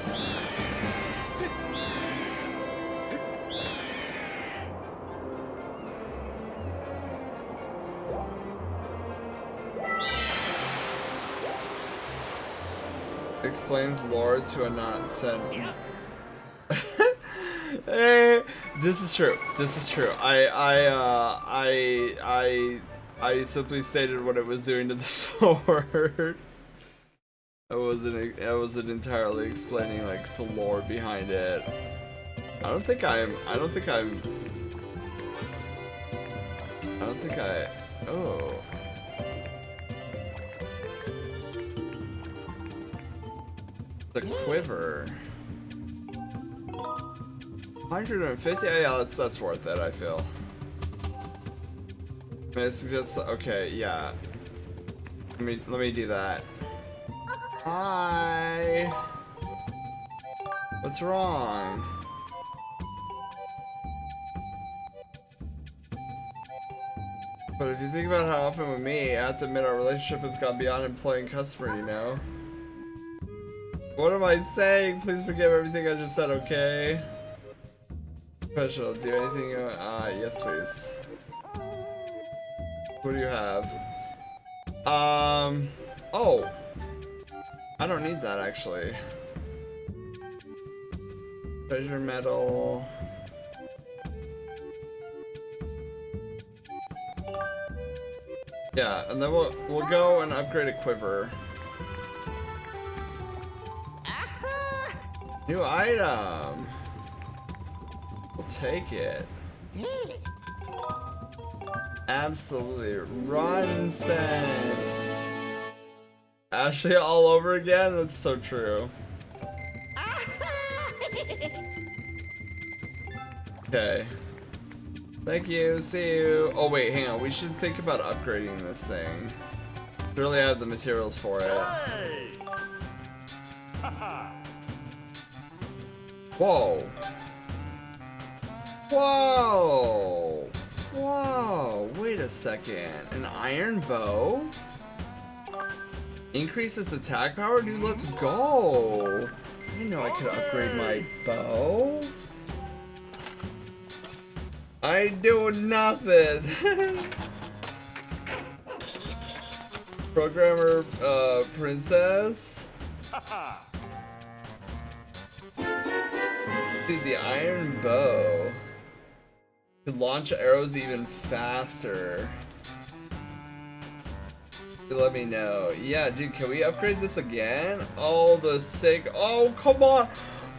[SPEAKER 2] Explains lore to a not said. Hey, this is true. This is true. I simply stated what it was doing to the sword. I wasn't entirely explaining like the lore behind it. I don't think I. Oh. The quiver. 150? Yeah, that's worth it, I feel. May I suggest, okay, yeah. Let me do that. Hi. What's wrong? But if you think about how often with me, I have to admit our relationship has gone beyond employee and customer, you know? What am I saying? Please forgive everything I just said, okay? Professional, do anything yes please. What do you have? Oh! I don't need that actually. Treasure medal. Yeah, and then we'll go and upgrade a quiver. New item. We'll take it. Absolutely. Run, Sen. Ashley all over again? That's so true. Okay. Thank you. See you. Oh, wait, hang on. We should think about upgrading this thing. Surely I have the materials for it. Whoa. Whoa. Whoa. Wait a second. An iron bow? Increase its attack power? Dude, let's go. I didn't know I could upgrade my bow. I do nothing. Programmer, princess. Dude, the iron bow could launch arrows even faster. Let me know. Yeah, dude, can we upgrade this again? Oh, the sake. Oh, come on.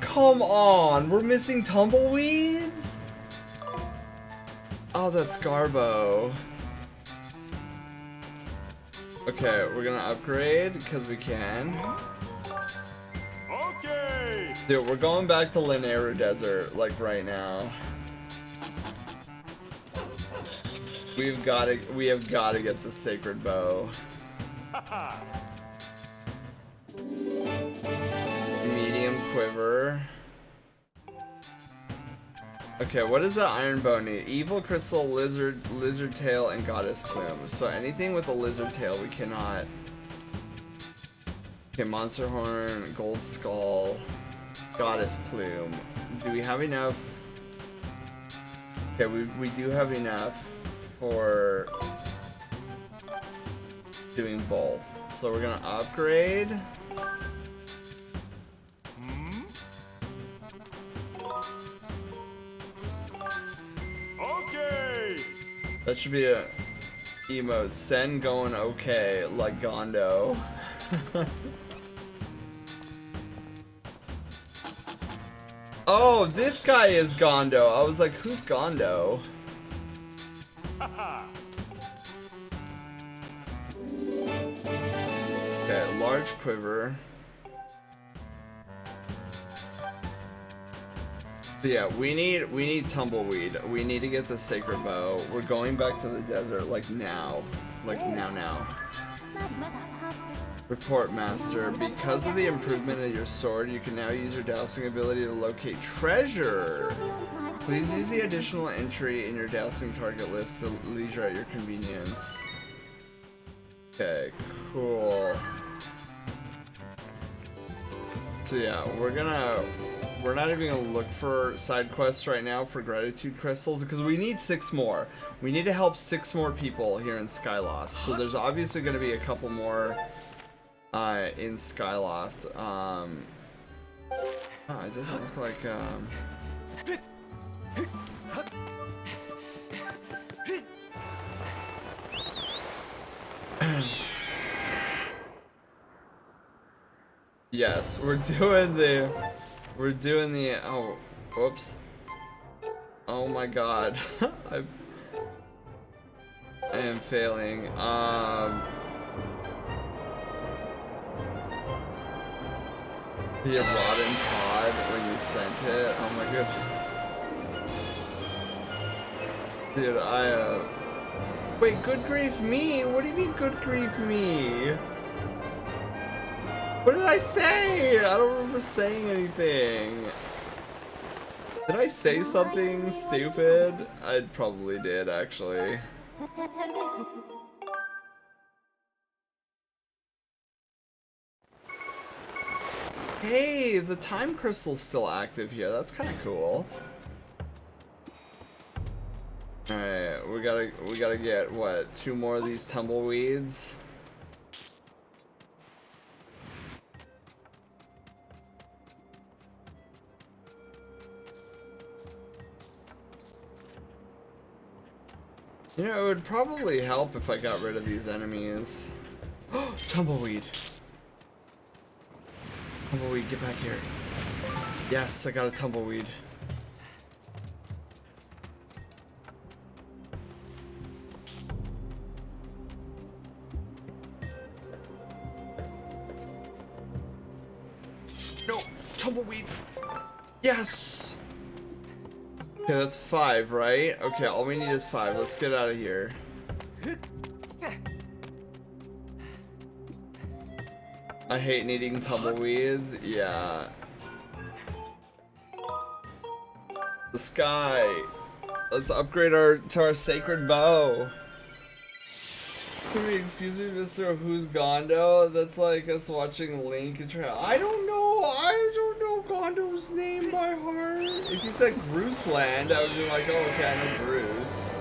[SPEAKER 2] Come on. We're missing tumbleweeds? Oh, that's Garbo. Okay, we're gonna upgrade because we can. Okay. Dude, we're going back to Lineru Desert, like right now. We have gotta get the sacred bow. Medium quiver. Okay, what does the iron bow need? Evil crystal, lizard tail, and goddess plume. So anything with a lizard tail we cannot. Okay, monster horn, gold skull, goddess plume. Do we have enough? Okay, we do have enough for doing both. So we're gonna upgrade. Okay. That should be a emote. Sen going okay, like Gondo. Oh, this guy is Gondo. I was like, who's Gondo? Okay, large quiver. So yeah, we need tumbleweed. We need to get the sacred bow. We're going back to the desert like now. Like now. Report master. Because of the improvement in your sword, you can now use your dowsing ability to locate treasure. Please use the additional entry in your dowsing target list to leisure at your convenience. Okay, cool. So yeah, we're not even gonna look for side quests right now for gratitude crystals because we need 6 more. We need to help 6 more people here in Skyloft. So there's obviously gonna be a couple more in Skyloft. Oh, it doesn't look like yes, we're doing the oh, whoops. Oh my god. I am failing. The rotten pod when you sent it. Oh my goodness. Dude, wait, good grief me? What do you mean good grief me? What did I say? I don't remember saying anything. Did I say something stupid? I probably did, actually. Hey, the time crystal's still active here. That's kind of cool. Alright, we gotta get, what, 2 more of these tumbleweeds? You know, it would probably help if I got rid of these enemies. Oh, tumbleweed. Tumbleweed, get back here. Yes, I got a tumbleweed. tumbleweed. Yes. Okay, that's 5, right? Okay, all we need is 5. Let's get out of here. I hate needing tumbleweeds. Yeah. The sky. Let's upgrade to our sacred bow. Excuse me, Mr. Who's Gondo? That's like us watching Link and Trail. I don't know Gondo's name by heart. If you said Gruceland, I would be like, oh, okay, I know Bruce.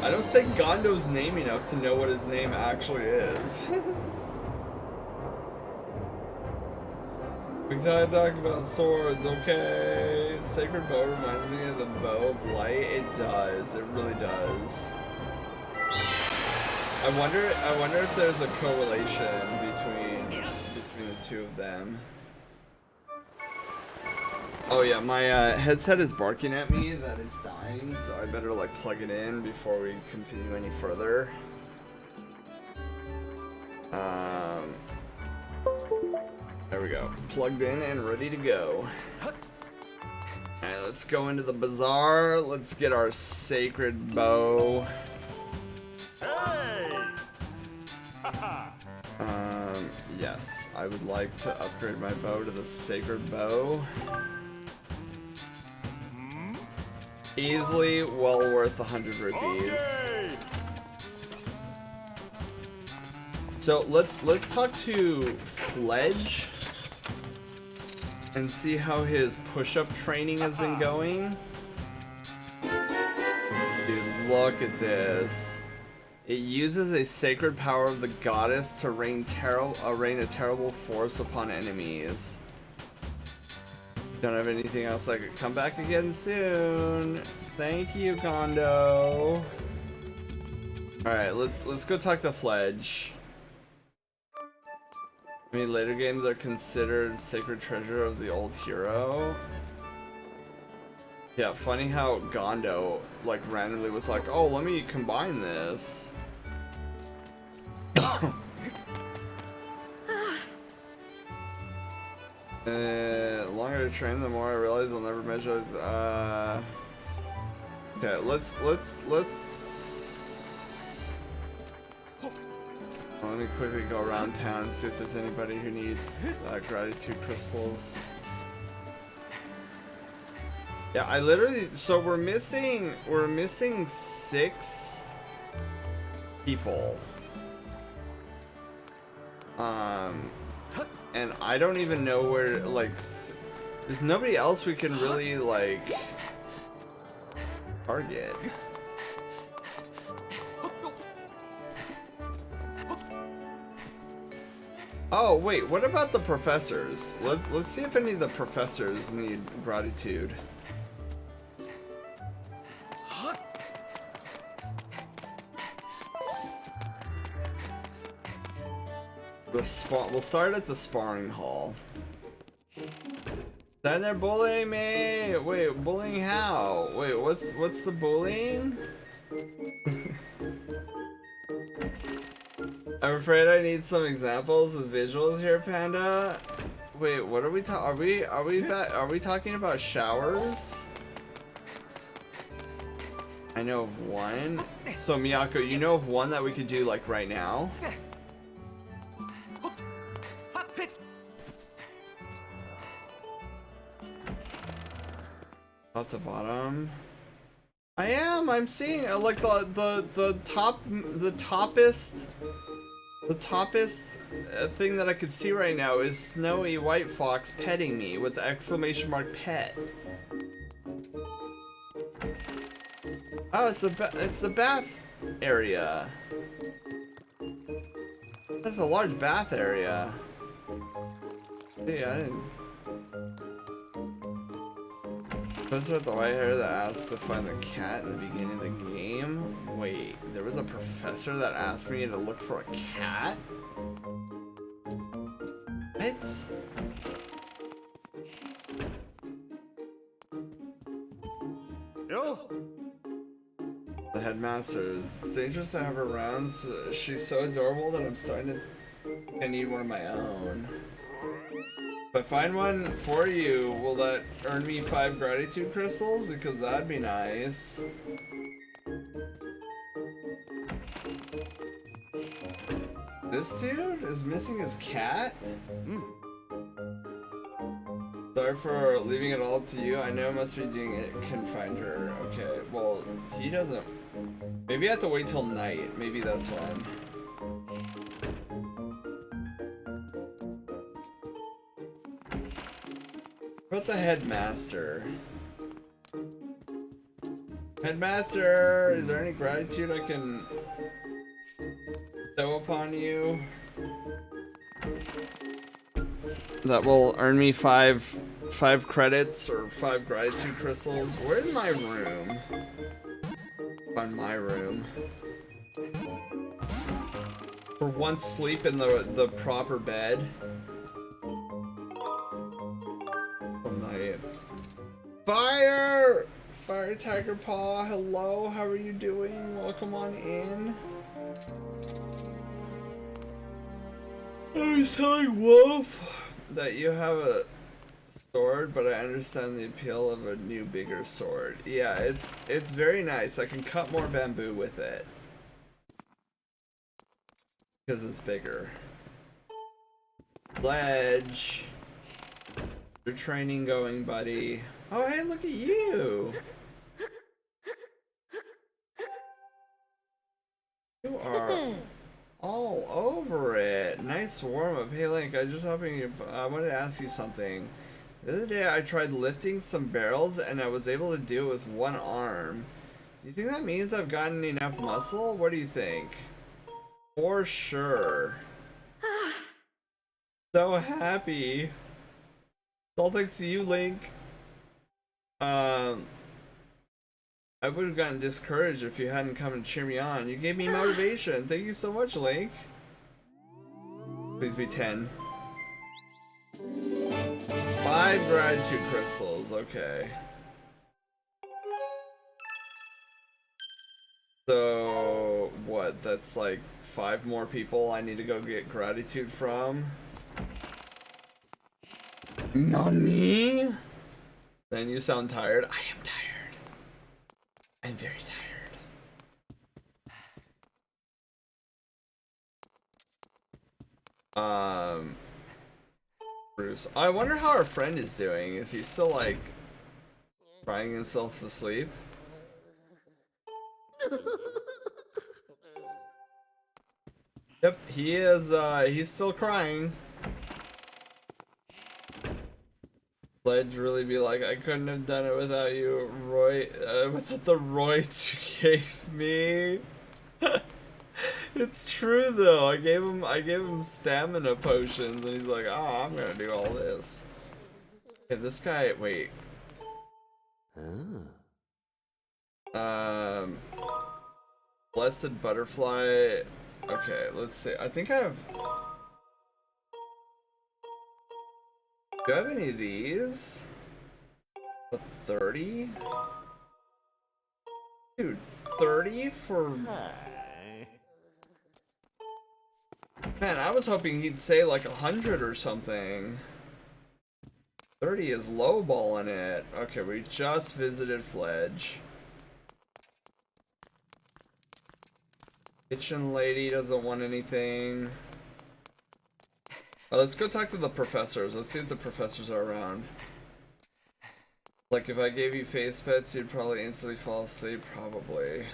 [SPEAKER 2] I don't say Gondo's name enough to know what his name actually is. We gotta talk about swords, okay? Sacred bow reminds me of the bow of light. It does. It really does. I wonder if there's a correlation between the two of them. Oh yeah, my headset is barking at me that it's dying, so I better like plug it in before we continue any further. There we go. Plugged in and ready to go. Alright, let's go into the bazaar. Let's get our sacred bow.
[SPEAKER 5] Hey!
[SPEAKER 2] Yes, I would like to upgrade my bow to the sacred bow. Easily well worth 100 rupees.
[SPEAKER 5] Okay.
[SPEAKER 2] So let's talk to Fledge and see how his push-up training has been going. Dude, look at this. It uses a sacred power of the goddess to rain a terrible force upon enemies. Don't have anything else I could come back again soon. Thank you, Kondo. Alright, let's go talk to Fledge. I mean, later games are considered sacred treasure of the old hero. Yeah, funny how Gondo, like, randomly was like, oh, let me combine this. The longer I train, the more I realize I'll never measure. Okay, let's. Let me quickly go around town and see if there's anybody who needs gratitude crystals. Yeah, I literally. So we're missing 6 people. And I don't even know where, like, there's nobody else we can really, like, target. Oh, wait, what about the professors? Let's see if any of the professors need gratitude. We'll start at the sparring hall. Then they're bullying me. Wait, bullying how? Wait, what's the bullying? I'm afraid I need some examples with visuals here, Panda. Wait, what are we talking? Are we talking about showers? I know of one. So Miyako, you know of one that we could do like right now? Top to bottom. I'm seeing like the toppest thing that I could see right now is Snowy White Fox petting me with the exclamation mark pet. Oh, it's the bath area. That's a large bath area. See, I didn't. Professor with the white hair that asked to find the cat in the beginning of the game? Wait, there was a professor that asked me to look for a cat? What?
[SPEAKER 5] Yo.
[SPEAKER 2] The headmasters. It's dangerous to have her around. So she's so adorable that I'm starting to think I need one of my own. If I find one for you, will that earn me 5 gratitude crystals? Because that'd be nice. This dude is missing his cat? Sorry for leaving it all to you. I know it must be doing it. Can find her. Okay, well, he doesn't. Maybe I have to wait till night. Maybe that's when. What about the headmaster? Headmaster, is there any gratitude I can bestow upon you that will earn me five credits or 5 gratitude crystals? Where's my room? Find my room. For once, sleep in the proper bed. Fire! Fire Tiger Paw, hello, how are you doing? Welcome on in. I was telling Wolf that you have a sword, but I understand the appeal of a new, bigger sword. Yeah, it's very nice. I can cut more bamboo with it. Because it's bigger. Ledge. Your training going, buddy. Oh, hey, look at you. You are all over it. Nice warm up. Hey, Link, I wanted to ask you something. The other day I tried lifting some barrels and I was able to do it with one arm. Do you think that means I've gotten enough muscle? What do you think? For sure. So happy. All thanks to you, Link. I would have gotten discouraged if you hadn't come and cheer me on. You gave me motivation. Thank you so much, Link. Please be 10. 5 gratitude crystals. Okay. So, what? That's like 5 more people I need to go get gratitude from. Nani? Then you sound tired. I am tired. I'm very tired. Bruce. I wonder how our friend is doing. Is he still like crying himself to sleep? Yep, he is, he's still crying. Ledge really be like, I couldn't have done it without you, Roy, without the roids you gave me. It's true though. I gave him stamina potions, and he's like, oh, I'm gonna do all this. Okay, this guy, wait. Blessed butterfly. Okay, let's see. I think I have. Do I have any of these? A 30? Dude, 30 for. Man, I was hoping he'd say like 100 or something. 30 is lowballing it. Okay, we just visited Fledge. Kitchen lady doesn't want anything. Let's go talk to the professors. Let's see if the professors are around. Like, if I gave you face pets, you'd probably instantly fall asleep. Probably.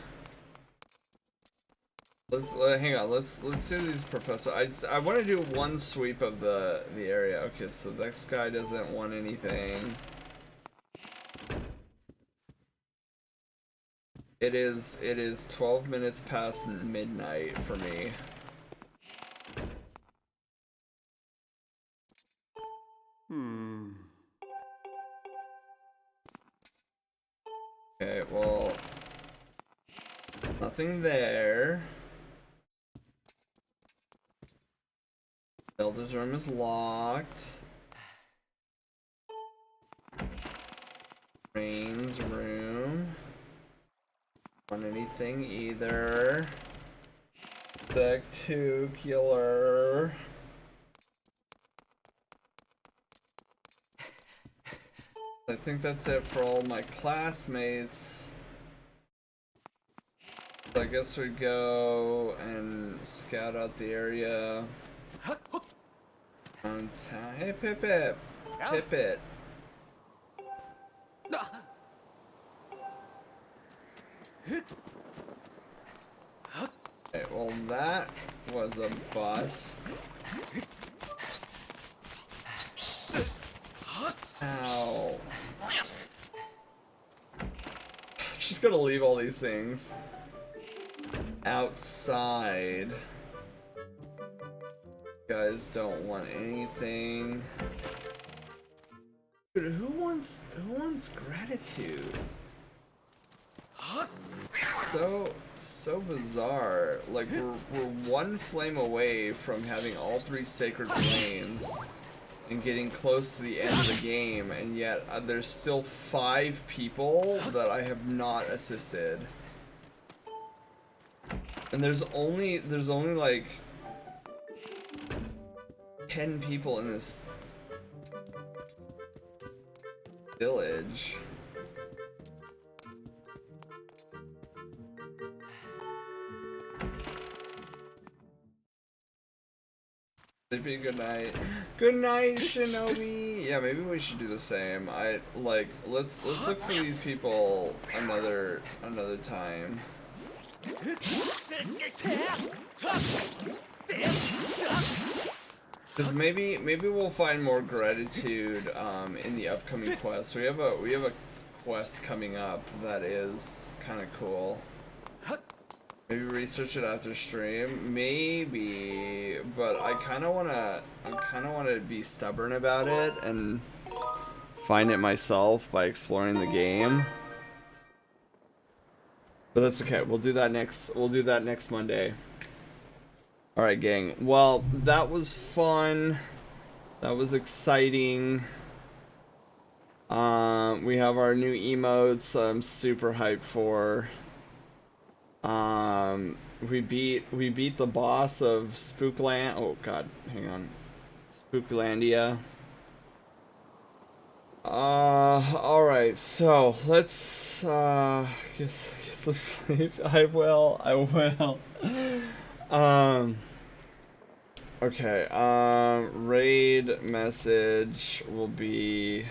[SPEAKER 2] Hang on. Let's see these professors. I want to do one sweep of the area. Okay, so this guy doesn't want anything. It is 12 minutes past midnight for me. Okay, well, nothing there. Zelda's room is locked. Rain's room. Want anything either. Spectacular. I think that's it for all my classmates. So I guess we go and scout out the area. Around town. Hey, Pip-Pip! Pip-It! Okay, well that was a bust. Ow. She's gonna leave all these things outside. You guys don't want anything. Dude, who wants gratitude? So bizarre. Like we're one flame away from having all 3 sacred flames and getting close to the end of the game, and yet there's still 5 people that I have not assisted. And there's only like 10 people in this village. Sleepy, good night. Good night, Shinobi. Yeah, maybe we should do the same. Let's look for these people another time. Cause maybe we'll find more gratitude in the upcoming quest. We have a quest coming up that is kind of cool. Maybe research it after stream, maybe, but I kind of wanna be stubborn about it and find it myself by exploring the game. But that's okay. We'll do that next Monday. All right, gang. Well, that was fun. That was exciting. We have our new emotes. I'm super hyped for. We beat the boss of Spookland. Oh god, hang on. Spooklandia. All right. So let's get some sleep. I will. Okay. Raid message will be.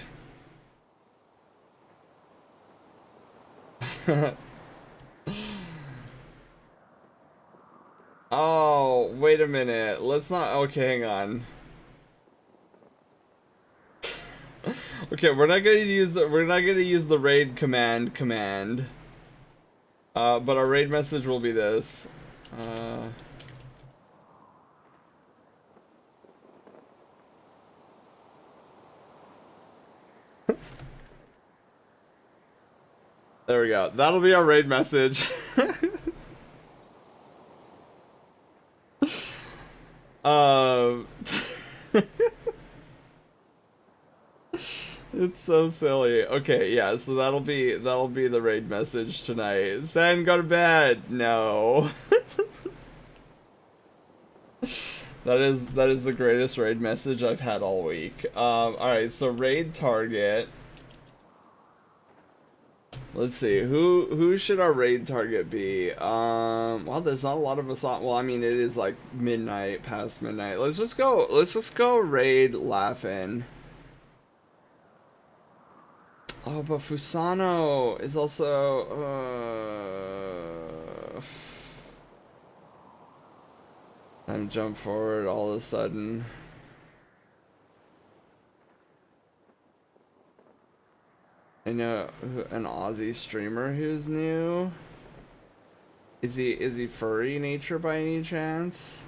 [SPEAKER 2] Oh, wait a minute. Let's not. Okay, hang on. Okay, we're not gonna use the raid command. But our raid message will be this. There we go. That'll be our raid message. It's so silly. Okay, yeah, so that'll be the raid message tonight. San, go to bed. No. That is the greatest raid message I've had all week. Alright, so raid target. Let's see, who should our raid target be? Well, there's not a lot of us on. Well, I mean, it is like midnight, past midnight. Let's just go raid Laughing. Oh, but Fusano is also and jump forward all of a sudden. I know an Aussie streamer who's new. Is he furry nature by any chance?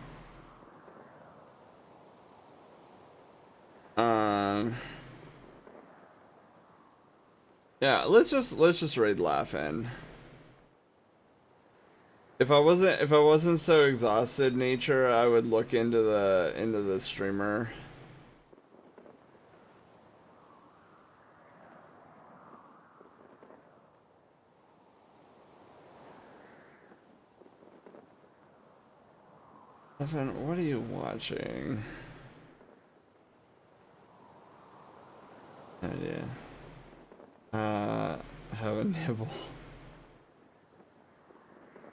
[SPEAKER 2] Yeah, let's just raid Laughing. If I wasn't so exhausted nature, I would look into the streamer. Evan, what are you watching? No idea. Have a nibble.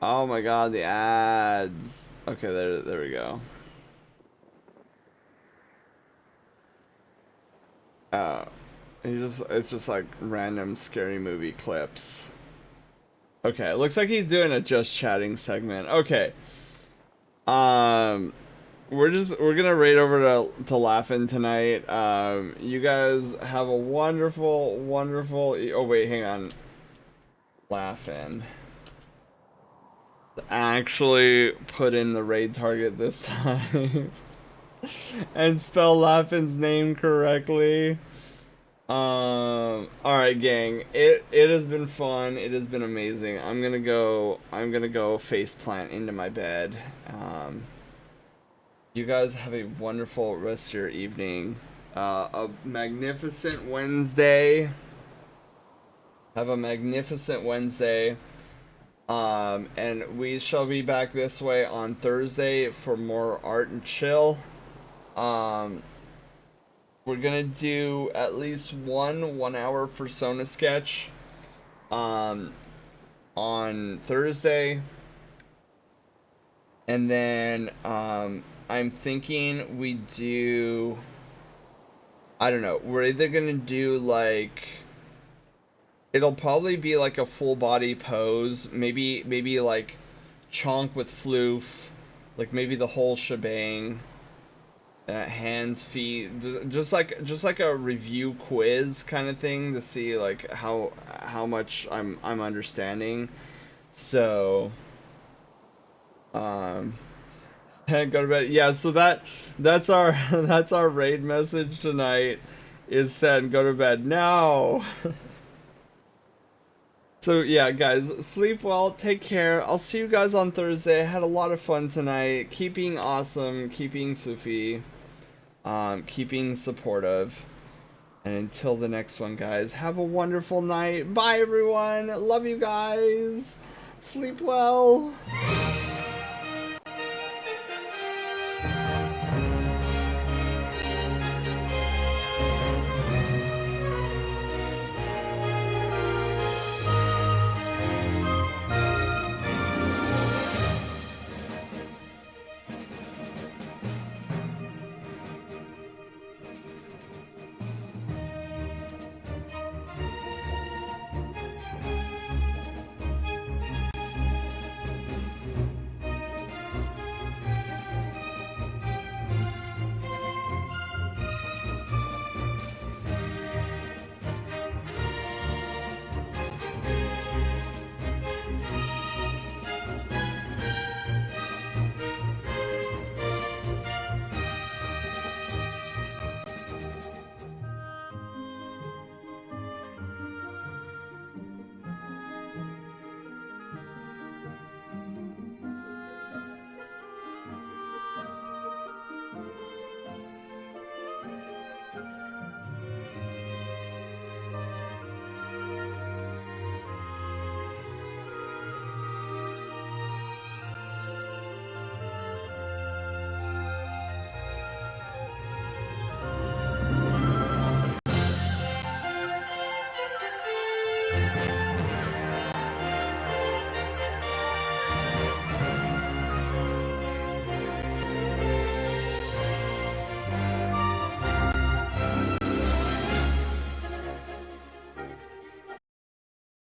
[SPEAKER 2] Oh my god, the ads. Okay, there we go. It's just like random scary movie clips. Okay, it looks like he's doing a just chatting segment. Okay. We're gonna raid over to Laugh-In tonight. You guys have a wonderful oh wait, hang on. Laugh-In. Actually put in the raid target this time. And spell Laugh-In's name correctly. Alright gang, it has been fun, it has been amazing. I'm gonna go face plant into my bed. You guys have a wonderful rest of your evening. A magnificent Wednesday. Have a magnificent Wednesday. And we shall be back this way on Thursday for more art and chill. We're gonna do at least one hour persona sketch on Thursday. And then I'm thinking we do, I don't know, we're either gonna do like, it'll probably be like a full body pose, maybe like chonk with floof, like maybe the whole shebang. Hands, feet, just like a review quiz kind of thing to see like how much I'm understanding. So go to bed. Yeah, so that's our that's our raid message tonight, is said go to bed now. So yeah, guys, sleep well, take care. I'll see you guys on Thursday. I had a lot of fun tonight. Keep being awesome, keep being floofy, keeping supportive. And until the next one, guys, have a wonderful night. Bye, everyone. Love you guys. Sleep well.